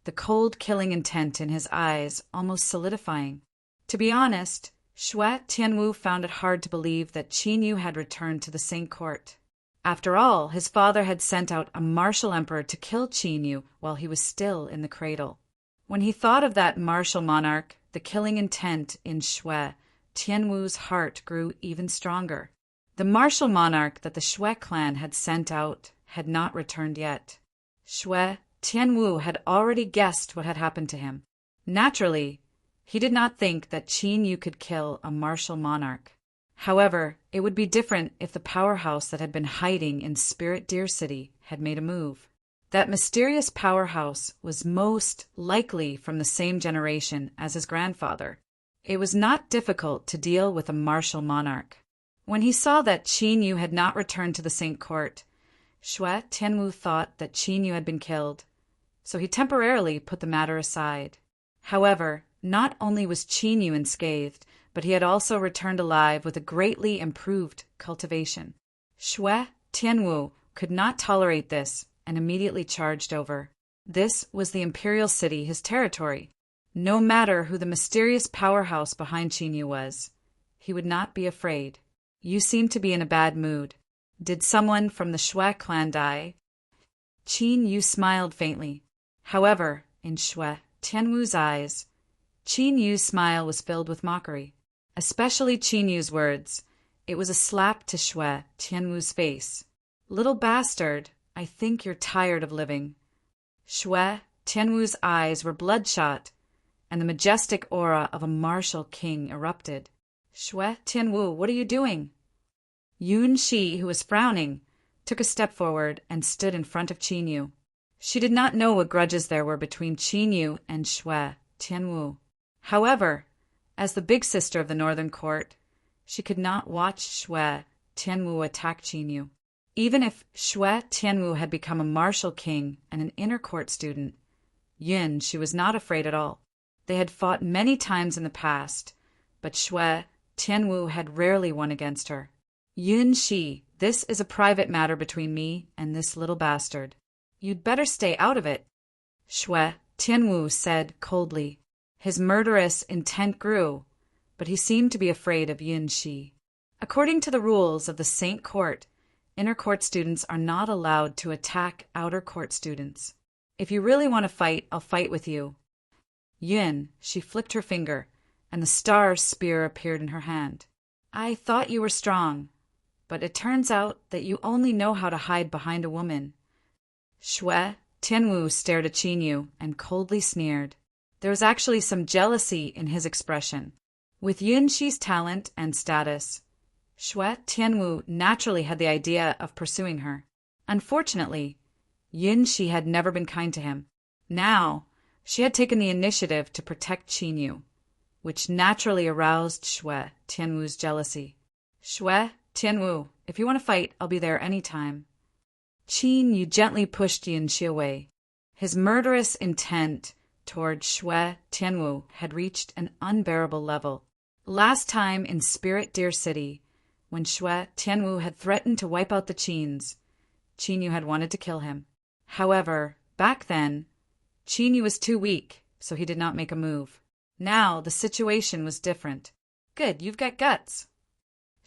S1: the cold killing intent in his eyes almost solidifying. To be honest, Xue Tianwu found it hard to believe that Qin Yu had returned to the same court. After all, his father had sent out a martial emperor to kill Qin Yu while he was still in the cradle. When he thought of that martial monarch, the killing intent in Xue Tianwu's heart grew even stronger. The martial monarch that the Xue clan had sent out had not returned yet. Xue Tianwu had already guessed what had happened to him. Naturally, he did not think that Qin Yu could kill a martial monarch. However, it would be different if the powerhouse that had been hiding in Spirit Deer City had made a move. That mysterious powerhouse was most likely from the same generation as his grandfather. It was not difficult to deal with a martial monarch. When he saw that Qin Yu had not returned to the Saint Court, Xue Tianwu thought that Qin Yu had been killed, so he temporarily put the matter aside. However, not only was Qin Yu unscathed, but he had also returned alive with a greatly improved cultivation. Xue Tianwu could not tolerate this and immediately charged over. This was the imperial city, his territory. No matter who the mysterious powerhouse behind Qin Yu was, he would not be afraid. You seem to be in a bad mood. Did someone from the Xue clan die? Qin Yu smiled faintly. However, in Xue Tianwu's eyes, Qin Yu's smile was filled with mockery. Especially Qin Yu's words. It was a slap to Xue Tianwu's face. Little bastard, I think you're tired of living. Xue Tianwu's eyes were bloodshot, and the majestic aura of a martial king erupted. Xue Tianwu, what are you doing? Yun Shi, who was frowning, took a step forward and stood in front of Qin Yu. She did not know what grudges there were between Qin Yu and Xue Tianwu. However, as the big sister of the northern court, she could not watch Xue Tianwu attack Qin Yu. Even if Xue Tianwu had become a martial king and an inner court student, she was not afraid at all. They had fought many times in the past, but Xue Tianwu had rarely won against her. Shi, this is a private matter between me and this little bastard. You'd better stay out of it, Xue Tianwu said coldly. His murderous intent grew, but he seemed to be afraid of Shi. According to the rules of the Saint Court, inner court students are not allowed to attack outer court students. If you really want to fight, I'll fight with you. She flicked her finger, and the star spear appeared in her hand. I thought you were strong, but it turns out that you only know how to hide behind a woman. Xue Tianwu stared at Qin Yu and coldly sneered. There was actually some jealousy in his expression. With Shi's talent and status, Xue Tianwu naturally had the idea of pursuing her. Unfortunately, Shi had never been kind to him. Now, she had taken the initiative to protect Qin Yu, which naturally aroused Xue Tianwu's jealousy. Xue Tianwu, if you want to fight, I'll be there any time. Qin Yu gently pushed Shi away. His murderous intent toward Xue Tianwu had reached an unbearable level. Last time in Spirit Deer City, when Xue Tianwu had threatened to wipe out the Qins, Qin Yu had wanted to kill him. However, back then, Qin Yu was too weak, so he did not make a move. Now the situation was different. Good, you've got guts.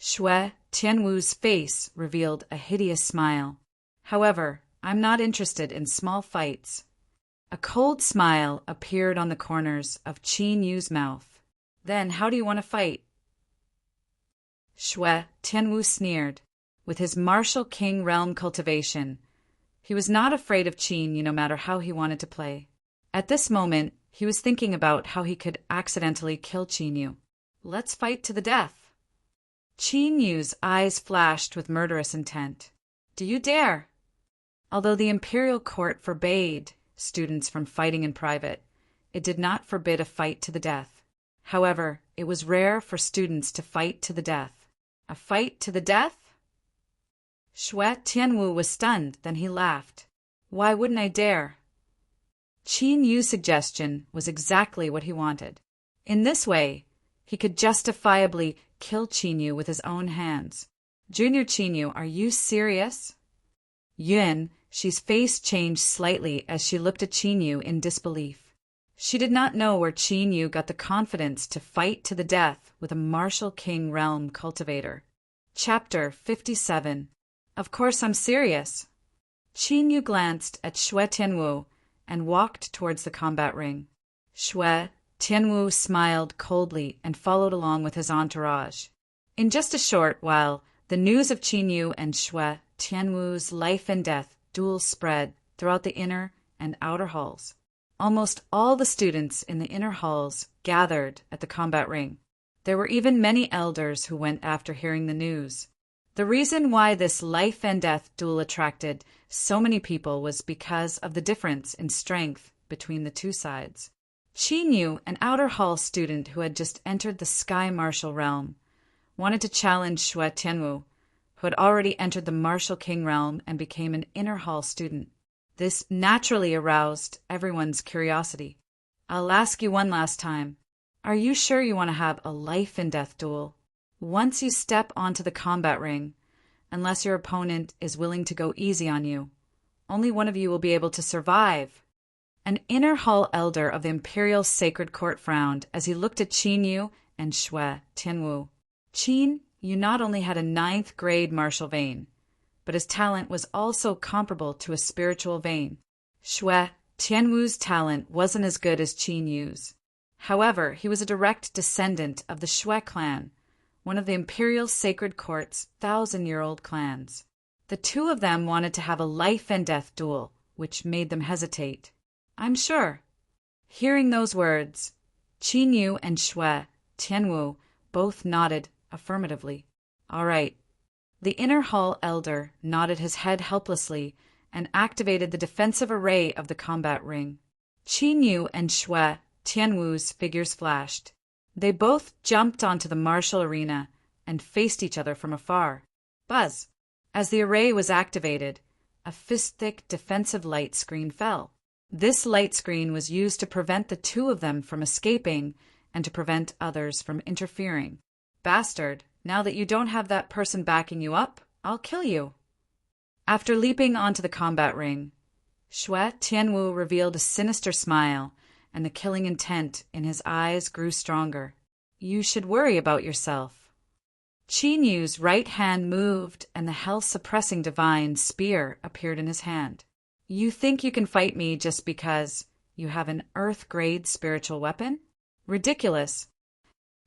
S1: Xue Tianwu's face revealed a hideous smile. However, I'm not interested in small fights. A cold smile appeared on the corners of Qin Yu's mouth. Then how do you want to fight? Xue Tianwu sneered. With his martial king realm cultivation, he was not afraid of Qin Yu no matter how he wanted to play. At this moment, he was thinking about how he could accidentally kill Qin Yu. Let's fight to the death. Qin Yu's eyes flashed with murderous intent. Do you dare? Although the imperial court forbade students from fighting in private, it did not forbid a fight to the death. However, it was rare for students to fight to the death. A fight to the death? Xue Tianwu was stunned, then he laughed. Why wouldn't I dare? Qin Yu's suggestion was exactly what he wanted. In this way, he could justifiably kill Qin Yu with his own hands. Junior Qin Yu, are you serious? She's face changed slightly as she looked at Qin Yu in disbelief. She did not know where Qin Yu got the confidence to fight to the death with a martial king realm cultivator. Chapter 57. Of course I'm serious. Qin Yu glanced at Xue Tianwu and walked towards the combat ring. Xue Tianwu smiled coldly and followed along with his entourage. In just a short while, the news of Qin Yu and Xue Tianwu's life and death duel spread throughout the inner and outer halls. Almost all the students in the inner halls gathered at the combat ring. There were even many elders who went after hearing the news. The reason why this life and death duel attracted so many people was because of the difference in strength between the two sides. Qin Yu, an outer hall student who had just entered the Sky Martial realm, wanted to challenge Xue Tianwu, who had already entered the Martial King realm and became an inner hall student. This naturally aroused everyone's curiosity. I'll ask you one last time. Are you sure you want to have a life and death duel? Once you step onto the combat ring, unless your opponent is willing to go easy on you, only one of you will be able to survive. An inner hall elder of the Imperial Sacred Court frowned as he looked at Qin Yu and Xue Tianwu. Qin Yu not only had a 9th grade martial vein, but his talent was also comparable to a spiritual vein. Xue Tianwu's talent wasn't as good as Qin Yu's. However, he was a direct descendant of the Xue clan, one of the Imperial Sacred Court's 1,000-year-old clans. The two of them wanted to have a life and death duel, which made them hesitate. I'm sure. Hearing those words, Qin Yu and Xue Tianwu both nodded affirmatively. All right, The inner hall elder nodded his head helplessly and activated the defensive array of the combat ring. Qin Yu and Shui Tianwu's figures flashed. They both jumped onto the martial arena and faced each other from afar. Buzz! As the array was activated, a fist-thick defensive light screen fell. This light screen was used to prevent the two of them from escaping and to prevent others from interfering. Bastard, now that you don't have that person backing you up, I'll kill you. After leaping onto the combat ring, Shui Tianwu revealed a sinister smile, and the killing intent in his eyes grew stronger. You should worry about yourself. Qin Yu's right hand moved, and the hell-suppressing divine spear appeared in his hand. You think you can fight me just because you have an earth-grade spiritual weapon? Ridiculous.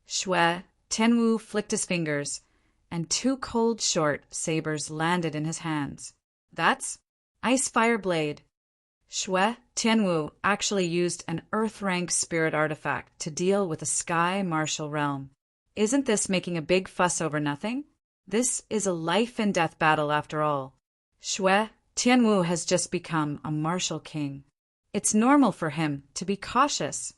S1: Shui Tianwu flicked his fingers, and two cold short sabers landed in his hands. That's Ice Fire Blade. Shui Tianwu actually used an earth-rank spirit artifact to deal with a sky martial realm. Isn't this making a big fuss over nothing? This is a life-and-death battle after all. Shui Tianwu has just become a martial king. It's normal for him to be cautious.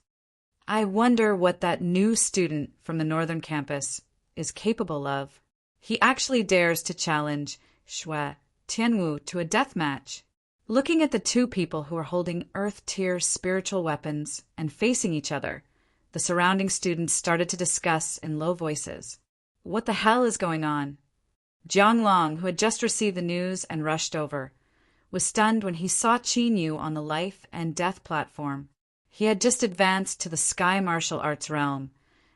S1: I wonder what that new student from the northern campus is capable of. He actually dares to challenge Shui Tianwu to a death match. Looking at the two people who are holding Earth-tier spiritual weapons and facing each other, the surrounding students started to discuss in low voices. What the hell is going on? Jiang Long, who had just received the news and rushed over, was stunned when he saw Qin Yu on the life and death platform. He had just advanced to the Sky Martial Arts realm,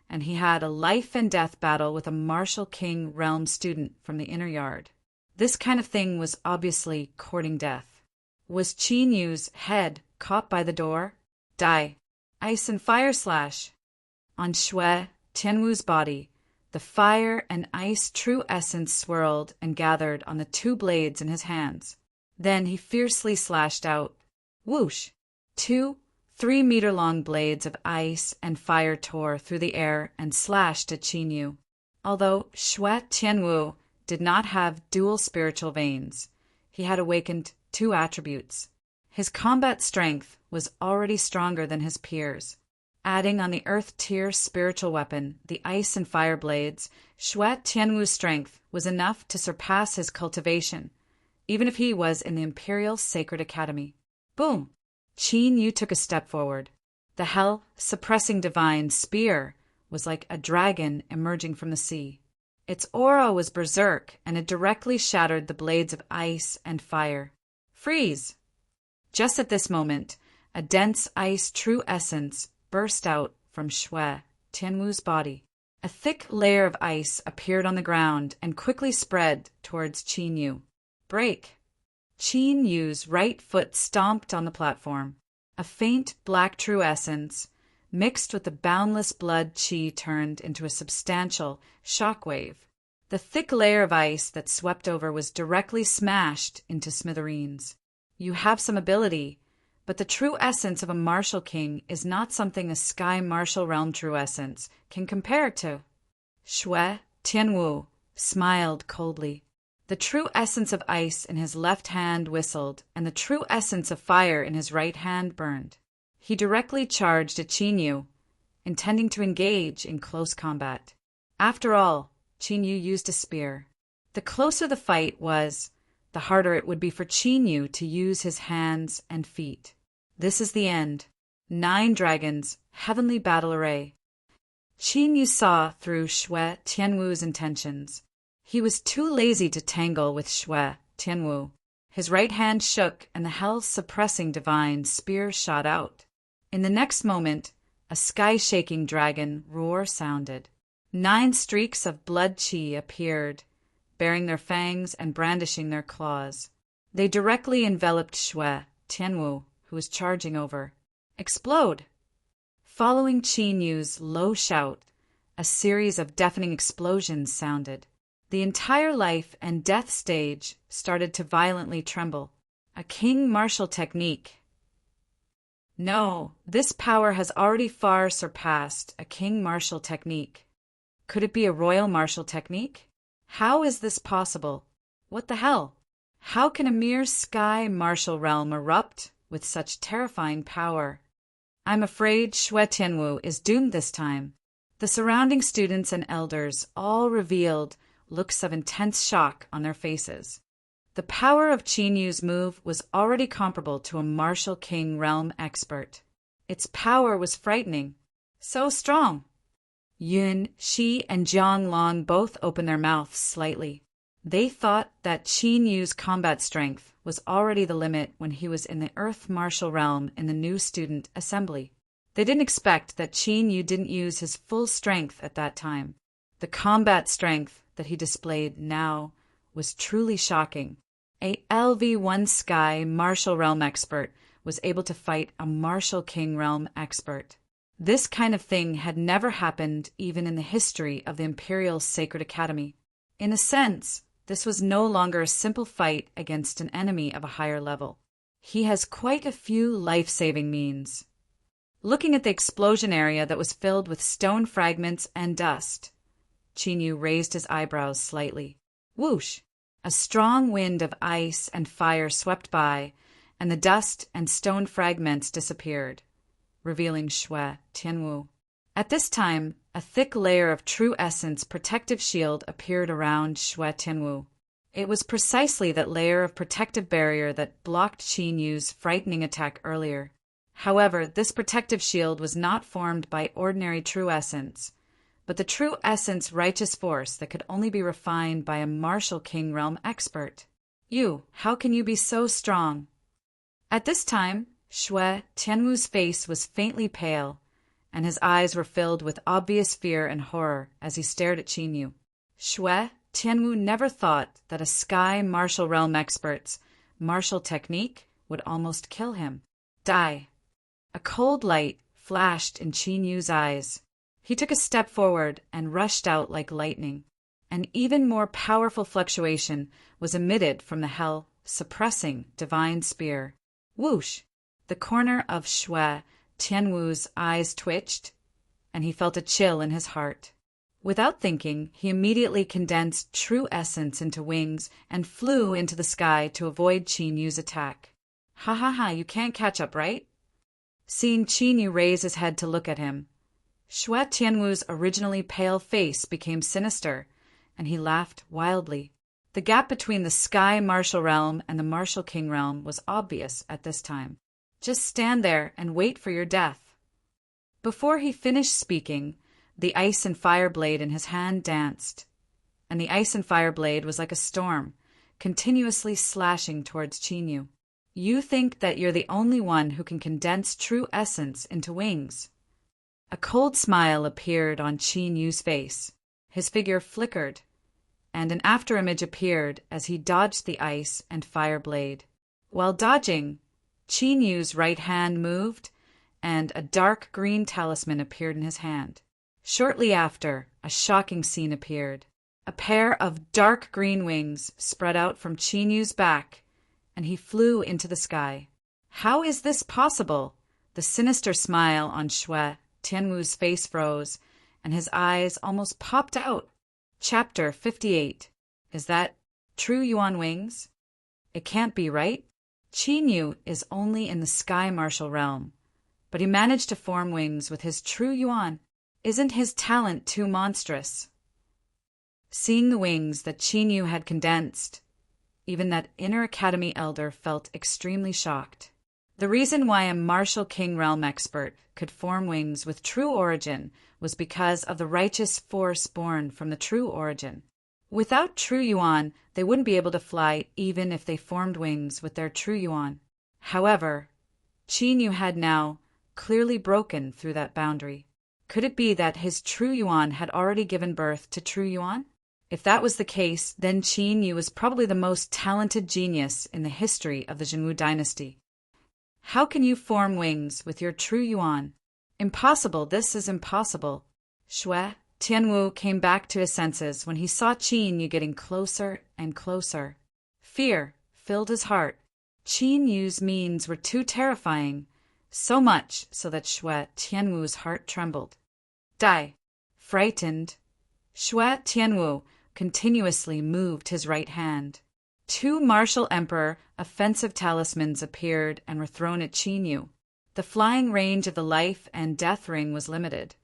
S1: and he had a life and death battle with a Martial King realm student from the inner yard. This kind of thing was obviously courting death. Was Qin Yu's head caught by the door? Die. Ice and fire slash. On Shui Tianwu's body, the fire and ice true essence swirled and gathered on the two blades in his hands. Then he fiercely slashed out. Whoosh! 2 3-meter-long blades of ice and fire tore through the air and slashed at Qin Yu. Although Shui Tianwu did not have dual spiritual veins, he had awakened 2 attributes. His combat strength was already stronger than his peers. Adding on the earth-tier spiritual weapon, the ice and fire blades, Shui Tianwu's strength was enough to surpass his cultivation, even if he was in the Imperial Sacred Academy. Boom! Qin Yu took a step forward. The hell-suppressing divine spear was like a dragon emerging from the sea. Its aura was berserk, and it directly shattered the blades of ice and fire. Freeze! Just at this moment, a dense ice true essence burst out from Shui Tianwu's body. A thick layer of ice appeared on the ground and quickly spread towards Qin Yu. Break! Qin Yu's right foot stomped on the platform. A faint black true essence, mixed with the boundless blood qi, turned into a substantial shockwave. The thick layer of ice that swept over was directly smashed into smithereens. You have some ability, but the true essence of a martial king is not something a sky martial realm true essence can compare to. Shui Tianwu smiled coldly. The true essence of ice in his left hand whistled, and the true essence of fire in his right hand burned. He directly charged at Qin Yu, intending to engage in close combat. After all, Qin Yu used a spear. The closer the fight was, the harder it would be for Qin Yu to use his hands and feet. This is the end. 9 dragons, heavenly battle array. Qin Yu saw through Shui Tianwu's intentions. He was too lazy to tangle with Shui Tianwu. His right hand shook, and the hell-suppressing divine spear shot out. In the next moment, a sky-shaking dragon roar sounded. 9 streaks of blood qi appeared, baring their fangs and brandishing their claws. They directly enveloped Shui Tianwu, who was charging over. Explode! Following Qin Yu's low shout, a series of deafening explosions sounded. The entire life and death stage started to violently tremble. A king martial technique. No, this power has already far surpassed a king martial technique. Could it be a royal martial technique? How is this possible? What the hell? How can a mere sky martial realm erupt with such terrifying power? I'm afraid Shui Tianwu is doomed this time. The surrounding students and elders all revealed looks of intense shock on their faces. The power of Qin Yu's move was already comparable to a martial king realm expert. Its power was frightening. So strong. Yun, Shi, and Jiang Long both opened their mouths slightly. They thought that Qin Yu's combat strength was already the limit when he was in the Earth martial realm in the new student assembly. They didn't expect that Qin Yu didn't use his full strength at that time. The combat strength that he displayed now was truly shocking. A LV1 Sky martial realm expert was able to fight a martial king realm expert. This kind of thing had never happened even in the history of the Imperial Sacred Academy. In a sense, this was no longer a simple fight against an enemy of a higher level. He has quite a few life-saving means. Looking at the explosion area that was filled with stone fragments and dust, Qin Yu raised his eyebrows slightly. Whoosh! A strong wind of ice and fire swept by, and the dust and stone fragments disappeared, revealing Shui Tianwu. At this time, a thick layer of true essence protective shield appeared around Shui Tianwu. It was precisely that layer of protective barrier that blocked Qin Yu's frightening attack earlier. However, this protective shield was not formed by ordinary true essence, but the true essence righteous force that could only be refined by a martial king realm expert. You, how can you be so strong? At this time, Shui Tianwu's face was faintly pale, and his eyes were filled with obvious fear and horror as he stared at Qin Yu. Shui Tianwu never thought that a sky martial realm expert's martial technique would almost kill him. Die! A cold light flashed in Qin Yu's eyes. He took a step forward and rushed out like lightning. An even more powerful fluctuation was emitted from the hell, suppressing divine spear. Whoosh! The corner of Shui Tianwu's eyes twitched, and he felt a chill in his heart. Without thinking, he immediately condensed true essence into wings and flew into the sky to avoid Qin Yu's attack. Ha ha ha, you can't catch up, right? Seeing Qin Yu raise his head to look at him, Shui Tianwu's originally pale face became sinister, and he laughed wildly. The gap between the sky martial realm and the martial king realm was obvious at this time. Just stand there and wait for your death. Before he finished speaking, the ice and fire blade in his hand danced, and the ice and fire blade was like a storm, continuously slashing towards Qin Yu. You think that you're the only one who can condense true essence into wings. A cold smile appeared on Qin Yu's face. His figure flickered, and an afterimage appeared as he dodged the ice and fire blade. While dodging, Qin Yu's right hand moved, and a dark green talisman appeared in his hand. Shortly after, a shocking scene appeared. A pair of dark green wings spread out from Qin Yu's back, and he flew into the sky. How is this possible? The sinister smile on Shui Tianwu's face froze, and his eyes almost popped out. Chapter 58. Is that true Yuan wings? It can't be, right? Qin Yu is only in the sky martial realm, but he managed to form wings with his true Yuan. Isn't his talent too monstrous? Seeing the wings that Qin Yu had condensed, even that inner academy elder felt extremely shocked. The reason why a martial king realm expert could form wings with true origin was because of the righteous force born from the true origin. Without true Yuan, they wouldn't be able to fly even if they formed wings with their true Yuan. However, Qin Yu had now clearly broken through that boundary. Could it be that his true Yuan had already given birth to true Yuan? If that was the case, then Qin Yu was probably the most talented genius in the history of the Jinwu dynasty. How can you form wings with your true Yuan? Impossible, this is impossible. Shui Tianwu came back to his senses when he saw Qin Yu getting closer and closer. Fear filled his heart. Qin Yu's means were too terrifying, so much so that Shui Tianwu's heart trembled. Die! Frightened, Shui Tianwu continuously moved his right hand. Two martial emperor offensive talismans appeared and were thrown at Qin Yu. The flying range of the life and death ring was limited,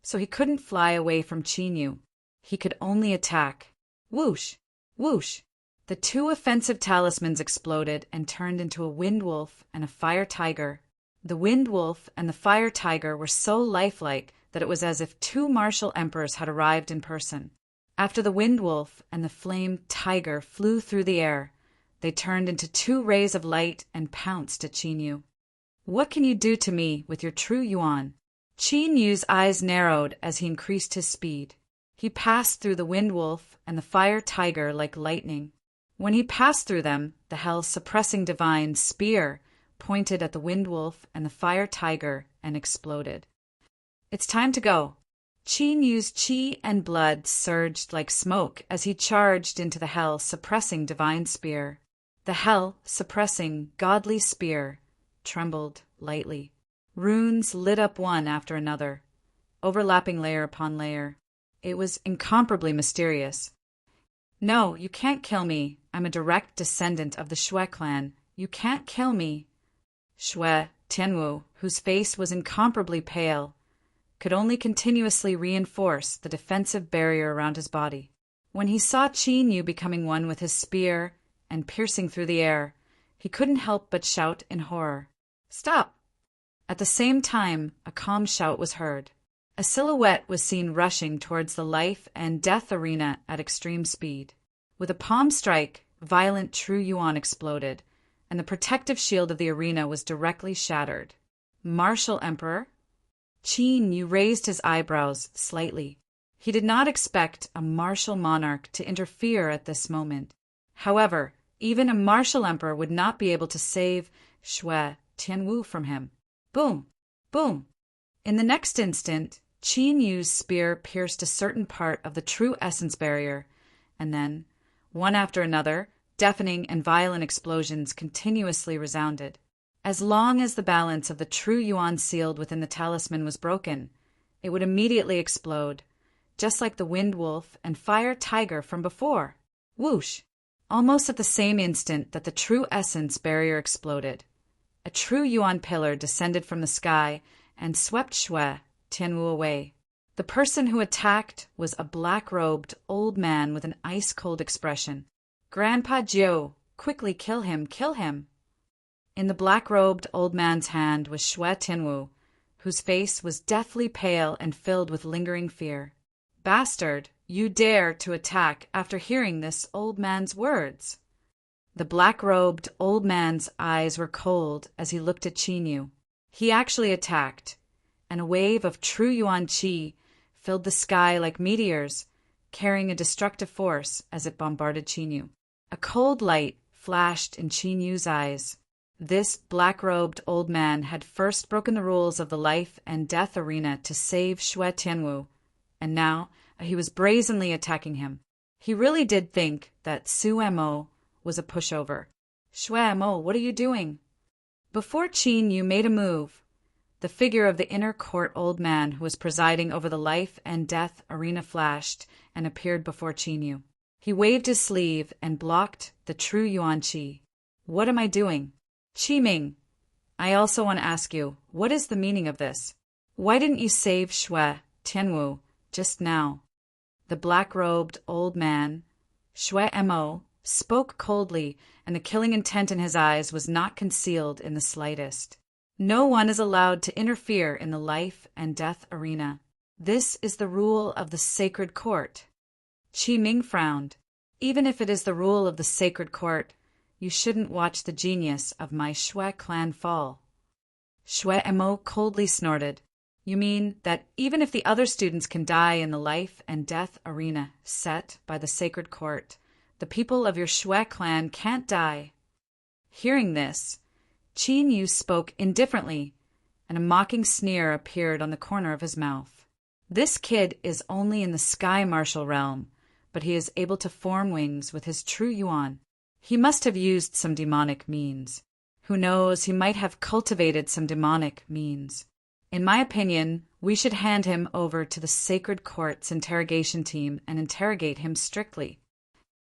S1: so he couldn't fly away from Qin Yu. He could only attack. Whoosh! Whoosh! The two offensive talismans exploded and turned into a wind wolf and a fire tiger. The wind wolf and the fire tiger were so lifelike that it was as if two martial emperors had arrived in person. After the wind wolf and the flame tiger flew through the air, they turned into two rays of light and pounced at Qin Yu. "What can you do to me with your true yuan?" Qin Yu's eyes narrowed as he increased his speed. He passed through the wind wolf and the fire tiger like lightning. When he passed through them, the hell-suppressing divine spear pointed at the wind wolf and the fire tiger and exploded. "It's time to go." Qin Yu's qi and blood surged like smoke as he charged into the hell-suppressing divine spear. The hell-suppressing godly spear trembled lightly. Runes lit up one after another, overlapping layer upon layer. It was incomparably mysterious. "No, you can't kill me. I'm a direct descendant of the Shui clan. You can't kill me." Shui Tianwu, whose face was incomparably pale, could only continuously reinforce the defensive barrier around his body. When he saw Qin Yu becoming one with his spear and piercing through the air, he couldn't help but shout in horror, "Stop!" At the same time, a calm shout was heard. A silhouette was seen rushing towards the life and death arena at extreme speed. With a palm strike, violent true yuan exploded, and the protective shield of the arena was directly shattered. "Martial Emperor?" Qin Yu raised his eyebrows slightly. He did not expect a martial monarch to interfere at this moment. However, even a martial emperor would not be able to save Shui Tianwu from him. Boom! Boom! In the next instant, Qin Yu's spear pierced a certain part of the true essence barrier, and then, one after another, deafening and violent explosions continuously resounded. As long as the balance of the true yuan sealed within the talisman was broken, it would immediately explode, just like the wind wolf and fire tiger from before. Whoosh! Almost at the same instant that the true essence barrier exploded, a true yuan pillar descended from the sky and swept Shui Tianwu away. The person who attacked was a black-robed old man with an ice-cold expression. "Grandpa Jiu, quickly kill him, kill him!" In the black-robed old man's hand was Shui Tianwu, whose face was deathly pale and filled with lingering fear. "Bastard, you dare to attack after hearing this old man's words?" The black-robed old man's eyes were cold as he looked at Qin Yu. He actually attacked, and a wave of true yuan qi filled the sky like meteors, carrying a destructive force as it bombarded Qin Yu. A cold light flashed in Qin Yu's eyes. This black-robed old man had first broken the rules of the life and death arena to save Shui Tianwu, and now he was brazenly attacking him. He really did think that Su Mo was a pushover. "Shui Mo, what are you doing?" Before Qin Yu made a move, the figure of the inner court old man who was presiding over the life and death arena flashed and appeared before Qin Yu. He waved his sleeve and blocked the true yuan qi. "What am I doing?" "Qi Ming, I also want to ask you, what is the meaning of this? Why didn't you save Shui Tianwu just now?" The black-robed old man, Shui Mo, spoke coldly, and the killing intent in his eyes was not concealed in the slightest. "No one is allowed to interfere in the life and death arena. This is the rule of the sacred court." Qi Ming frowned. "Even if it is the rule of the sacred court, you shouldn't watch the genius of my Shui clan fall." Shui Mo coldly snorted. "You mean that even if the other students can die in the life and death arena set by the sacred court, the people of your Shui clan can't die?" Hearing this, Qin Yu spoke indifferently, and a mocking sneer appeared on the corner of his mouth. "This kid is only in the sky martial realm, but he is able to form wings with his true yuan. He must have used some demonic means. Who knows, he might have cultivated some demonic means. In my opinion, we should hand him over to the Sacred Court's interrogation team and interrogate him strictly.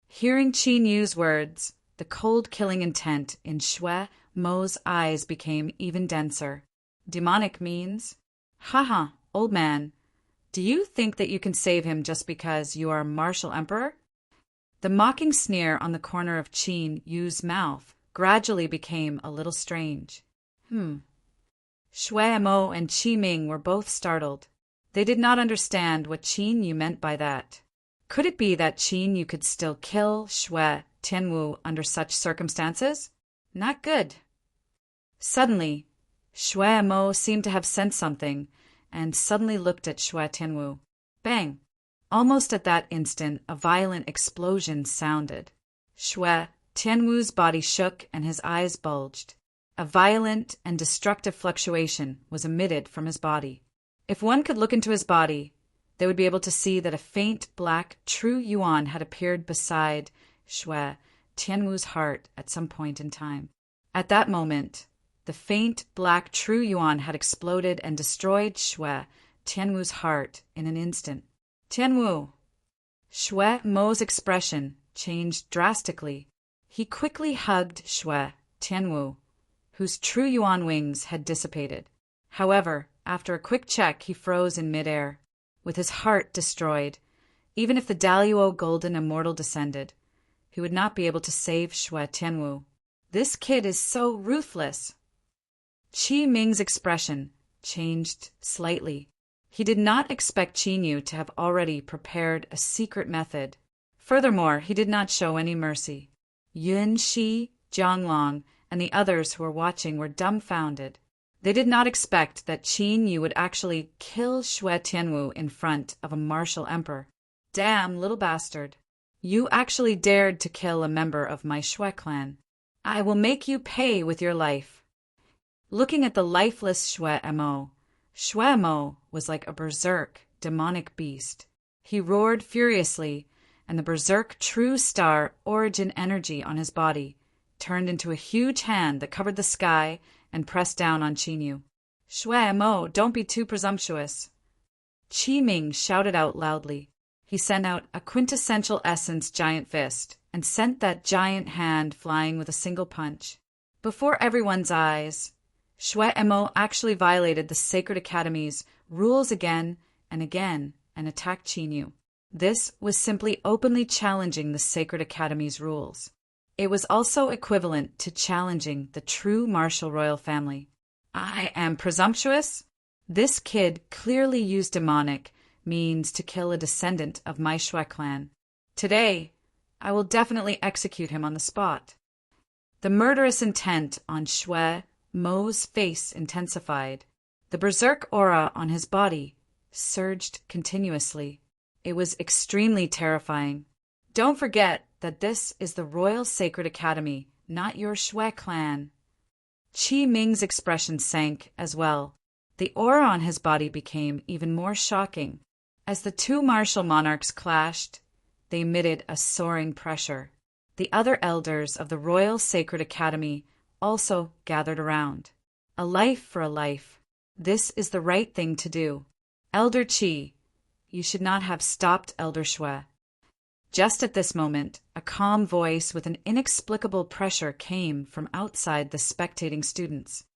S1: Hearing Qin Yu's words, the cold killing intent in Shui Mo's eyes became even denser. Demonic means? Haha, old man. Do you think that you can save him just because you are a martial emperor? The mocking sneer on the corner of Qin Yu's mouth gradually became a little strange. Shui Mo and Qi Ming were both startled. They did not understand what Qin Yu meant by that. Could it be that Qin Yu could still kill Shui Tianwu under such circumstances? Not good. Suddenly, Shui Mo seemed to have sensed something and suddenly looked at Shui Tianwu. Bang! Almost at that instant, a violent explosion sounded. Shui Tianwu's body shook and his eyes bulged. A violent and destructive fluctuation was emitted from his body. If one could look into his body, they would be able to see that a faint black true yuan had appeared beside Shui Tianwu's heart at some point in time. At that moment, the faint black true yuan had exploded and destroyed Shui Tianwu's heart in an instant. Tianwu! Shui Mo's expression changed drastically. He quickly hugged Shui Tianwu, whose true yuan wings had dissipated. However, after a quick check, he froze in midair, with his heart destroyed. Even if the Daluo Golden Immortal descended, he would not be able to save Shui Tianwu. This kid is so ruthless. Qi Ming's expression changed slightly. He did not expect Qin Yu to have already prepared a secret method. Furthermore, he did not show any mercy. Yun Shi, Jianglong, and the others who were watching were dumbfounded. They did not expect that Qin Yu would actually kill Shui Tianwu in front of a martial emperor. Damn little bastard. You actually dared to kill a member of my Shui clan. I will make you pay with your life. Looking at the lifeless Shui Mo was like a berserk, demonic beast. He roared furiously, and the berserk true star origin energy on his body turned into a huge hand that covered the sky and pressed down on Qin Yu. Shui Mo, don't be too presumptuous. Qi Ming shouted out loudly. He sent out a quintessential essence giant fist and sent that giant hand flying with a single punch. Before everyone's eyes, Shui Mo actually violated the Sacred Academy's rules again and attacked Qin Yu. This was simply openly challenging the Sacred Academy's rules. It was also equivalent to challenging the true martial royal family. I am presumptuous? This kid clearly used demonic means to kill a descendant of my Shui clan. Today, I will definitely execute him on the spot. The murderous intent on Shui Mo's face intensified. The berserk aura on his body surged continuously. It was extremely terrifying. Don't forget that this is the Royal Sacred Academy, not your Shui clan. Qi Ming's expression sank as well. The aura on his body became even more shocking. As the two martial monarchs clashed, they emitted a soaring pressure. The other elders of the Royal Sacred Academy also gathered around. A life for a life. This is the right thing to do. Elder Qi, you should not have stopped Elder Shui. Just at this moment, a calm voice with an inexplicable pressure came from outside the spectating students.